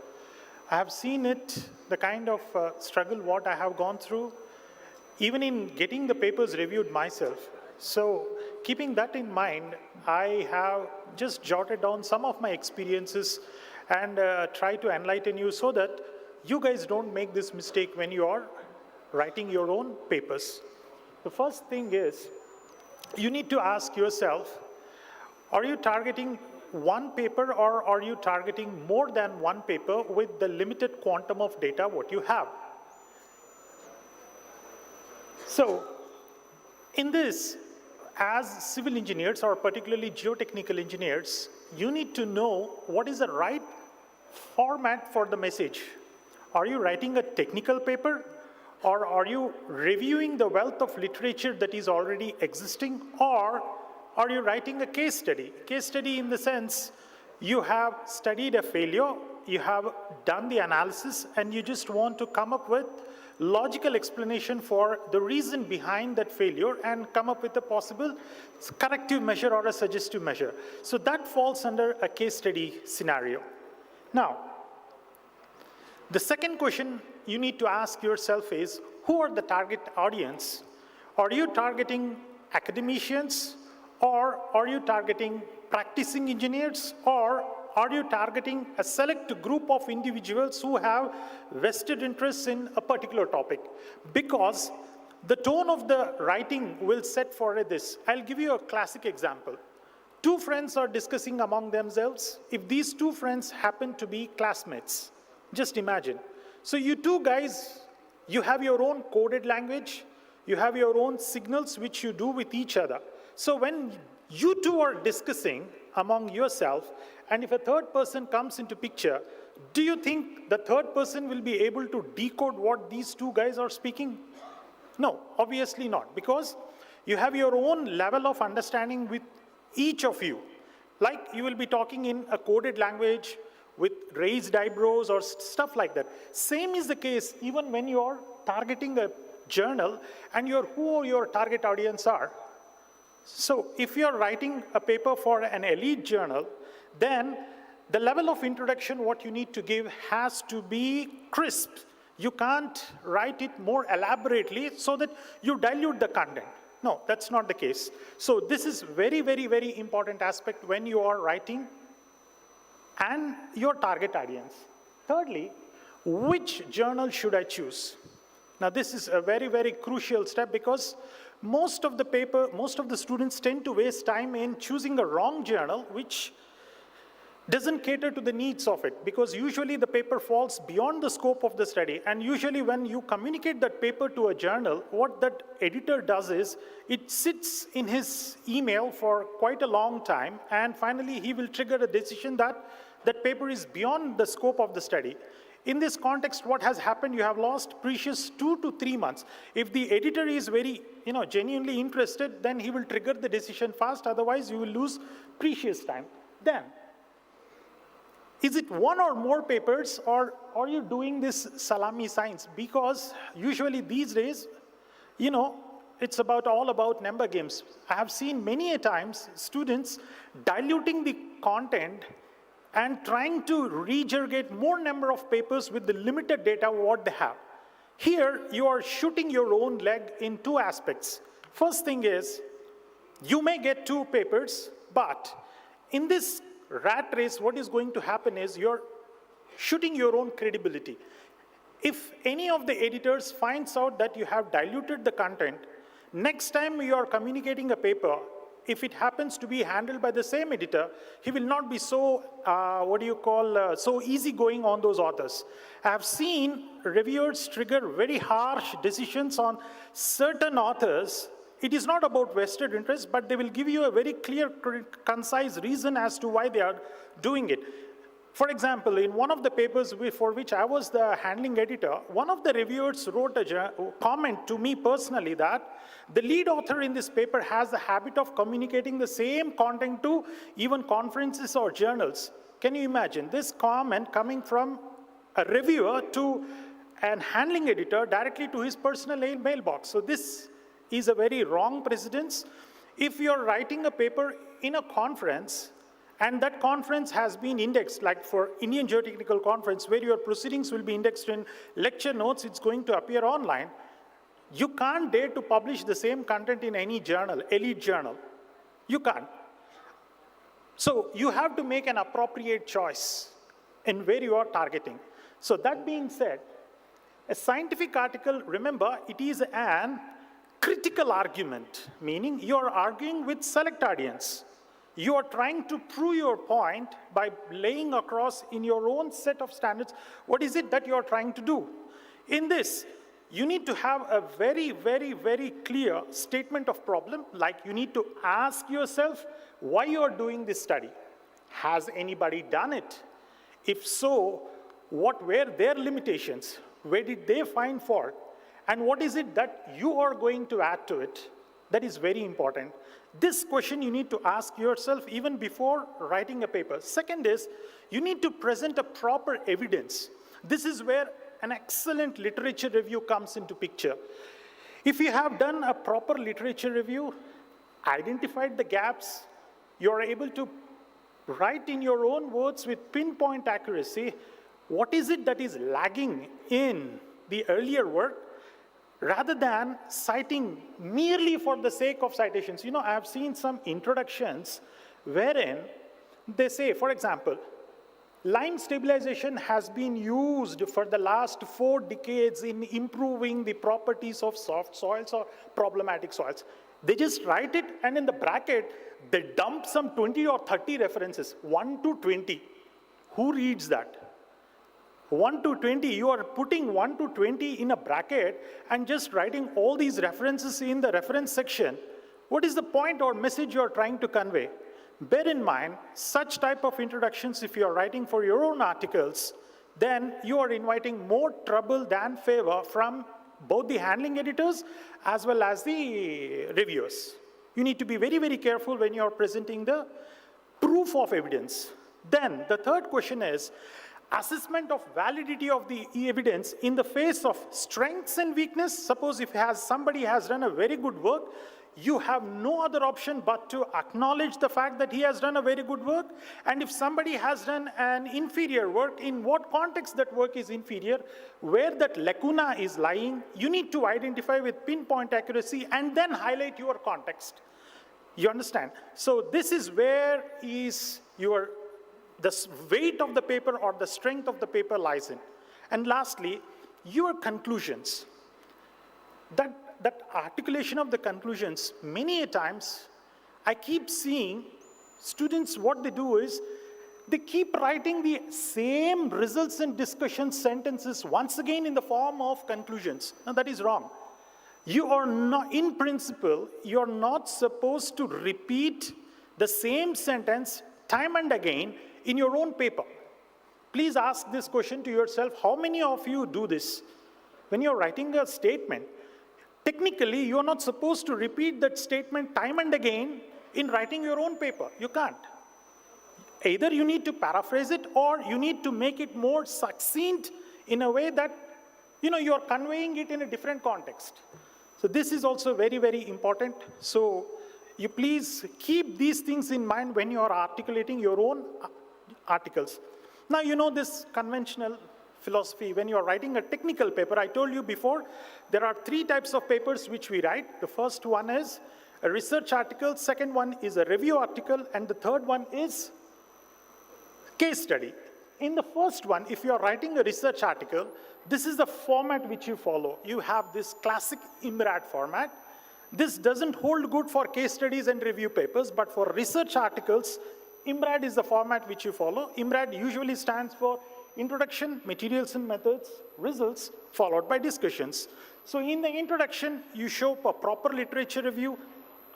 I have seen it, the kind of struggle what I have gone through, even in getting the papers reviewed myself. So keeping that in mind, I have just jotted down some of my experiences and try to enlighten you so that you guys don't make this mistake when you are writing your own papers. The first thing is, you need to ask yourself, are you targeting one paper or are you targeting more than one paper with the limited quantum of data what you have? So in this, as civil engineers or particularly geotechnical engineers, you need to know what is the right format for the message. Are you writing a technical paper or are you reviewing the wealth of literature that is already existing, or are you writing a case study? Case study in the sense you have studied a failure, you have done the analysis, and you just want to come up with logical explanation for the reason behind that failure and come up with a possible corrective measure or a suggestive measure. So that falls under a case study scenario. Now, the second question you need to ask yourself is, who are the target audience? Are you targeting academicians, or are you targeting practicing engineers, or are you targeting a select group of individuals who have vested interests in a particular topic? Because the tone of the writing will set for this. I'll give you a classic example. Two friends are discussing among themselves. If these two friends happen to be classmates, just imagine. So you two guys, you have your own coded language, you have your own signals which you do with each other. So when you two are discussing among yourself, and if a third person comes into picture, do you think the third person will be able to decode what these two guys are speaking? No, obviously not, because you have your own level of understanding with each of you. Like you will be talking in a coded language with raised eyebrows or stuff like that. Same is the case even when you are targeting a journal and who your target audience are. So if you're writing a paper for an elite journal, then the level of introduction what you need to give has to be crisp. You can't write it more elaborately so that you dilute the content. No, that's not the case. So this is very, very, very important aspect when you are writing and your target audience. Thirdly, which journal should I choose? Now this is a very, very crucial step, because most of the students tend to waste time in choosing a wrong journal, which doesn't cater to the needs of it, because usually the paper falls beyond the scope of the study. And usually when you communicate that paper to a journal, what that editor does is, it sits in his email for quite a long time, and finally he will trigger a decision that that paper is beyond the scope of the study. In this context, what has happened, you have lost precious 2 to 3 months. If the editor is very, genuinely interested, then he will trigger the decision fast, otherwise you will lose precious time. Then, is it one or more papers, or are you doing this salami science? Because usually these days, it's all about number games. I have seen many a times students diluting the content and trying to regurgitate more number of papers with the limited data what they have. Here, you are shooting your own leg in 2 aspects. First thing is, you may get 2 papers, but in this rat race, what is going to happen is you're shooting your own credibility. If any of the editors finds out that you have diluted the content, next time you are communicating a paper, if it happens to be handled by the same editor, he will not be so, so easygoing on those authors. I have seen reviewers trigger very harsh decisions on certain authors. It is not about vested interest, but they will give you a very clear, concise reason as to why they are doing it. For example, in one of the papers for which I was the handling editor, one of the reviewers wrote a comment to me personally that the lead author in this paper has the habit of communicating the same content to even conferences or journals. Can you imagine this comment coming from a reviewer to an handling editor directly to his personal mailbox? So this is a very wrong precedence. If you're writing a paper in a conference, and that conference has been indexed, like for Indian Geotechnical Conference, where your proceedings will be indexed in lecture notes, it's going to appear online. You can't dare to publish the same content in any journal, elite journal. You can't. So you have to make an appropriate choice in where you are targeting. So that being said, a scientific article, remember, it is an critical argument, meaning you're arguing with select audience. You are trying to prove your point by laying across in your own set of standards what is it that you are trying to do. In this, you need to have a very, very, very clear statement of problem, like you need to ask yourself why you are doing this study. Has anybody done it? If so, what were their limitations? Where did they find fault? And what is it that you are going to add to it? That is very important. This question you need to ask yourself even before writing a paper. Second is, you need to present a proper evidence. This is where an excellent literature review comes into picture. If you have done a proper literature review, identified the gaps, you're able to write in your own words with pinpoint accuracy, what is it that is lagging in the earlier work, rather than citing merely for the sake of citations. I have seen some introductions wherein they say, for example, lime stabilization has been used for the last 4 decades in improving the properties of soft soils or problematic soils. They just write it, and in the bracket, they dump some 20 or 30 references, 1 to 20. Who reads that? 1 to 20, you are putting 1 to 20 in a bracket and just writing all these references in the reference section. What is the point or message you are trying to convey? Bear in mind, such type of introductions, if you are writing for your own articles, then you are inviting more trouble than favor from both the handling editors as well as the reviewers. You need to be very, very careful when you are presenting the proof of evidence. Then the third question is, assessment of validity of the evidence in the face of strengths and weakness. Suppose if somebody has done a very good work, you have no other option but to acknowledge the fact that he has done a very good work. And if somebody has done an inferior work, in what context that work is inferior, where that lacuna is lying, you need to identify with pinpoint accuracy and then highlight your context. You understand? So this is where is the weight of the paper or the strength of the paper lies in. And lastly, your conclusions. That articulation of the conclusions, many a times, I keep seeing students, what they do is, they keep writing the same results and discussion sentences once again in the form of conclusions. Now that is wrong. You are not, in principle, you're not supposed to repeat the same sentence time and again in your own paper. Please ask this question to yourself, how many of you do this? When you're writing a statement, technically you're not supposed to repeat that statement time and again in writing your own paper. You can't. Either you need to paraphrase it or you need to make it more succinct in a way that you're conveying it in a different context. So this is also very, very important. So you please keep these things in mind when you are articulating your own articles. Now, you know this conventional philosophy. When you are writing a technical paper, I told you before, there are 3 types of papers which we write. The first one is a research article, second one is a review article, and the third one is case study. In the first one, if you are writing a research article, this is the format which you follow. You have this classic IMRAD format. This doesn't hold good for case studies and review papers, but for research articles, IMRAD is the format which you follow. IMRAD usually stands for Introduction, Materials and Methods, Results, followed by discussions. So in the introduction, you show a proper literature review,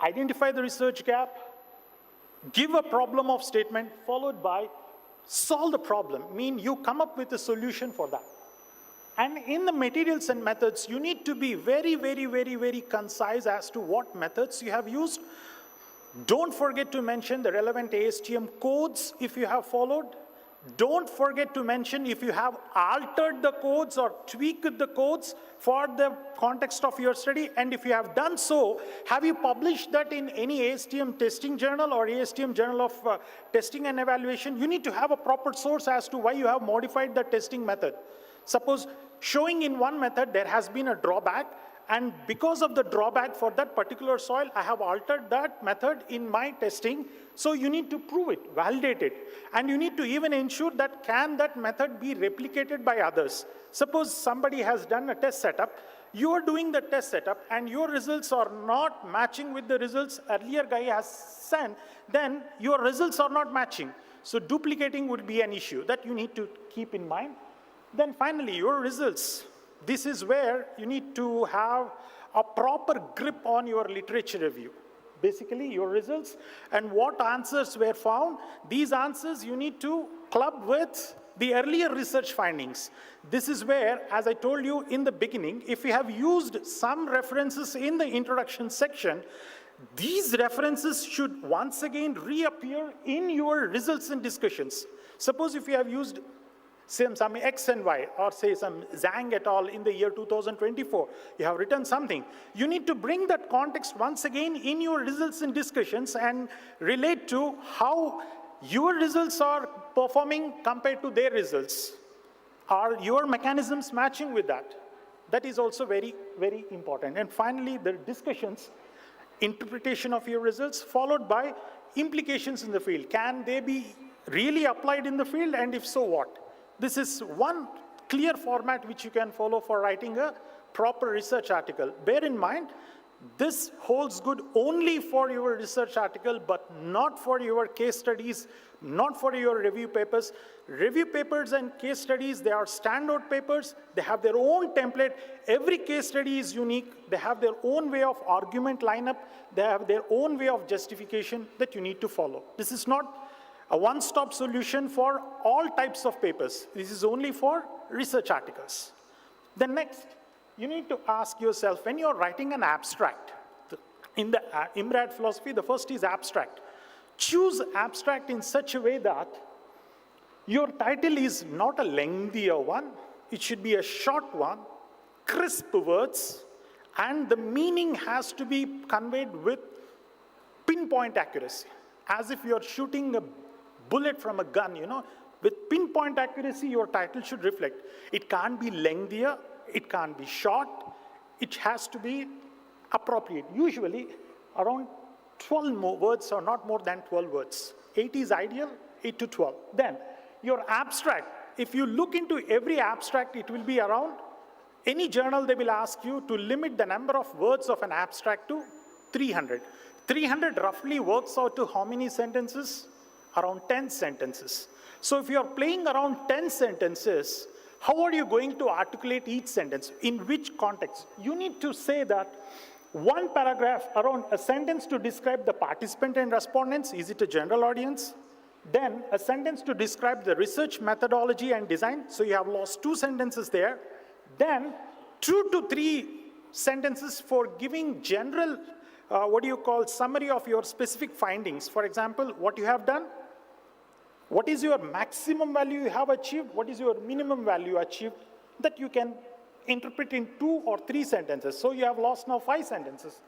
identify the research gap, give a problem of statement, followed by solve the problem, mean you come up with a solution for that. And in the materials and methods, you need to be very, very, very, very concise as to what methods you have used. Don't forget to mention the relevant ASTM codes if you have followed. Don't forget to mention if you have altered the codes or tweaked the codes for the context of your study. And if you have done so, have you published that in any ASTM testing journal or ASTM journal of testing and evaluation? You need to have a proper source as to why you have modified the testing method. Suppose showing in one method there has been a drawback, and because of the drawback for that particular soil, I have altered that method in my testing. So you need to prove it, validate it. And you need to even ensure that can that method be replicated by others. Suppose somebody has done a test setup, you are doing the test setup and your results are not matching with the results earlier guy has sent, then your results are not matching. So duplicating would be an issue that you need to keep in mind. Then finally, your results. This is where you need to have a proper grip on your literature review. Basically, your results and what answers were found. These answers you need to club with the earlier research findings. This is where, as I told you in the beginning, if you have used some references in the introduction section, these references should once again reappear in your results and discussions. Suppose if you have used some X and Y, or say some Zhang et al. In the year 2024, you have written something. You need to bring that context once again in your results and discussions and relate to how your results are performing compared to their results. Are your mechanisms matching with that? That is also very, very important. And finally, the discussions, interpretation of your results, followed by implications in the field. Can they be really applied in the field, and if so, what? This is one clear format which you can follow for writing a proper research article. Bear in mind, this holds good only for your research article, but not for your case studies, not for your review papers. Review papers and case studies, they are standard papers. They have their own template. Every case study is unique. They have their own way of argument lineup. They have their own way of justification that you need to follow. This is not a one-stop solution for all types of papers. This is only for research articles. Then next, you need to ask yourself, when you're writing an abstract, in the IMRAD philosophy, the first is abstract. Choose abstract in such a way that your title is not a lengthier one, it should be a short one, crisp words, and the meaning has to be conveyed with pinpoint accuracy, as if you're shooting a bullet from a gun, with pinpoint accuracy, your title should reflect. It can't be lengthier, it can't be short, it has to be appropriate. Usually around 12 words or not more than 12 words. 8 is ideal, 8 to 12. Then your abstract, if you look into every abstract, it will be around, any journal they will ask you to limit the number of words of an abstract to 300. 300 roughly works out to how many sentences? around 10 sentences. So if you're playing around 10 sentences, how are you going to articulate each sentence? In which context? You need to say that one paragraph around a sentence to describe the participant and respondents. Is it a general audience? Then a sentence to describe the research methodology and design. So you have lost 2 sentences there. Then 2 to 3 sentences for giving general, summary of your specific findings. For example, what you have done, what is your maximum value you have achieved, what is your minimum value achieved, that you can interpret in 2 or 3 sentences. So you have lost now 5 sentences.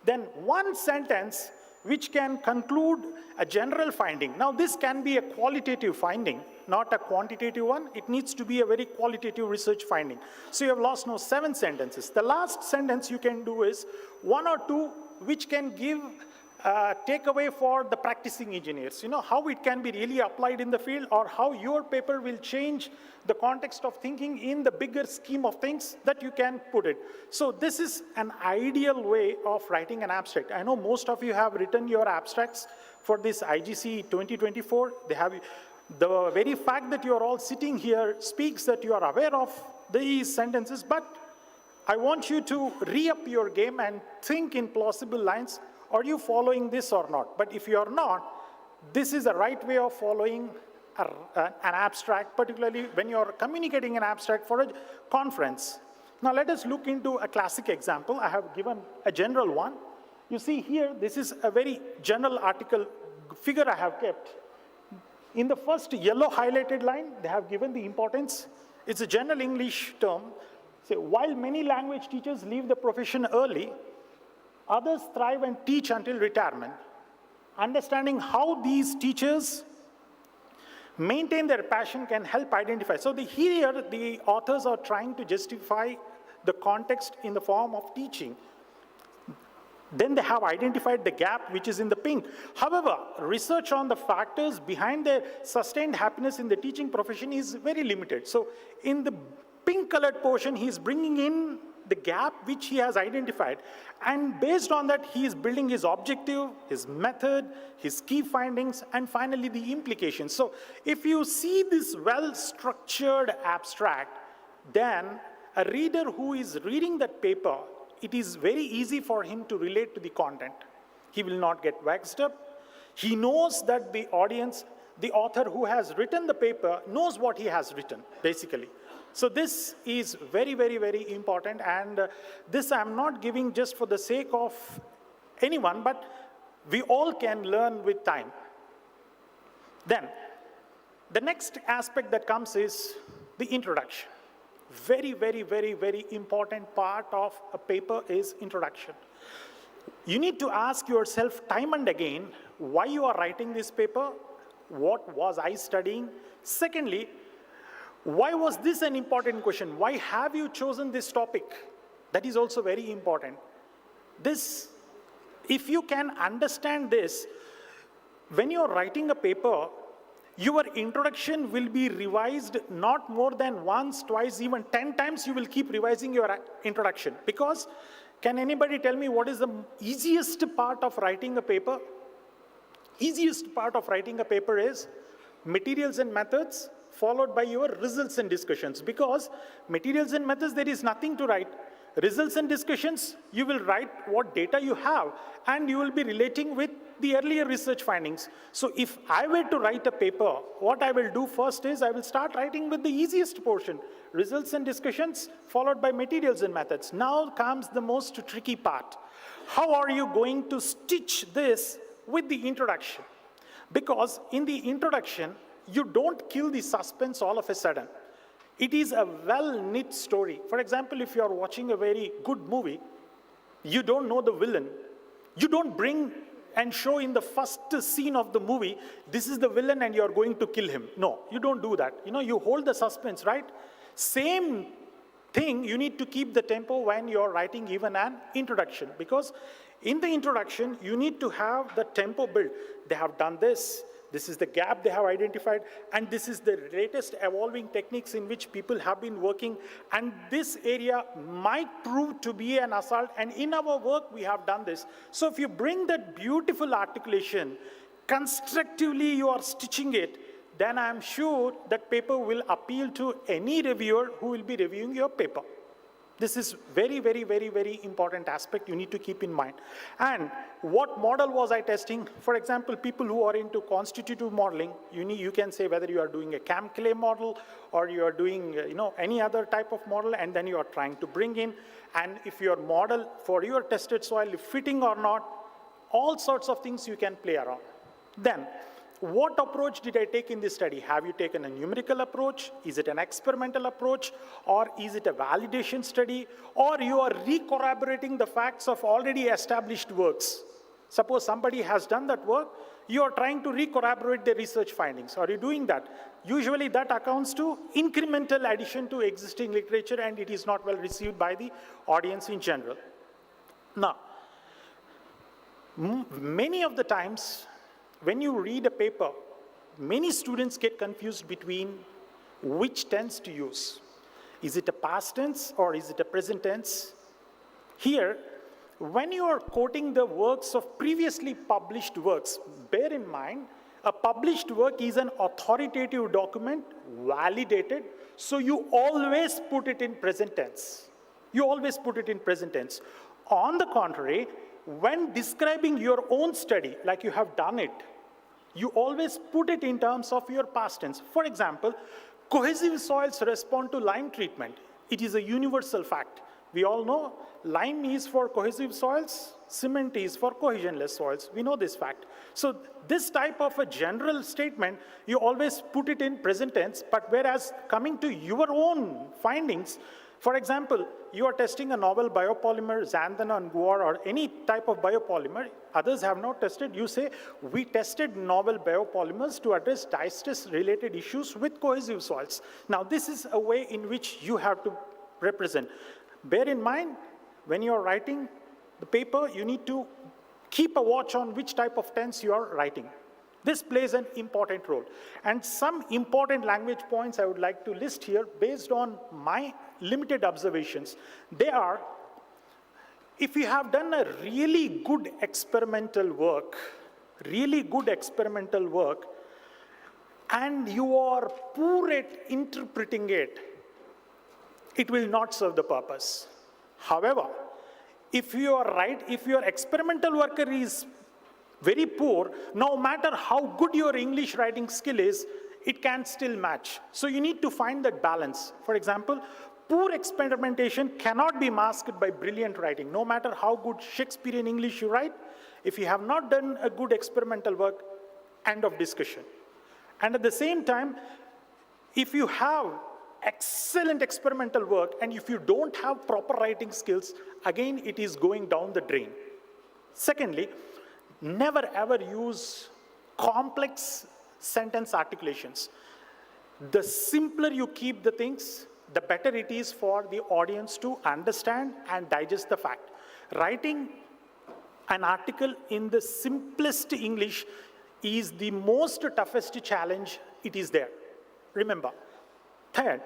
Then 1 sentence which can conclude a general finding. Now this can be a qualitative finding, not a quantitative one. It needs to be a very qualitative research finding. So you have lost now 7 sentences. The last sentence you can do is 1 or 2 which can give takeaway for the practicing engineers. You know, how it can be really applied in the field, or how your paper will change the context of thinking in the bigger scheme of things, that you can put it. So this is an ideal way of writing an abstract. I know most of you have written your abstracts for this IGC 2024. They have, the very fact that you are all sitting here speaks that you are aware of these sentences, but I want you to re-up your game and think in plausible lines. Are you following this or not? But if you are not, this is the right way of following an abstract, particularly when you are communicating an abstract for a conference. Now let us look into a classic example. I have given a general one. You see here, this is a very general article figure I have kept. In the first yellow highlighted line, they have given the importance. It's a general English term. Say, while many language teachers leave the profession early, others thrive and teach until retirement. Understanding how these teachers maintain their passion can help identify. So here, the authors are trying to justify the context in the form of teaching. Then they have identified the gap which is in the pink. However, research on the factors behind the sustained happiness in the teaching profession is very limited. So in the pink colored portion, he is bringing in the gap which he has identified. And based on that, he is building his objective, his method, his key findings, and finally the implications. So if you see this well-structured abstract, then a reader who is reading that paper, it is very easy for him to relate to the content. He will not get vexed up. He knows that the audience, the author who has written the paper, knows what he has written, basically. So this is very, very, very important, and this I'm not giving just for the sake of anyone, but we all can learn with time. Then, the next aspect that comes is the introduction. Very, very, very, very important part of a paper is introduction. You need to ask yourself time and again why you are writing this paper, what was I studying? Secondly, why was this an important question? Why have you chosen this topic? That is also very important. This, if you can understand this, when you're writing a paper, your introduction will be revised not more than once, twice, even 10 times you will keep revising your introduction. Because, can anybody tell me what is the easiest part of writing a paper? Easiest part of writing a paper is materials and methods, followed by your results and discussions. Because materials and methods, there is nothing to write. Results and discussions, you will write what data you have, and you will be relating with the earlier research findings. So if I were to write a paper, what I will do first is I will start writing with the easiest portion, results and discussions, followed by materials and methods. Now comes the most tricky part. How are you going to stitch this with the introduction? Because in the introduction, you don't kill the suspense all of a sudden. It is a well-knit story. For example, if you are watching a very good movie, you don't know the villain. You don't bring and show in the first scene of the movie, this is the villain and you're going to kill him. No, you don't do that. You know, you hold the suspense, right? Same thing, you need to keep the tempo when you're writing even an introduction. Because in the introduction, you need to have the tempo built. They have done this. This is the gap they have identified, and this is the latest evolving techniques in which people have been working, and this area might prove to be an assault, and in our work we have done this. So if you bring that beautiful articulation constructively you are stitching it, then I'm sure that paper will appeal to any reviewer who will be reviewing your paper. This is very, very, very, very important aspect you need to keep in mind. And what model was I testing? For example, people who are into constitutive modeling, you can say whether you are doing a CAM-clay model or you are doing any other type of model, and then you are trying to bring in, and if your model for your tested soil is fitting or not, all sorts of things you can play around. Then, what approach did I take in this study? Have you taken a numerical approach? Is it an experimental approach? Or is it a validation study? Or you are re-corroborating the facts of already established works? Suppose somebody has done that work, you are trying to re-corroborate the research findings. Are you doing that? Usually that accounts to incremental addition to existing literature, and it is not well received by the audience in general. Now, many of the times, when you read a paper, many students get confused between which tense to use. Is it a past tense or is it a present tense? Here, when you are quoting the works of previously published works, bear in mind, a published work is an authoritative document, validated, so you always put it in present tense. You always put it in present tense. On the contrary, when describing your own study, like you have done it, you always put it in terms of your past tense. For example, cohesive soils respond to lime treatment. It is a universal fact. We all know lime is for cohesive soils, cement is for cohesionless soils. We know this fact. So this type of a general statement, you always put it in present tense, but whereas coming to your own findings, for example, you are testing a novel biopolymer, xanthan and guar, or any type of biopolymer, others have not tested. You say, we tested novel biopolymers to address distress-related issues with cohesive soils. Now, this is a way in which you have to represent. Bear in mind, when you are writing the paper, you need to keep a watch on which type of tense you are writing. This plays an important role. And some important language points I would like to list here based on my limited observations. They are, if you have done a really good experimental work, and you are poor at interpreting it, it will not serve the purpose. However, if your experimental worker is very poor, no matter how good your English writing skill is, it can still match. So you need to find that balance. For example, poor experimentation cannot be masked by brilliant writing. No matter how good Shakespearean English you write, if you have not done a good experimental work, end of discussion. And at the same time, if you have excellent experimental work and if you don't have proper writing skills, again, it is going down the drain. Secondly, never ever use complex sentence articulations. The simpler you keep the things, the better it is for the audience to understand and digest the fact. Writing an article in the simplest English is the most toughest challenge it is there. Remember. Third,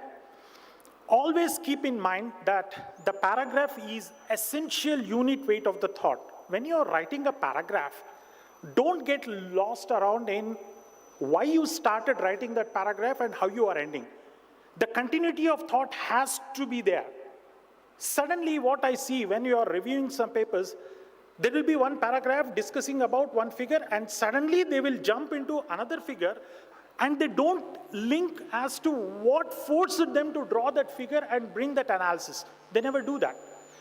always keep in mind that the paragraph is essential unit weight of the thought. When you're writing a paragraph, don't get lost around in why you started writing that paragraph and how you are ending. The continuity of thought has to be there. Suddenly, what I see when you are reviewing some papers, there will be one paragraph discussing about one figure, and suddenly they will jump into another figure, and they don't link as to what forced them to draw that figure and bring that analysis. They never do that.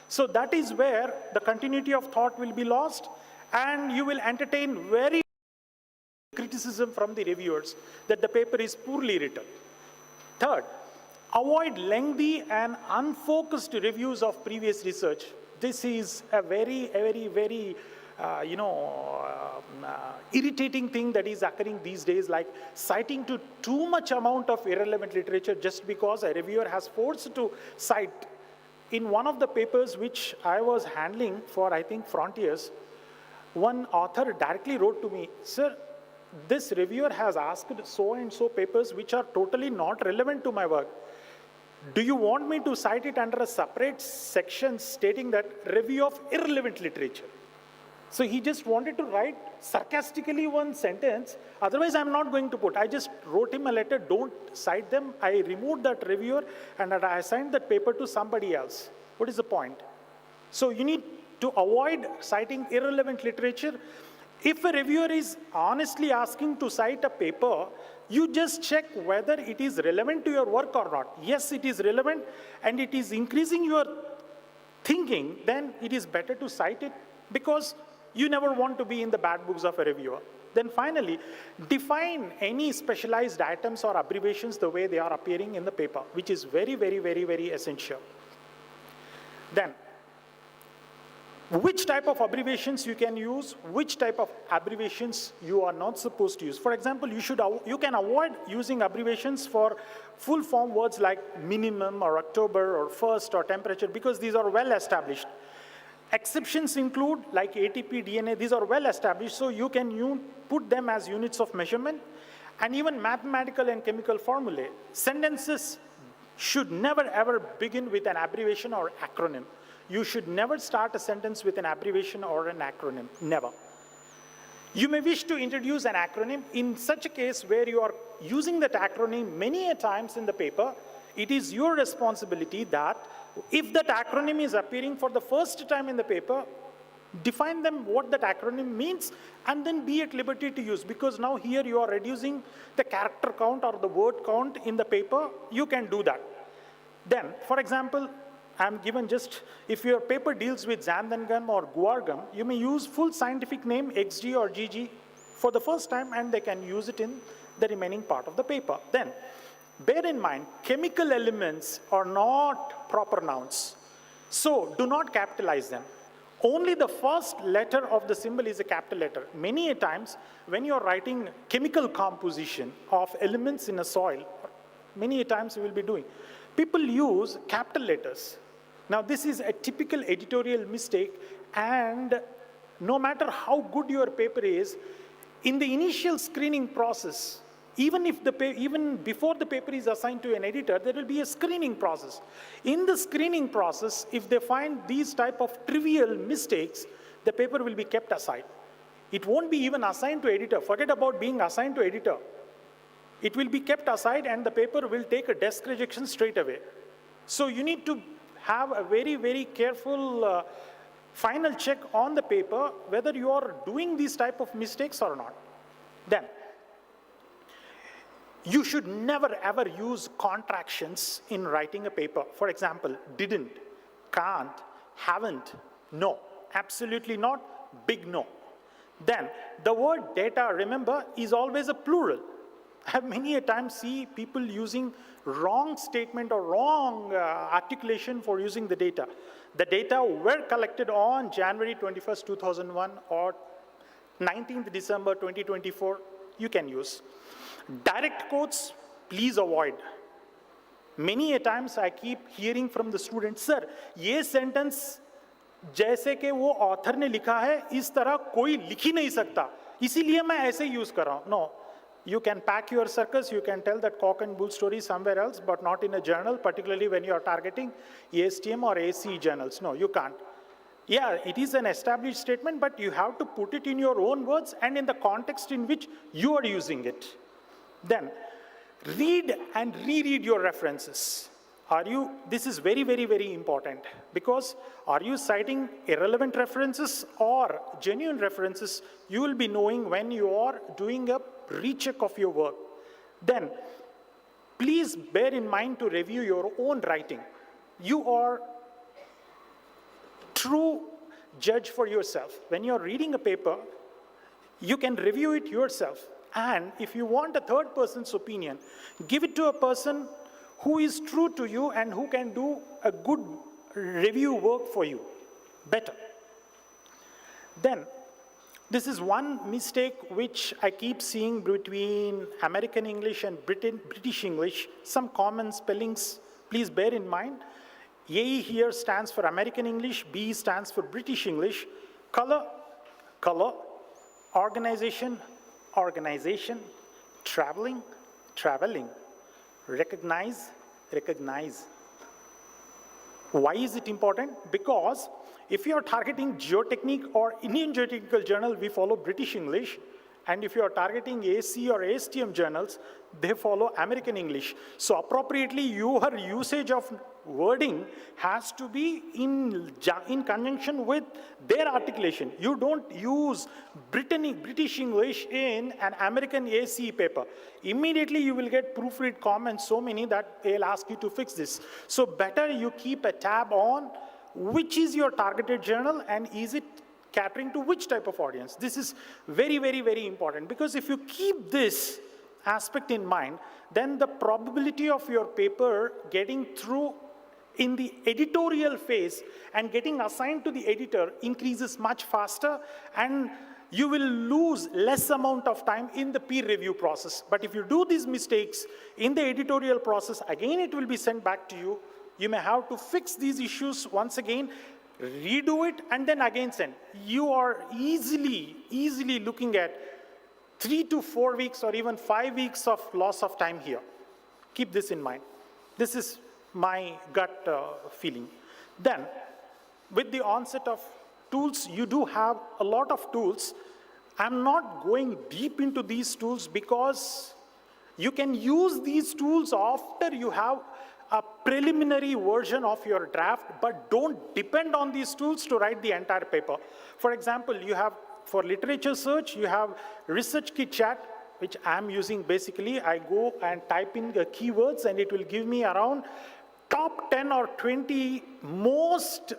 So that is where the continuity of thought will be lost, and you will entertain very criticism from the reviewers that the paper is poorly written. Third, avoid lengthy and unfocused reviews of previous research. This is a very irritating thing that is occurring these days, like citing to too much amount of irrelevant literature just because a reviewer has forced to cite. In one of the papers which I was handling for, I think, Frontiers, one author directly wrote to me, "Sir, this reviewer has asked so-and-so papers which are totally not relevant to my work. Do you want me to cite it under a separate section stating that review of irrelevant literature?" So he just wanted to write sarcastically one sentence, otherwise I'm not going to put. I just wrote him a letter, don't cite them. I removed that reviewer and I assigned that paper to somebody else. What is the point? So you need to avoid citing irrelevant literature. If a reviewer is honestly asking to cite a paper, you just check whether it is relevant to your work or not. Yes, it is relevant and it is increasing your thinking, then it is better to cite it, because you never want to be in the bad books of a reviewer. Then finally, define any specialized items or abbreviations the way they are appearing in the paper, which is very, very, very, very essential. Then, which type of abbreviations you can use, which type of abbreviations you are not supposed to use. For example, you can avoid using abbreviations for full form words like minimum or October or first or temperature, because these are well established. Exceptions include like ATP, DNA, these are well established, so you can put them as units of measurement. And even mathematical and chemical formulae. Sentences should never ever begin with an abbreviation or acronym. You should never start a sentence with an abbreviation or an acronym, never. You may wish to introduce an acronym. In such a case where you are using that acronym many a times in the paper, it is your responsibility that if that acronym is appearing for the first time in the paper, define them what that acronym means and then be at liberty to use, because now here you are reducing the character count or the word count in the paper. You can do that. Then, for example, I'm given just, if your paper deals with xanthangum or guargum, you may use full scientific name XG or GG for the first time, and they can use it in the remaining part of the paper. Then, bear in mind, chemical elements are not proper nouns. So, do not capitalize them. Only the first letter of the symbol is a capital letter. Many a times, when you're writing chemical composition of elements in a soil, many a times you will be doing, people use capital letters. Now, this is a typical editorial mistake, and no matter how good your paper is, in the initial screening process, even before the paper is assigned to an editor, there will be a screening process. In the screening process, if they find these type of trivial mistakes, the paper will be kept aside. It won't be even assigned to editor. Forget about being assigned to editor. It will be kept aside and the paper will take a desk rejection straight away. So you need to have a very, very careful final check on the paper whether you are doing these type of mistakes or not. Then, you should never ever use contractions in writing a paper. For example, didn't, can't, haven't, no, absolutely not, big no. Then, the word data, remember, is always a plural. I have many a time see people using wrong statement or wrong articulation for using the data. The data were collected on January 21st, 2001 or 19th December 2024, you can use. Direct quotes, please avoid. Many a times I keep hearing from the students, sir, ये sentence जैसे कि वो author ने लिखा है, इस तरह कोई लिख ही नहीं सकता, इसीलिए मैं ऐसे use कर रहा हूँ. No. You can pack your circus, you can tell that cock and bull story somewhere else, but not in a journal, particularly when you are targeting ASTM or AC journals. No, you can't. Yeah, it is an established statement, but you have to put it in your own words and in the context in which you are using it. Then, read and reread your references. This is very, very, very important, because are you citing irrelevant references or genuine references? You will be knowing when you are doing a recheck of your work. Then, please bear in mind to review your own writing. You are true judge for yourself. When you're reading a paper, you can review it yourself. And if you want a third person's opinion, give it to a person who is true to you and who can do a good review work for you better. Then, this is one mistake which I keep seeing between American English and British English, some common spellings, please bear in mind. A here stands for American English, B stands for British English, color, color, organization, organization, traveling, traveling, recognize, recognize. Why is it important? Because if you are targeting Geotechnical or Indian Geotechnical Journal, we follow British English. And if you are targeting AC or ASTM journals, they follow American English. So appropriately, your usage of wording has to be in conjunction with their articulation. You don't use British English in an American AC paper. Immediately, you will get proofread comments so many that they'll ask you to fix this. So better you keep a tab on which is your targeted journal and is it catering to which type of audience. This is very, very, very important, because if you keep this aspect in mind, then the probability of your paper getting through in the editorial phase and getting assigned to the editor increases much faster, and you will lose less amount of time in the peer review process. But if you do these mistakes in the editorial process, again it will be sent back to you. You may have to fix these issues once again, redo it, and then again send. You are easily looking at 3 to 4 weeks or even 5 weeks of loss of time here. Keep this in mind. This is my gut feeling. Then, with the onset of tools, you do have a lot of tools. I'm not going deep into these tools because you can use these tools after you have a preliminary version of your draft, but don't depend on these tools to write the entire paper. For example, you have, for literature search, you have Research Kit Chat, which I'm using basically. I go and type in the keywords and it will give me around top 10 or 20 most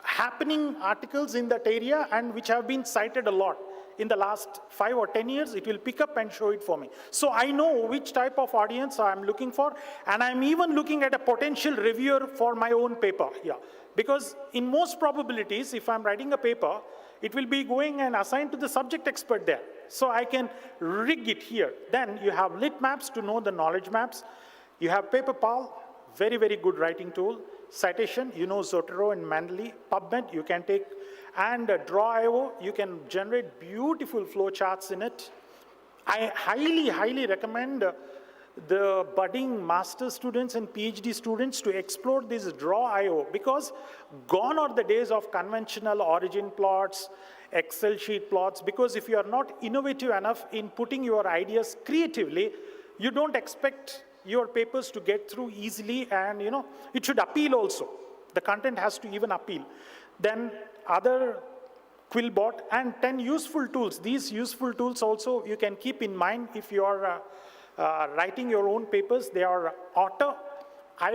happening articles in that area and which have been cited a lot. In the last 5 or 10 years, it will pick up and show it for me. So I know which type of audience I'm looking for, and I'm even looking at a potential reviewer for my own paper here. Because in most probabilities, if I'm writing a paper, it will be going and assigned to the subject expert there. So I can rig it here. Then you have lit maps to know the knowledge maps. You have PaperPal, very, very good writing tool. Citation, you know Zotero and Mendeley. PubMed, you can take, and Draw.io, you can generate beautiful flow charts in it. I highly recommend the budding master students and PhD students to explore this Draw.io, because gone are the days of conventional origin plots, Excel sheet plots, because if you are not innovative enough in putting your ideas creatively, you don't expect your papers to get through easily, and it should appeal also. The content has to even appeal. Then other Quillbot and 10 useful tools. These useful tools also you can keep in mind if you are writing your own papers. They are Otter.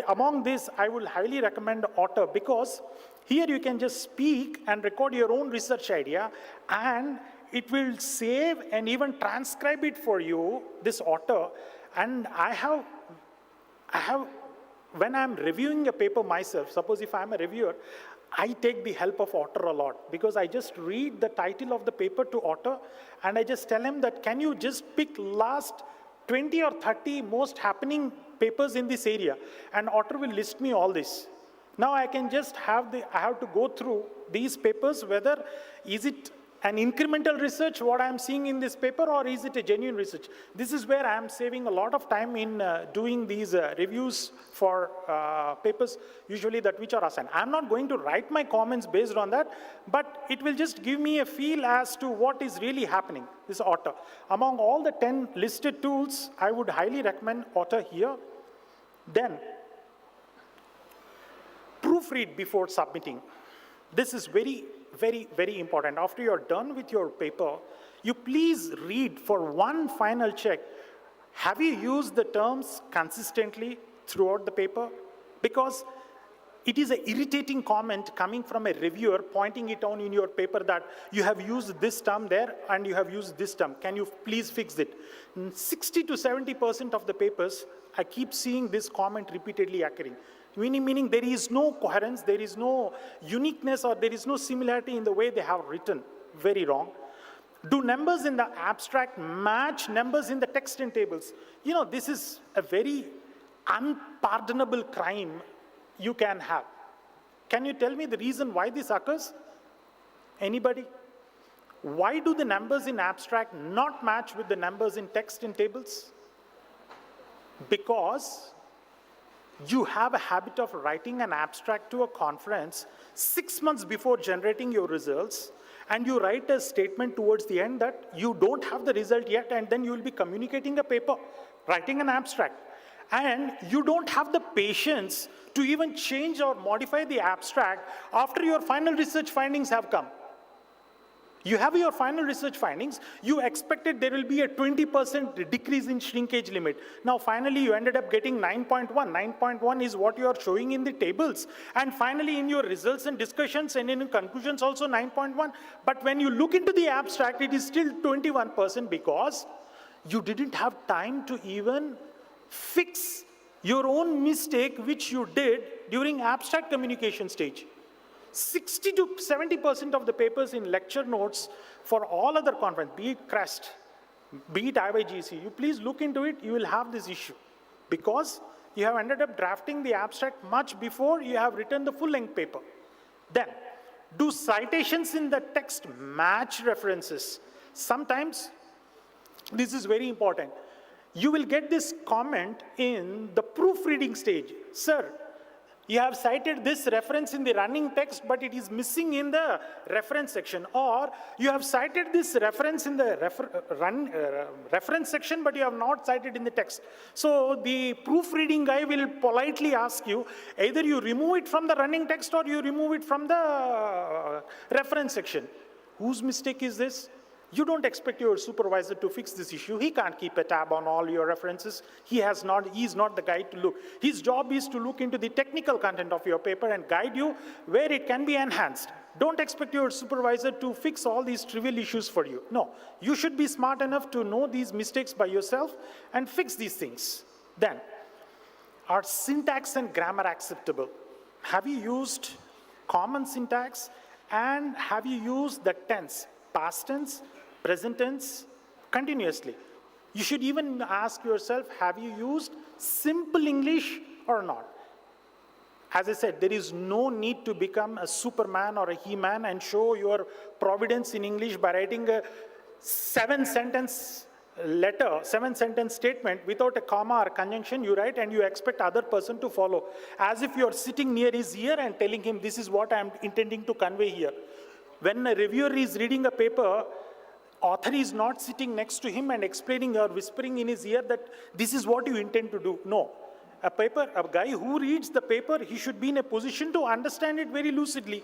Among these, I will highly recommend Otter, because here you can just speak and record your own research idea, and it will save and even transcribe it for you, this Otter. And I have, when I'm reviewing a paper myself, suppose if I'm a reviewer, I take the help of Otter a lot, because I just read the title of the paper to Otter, and I just tell him that, can you just pick last 20 or 30 most happening papers in this area? And Otter will list me all this. Now I can just I have to go through these papers, whether is it an incremental research, what I'm seeing in this paper, or is it a genuine research? This is where I'm saving a lot of time in doing these reviews for papers, usually that which are assigned. I'm not going to write my comments based on that, but it will just give me a feel as to what is really happening, this Otter. Among all the 10 listed tools, I would highly recommend Otter here. Then, proofread before submitting. This is very important. After you're done with your paper, you please read for one final check. Have you used the terms consistently throughout the paper? Because it is an irritating comment coming from a reviewer pointing it out in your paper that you have used this term there and you have used this term. Can you please fix it? 60 to 70% of the papers, I keep seeing this comment repeatedly occurring. Meaning there is no coherence, there is no uniqueness, or there is no similarity in the way they have written. Very wrong. Do numbers in the abstract match numbers in the text and tables? This is a very unpardonable crime you can have. Can you tell me the reason why this occurs? Anybody? Why do the numbers in abstract not match with the numbers in text and tables? Because You have a habit of writing an abstract to a conference 6 months before generating your results, and you write a statement towards the end that you don't have the result yet, and then you will be communicating a paper, writing an abstract. And you don't have the patience to even change or modify the abstract after your final research findings have come. You have your final research findings, you expected there will be a 20% decrease in shrinkage limit. Now finally you ended up getting 9.1. 9.1 is what you are showing in the tables. And finally in your results and discussions and in conclusions also 9.1. But when you look into the abstract, it is still 21% because you didn't have time to even fix your own mistake which you did during abstract communication stage. 60 to 70% of the papers in lecture notes for all other conference, be it CREST, be it IGS, you please look into it, you will have this issue. Because you have ended up drafting the abstract much before you have written the full-length paper. Then, do citations in the text match references? Sometimes, this is very important. You will get this comment in the proofreading stage. Sir, you have cited this reference in the running text, but it is missing in the reference section. Or you have cited this reference in the reference section, but you have not cited in the text. So the proofreading guy will politely ask you, either you remove it from the running text or you remove it from the reference section. Whose mistake is this? You don't expect your supervisor to fix this issue. He can't keep a tab on all your references. He's not the guy to look. His job is to look into the technical content of your paper and guide you where it can be enhanced. Don't expect your supervisor to fix all these trivial issues for you. No, you should be smart enough to know these mistakes by yourself and fix these things. Then, are syntax and grammar acceptable? Have you used common syntax and have you used the tense, past tense, present tense, continuously? You should even ask yourself, have you used simple English or not? As I said, there is no need to become a Superman or a He-Man and show your providence in English by writing a 7-sentence letter, 7-sentence statement without a comma or conjunction. You write and you expect other person to follow, as if you're sitting near his ear and telling him, this is what I'm intending to convey here. When a reviewer is reading a paper, author is not sitting next to him and explaining or whispering in his ear that this is what you intend to do. No. A guy who reads the paper, he should be in a position to understand it very lucidly.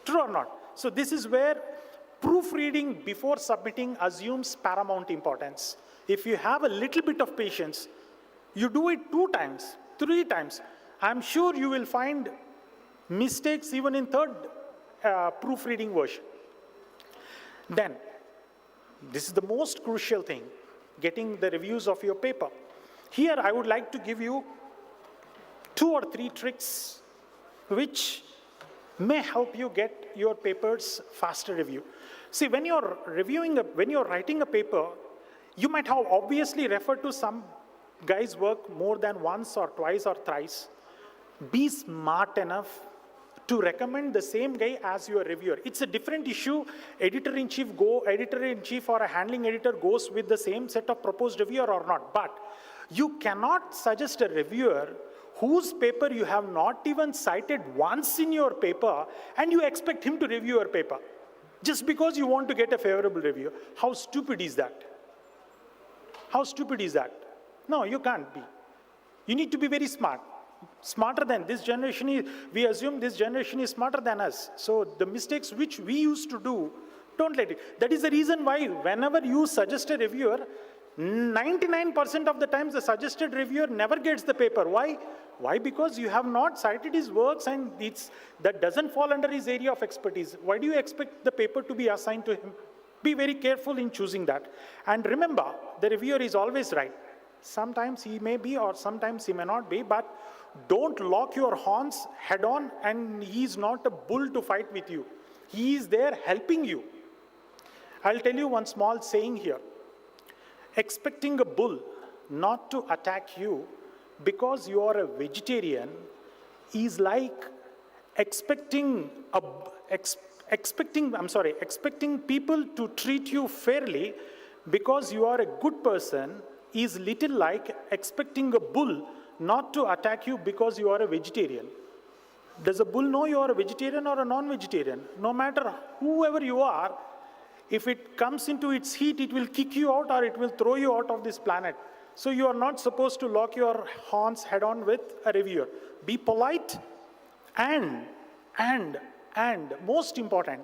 True or not? So this is where proofreading before submitting assumes paramount importance. If you have a little bit of patience, you do it 2 times, 3 times. I'm sure you will find mistakes even in third proofreading version. Then, this is the most crucial thing, getting the reviews of your paper. Here, I would like to give you 2 or 3 tricks which may help you get your papers faster review. See, when you're writing a paper, you might have obviously referred to some guy's work more than once or twice or thrice. Be smart enough to recommend the same guy as your reviewer. It's a different issue. Editor-in-chief or a handling editor goes with the same set of proposed reviewer or not. But you cannot suggest a reviewer whose paper you have not even cited once in your paper and you expect him to review your paper just because you want to get a favorable review. How stupid is that? How stupid is that? No, you can't be. You need to be very smart. Smarter than this generation we assume this generation is smarter than us. So the mistakes which we used to do, don't let it. That is the reason why whenever you suggest a reviewer, 99% of the times the suggested reviewer never gets the paper. Why? Why? Because you have not cited his works and that doesn't fall under his area of expertise. Why do you expect the paper to be assigned to him? Be very careful in choosing that. And remember, the reviewer is always right. Sometimes he may be or sometimes he may not be, but don't lock your horns head on, and he is not a bull to fight with you. He is there helping you. I'll tell you one small saying here. Expecting a bull not to attack you because you are a vegetarian is like expecting people to treat you fairly because you are a good person is little like expecting a bull not to attack you because you are a vegetarian. Does a bull know you are a vegetarian or a non-vegetarian? No matter whoever you are, if it comes into its heat, it will kick you out or it will throw you out of this planet. So you are not supposed to lock your horns head-on with a reviewer. Be polite and most important,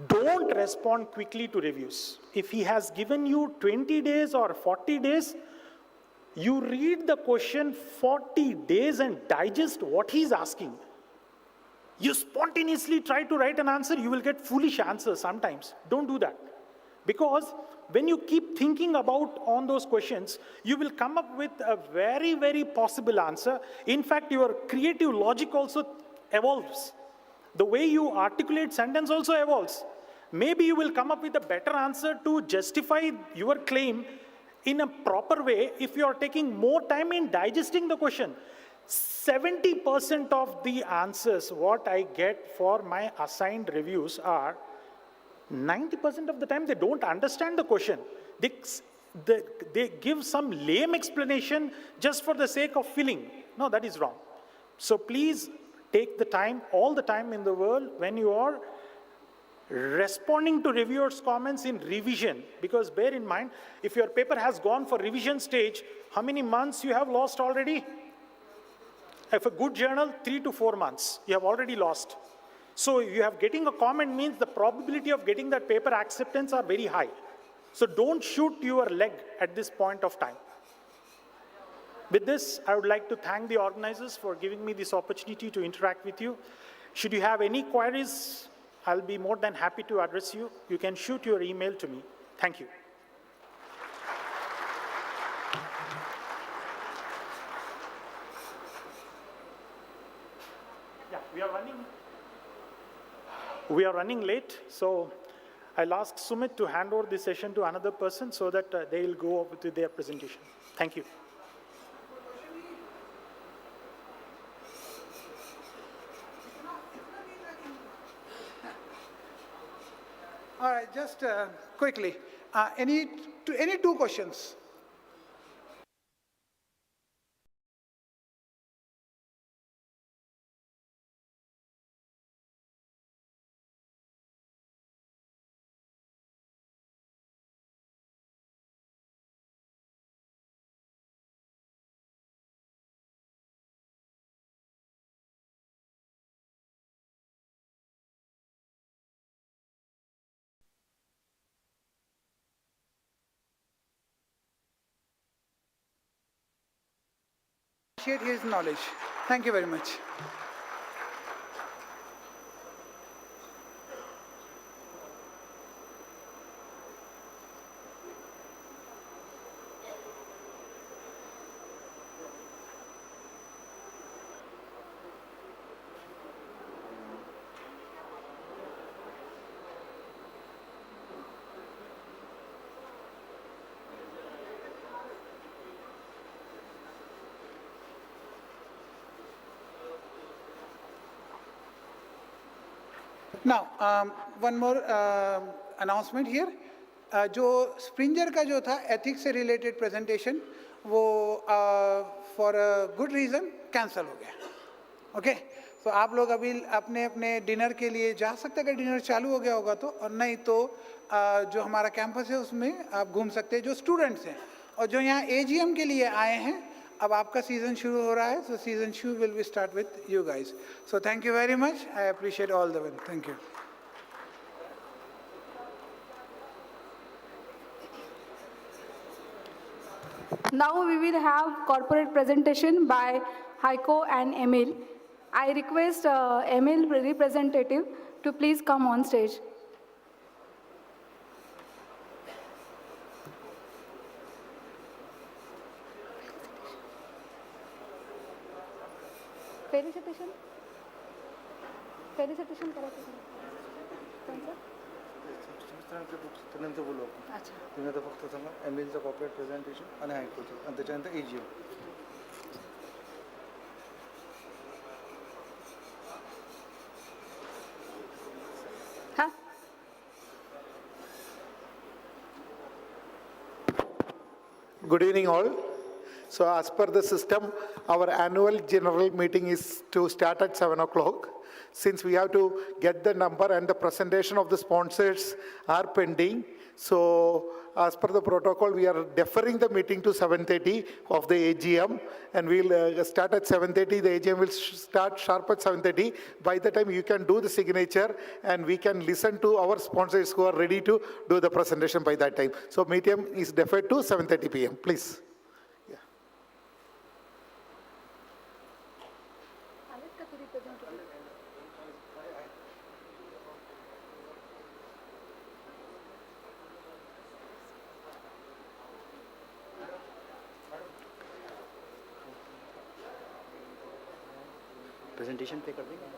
don't respond quickly to reviews. If he has given you 20 days or 40 days, you read the question 40 days and digest what he's asking. You spontaneously try to write an answer, you will get foolish answers sometimes. Don't do that. Because when you keep thinking about on those questions, you will come up with a very, very possible answer. In fact, your creative logic also evolves. The way you articulate sentence also evolves. Maybe you will come up with a better answer to justify your claim in a proper way if you are taking more time in digesting the question. 70% of the answers what I get for my assigned reviews are 90% of the time they don't understand the question. They give some lame explanation just for the sake of filling. No, that is wrong. So please take the time, all the time in the world when you are responding to reviewers' comments in revision, because bear in mind, if your paper has gone for revision stage, how many months you have lost already? If a good journal, 3 to 4 months, you have already lost. So you have getting a comment means the probability of getting that paper acceptance are very high. So don't shoot your leg at this point of time. With this, I would like to thank the organizers for giving me this opportunity to interact with you. Should you have any queries, I'll be more than happy to address you. You can shoot your email to me. Thank you. Yeah, we are running late, so I'll ask Sumit to hand over this session to another person so that they will go over to their presentation. Thank you. All right, just quickly, any two questions? Appreciate his knowledge. Thank you very much. Now, one more announcement here. जो Springer का जो था ethics से related presentation वो for a good reason cancel हो गया. Okay, तो आप लोग अभी अपने अपने डिनर के लिए जा सकते हैं अगर डिनर चालू हो गया होगा तो, और नहीं तो जो हमारा कैंपस है उसमें आप घूम सकते हैं जो स्टूडेंट्स हैं. और जो यहाँ AGM के लिए आए हैं, अब आपका सीज़न शुरू हो रहा है, so season 2 will be start with you guys. So thank you very much. I appreciate all the way. Thank you. Now we will have corporate presentation by Heiko and Emil. I request Emil representative to please come on stage. Felicitation? Felicitation करायचं का? कोणचं? त्यानंतर बोलू आपण. अच्छा. तुम्ही आता फक्त सांगा एमएलचं कॉर्पोरेट प्रेझेंटेशन आणि हायकोचं आणि त्याच्यानंतर AGM. हा? Good evening all. So as per the system, our annual general meeting is to start at 7 o'clock. Since we have to get the number and the presentation of the sponsors are pending, so as per the protocol, we are deferring the meeting to 7:30 of the AGM, and we'll start at 7:30. The AGM will start sharp at 7:30. By the time you can do the signature, and we can listen to our sponsors who are ready to do the presentation by that time. So meeting is deferred to 7:30 p.m. Please. Presentation पे कर देंगे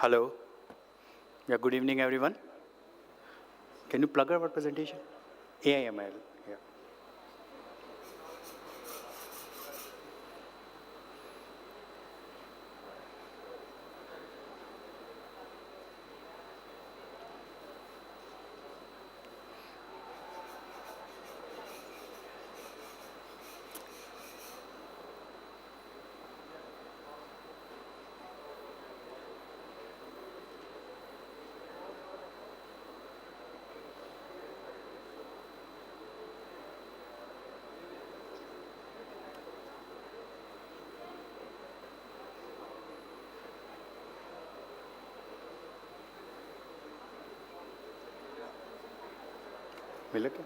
Hello. Yeah, good evening, everyone. Can you plug our presentation? AIML. Yeah. मिला क्या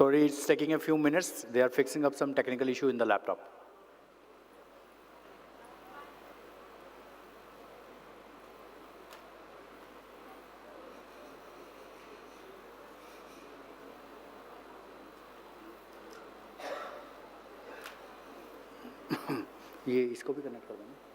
Sorry, it's taking a few minutes. They are fixing up some technical issue in the laptop. ये इसको भी connect कर देंगे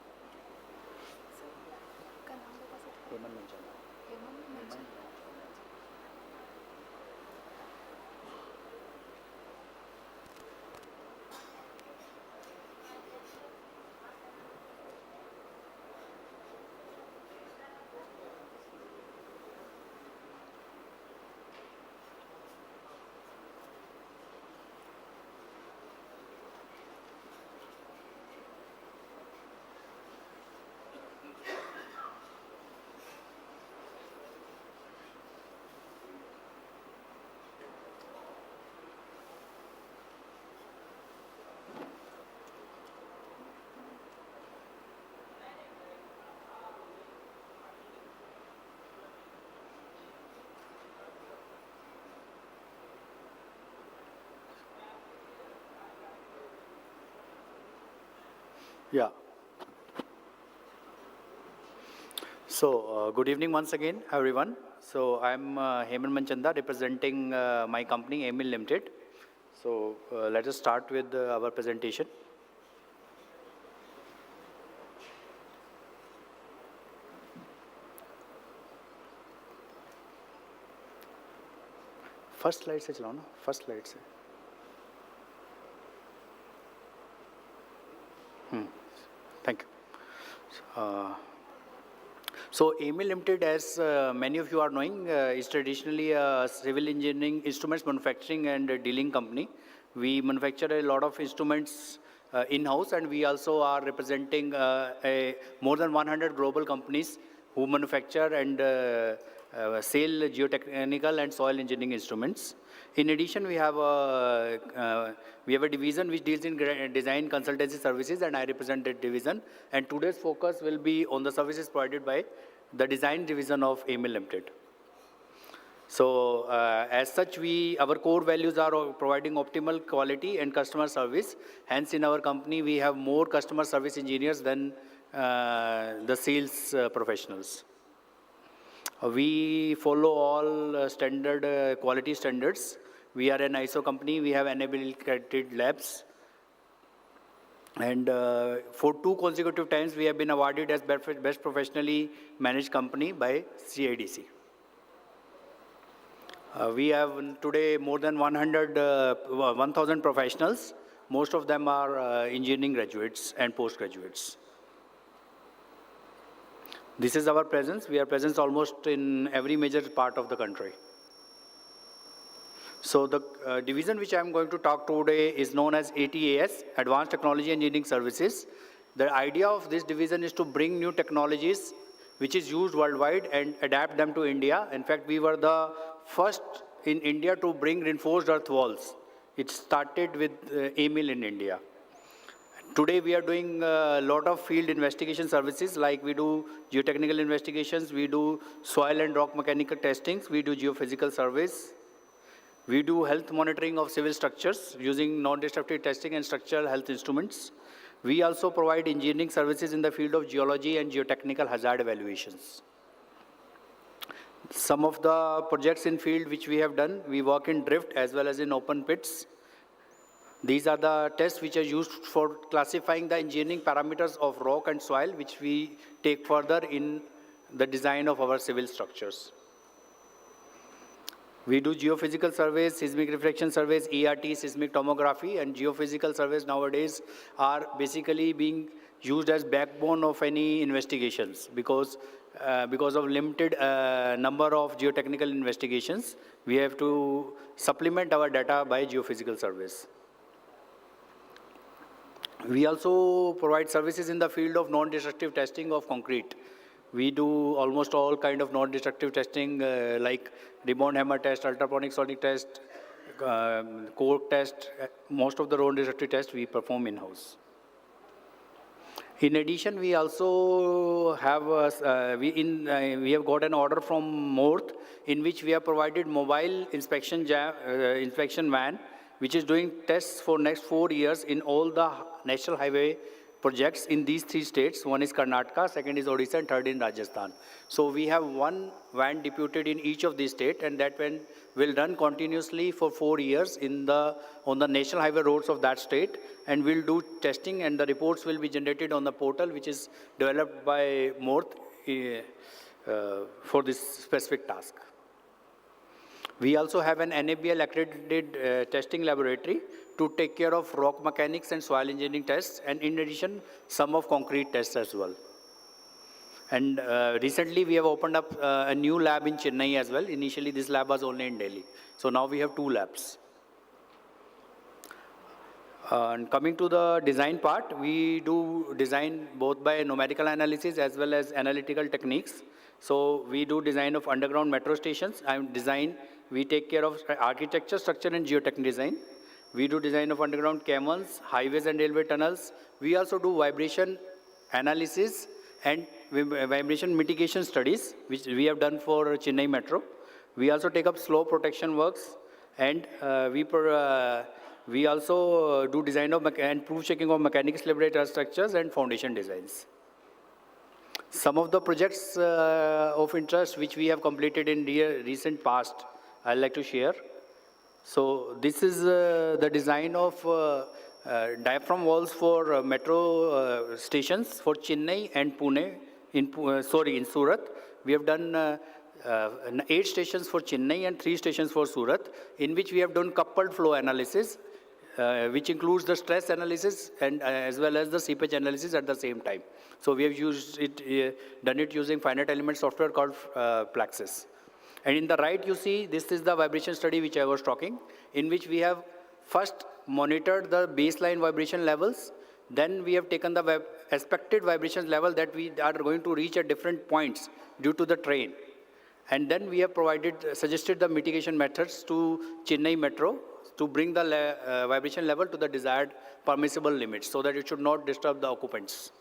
Yeah. So, good evening once again, everyone. So, I'm Heman Manchanda, representing my company, Emil Limited. So, let us start with our presentation. First slide से चलाओ ना, first slide से. Thank you. So, Emil Limited, as many of you are knowing, is traditionally a civil engineering instruments manufacturing and dealing company. We manufacture a lot of instruments in-house, and we also are representing more than 100 global companies who manufacture and sell geotechnical and soil engineering instruments. In addition, we have a division which deals in design consultancy services, and I represent that division. And today's focus will be on the services provided by the design division of Emil Limited. So, as such, our core values are providing optimal quality and customer service. Hence, in our company, we have more customer service engineers than the sales professionals. We follow all standard quality standards. We are an ISO company. We have accredited labs. And for 2 consecutive times, we have been awarded as Best Professionally Managed Company by CIDC. We have today more than 1,000 professionals. Most of them are engineering graduates and postgraduates. This is our presence. We are present almost in every major part of the country. So the division which I am going to talk today is known as ATAS, Advanced Technology Engineering Services. The idea of this division is to bring new technologies which is used worldwide and adapt them to India. In fact, we were the first in India to bring reinforced earth walls. It started with Emil in India. Today we are doing a lot of field investigation services, like we do geotechnical investigations, we do soil and rock mechanical testings, we do geophysical surveys, we do health monitoring of civil structures using non-destructive testing and structural health instruments. We also provide engineering services in the field of geology and geotechnical hazard evaluations. Some of the projects in field which we have done, we work in drift as well as in open pits. These are the tests which are used for classifying the engineering parameters of rock and soil, which we take further in the design of our civil structures. We do geophysical surveys, seismic reflection surveys, ERT, seismic tomography, and geophysical surveys nowadays are basically being used as backbone of any investigations because of limited number of geotechnical investigations, we have to supplement our data by geophysical surveys. We also provide services in the field of non-destructive testing of concrete. We do almost all kind of non-destructive testing like rebound hammer test, ultrasonic sonic test, core test. Most of the non-destructive tests we perform in-house. In addition, we also have we have got an order from Morth in which we have provided mobile inspection van, which is doing tests for next 4 years in all the national highway projects in these 3 states. One is Karnataka, second is Odisha, and third in Rajasthan. So we have one van deputed in each of these states, and that van will run continuously for 4 years on the national highway roads of that state, and will do testing, and the reports will be generated on the portal which is developed by Morth for this specific task. We also have an NABL accredited testing laboratory to take care of rock mechanics and soil engineering tests, and in addition, some of concrete tests as well. And recently, we have opened up a new lab in Chennai as well. Initially, this lab was only in Delhi. So now we have 2 labs. And coming to the design part, we do design both by numerical analysis as well as analytical techniques. So we do design of underground metro stations. We take care of architecture, structure, and geotechnical design. We do design of underground caverns, highways, and railway tunnels. We also do vibration analysis and vibration mitigation studies, which we have done for Chennai Metro. We also take up slope protection works, and We also do design of and proof checking of mechanical slab structures and foundation designs. Some of the projects of interest which we have completed in recent past, I'd like to share. So this is the design of diaphragm walls for metro stations for Chennai and Pune, in Surat. We have done 8 stations for Chennai and 3 stations for Surat, in which we have done coupled flow analysis, which includes the stress analysis and as well as the seepage analysis at the same time. So we have used it, done it using finite element software called Plaxis. And in the right, you see, this is the vibration study which I was talking, in which we have first monitored the baseline vibration levels, then we have taken the expected vibration level that we are going to reach at different points due to the terrain. And then we have suggested the mitigation methods to Chennai Metro to bring the vibration level to the desired permissible limits so that it should not disturb the occupants.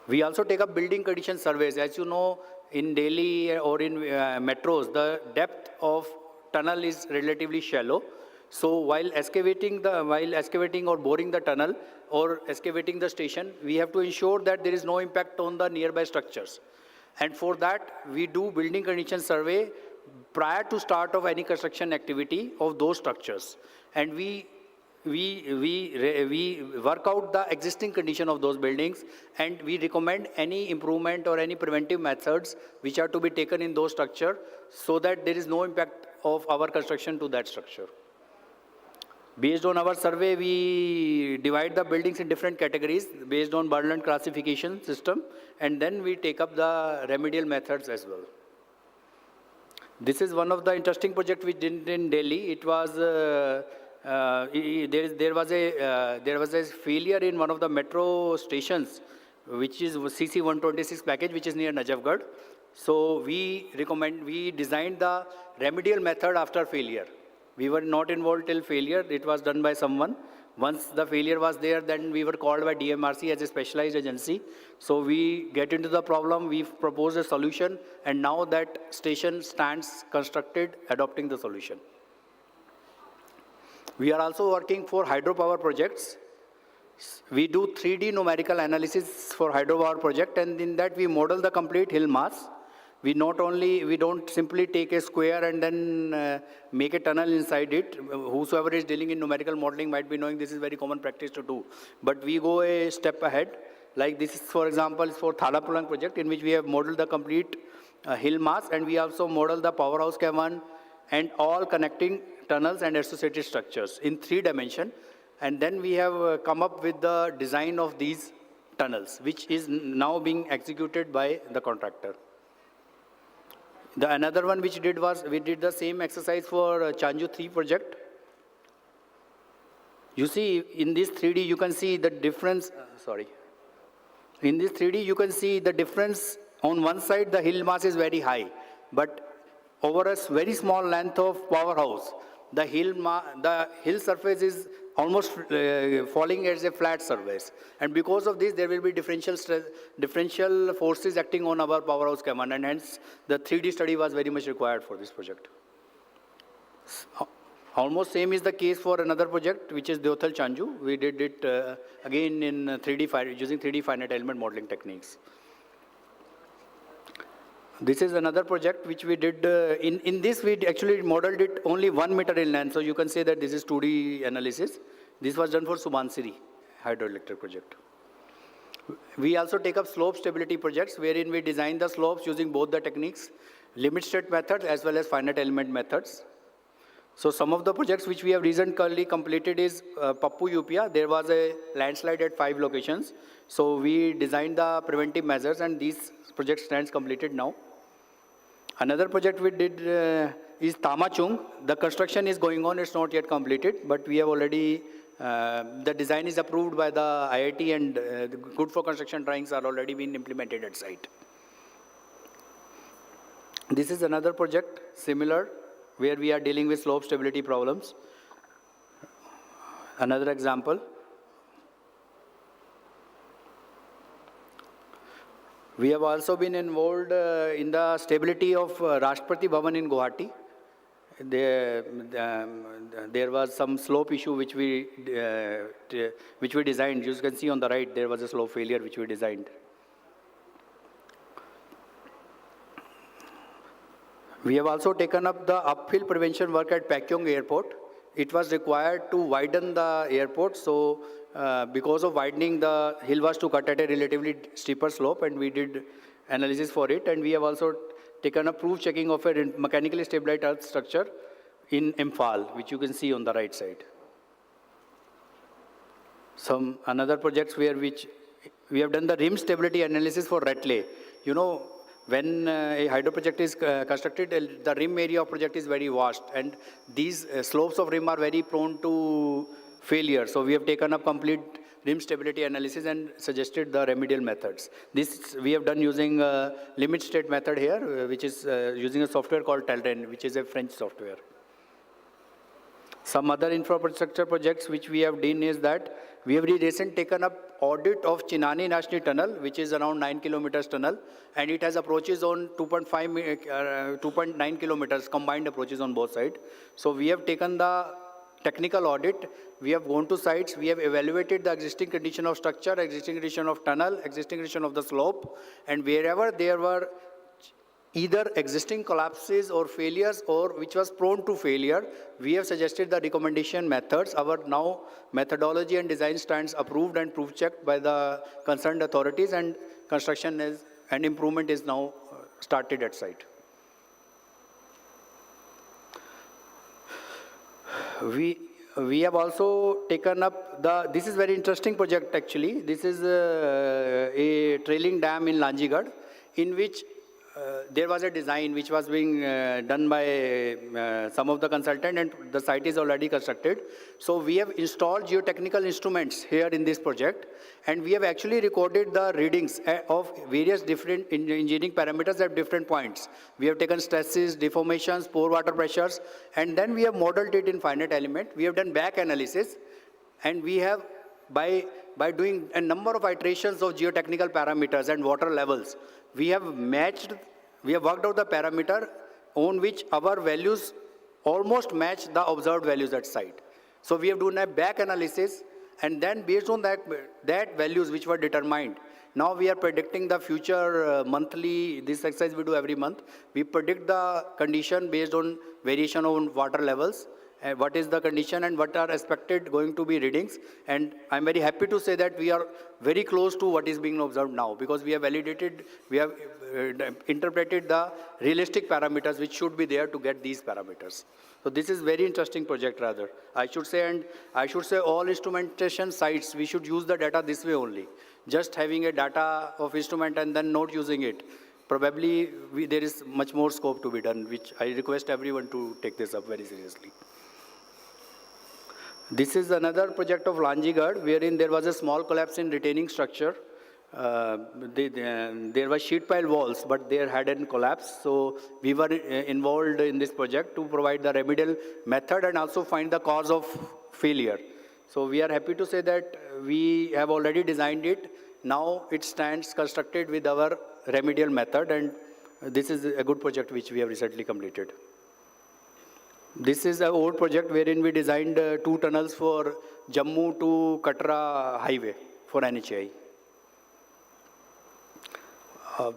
We also take up building condition surveys. As you know, in Delhi or in metros, the depth of tunnel is relatively shallow. So while excavating or boring the tunnel or excavating the station, we have to ensure that there is no impact on the nearby structures. And for that, we do building condition survey prior to start of any construction activity of those structures. And we work out the existing condition of those buildings, and we recommend any improvement or any preventive methods which are to be taken in those structures so that there is no impact of our construction to that structure. Based on our survey, we divide the buildings in different categories based on Berland classification system, and then we take up the remedial methods as well. This is one of the interesting projects we did in Delhi. It was there was a failure in one of the metro stations, which is CC 126 package, which is near Najafgarh. So we designed the remedial method after failure. We were not involved till failure. It was done by someone. Once the failure was there, then we were called by DMRC as a specialized agency. So we get into the problem, we propose a solution, and now that station stands constructed, adopting the solution. We are also working for hydropower projects. We do 3D numerical analysis for hydropower project, and in that we model the complete hill mass. We don't simply take a square and then make a tunnel inside it. Whosoever is dealing in numerical modeling might be knowing this is very common practice to do. But we go a step ahead. Like this is, for example, for Thalapulang project, in which we have modeled the complete hill mass, and we also model the powerhouse cavern and all connecting tunnels and associated structures in 3 dimensions. And then we have come up with the design of these tunnels, which is now being executed by the contractor. The another one which did was, we did the same exercise for Chanju 3 project. You see, in this 3D, you can see the difference, In this 3D, you can see the difference. On one side, the hill mass is very high, but over a very small length of powerhouse, the hill surface is almost falling as a flat surface. And because of this, there will be differential forces acting on our powerhouse cavern, and hence the 3D study was very much required for this project. Almost same is the case for another project, which is Deothal Chanju. We did it again in using 3D finite element modeling techniques. This is another project which we did. In this, we actually modeled it only 1 meter in length. So you can say that this is 2D analysis. This was done for Subansiri hydroelectric project. We also take up slope stability projects, wherein we design the slopes using both the techniques, limit state methods as well as finite element methods. So some of the projects which we have recently completed is Pappu UPA. There was a landslide at 5 locations. So we designed the preventive measures, and these project stands completed now. Another project we did is Tamachung. The construction is going on, it's not yet completed, but we have already, the design is approved by the IIT, and the good for construction drawings are already being implemented at site. This is another project, similar, where we are dealing with slope stability problems. Another example. We have also been involved in the stability of Rashtrapati Bhavan in Guwahati. there was some slope issue which we designed. You can see on the right, there was a slope failure which we designed. We have also taken up the uphill prevention work at Pakyong Airport. It was required to widen the airport, so because of widening, the hill was to cut at a relatively steeper slope, and we did analysis for it. And we have also taken a proof checking of a mechanically stabilized earth structure in Imphal, which you can see on the right side. Some another projects where which we have done the rim stability analysis for Ratley. You know, when a hydro project is constructed, the rim area of project is very vast, and these slopes of rim are very prone to failure. So we have taken up complete rim stability analysis and suggested the remedial methods. This we have done using limit state method here, which is using a software called Talren, which is a French software. Some other infrastructure projects which we have done is that we have recently taken up audit of Chinani National Tunnel, which is around 9 kilometers tunnel, and it has approaches on 2.9 kilometers, combined approaches on both sides. So we have taken the technical audit, we have gone to sites, we have evaluated the existing condition of structure, existing condition of tunnel, existing condition of the slope, and wherever there were either existing collapses or failures or which was prone to failure, we have suggested the recommendation methods. Our now methodology and design stands approved and proof checked by the concerned authorities, and construction is and improvement is now started at site. We have also taken up this is very interesting project actually. This is a trailing dam in Lanjigad, in which there was a design which was being done by some of the consultant, and the site is already constructed. So we have installed geotechnical instruments here in this project, and we have actually recorded the readings of various different engineering parameters at different points. We have taken stresses, deformations, pore water pressures, and then we have modeled it in finite element. We have done back analysis, and we have, by doing a number of iterations of geotechnical parameters and water levels, we have worked out the parameter on which our values almost match the observed values at site. So we have done a back analysis, and then based on that values which were determined, now we are predicting the future monthly, this exercise we do every month. We predict the condition based on variation on water levels, what is the condition and what are expected going to be readings. And I'm very happy to say that we are very close to what is being observed now, because we have validated, we have interpreted the realistic parameters which should be there to get these parameters. So this is very interesting project rather, I should say, and I should say all instrumentation sites, we should use the data this way only. Just having a data of instrument and then not using it, probably there is much more scope to be done, which I request everyone to take this up very seriously. This is another project of Lanjigad, wherein there was a small collapse in retaining structure. There were sheet pile walls, but they hadn't collapsed. So we were involved in this project to provide the remedial method and also find the cause of failure. So we are happy to say that we have already designed it. Now it stands constructed with our remedial method, and this is a good project which we have recently completed. This is an old project wherein we designed 2 tunnels for Jammu to Katra highway for NHAI.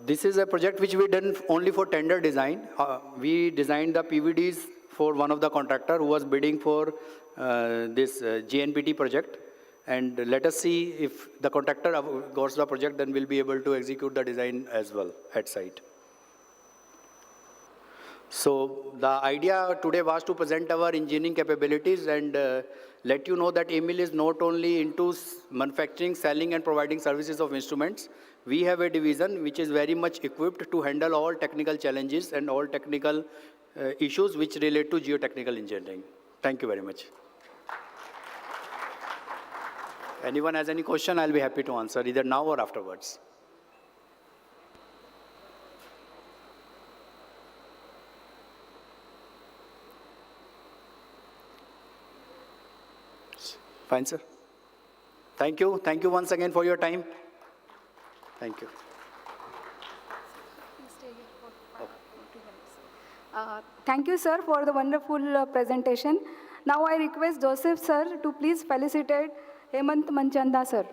This is a project which we done only for tender design. We designed the PVDs for one of the contractor who was bidding for this JNPT project. And let us see if the contractor got the project, then we'll be able to execute the design as well at site. So the idea today was to present our engineering capabilities and let you know that EMIL is not only into manufacturing, selling and providing services of instruments. We have a division which is very much equipped to handle all technical challenges and all technical issues which relate to geotechnical engineering. Thank you very much. Anyone has any question, I'll be happy to answer either now or afterwards. Fine, sir. Thank you. Thank you once again for your time. Thank you. Thank you, sir, for the wonderful presentation. Now I request Joseph, sir, to please felicitate Hemant Manchanda, sir.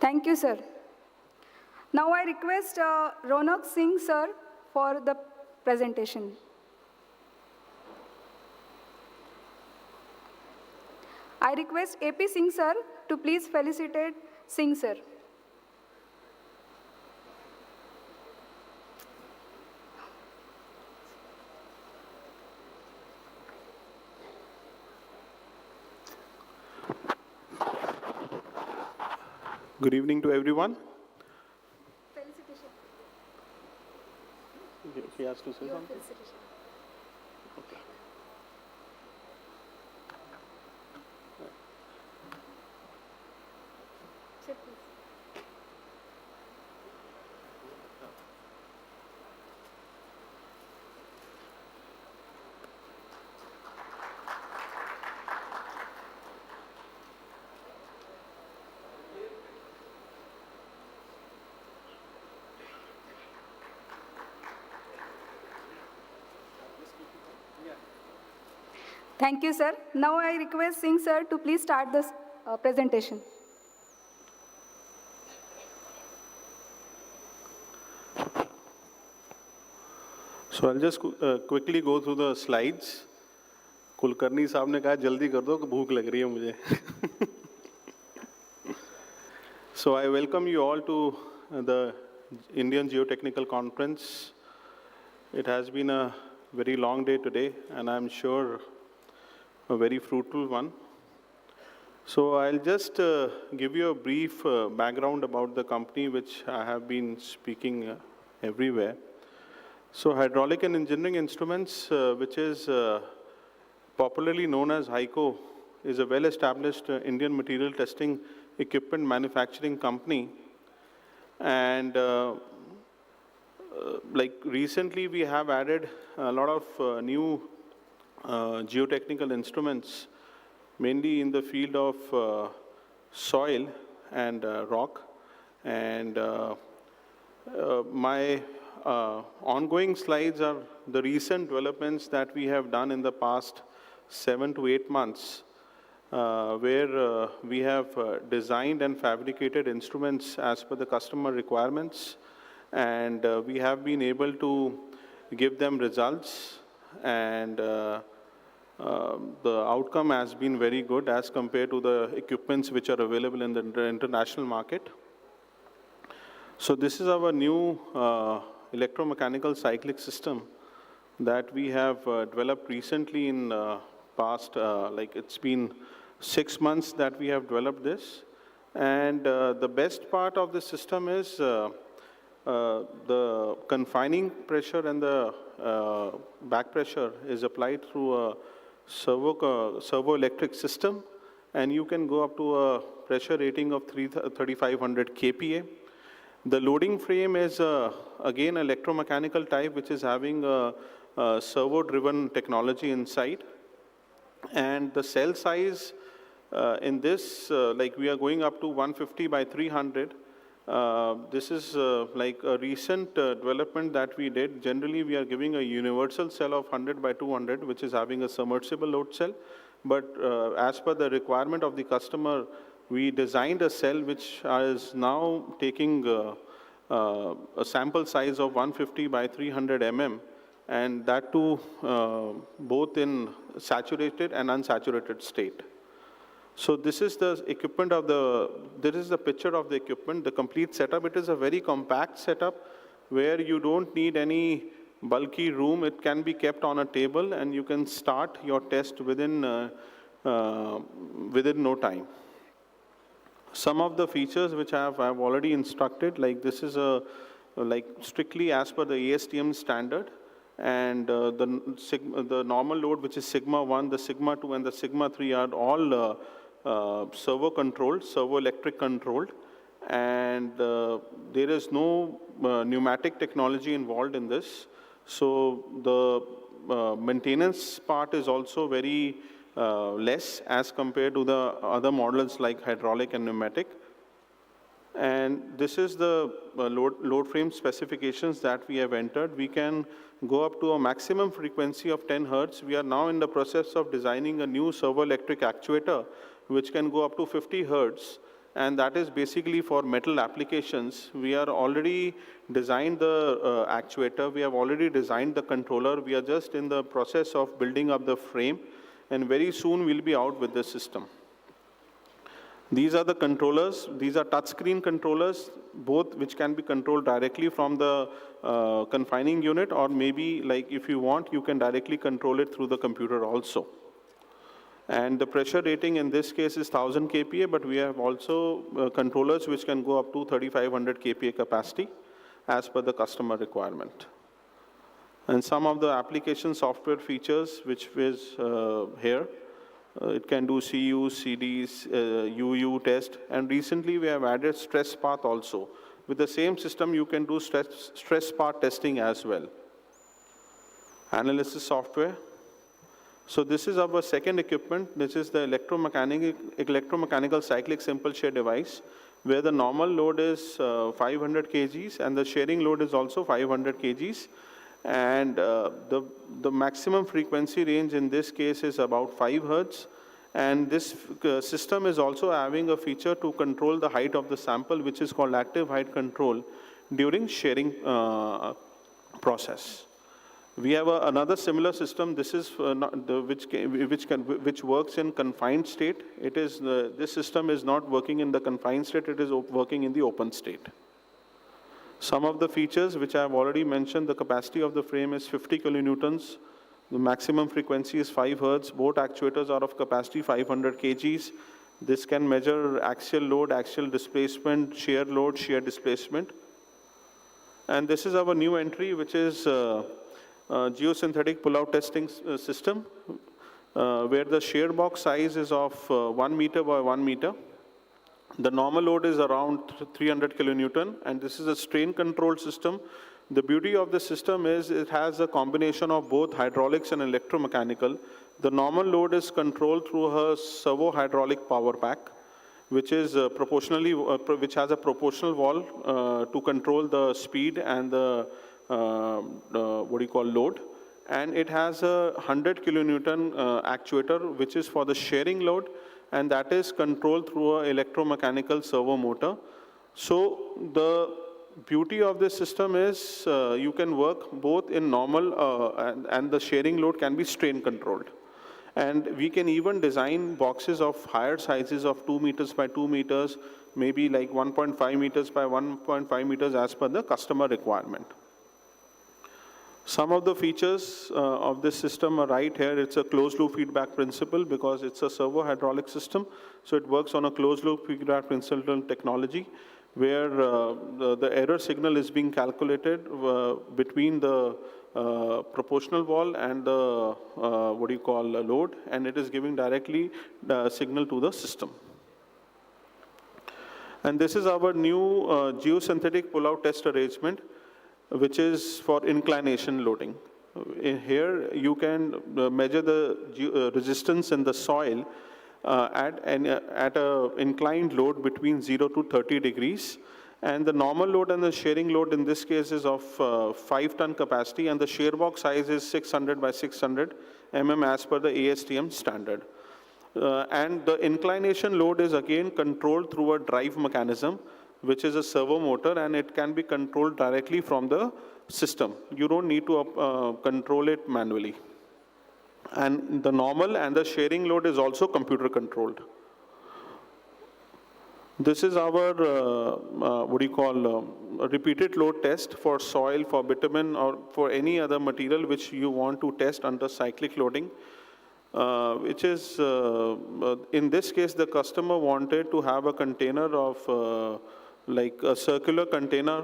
Thank you, sir. Now I request Ronak Singh, sir, for the presentation. I request AP Singh, sir, to please felicitate Singh, sir. Good evening to everyone. Felicitation. He has to say Your something. felicitation. Okay. Sir, please. Thank you, sir. Now I request Singh, sir, to please start this presentation. So I'll just quickly go through the slides. Kulkarni साहब ने कहा जल्दी कर दो कि भूख लग रही है मुझे. So I welcome you all to the Indian Geotechnical Conference. It has been a very long day today, and I'm sure a very fruitful one. So I'll just give you a brief background about the company which I have been speaking everywhere. So Hydraulic and Engineering Instruments, which is popularly known as HYCO, is a well-established Indian material testing equipment manufacturing company. And like recently we have added a lot of new geotechnical instruments, mainly in the field of soil and rock. And my ongoing slides are the recent developments that we have done in the past 7 to 8 months, where we have designed and fabricated instruments as per the customer requirements, and we have been able to give them results, and the outcome has been very good as compared to the equipments which are available in the international market. So this is our new electromechanical cyclic system that we have developed recently in past, like it's been 6 months that we have developed this. And the best part of the system is the confining pressure and the back pressure is applied through a servo electric system, and you can go up to a pressure rating of 3500 kPa. The loading frame is again electromechanical type, which is having a servo-driven technology inside. And the cell size in this, like we are going up to 150 by 300. This is like a recent development that we did. Generally, we are giving a universal cell of 100 by 200, which is having a submersible load cell. But as per the requirement of the customer, we designed a cell which is now taking a sample size of 150 by 300 mm, and that too both in saturated and unsaturated state. So this is the equipment of this is the picture of the equipment, the complete setup. It is a very compact setup where you don't need any bulky room. It can be kept on a table and you can start your test within no time. Some of the features which I have already instructed, like this is like strictly as per the ASTM standard, and the normal load, which is sigma 1, the sigma 2, and the sigma 3 are all servo controlled, servo electric controlled, and there is no pneumatic technology involved in this. So the maintenance part is also very less as compared to the other models like hydraulic and pneumatic. And this is the load frame specifications that we have entered. We can go up to a maximum frequency of 10 hertz. We are now in the process of designing a new servo electric actuator which can go up to 50 hertz. And that is basically for metal applications. We are already designed the actuator. We have already designed the controller. We are just in the process of building up the frame. And very soon we'll be out with the system. These are the controllers. These are touchscreen controllers, both which can be controlled directly from the confining unit, or maybe like if you want, you can directly control it through the computer also. And the pressure rating in this case is 1000 kPa, but we have also controllers which can go up to 3500 kPa capacity as per the customer requirement. And some of the application software features which is here. It can do CU, CDs, UU test, and recently we have added stress path also. With the same system, you can do stress path testing as well. Analysis software. So this is our second equipment. This is the electromechanical cyclic simple shear device, where the normal load is 500 kgs and the shearing load is also 500 kgs. And the maximum frequency range in this case is about 5 hertz. And this system is also having a feature to control the height of the sample, which is called active height control during shearing process. We have another similar system. This is which works in confined state. It is this system is not working in the confined state. It is working in the open state. Some of the features which I have already mentioned, the capacity of the frame is 50 kilonewtons. The maximum frequency is 5 hertz. Both actuators are of capacity 500 kgs. This can measure axial load, axial displacement, shear load, shear displacement. And this is our new entry, which is geosynthetic pull-out testing system, where the shear box size is of 1 meter by 1 meter. The normal load is around 300 kilonewton, and this is a strain control system. The beauty of the system is it has a combination of both hydraulics and electromechanical. The normal load is controlled through a servo hydraulic power pack, which is which has a proportional valve to control the speed and the load. And it has a 100 kilonewton actuator, which is for the shearing load, and that is controlled through an electromechanical servo motor. So the beauty of this system is you can work both in normal and the shearing load can be strain controlled. And we can even design boxes of higher sizes of 2 meters by 2 meters, maybe like 1.5 meters by 1.5 meters as per the customer requirement. Some of the features of this system are right here. It's a closed loop feedback principle because it's a servo hydraulic system. So it works on a closed loop feedback principle technology, where the error signal is being calculated between the proportional valve and the load, and it is giving directly the signal to the system. And this is our new geosynthetic pull-out test arrangement, which is for inclination loading. Here you can measure the resistance in the soil at an inclined load between 0 to 30 degrees. And the normal load and the shearing load in this case is of 5-ton capacity, and the shear box size is 600 by 600 mm as per the ASTM standard. And the inclination load is again controlled through a drive mechanism, which is a servo motor, and it can be controlled directly from the system. You don't need to control it manually. And the normal and the shearing load is also computer controlled. This is our, repeated load test for soil, for bitumen, or for any other material which you want to test under cyclic loading. Which is, in this case, the customer wanted to have a container of like a circular container,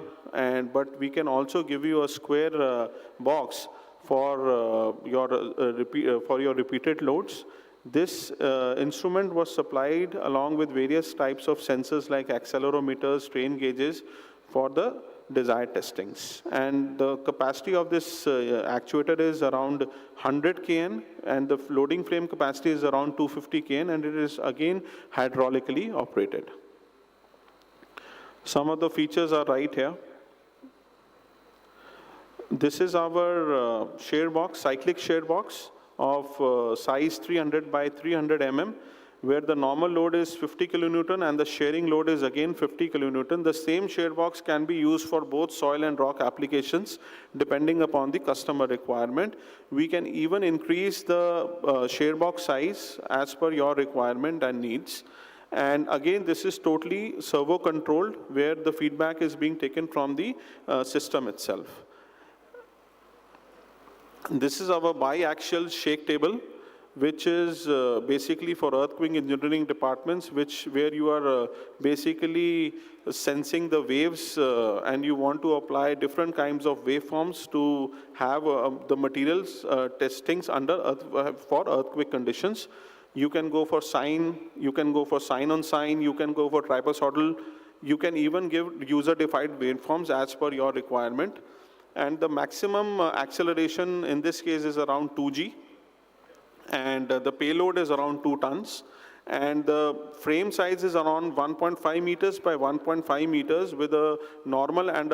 but we can also give you a square box for your repeated loads. This instrument was supplied along with various types of sensors like accelerometers, strain gauges for the desired testings. And the capacity of this actuator is around 100 kN, and the loading frame capacity is around 250 kN, and it is again hydraulically operated. Some of the features are right here. This is our shear box, cyclic shear box of size 300 by 300 mm, where the normal load is 50 kilonewton and the shearing load is again 50 kilonewton. The same shear box can be used for both soil and rock applications depending upon the customer requirement. We can even increase the shear box size as per your requirement and needs. And again, this is totally servo controlled, where the feedback is being taken from the system itself. This is our biaxial shake table, which is basically for earthquake engineering departments, where you are basically sensing the waves and you want to apply different kinds of waveforms to have the materials testings for earthquake conditions. You can go for sine, you can go for sine on sine, you can go for trapezoidal, you can even give user-defined waveforms as per your requirement. And the maximum acceleration in this case is around 2g, and the payload is around 2 tons. And the frame size is around 1.5 meters by 1.5 meters with a normal and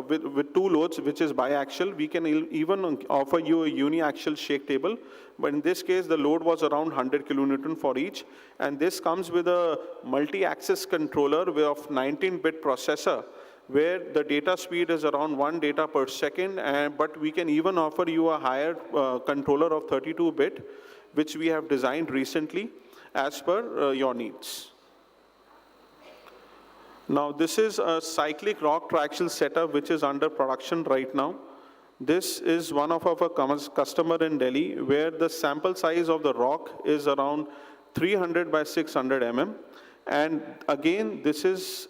with 2 loads, which is biaxial. We can even offer you a uniaxial shake table, but in this case the load was around 100 kilonewton for each. And this comes with a multi-axis controller of 19-bit processor, where the data speed is around 1 data per second, but we can even offer you a higher controller of 32-bit, which we have designed recently as per your needs. Now, this is a cyclic rock triaxial setup which is under production right now. This is one of our customer in Delhi, where the sample size of the rock is around 300 by 600 mm. And again, this is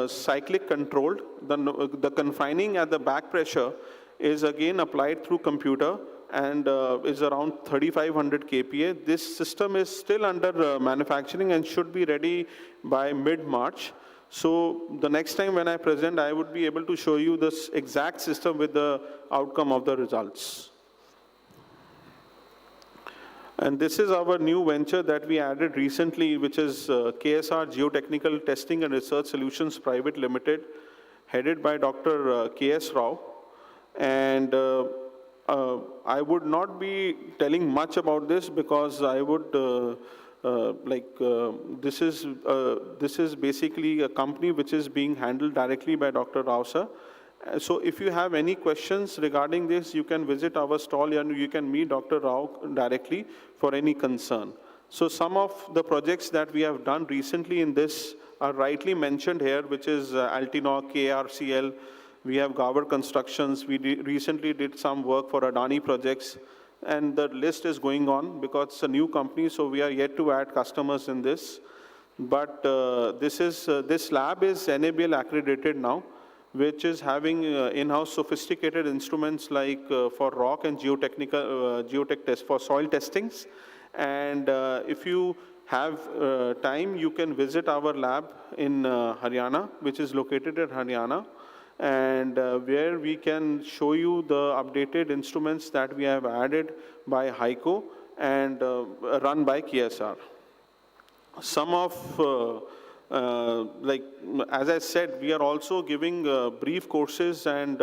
cyclic controlled. The confining at the back pressure is again applied through computer and is around 3500 kPa. This system is still under manufacturing and should be ready by mid-March. So the next time when I present, I would be able to show you this exact system with the outcome of the results. And this is our new venture that we added recently, which is KSR Geotechnical Testing and Research Solutions Private Limited, headed by Dr. K.S. Rao. And I would not be telling much about this because I would this is basically a company which is being handled directly by Dr. Rao sir. So if you have any questions regarding this, you can visit our stall and you can meet Dr. Rao directly for any concern. So some of the projects that we have done recently in this are rightly mentioned here, which is Altinoc, KRCL. We have Gower Constructions. We recently did some work for Adani projects. And the list is going on because it's a new company, so we are yet to add customers in this. But this lab is NABL accredited now, which is having in-house sophisticated instruments like for rock and geotech test for soil testings. And if you have time, you can visit our lab in Haryana, which is located at Haryana, and where we can show you the updated instruments that we have added by HYCO and run by KSR. Some of as I said, we are also giving brief courses and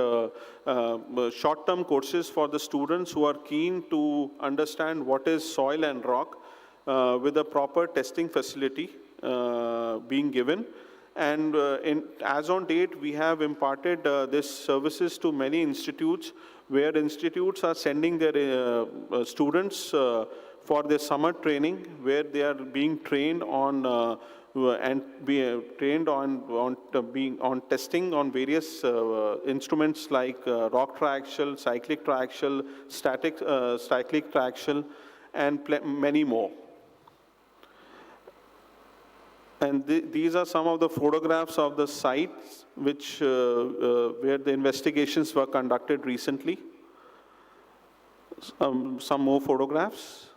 short-term courses for the students who are keen to understand what is soil and rock with a proper testing facility being given. And as on date, we have imparted this services to many institutes, where institutes are sending their students for their summer training, where they are being trained on on testing on various instruments like rock triaxial, cyclic triaxial, cyclic triaxial, and many more. And these are some of the photographs of the sites which where the investigations were conducted recently. Some more photographs.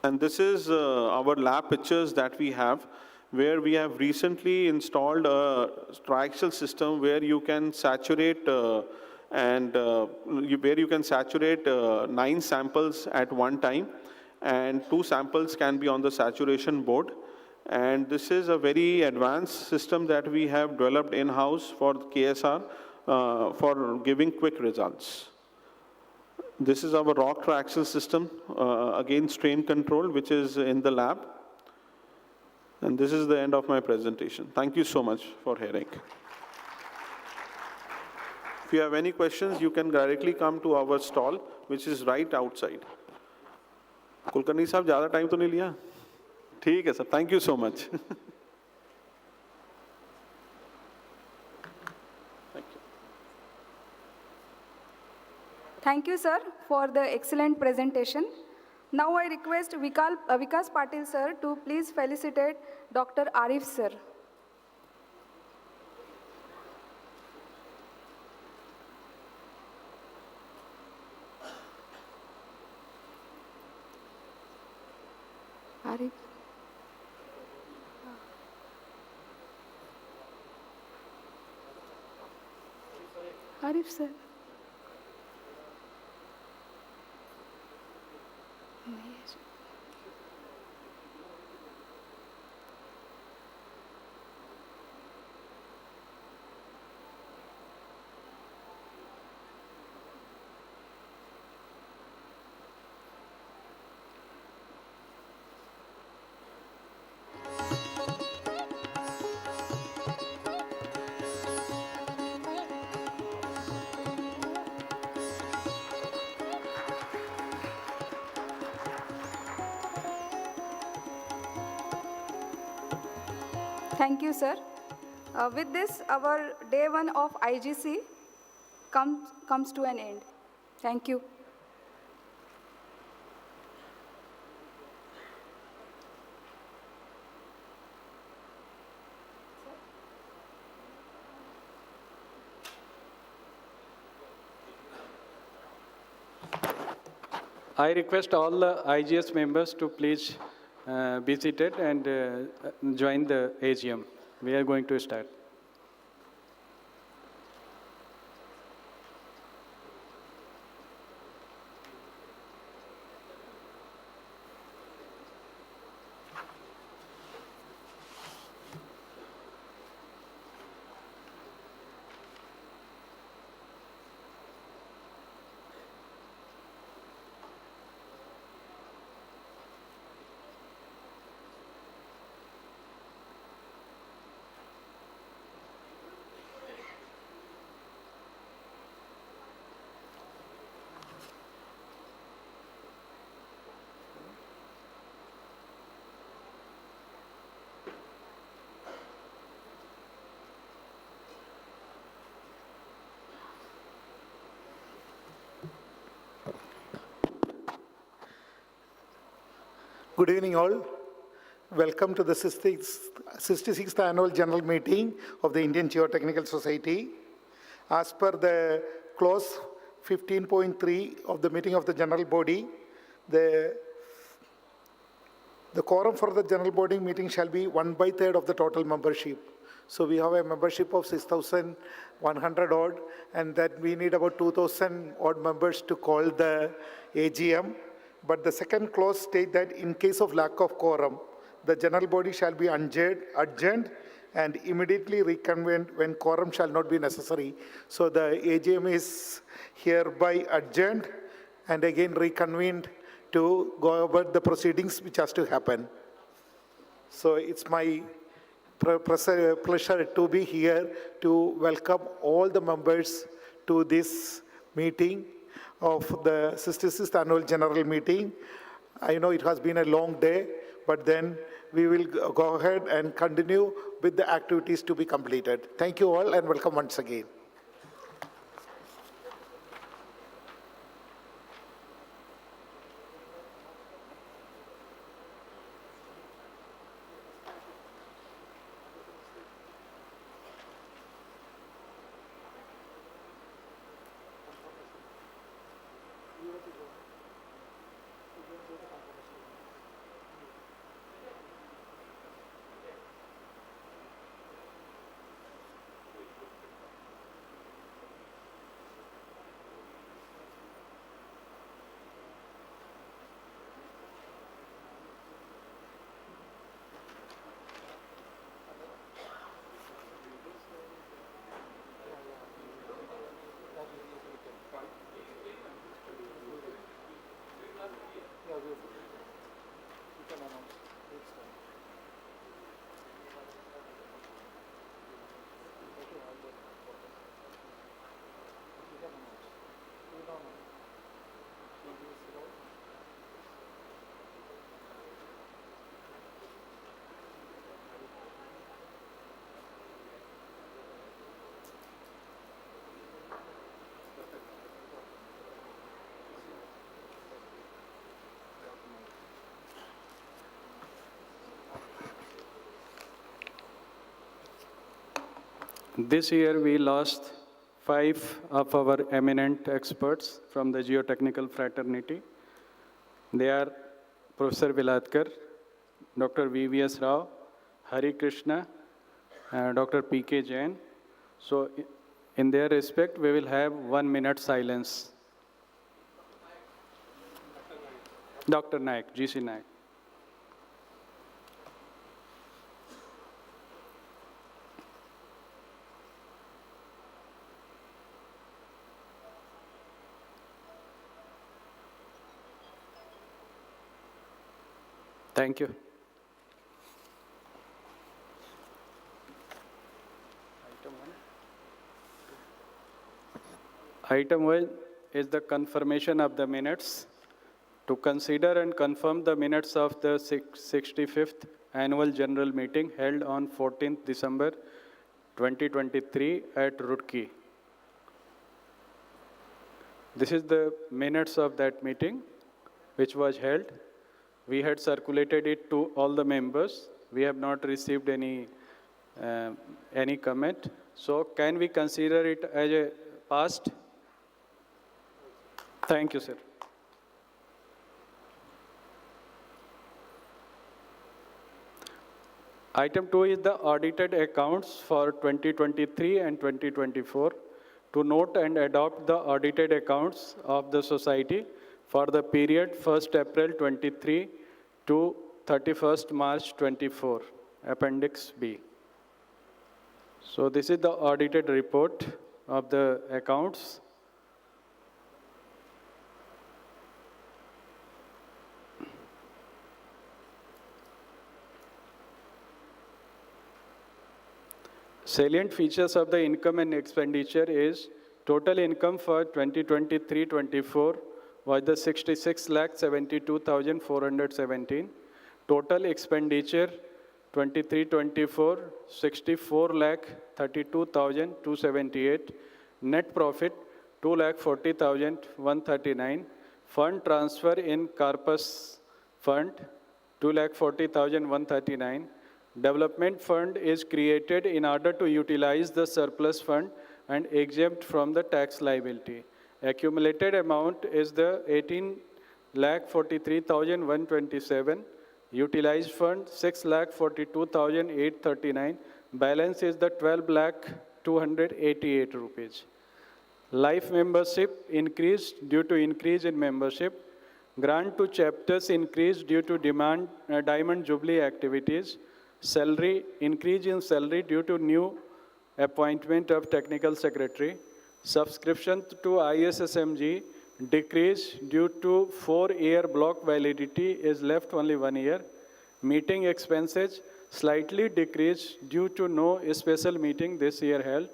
And this is our lab pictures that we have, where we have recently installed a triaxial system where you can saturate where you can saturate 9 samples at one time, and 2 samples can be on the saturation board. And this is a very advanced system that we have developed in-house for KSR for giving quick results. This is our rock triaxial system, again strain control, which is in the lab. And this is the end of my presentation. Thank you so much for hearing. If you have any questions, you can directly come to our stall, which is right outside. Kulkarni साहब, ज़्यादा time तो नहीं लिया? ठीक है sir, thank you so much. Thank you, sir, for the excellent presentation. Now I request Vikas Patil, sir, to please felicitate Dr. Arif, sir. Arif. Arif, sir. Thank you, sir. With this, our day 1 of IGC comes to an end. Thank you. I request all the IGS members to please be seated and join the AGM. We are going to start. Good evening, all. Welcome to the 66th Annual General Meeting of the Indian Geotechnical Society. As per the clause 15.3 of the meeting of the General Body, the quorum for the General Body meeting shall be 1/3 of the total membership. So we have a membership of 6,100 odd, and that we need about 2,000 odd members to call the AGM. But the second clause states that in case of lack of quorum, the general body shall be adjourned and immediately reconvened when quorum shall not be necessary. So the AGM is hereby adjourned and again reconvened to go over the proceedings which has to happen. So it's my pleasure to be here to welcome all the members to this meeting of the 66th Annual General Meeting. I know it has been a long day, but then we will go ahead and continue with the activities to be completed. Thank you all and welcome once again. This year we lost 5 of our eminent experts from the geotechnical fraternity. They are Professor Vilatkar, Dr. VVS Rao, Hari Krishna, Dr. PK Jain. So in their respect, we will have 1 minute silence. Dr. Naik, GC Naik. Thank you. Item 1 is the confirmation of the minutes. To consider and confirm the minutes of the 65th Annual General Meeting held on 14th December 2023 at Roorkee. This is the minutes of that meeting which was held. We had circulated it to all the members. We have not received any comment. So can we consider it as a passed? Thank you, sir. Item 2 is the audited accounts for 2023 and 2024. To note and adopt the audited accounts of the society for the period 1st April 23 to 31st March 24, Appendix B. So this is the audited report of the accounts. Salient features of the income and expenditure is total income for 2023-24 was the 66,72,417. Total expenditure 23-24 64,32,278. Net profit 2,40,139. Fund transfer in corpus fund 2,40,139. Development fund is created in order to utilize the surplus fund and exempt from the tax liability. Accumulated amount is the 18,43,127. Utilized fund 6,42,839. Balance is the 12,288 rupees. Life membership increased due to increase in membership. Grant to chapters increased due to Diamond Jubilee activities. Salary, increase in salary due to new appointment of technical secretary. Subscription to ISSMG decreased due to 4-year block validity is left only 1 year. Meeting expenses slightly decreased due to no special meeting this year held.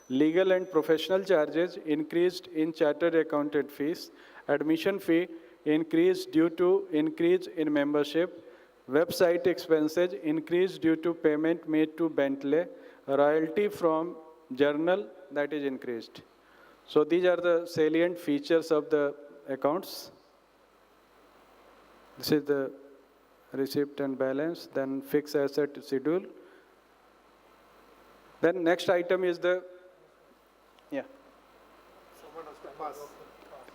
Legal and professional charges increased in chartered accountant fees. Admission fee increased due to increase in membership. Website expenses increased due to payment made to Bentley. Royalty from journal that is increased. So these are the salient features of the accounts. This is the receipt and balance, then fixed asset schedule. Then next item is the,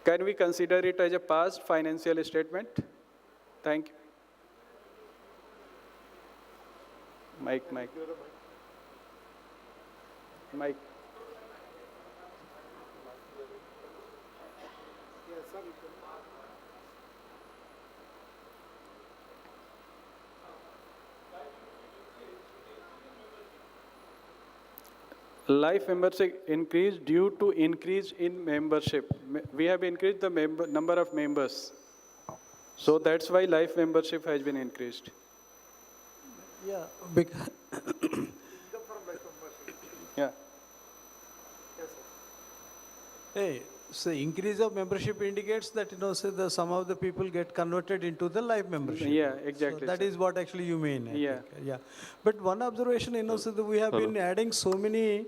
Can we consider it as a past financial statement? Thank you. Mike. Life membership increased due to increase in membership. We have increased the number of members. So that's why life membership has been increased. Yeah, Yeah. Hey, so increase of membership indicates that, so some of the people get converted into the life membership. Yeah, exactly. So that is what actually you mean. I Yeah. think. Yeah. But one observation, so that we have been adding so many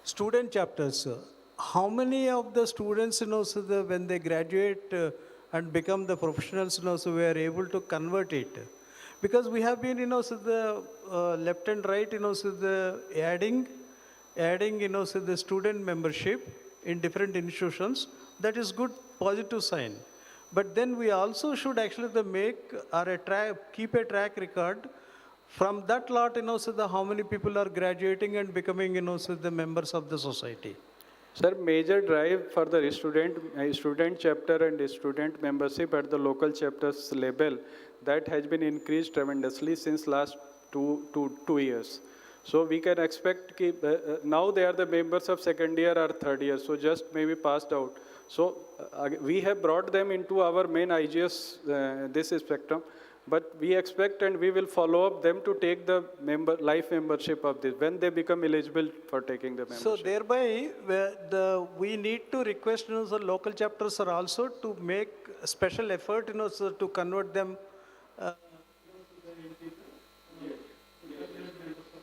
student chapters. How many of the students, so that when they graduate and become the professionals, so we are able to convert it? because we have been, so the left and right, so the adding, so the student membership in different institutions, that is good, positive sign. But then we also should actually keep a track record from that lot, so how many people are graduating and becoming, so the members of the society. Sir, major drive for the student chapter and student membership at the local chapters level, that has been increased tremendously since last two years. So we can expect now they are the members of second year or third year, so just maybe passed out. So we have brought them into our main IGS, this spectrum, but we expect and we will follow up them to take the life membership of this when they become eligible for taking the membership. So thereby, we need to request, the local chapters are also to make a special effort, so to convert them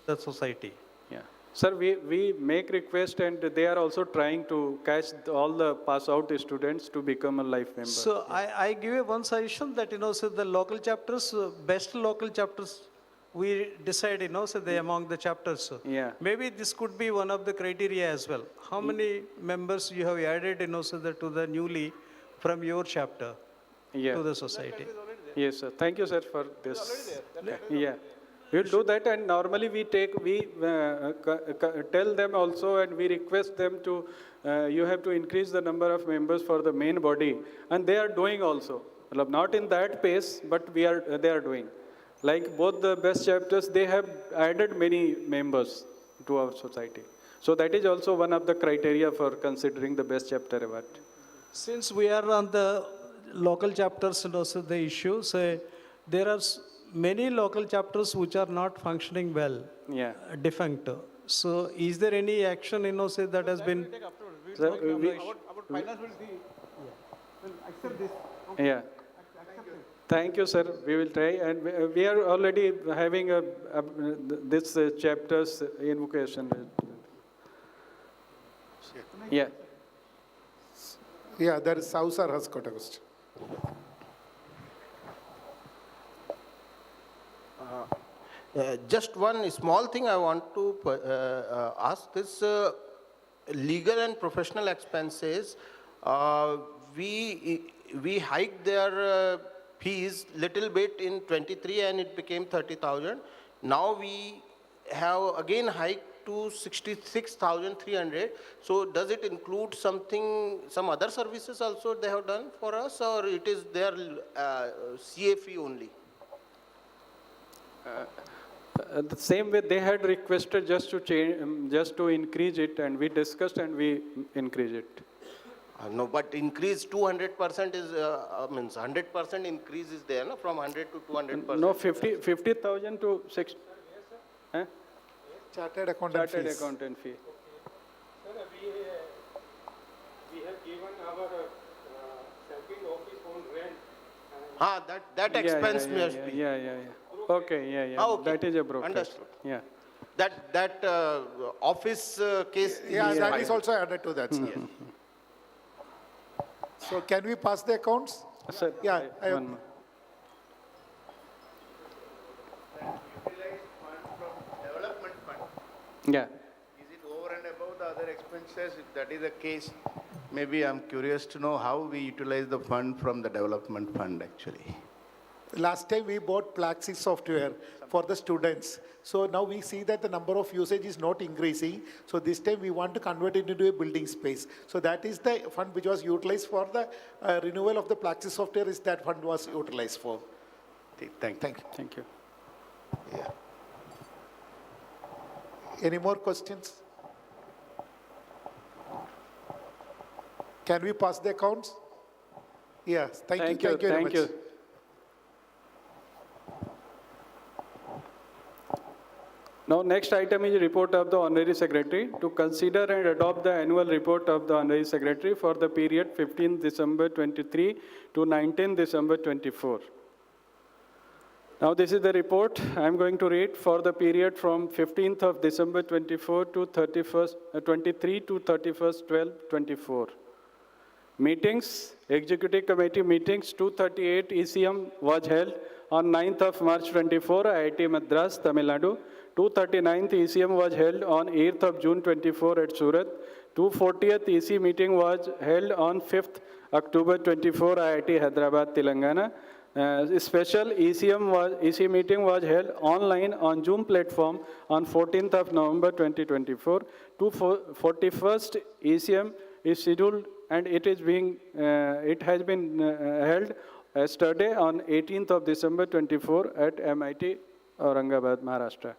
the society. Yeah. Sir, we make request and they are also trying to catch all the pass out students to become a life member. So I give you one suggestion that, so the local chapters, best local chapters, we decide, so they among the chapters. Yeah. Maybe this could be one of the criteria as well. How many members you have added, so to the newly from your chapter to the society? Yes, sir. Thank you, sir, for this. Yeah. We'll do that, and normally we tell them also, and we request them to, you have to increase the number of members for the main body, and they are doing also. Not in that pace, but they are doing. Like both the best chapters, they have added many members to our society. So that is also one of the criteria for considering the best chapter award. Since we are on the local chapters and also the issue, say there are many local chapters which are not functioning well, defunct. So is there any action, say that has been? Sir, our finance will see. Will accept this. Okay. Yeah. Thank you, sir. We will try, and we are already having this chapter's invocation. Yeah. Yeah, there is Sausar has got a question. Just one small thing I want to ask this legal and professional expenses. We hiked their fees little bit in 23 and it became 30,000. Now we have again hiked to 66,300. So does it include some other services also they have done for us, or it is their CA fee only? The same way they had requested just to change, just to increase it, and we discussed and we increased it. No, but increase 200% is means 100% increase is there, no? From 100 to 200%. No, 50,000 to 60. Huh? Chartered accountant Chartered fees. accountant fee. Sir, we have given our second office on rent. That expense must be. Yeah. Okay, yeah. Okay. That is a broker. Understood. Yeah. That office case. Yeah, that is also added to that, sir. Yes. So can we pass the accounts? Sir, yeah. Utilized fund from development fund. Yeah. Is it over and above the other expenses? If that is the case, maybe I'm curious to know how we utilize the fund from the development fund actually. Last time we bought Plaxis software for the students. So now we see that the number of usage is not increasing. So this time we want to convert it into a building space. So that is the fund which was utilized for the renewal of the Plaxis software, is that fund was utilized for. Thank you. Thank you. Yeah. Any more questions? Can we pass the accounts? Yes, thank you. Thank you very much. Now, next item is report of the Honorary Secretary to consider and adopt the annual report of the Honorary Secretary for the period 15 December 23 to 19 December 24. Now, this is the report I am going to read for the period from 15th of December 24 to 23 to 31st 12 24. Meetings, Executive Committee meetings, 238 ECM was held on 9th of March 24, IIT Madras, Tamil Nadu. 239th ECM was held on 8th of June 24 at Surat. 240th EC meeting was held on 5th October 24, IIT Hyderabad, Telangana. Special EC meeting was held online on Zoom platform on 14th of November 2024. 241st ECM is scheduled and it has been held yesterday on 18th of December 24 at MIT Aurangabad, Maharashtra.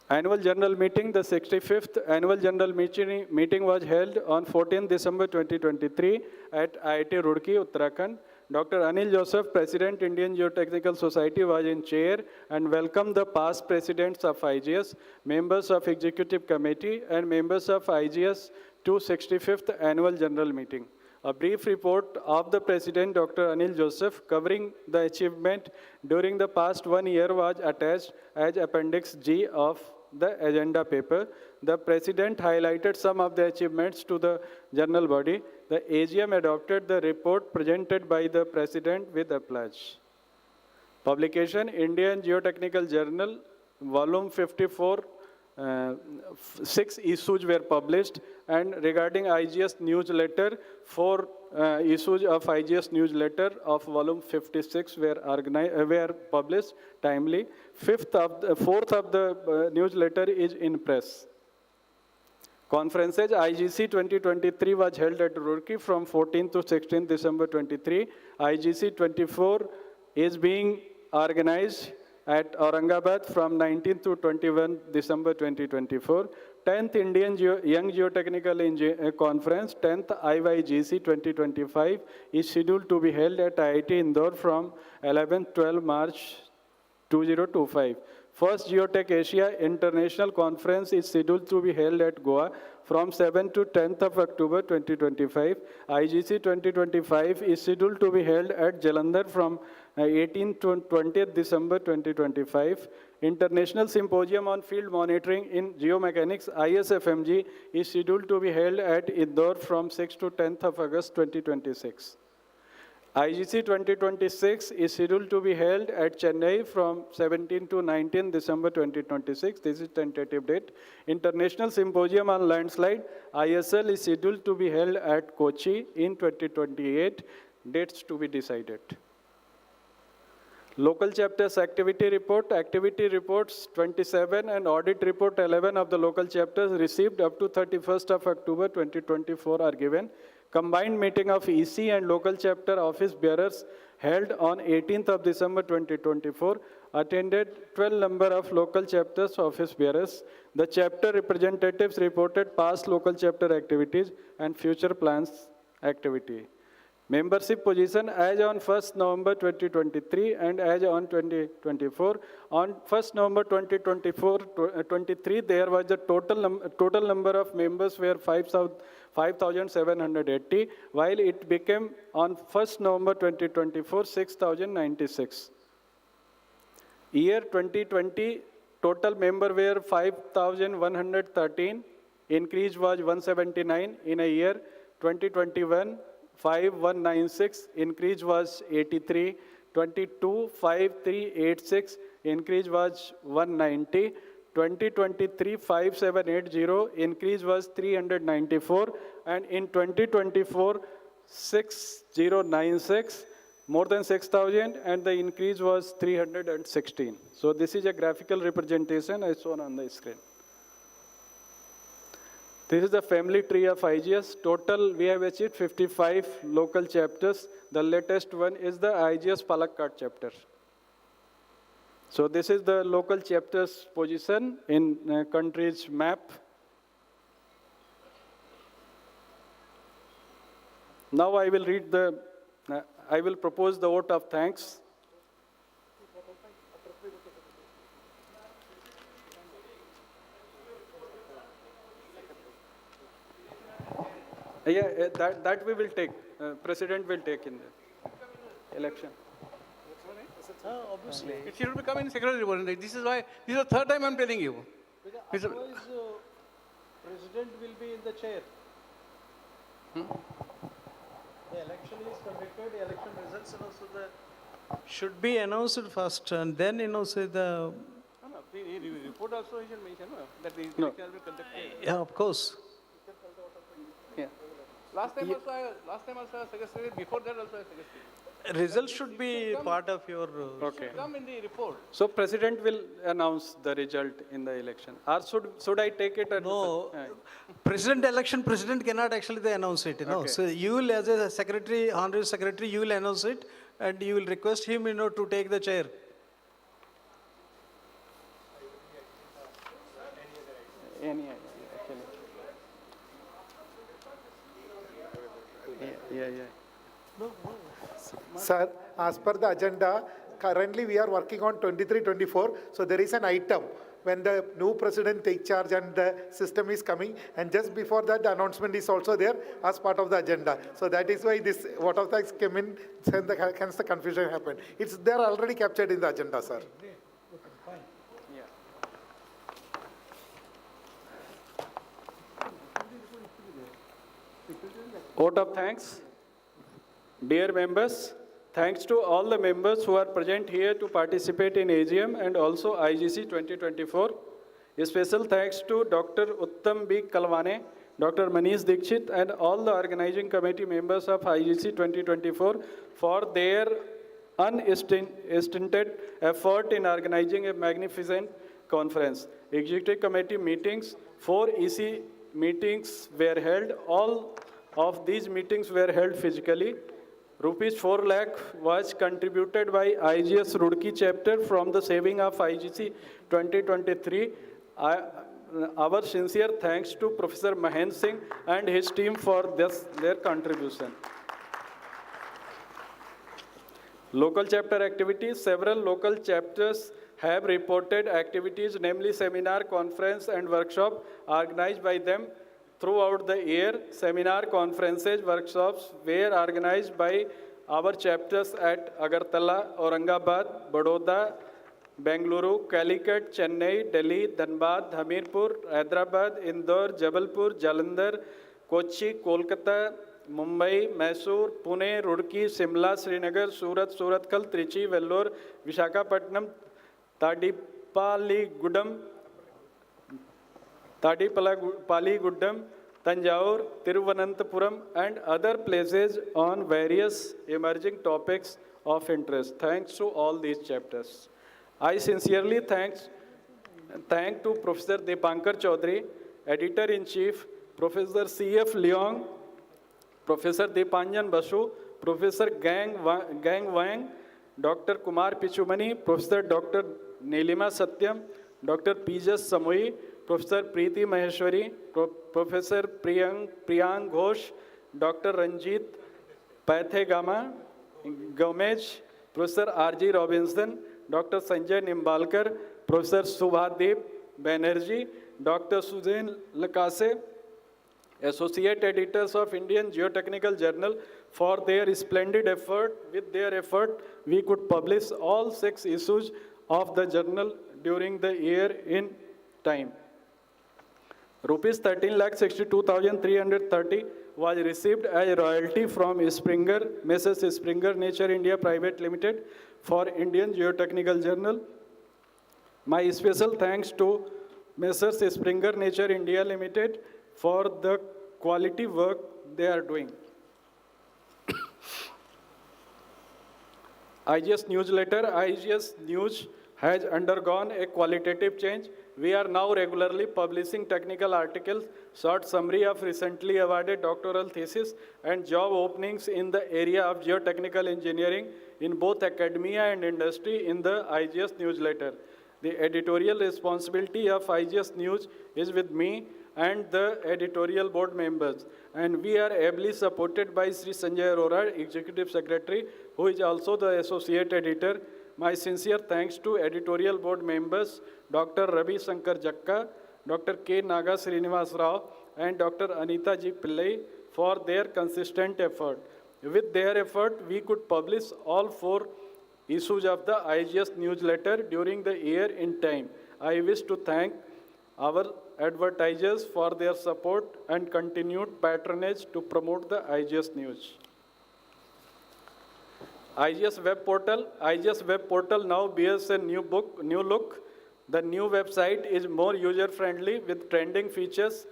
Annual General Meeting, the 65th Annual General Meeting was held on 14th December 2023 at IIT Roorkee, Uttarakhand. Dr. Anil Joseph, President, Indian Geotechnical Society, was in chair and welcomed the past presidents of IGS, members of Executive Committee, and members of IGS 265th Annual General Meeting. A brief report of the President, Dr. Anil Joseph, covering the achievement during the past 1 year was attached as Appendix G of the agenda paper. The President highlighted some of the achievements to the general body. The AGM adopted the report presented by the President with applause. Publication, Indian Geotechnical Journal, Volume 54, 6 issues were published, and regarding IGS newsletter, 4 issues of IGS newsletter of volume 56 were published timely. 4th of the newsletter is in press. Conferences, IGC 2023 was held at Roorkee from 14th to 16th December 23. IGC 24 is being organized at Aurangabad from 19th to 21 December 2024. 10th Indian Young Geotechnical Conference, 10th IYGC 2025 is scheduled to be held at IIT Indore from 11th-12 March 2025. First Geotech Asia International Conference is scheduled to be held at Goa from 7th to 10th of October 2025. IGC 2025 is scheduled to be held at Jalandhar from 18th to 20th December 2025. International Symposium on Field Monitoring in Geomechanics, ISFMG, is scheduled to be held at Indore from 6th to 10th of August 2026. IGC 2026 is scheduled to be held at Chennai from 17 to 19 December 2026. This is tentative date. International Symposium on Landslide, ISL, is scheduled to be held at Kochi in 2028. Dates to be decided. Local chapters activity report, activity reports 27 and audit report 11 of the local chapters received up to 31st of October 2024 are given. Combined meeting of EC and local chapter office bearers held on 18th of December 2024 attended 12 number of local chapters office bearers. The chapter representatives reported past local chapter activities and future plans activity. Membership position as on 1st November 2023 and as on 2024. On 1st November 2023, there was the total number of members were 5,780, while it became on 1st November 2024, 6,096. Year 2020, total member were 5,113, increase was 179 in a year. 2021, 5,196, increase was 83. 22, 5,386, increase was 190. 2023, 5,780, increase was 394. And in 2024, 6,096, more than 6,000, and the increase was 316. So this is a graphical representation as shown on the screen. This is the family tree of IGS. Total, we have achieved 55 local chapters. The latest one is the IGS Palakkad chapter. So this is the local chapter's position in country's map. Now I will read I will propose the vote of thanks. Yeah, that we will take. President will take in the election. Obviously. It should become in secretary. This is why, this is the third time I'm telling you. Otherwise, President will be in the chair. The election is conducted, the election results and also the Should be announced first, and then, say the... report also you should mention that the No. election will be conducted. Yeah, of course. Last time also I suggested, before that also I suggested. Results should be part of your... Should come in the report. So President will announce the result in the election. Or should I take it at No, President cannot actually announce it, Okay. So you will, as a secretary, honorary secretary, you will announce it, and you will request him, to take the chair. Any idea, actually. Yeah. Sir, as per the agenda, currently we are working on 23-24. So there is an item when the new president takes charge and the system is coming. And just before that, the announcement is also there as part of the agenda. So that is why this vote of thanks came in, hence the confusion happened. It's there already captured in the agenda, sir. Vote of thanks. Dear members, thanks to all the members who are present here to participate in AGM and also IGC 2024. A special thanks to Dr. Uttam B. Kalwane, Dr. Manish Dikshit, and all the organizing committee members of IGC 2024 for their unstinted effort in organizing a magnificent conference. Executive committee meetings, 4 EC meetings were held. All of these meetings were held physically. Rupees 4 lakh was contributed by IGS Roorkee chapter from the saving of IGC 2023. Our sincere thanks to Professor Mahendra Singh and his team for their contribution. Local chapter activities. Several local chapters have reported activities, namely seminar, conference, and workshop organized by them throughout the year. Seminar, conferences, workshops were organized by our chapters at Agartala, Aurangabad, Baroda, Bengaluru, Calicut, Chennai, Delhi, Dhanbad, Hamirpur, Hyderabad, Indore, Jabalpur, Jalandhar, Kochi, Kolkata, Mumbai, Mysore, Pune, Roorkee, Simla, Srinagar, Surat, Surathkal, Trichy, Vellore, Visakhapatnam, Tadipaliguddam, Guddam, Tanjore, Tiruvananthapuram, and other places on various emerging topics of interest. Thanks to all these chapters. I sincerely thank to Professor Deepankar Chaudhary, Editor-in-Chief, Professor C.F. Leong, Professor Deepanjan Basu, Professor Gang Wang, Dr. Kumar Pichumani, Professor Dr. Nilima Satyam, Dr. Pijas Samui, Professor Preeti Maheshwari, Professor Priyang Ghosh, Dr. Ranjit Pathegama Gomez, Professor R.G. Robinson, Dr. Sanjay Nimbalkar, Professor Subhadeep Banerjee, Dr. Suzanne Lakase, Associate Editors of Indian Geotechnical Journal, for their splendid effort. With their effort, we could publish all 6 issues of the journal during the year in time. Rupees 13,62,330 was received as royalty from Mrs. Springer Nature India Private Limited for Indian Geotechnical Journal. My special thanks to Mrs. Springer Nature India Limited for the quality work they are doing. IGS newsletter. IGS News has undergone a qualitative change. We are now regularly publishing technical articles, short summary of recently awarded doctoral thesis, and job openings in the area of geotechnical engineering in both academia and industry in the IGS newsletter. The editorial responsibility of IGS News is with me and the editorial board members, and we are ably supported by Sri Sanjay Arora, Executive Secretary, who is also the Associate Editor. My sincere thanks to editorial board members, Dr. Ravi Shankar Jakka, Dr. K. Naga Srinivas Rao, and Dr. Anita G. Pillai for their consistent effort. With their effort, we could publish all 4 issues of the IGS newsletter during the year in time. I wish to thank our advertisers for their support and continued patronage to promote the IGS news. IGS web portal now bears a new look. The new website is more user-friendly with trending features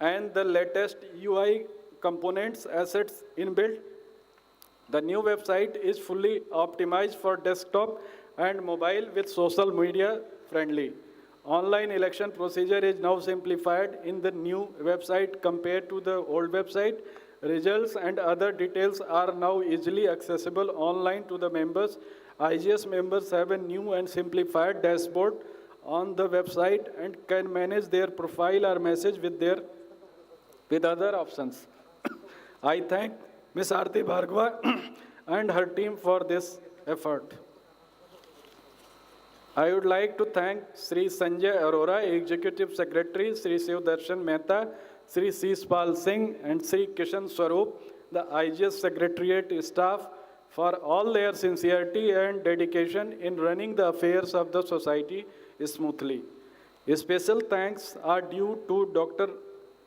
and the latest UI components assets inbuilt. The new website is fully optimized for desktop and mobile with social media friendly. Online election procedure is now simplified in the new website compared to the old website. Results and other details are now easily accessible online to the members. IGS members have a new and simplified dashboard on the website and can manage their profile or message with other options. I thank Ms. Aarti Bhargava and her team for this effort. I would like to thank Sri Sanjay Arora, Executive Secretary, Sri Shiv Darshan Mehta, Sri Sishpal Singh, and Sri Kishan Swarup, the IGS Secretariat staff, for all their sincerity and dedication in running the affairs of the society smoothly. Special thanks are due to Dr.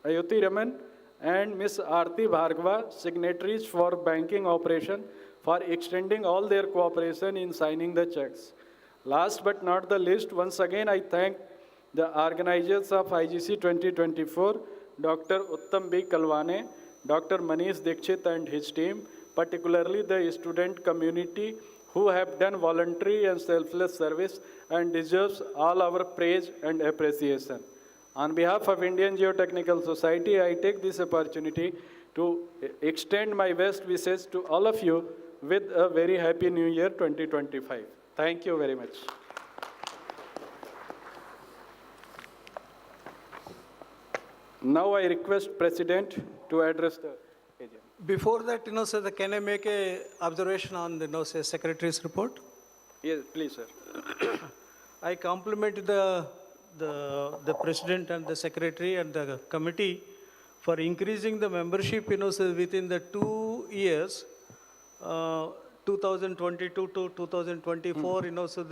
Ayuthi Raman and Ms. Aarti Bhargava, signatories for banking operation, for extending all their cooperation in signing the checks. Last but not the least, once again I thank the organizers of IGC 2024, Dr. Uttam B. Kalwane, Dr. Manish Dikshit and his team, particularly the student community who have done voluntary and selfless service and deserves all our praise and appreciation. On behalf of Indian Geotechnical Society, I take this opportunity to extend my best wishes to all of you with a very happy New Year 2025. Thank you very much. Now I request President to address the AGM. Before that, sir, can I make a observation on the, Secretary's report? Yes, please, sir. I compliment the President and the Secretary and the committee for increasing the membership, sir, within the 2 years, 2022 to 2024, so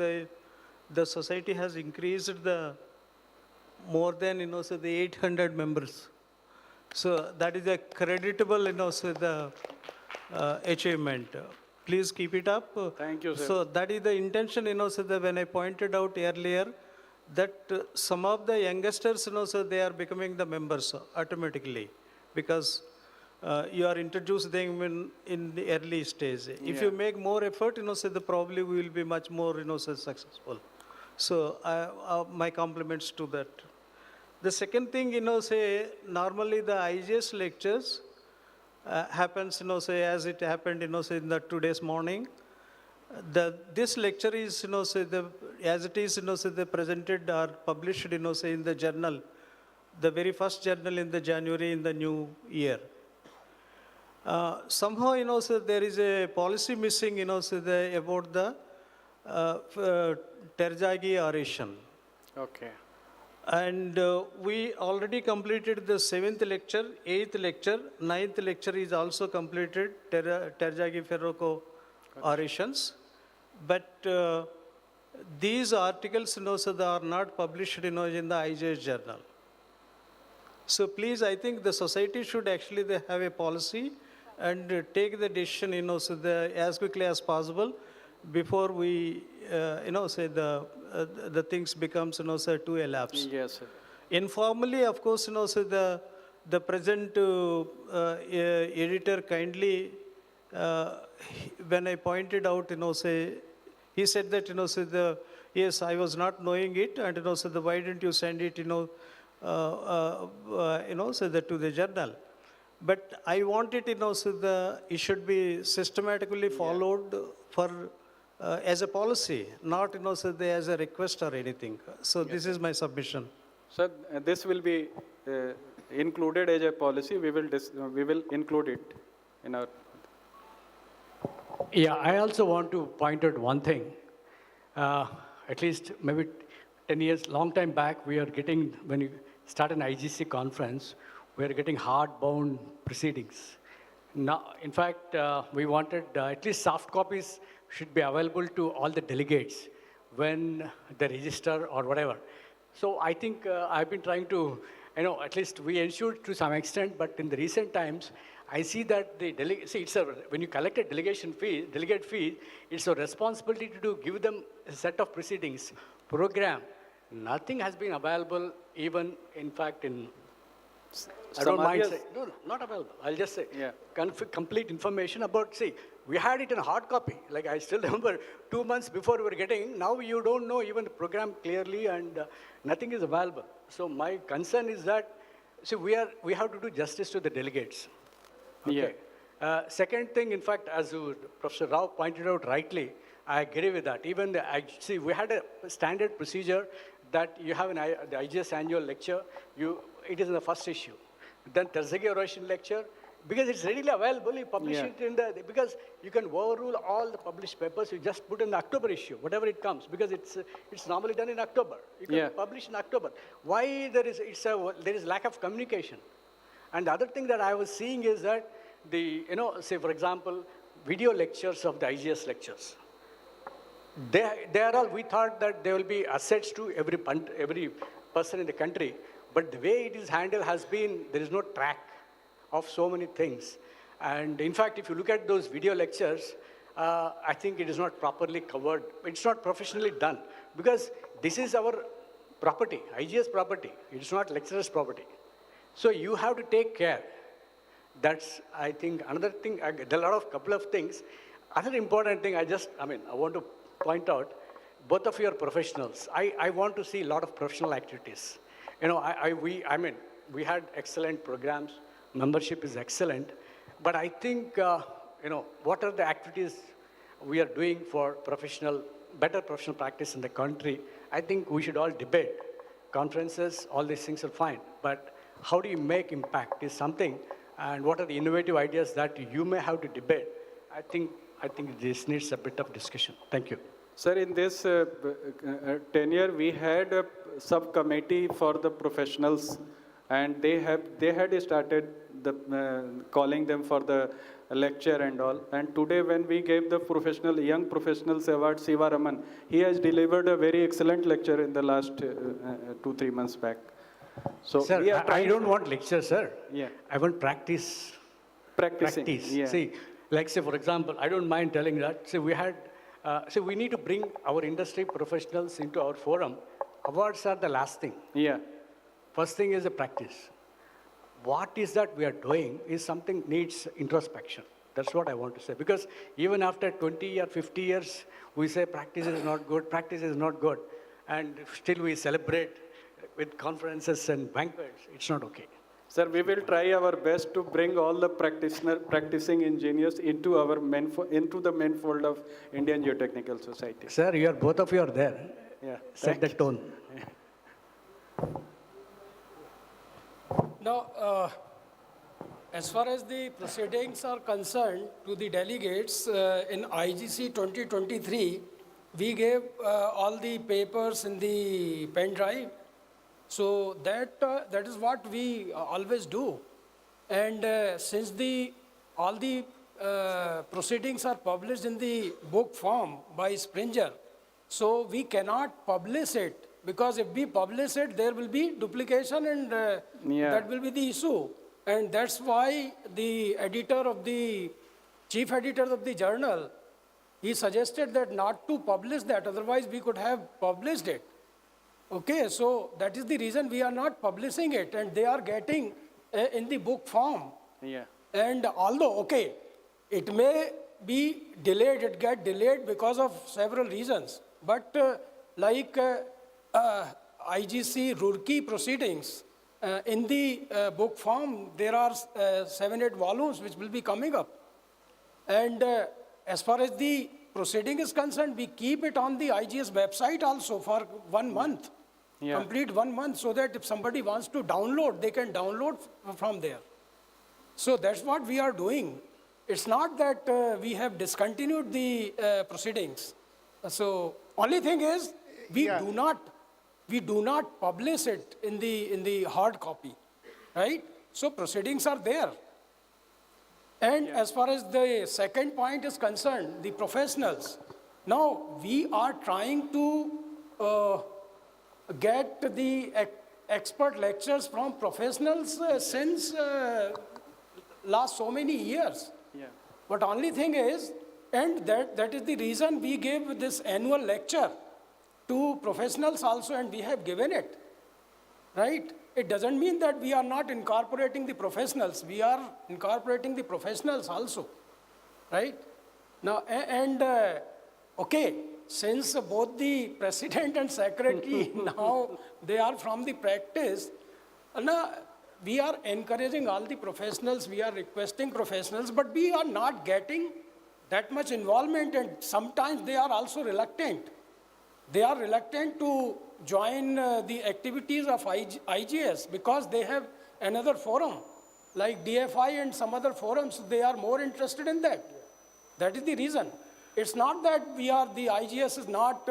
the society has increased the more than, so the 800 members. So that is a creditable, so the achievement. Please keep it up. Thank you, sir. So that is the intention, so that when I pointed out earlier that some of the youngsters, so they are becoming the members automatically because you are introduced them in the early stage. If you make more effort, so the probably we will be much more, so successful. So my compliments to that. The second thing, say normally the IGS lectures happens, say as it happened, say in the today's morning. This lecture is, say as it is, say they presented or published, say in the journal, the very first journal in the January in the new year. Somehow, say there is a policy missing, say about the Terjagi oration. Okay. And we already completed the 7th lecture, 8th lecture, 9th lecture is also completed, Terjagi Ferroko orations. But these articles, so they are not published, in the IGS journal. So please, I think the society should actually have a policy and take the decision, so as quickly as possible before we, say the things becomes, say to elapse. Yes, sir. Informally, of course, say the present editor kindly, when I pointed out, say, he said that, say yes, I was not knowing it, and say why didn't you send it, say that to the journal. But I want it, so it should be systematically followed for as a policy, not, so as a request or anything. So this is my submission. Sir, this will be included as a policy. We will include it in our. Yeah, I also want to point out one thing. At least maybe 10 years, long time back, we are getting, when you start an IGC conference, we are getting hardbound proceedings. Now, in fact, we wanted at least soft copies should be available to all the delegates when they register or whatever. So I think I've been trying to at least we ensured to some extent, but in the recent times, I see that the when you collect a delegate fee, it's a responsibility to give them a set of proceedings, program. Nothing has been available, even in fact in. I don't mind saying, no, not available. I'll just say, complete information about, we had it in hard copy. Like I still remember 2 months before we were getting, now you don't know even the program clearly and nothing is available. So my concern is that, we have to do justice to the delegates. Okay. Second thing, in fact, as Professor Rao pointed out rightly, I agree with that. Even we had a standard procedure that you have the IGS annual lecture, it is in the first issue. Then Terzaghi Oration lecture, because it's readily available, you publish it in because you can overrule all the published papers, you just put in the October issue, whatever it comes, because it's normally done in October. You can publish in October. Why there is lack of communication? And the other thing that I was seeing is that say for example, video lectures of the IGS lectures. They are all, we thought that there will be assets to every person in the country, but the way it is handled has been, there is no track of so many things. And in fact, if you look at those video lectures, I think it is not properly covered. It's not professionally done because this is our property, IGS property. It's not lecturer's property. So you have to take care. That's, I think, another thing. There are couple of things. Other important thing, I want to point out, both of you are professionals. I want to see a lot of professional activities. We had excellent programs. Membership is excellent. But I think, what are the activities we are doing for better professional practice in the country? I think we should all debate. Conferences, all these things are fine. But how do you make impact is something, and what are the innovative ideas that you may have to debate? I think this needs a bit of discussion. Thank you. Sir, in this tenure, we had a subcommittee for the professionals, and they had started calling them for the lecture and all. And today, when we gave the Young Professionals Award, Siva Raman, he has delivered a very excellent lecture in the last 2-3 months back. So, sir, I don't want lecture, sir. I want practice. Practicing. Yeah. See, like say, for example, I don't mind telling that. See, we need to bring our industry professionals into our forum. Awards are the last thing. First thing is the practice. What is that we are doing is something needs introspection. That's what I want to say. Because even after 20 or 50 years, we say practice is not good, practice is not good. And still we celebrate with conferences and banquets. It's not okay. Sir, we will try our best to bring all the practicing engineers into the main fold of Indian Geotechnical Society. Sir, both of you are there. Set the tone. Now, as far as the proceedings are concerned to the delegates in IGC 2023, we gave all the papers in the pen drive. So that is what we always do. And since all the proceedings are published in the book form by Springer, so we cannot publish it, because if we publish it, there will be duplication and that will be the issue. And that's why the chief editor of the journal, he suggested that not to publish that, otherwise we could have published it. Okay, so that is the reason we are not publishing it, and they are getting in the book form. And although, it may be delayed, it get delayed because of several reasons. But like IGC Roorkee proceedings, in the book form, there are 7-8 volumes which will be coming up. And as far as the proceeding is concerned, we keep it on the IGS website also for 1 month. Complete 1 month, so that if somebody wants to download, they can download from there. So that's what we are doing. It's not that we have discontinued the proceedings. So only thing is, we do not publish it in the hard copy, right? So proceedings are there. And as far as the second point is concerned, the professionals. Now we are trying to get the expert lectures from professionals since last so many years. Yeah. But only thing is, and that is the reason we gave this annual lecture to professionals also, and we have given it, right? It doesn't mean that we are not incorporating the professionals. We are incorporating the professionals also, right? Now, okay, since both the president and secretary now they are from the practice, now we are encouraging all the professionals, we are requesting professionals, but we are not getting that much involvement, and sometimes they are also reluctant. They are reluctant to join the activities of IGS because they have another forum like DFI and some other forums. They are more interested in that. That is the reason. It's not that the IGS is not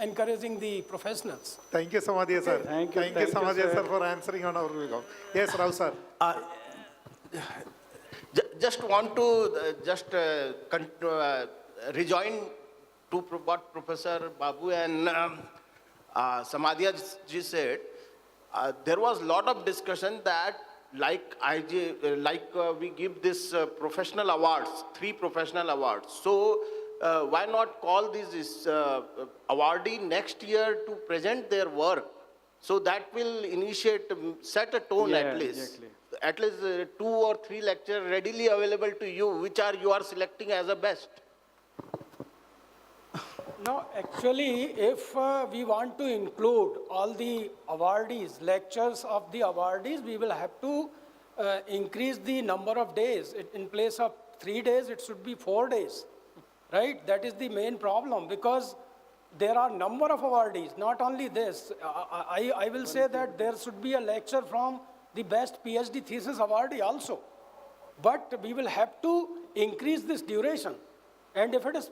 encouraging the professionals. Thank you, Sambhajinagar sir. Thank you, Sambhajinagar sir. sir, for answering on our behalf. Yes, Rao sir. Just want to rejoin to what Professor Babu and Samadhya ji said. There was a lot of discussion that we give this professional awards, 3 professional awards. So why not call this awardee next year to present their work? So that will set a tone at least. Exactly. At least 2 or 3 lectures readily available to you, which you are selecting as a best. No, actually, if we want to include all the awardees, lectures of the awardees, we will have to increase the number of days. In place of 3 days, it should be 4 days, right? That is the main problem, because there are number of awardees, not only this. I will say that there should be a lecture from the best PhD thesis awardee also. But we will have to increase this duration. And if it is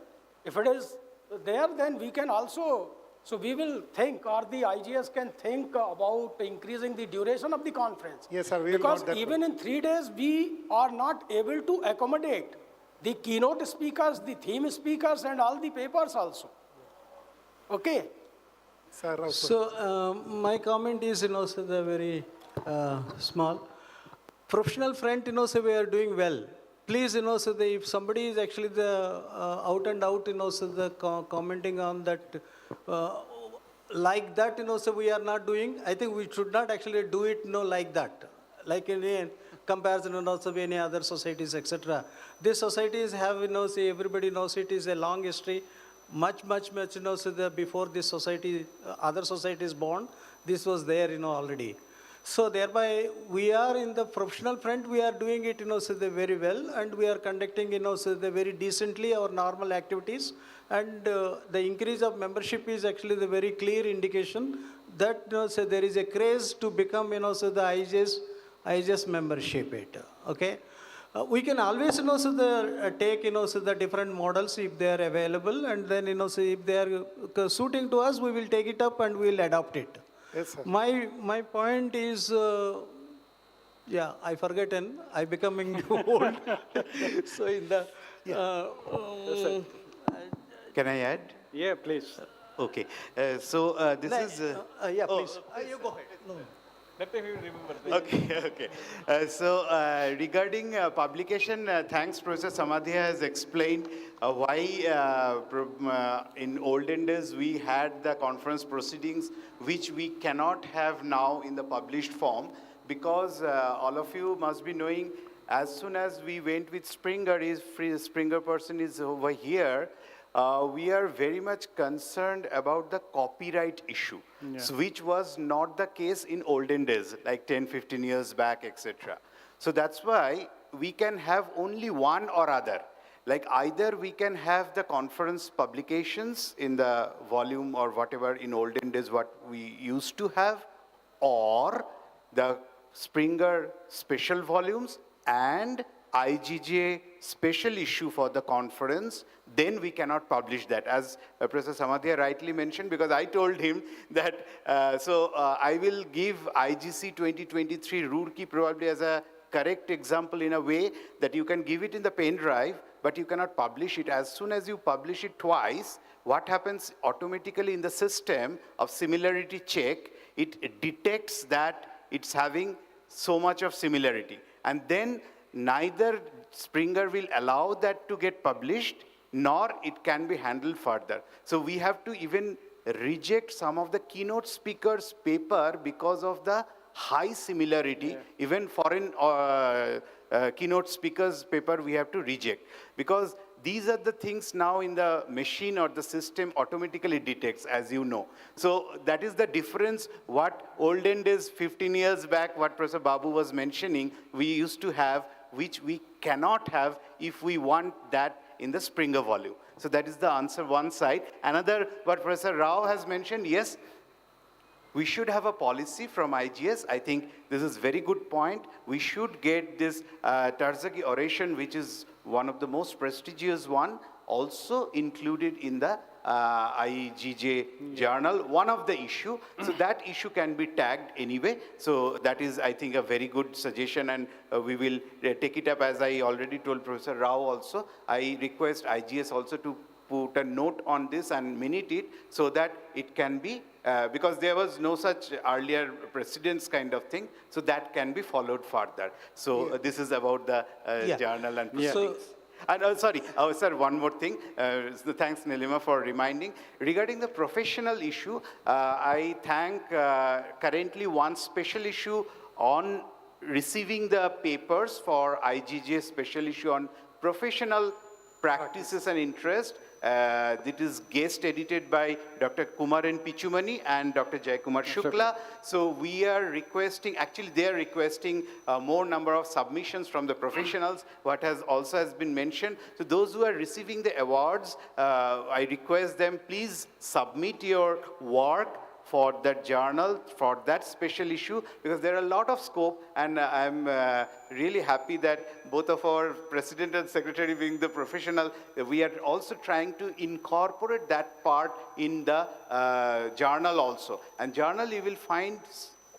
there, then we can also, so we will think, or the IGS can think about increasing the duration of the conference. Yes, sir, we will because note that even in 3 days, we are not able to accommodate the keynote speakers, the theme speakers, and all the papers also. Okay. Sir, Rao sir. So my comment is, so the very small. Professional front, so we are doing well. Please, so if somebody is actually out and out, so commenting on that, like that, so we are not doing. I think we should not actually do it, like that. Like in comparison, also with any other societies, etc. These societies have, say everybody knows it is a long history. Much, so before this society, other societies born, this was there, already. So thereby, we are in the professional front, we are doing it, so very well, and we are conducting, so very decently our normal activities, and the increase of membership is actually the very clear indication that, so there is a craze to become, so the IGS membership, okay? We can always, so take, so the different models if they are available, and then, so if they are suiting to us, we will take it up and we will adopt it. Yes, sir. My point is, I forgotten. I becoming old. So in the can I add? Yeah, please. Okay. This is. Yeah, please. You go ahead. No. Let me remember this. Okay. Regarding publication, thanks, Professor Samadhya has explained why in olden days we had the conference proceedings, which we cannot have now in the published form, because all of you must be knowing, as soon as we went with Springer, Springer person is over here, we are very much concerned about the copyright issue, which was not the case in olden days, like 10, 15 years back, etc. So that's why we can have only one or other. Like either we can have the conference publications in the volume or whatever in olden days what we used to have, or the Springer special volumes and IGJ special issue for the conference, then we cannot publish that. As Professor Samadhya rightly mentioned, because I told him that, I will give IGC 2023 Roorkee probably as a correct example in a way that you can give it in the pen drive, but you cannot publish it. As soon as you publish it twice, what happens automatically in the system of similarity check, it detects that it's having so much of similarity. And then neither Springer will allow that to get published, nor it can be handled further. So we have to even reject some of the keynote speakers' paper because of the high similarity. Even foreign keynote speakers' paper we have to reject. Because these are the things now in the machine or the system automatically detects, as you know. So that is the difference what olden days, 15 years back, what Professor Babu was mentioning, we used to have, which we cannot have if we want that in the Springer volume. So that is the answer one side. Another, what Professor Rao has mentioned, yes, we should have a policy from IGS. I think this is a very good point. We should get this Terzaghi oration, which is one of the most prestigious one, also included in the IGJ journal, one of the issue. So that issue can be tagged anyway. So that is, I think, a very good suggestion, and we will take it up, as I already told Professor Rao also. I request IGS also to put a note on this and minute it so that it can be, because there was no such earlier precedence kind of thing, so that can be followed further. So this is about the journal and proceedings. And sorry, sir, one more thing. Thanks, Nilima, for reminding. Regarding the professional issue, I thank currently one special issue on receiving the papers for IGJ special issue on professional practices and interest. It is guest edited by Dr. Kumaran Pichumani and Dr. Jayakumar Shukla. So we are requesting, actually they are requesting more number of submissions from the professionals, what has also been mentioned. So those who are receiving the awards, I request them, please submit your work for that journal, for that special issue, because there are a lot of scope, and I'm really happy that both of our president and secretary being the professional, we are also trying to incorporate that part in the journal also. And journal, you will find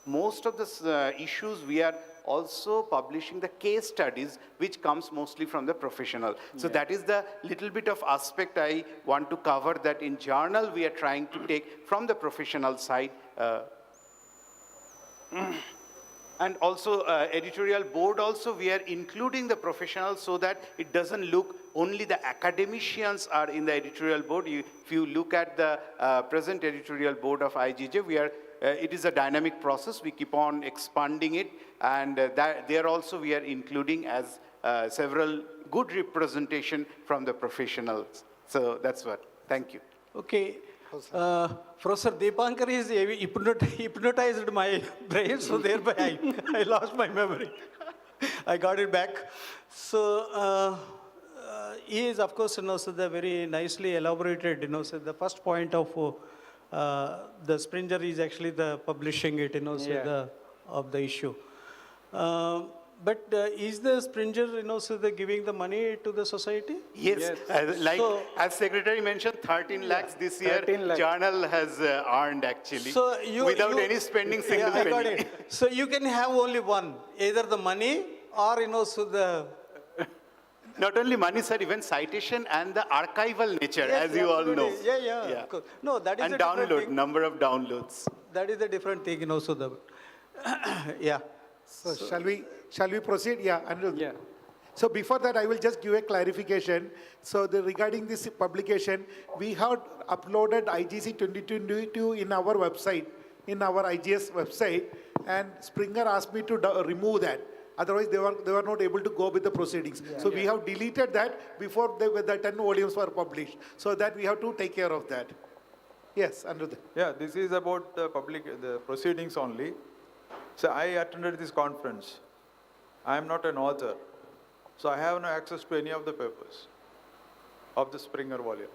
most of the issues we are also publishing the case studies, which comes mostly from the professional. So that is the little bit of aspect I want to cover, that in journal we are trying to take from the professional side. And also editorial board also, we are including the professionals so that it doesn't look only the academicians are in the editorial board. If you look at the present editorial board of IGJ, we are it is a dynamic process. We keep on expanding it, and there also we are including as several good representation from the professionals. So that's what. Thank you. Okay. Professor Deepankar is hypnotized my brain, so thereby I lost my memory. I got it back. So he is, of course, so the very nicely elaborated, so the first point of the Springer is actually the publishing it, so of the issue. But is the Springer, so the giving the money to the society? Yes. As Secretary mentioned, 13 lakhs this year, journal has earned actually, so without any spending single penny. I got it. So you can have only one, either the money or, so the... Not only money, sir, even citation and the archival nature, as you all know. Yeah. Of course. No, that is and a different download, thing. number of downloads. That is a different thing, so the... yeah. So shall we proceed? Yeah, Anirudh. Yeah. So before that, I will just give a clarification. So regarding this publication, we have uploaded IGC 2022 in our website, in our IGS website, and Springer asked me to remove that. Otherwise, they were not able to go with the proceedings. So we have deleted that before the 10 volumes were published. So that we have to take care of that. Yes, Anirudh. Yeah, this is about the proceedings only. So I attended this conference. I am not an author. So I have no access to any of the papers of the Springer volume.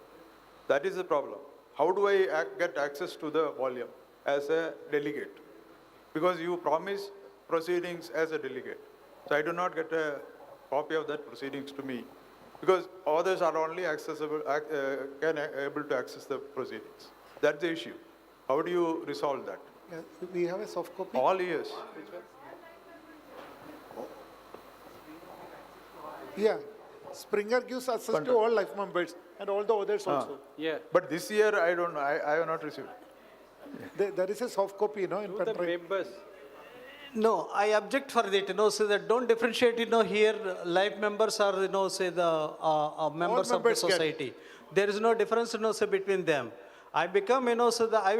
That is the problem. How do I get access to the volume as a delegate? Because you promise proceedings as a delegate. So I do not get a copy of that proceedings to me, because others are only accessible, able to access the proceedings. That's the issue. How do you resolve that? Yeah, we have a soft copy. All years. Yeah. Springer gives access to all life members and all the others also. Yeah. But this year, I don't know, I have not received. There is a soft copy, in To the members. No, I object for that, so that don't differentiate, here, life members or, say the members of the members get. society. There is no difference, say between them. I become, so that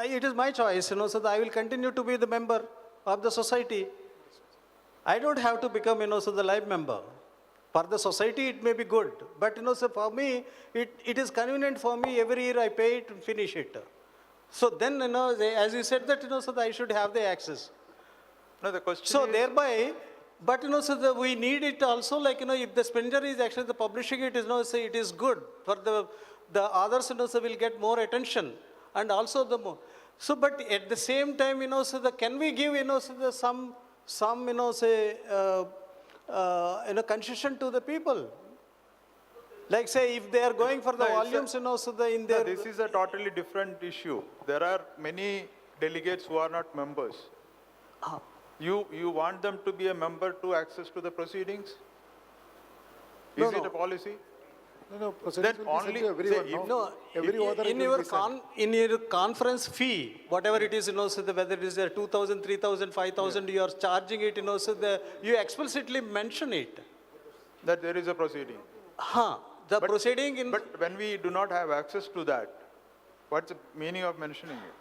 it is my choice, so that I will continue to be the member of the society. I don't have to become, so the life member. For the society, it may be good, but, so for me, it is convenient for me, every year I pay it and finish it. So then, as you said that, so that I should have the access. No, the question So is, thereby, but so we need it also, like, if the spender is actually the publishing it, say it is good for the others, so will get more attention and also the more. So, but at the same time, so can we give, so the some, say, concession to the people? Like say, if they are going for the volumes, so in their. this is a totally different issue. There are many delegates who are not members. You want them to be a member to access to the proceedings? Is it a policy? No, proceedings Then will be sent to everyone. No, Every author in will your be sent. in your conference fee, whatever it is, so whether it is 2,000, 3,000, 5,000, you are charging it, so you explicitly mention it. That there is a proceeding. The proceeding in. But when we do not have access to that, what's the meaning of mentioning it?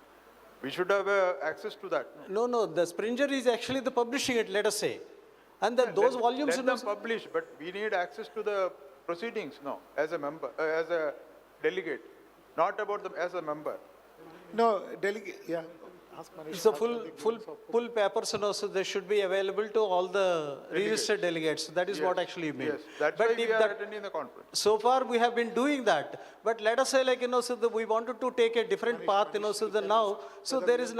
We should have access to that. No, the Springer is actually the publishing it, let us say. And those volumes. Let them publish, but we need access to the proceedings, no, as a member, as a delegate, not about them as a member. No, delegate, yeah. So full papers, so they should be available to all the registered delegates. That is what actually you mean. Yes, that's why we are attending the conference. So far we have been doing that. But let us say, like, so we wanted to take a different path, so now, so there is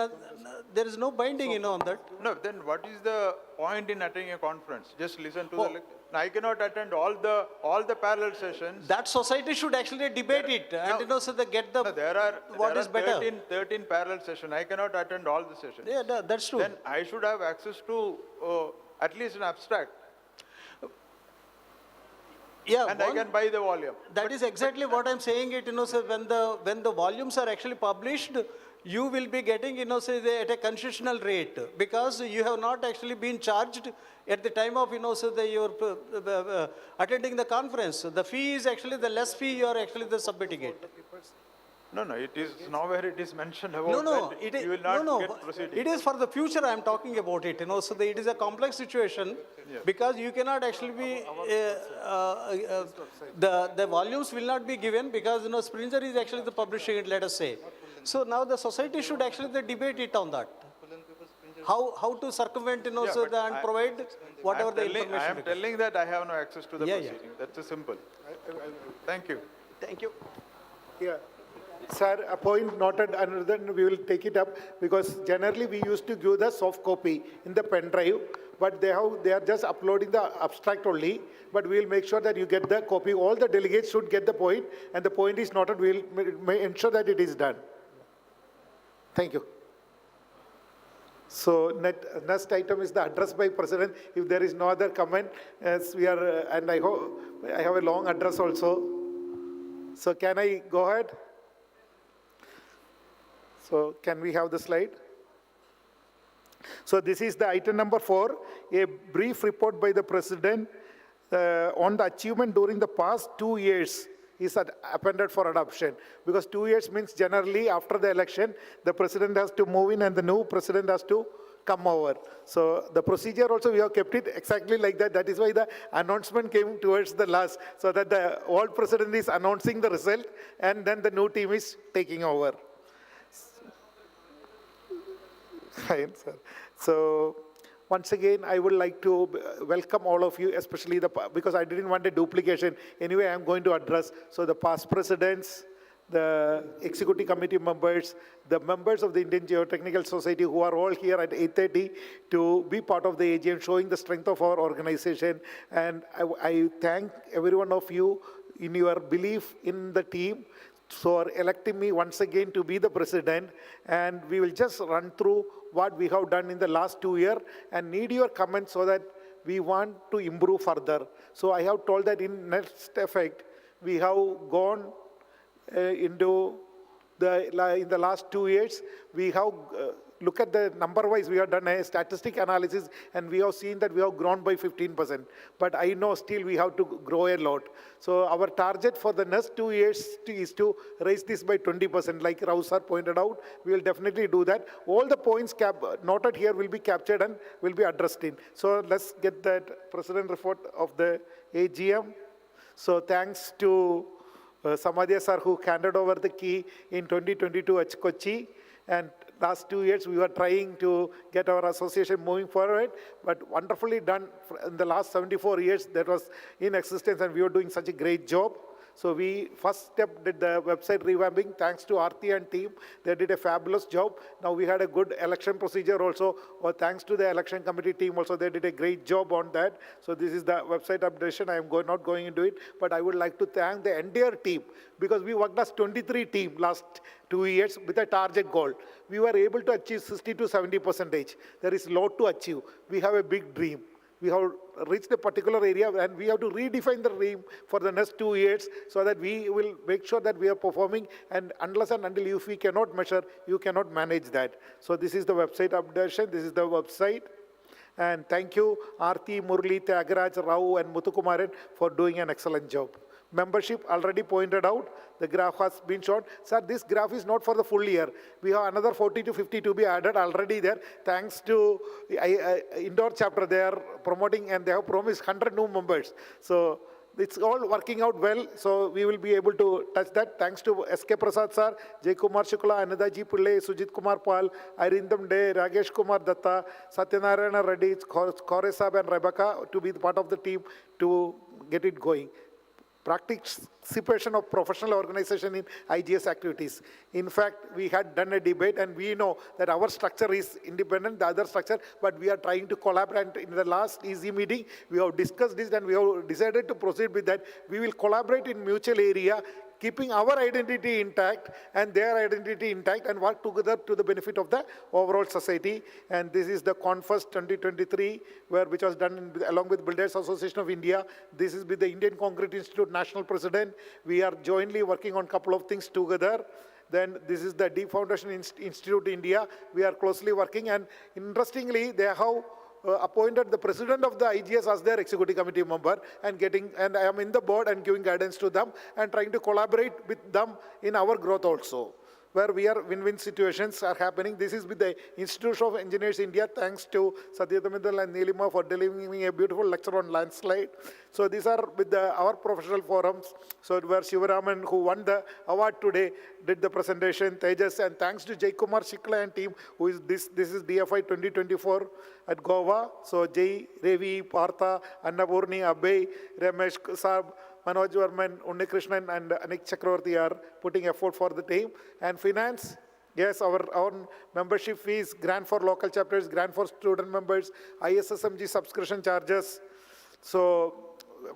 no binding, on that. No, then what is the point in attending a conference? Just listen to the lecture. I cannot attend all the parallel sessions. That society should actually debate it and, so they get the, There are better. 13 parallel sessions. I cannot attend all the sessions. Yeah, that's true. Then I should have access to at least an abstract. Yeah, and I can buy the volume. That is exactly what I'm saying. It, so when the volumes are actually published, you will be getting, say at a concessional rate, because you have not actually been charged at the time of, so you're attending the conference. The fee is actually the less fee you are actually submitting it. No, it is nowhere it is mentioned about it you will not get proceedings. It is for the future I am talking about it, so it is a complex situation, because you cannot actually be, the volumes will not be given, because, Springer is actually the publishing it, let us say. So now the society should actually debate it on that. How to circumvent, and provide whatever the information. I am telling that I have no access to the proceeding. That's a simple. Thank you. Thank you. Yeah. Sir, a point noted, and then we will take it up, because generally we used to give the soft copy in the pen drive, but they are just uploading the abstract only, but we will make sure that you get the copy. All the delegates should get the point, and the point is noted. We will ensure that it is done. Thank you. So next item is the address by President. If there is no other comment, as we are, and I hope I have a long address also. So can I go ahead? So can we have the slide? So this is the item number 4, a brief report by the President on the achievement during the past 2 years is appended for adoption. Because 2 years means generally after the election, the President has to move in and the new President has to come over. So the procedure also, we have kept it exactly like that. That is why the announcement came towards the last, so that the old President is announcing the result and then the new team is taking over. Fine, sir. So once again, I would like to welcome all of you, especially because I didn't want a duplication. Anyway, I'm going to address, so the past presidents, the executive committee members, the members of the Indian Geotechnical Society who are all here at 8:30 to be part of the AGM, showing the strength of our organization. And I thank every one of you in your belief in the team for electing me once again to be the president. And we will just run through what we have done in the last 2 years and need your comments so that we want to improve further. So I have told that in next effect, we have gone into in the last 2 years, we have look at the number-wise, we have done a statistic analysis, and we have seen that we have grown by 15%. But I know still we have to grow a lot. So our target for the next 2 years is to raise this by 20%. Like Rao sir pointed out, we will definitely do that. All the points noted here will be captured and will be addressed in. So let's get that President report of the AGM. So thanks to Samadhya sir, who handed over the key in 2022 at Kochi. And last 2 years, we were trying to get our association moving forward, but wonderfully done in the last 74 years that was in existence, and we were doing such a great job. So we first step did the website revamping, thanks to Aarti and team. They did a fabulous job. Now we had a good election procedure also, or thanks to the election committee team also, they did a great job on that. So this is the website updation. I am not going into it, but I would like to thank the entire team, because we worked as 23 team last 2 years with a target goal. We were able to achieve 60 to 70%. There is a lot to achieve. We have a big dream. We have reached a particular area, and we have to redefine the dream for the next 2 years so that we will make sure that we are performing, and unless and until if we cannot measure, you cannot manage that. So this is the website updation. This is the website. And thank you, Aarti, Murli, Tyagaraja, Rao, and Muthukumaran for doing an excellent job. Membership already pointed out, the graph has been shown. Sir, this graph is not for the full year. We have another 40 to 50 to be added already there. Thanks to the indoor chapter, they are promoting, and they have promised 100 new members. So it's all working out well, so we will be able to touch that. Thanks to S.K. Prasad sir, Jay Kumar Shukla, Anadaji Pillai, Sujit Kumar Pal, Arindam De, Ragesh Kumar Datta, Satyanarayana Reddy, Kore Sahab and Rebecca to be the part of the team to get it going. Participation of professional organization in IGS activities. In fact, we had done a debate, and we know that our structure is independent, the other structure, but we are trying to collaborate. In the last EZ meeting, we have discussed this, and we have decided to proceed with that. We will collaborate in mutual area, keeping our identity intact and their identity intact, and work together to the benefit of the overall society. And this is the Confest 2023, which was done along with Builders Association of India. This is with the Indian Concrete Institute National President. We are jointly working on a couple of things together. Then this is the Deep Foundation Institute India. We are closely working, and interestingly, they have appointed the president of the IGS as their executive committee member, and I am in the board and giving guidance to them and trying to collaborate with them in our growth also, where we are win-win situations are happening. This is with the Institute of Engineers India, thanks to Satyadamidal and Neelima for delivering a beautiful lecture on landslide. So these are with our professional forums. So where Shivaraman, who won the award today, did the presentation, Tejas, and thanks to Jay Kumar Shikla and team, who is this is DFI 2024 at Goa. So Jay, Revi, Partha, Annapurni, Abhay, Ramesh Saab, Manoj Varman, Unnikrishnan, and Anik Chakravarti are putting effort for the team. And finance, yes, our own membership fees, grant for local chapters, grant for student members, ISSMG subscription charges. So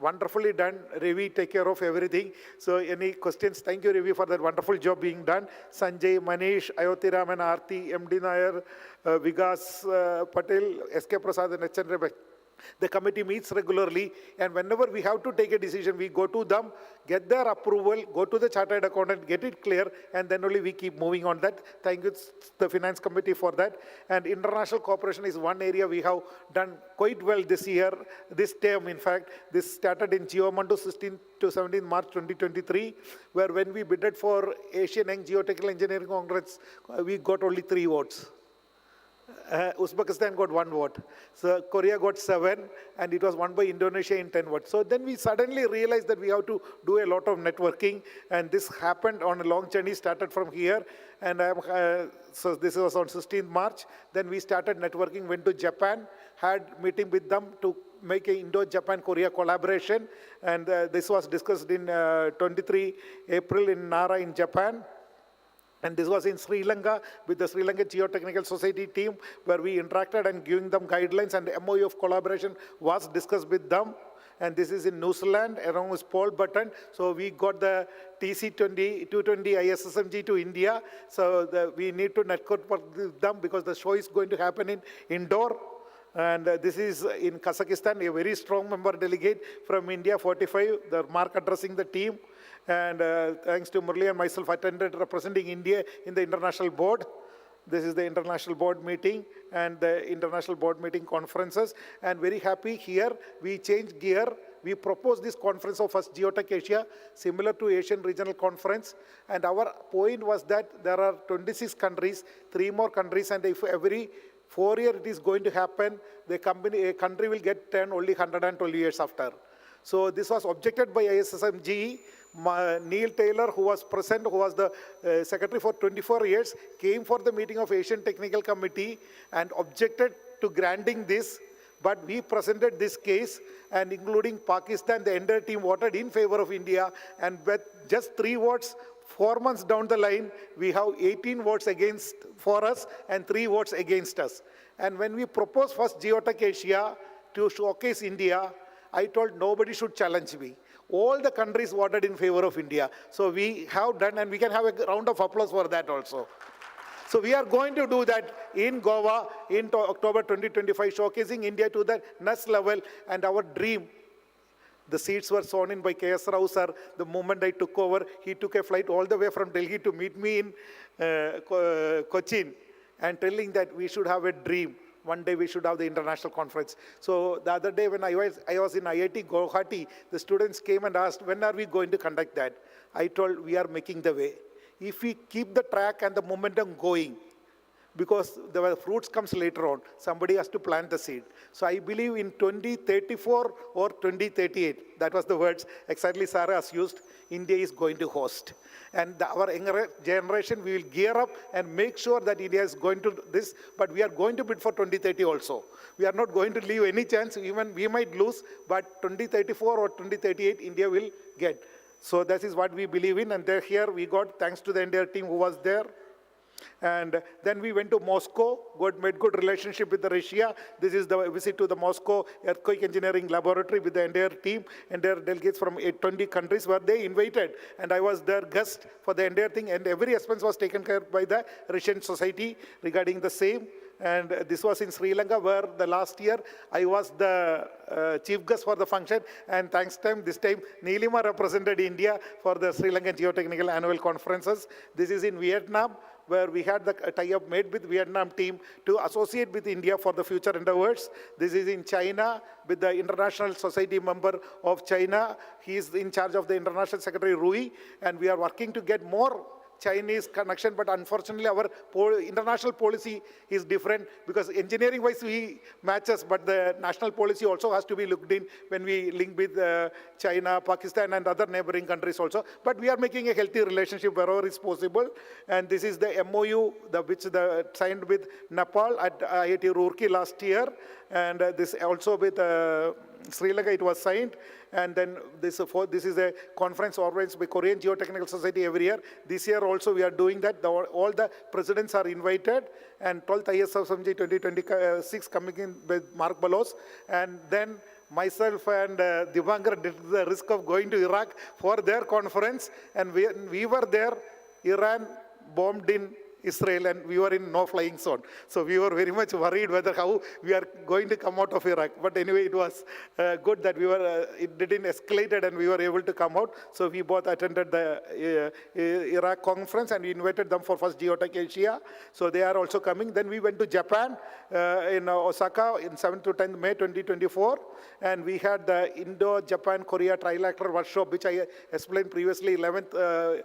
wonderfully done. Ravi, take care of everything. So any questions? Thank you, Ravi, for that wonderful job being done. Sanjay, Manish, Ayotiraman, Aarti, MD Nair, Vigas Patel, SK Prasad, and HN Rebek. The committee meets regularly, and whenever we have to take a decision, we go to them, get their approval, go to the chartered accountant, get it clear, and then only we keep moving on that. Thank you, the finance committee, for that. And international cooperation is one area we have done quite well this year, this term, in fact. This started in Geomondo 16 to 17 March 2023, where when we bidded for Asian Young Geotechnical Engineering Congress, we got only 3 votes. Uzbekistan got 1 vote. So Korea got 7, and it was won by Indonesia in 10 votes. So then we suddenly realized that we have to do a lot of networking, and this happened on a long journey, started from here. And so this was on 16th March. Then we started networking, went to Japan, had meeting with them to make an Indo-Japan-Korea collaboration. And this was discussed in 23 April in Nara in Japan. And this was in Sri Lanka with the Sri Lanka Geotechnical Society team, where we interacted and giving them guidelines, and the MOU of collaboration was discussed with them. And this is in New Zealand, along with Paul Button. So we got the TC20, 220 ISSMG to India. So we need to network with them because the show is going to happen in indoor. And this is in Kazakhstan, a very strong member delegate from India, 45, the Mark addressing the team. And thanks to Murli and myself, attended representing India in the international board. This is the international board meeting and the international board meeting conferences. And very happy here, we changed gear. We proposed this conference of first Geotech Asia, similar to Asian Regional Conference. And our point was that there are 26 countries, 3 more countries, and if every 4 years it is going to happen, a country will get turned only 112 years after. So this was objected by ISSMGE. Neil Taylor, who was present, who was the secretary for 24 years, came for the meeting of Asian Technical Committee and objected to granting this. But we presented this case, and including Pakistan, the entire team voted in favor of India. And with just 3 votes, 4 months down the line, we have 18 votes against for us and 3 votes against us. And when we proposed first Geotech Asia to showcase India, I told nobody should challenge me. All the countries voted in favor of India. So we have done, and we can have a round of applause for that also. So we are going to do that in Goa in October 2025, showcasing India to the next level. And our dream, the seats were sown in by K.S. Rao sir. The moment I took over, he took a flight all the way from Delhi to meet me in Cochin, and telling that we should have a dream. One day we should have the international conference. So the other day when I was in IIT Guwahati, the students came and asked, when are we going to conduct that? I told, we are making the way. If we keep the track and the momentum going, because the fruits comes later on, somebody has to plant the seed. So I believe in 2034 or 2038, that was the words exactly Sarah has used, India is going to host. And our younger generation, we will gear up and make sure that India is going to this, but we are going to bid for 2030 also. We are not going to leave any chance, even we might lose, but 2034 or 2038, India will get. So that is what we believe in, and here we got, thanks to the entire team who was there. And then we went to Moscow, made good relationship with Russia. This is the visit to the Moscow Earthquake Engineering Laboratory with the entire team, and their delegates from 20 countries were they invited. And I was their guest for the entire thing, and every expense was taken care by the Russian society regarding the same. And this was in Sri Lanka, where the last year I was the chief guest for the function. And thanks to this time, Neelima represented India for the Sri Lankan Geotechnical annual conferences. This is in Vietnam, where we had the tie-up made with Vietnam team to associate with India for the future endeavors. This is in China with the International Society member of China. He is in charge of the International Secretary Rui, and we are working to get more Chinese connection, but unfortunately our international policy is different, because engineering-wise we matches, but the national policy also has to be looked in when we link with China, Pakistan, and other neighboring countries also. But we are making a healthy relationship wherever is possible. And this is the MOU which signed with Nepal at IIT Roorkee last year, and this also with Sri Lanka it was signed. And then this is a conference organized by Korean Geotechnical Society every year. This year also we are doing that. All the presidents are invited, and 12th ISSMG 2026 coming in with Mark Balos. And then myself and Divankar did the risk of going to Iraq for their conference, and we were there. Iran bombed in Israel, and we were in no flying zone. So we were very much worried whether how we are going to come out of Iraq. But anyway, it was good that we were, it didn't escalate and we were able to come out. So we both attended the Iraq conference, and we invited them for first Geotech Asia. So they are also coming. Then we went to Japan in Osaka in 7th to 10th May 2024. And we had the Indo-Japan-Korea Trilateral Workshop, which I explained previously, 11th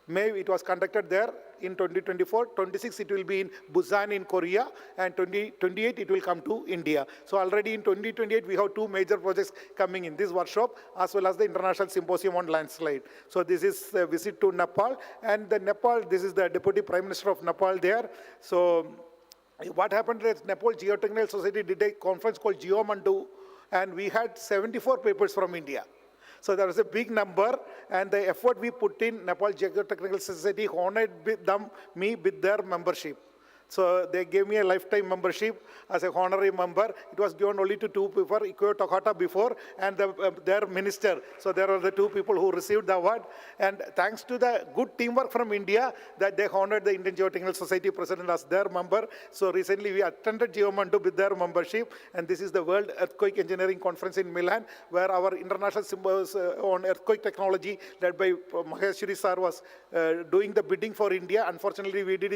May it was conducted there in 2024. 26 it will be in Busan in Korea, and 2028 it will come to India. So already in 2028 we have 2 major projects coming in this workshop, as well as the International Symposium on Landslide. So this is a visit to Nepal, and the Nepal, this is the Deputy Prime Minister of Nepal there. So what happened is Nepal Geotechnical Society did a conference called Geomandu, and we had 74 papers from India. So there was a big number, and the effort we put in, Nepal Geotechnical Society honored me with their membership. So they gave me a lifetime membership as a honorary member. It was given only to two people, Iko Takata before, and their minister. So there are the two people who received the award. And thanks to the good teamwork from India, that they honored the Indian Geotechnical Society president as their member. So recently we attended Geomandu with their membership, and this is the World Earthquake Engineering Conference in Milan, where our international symbols on earthquake technology, led by Maheshwari sir, was doing the bidding for India. Unfortunately, we did it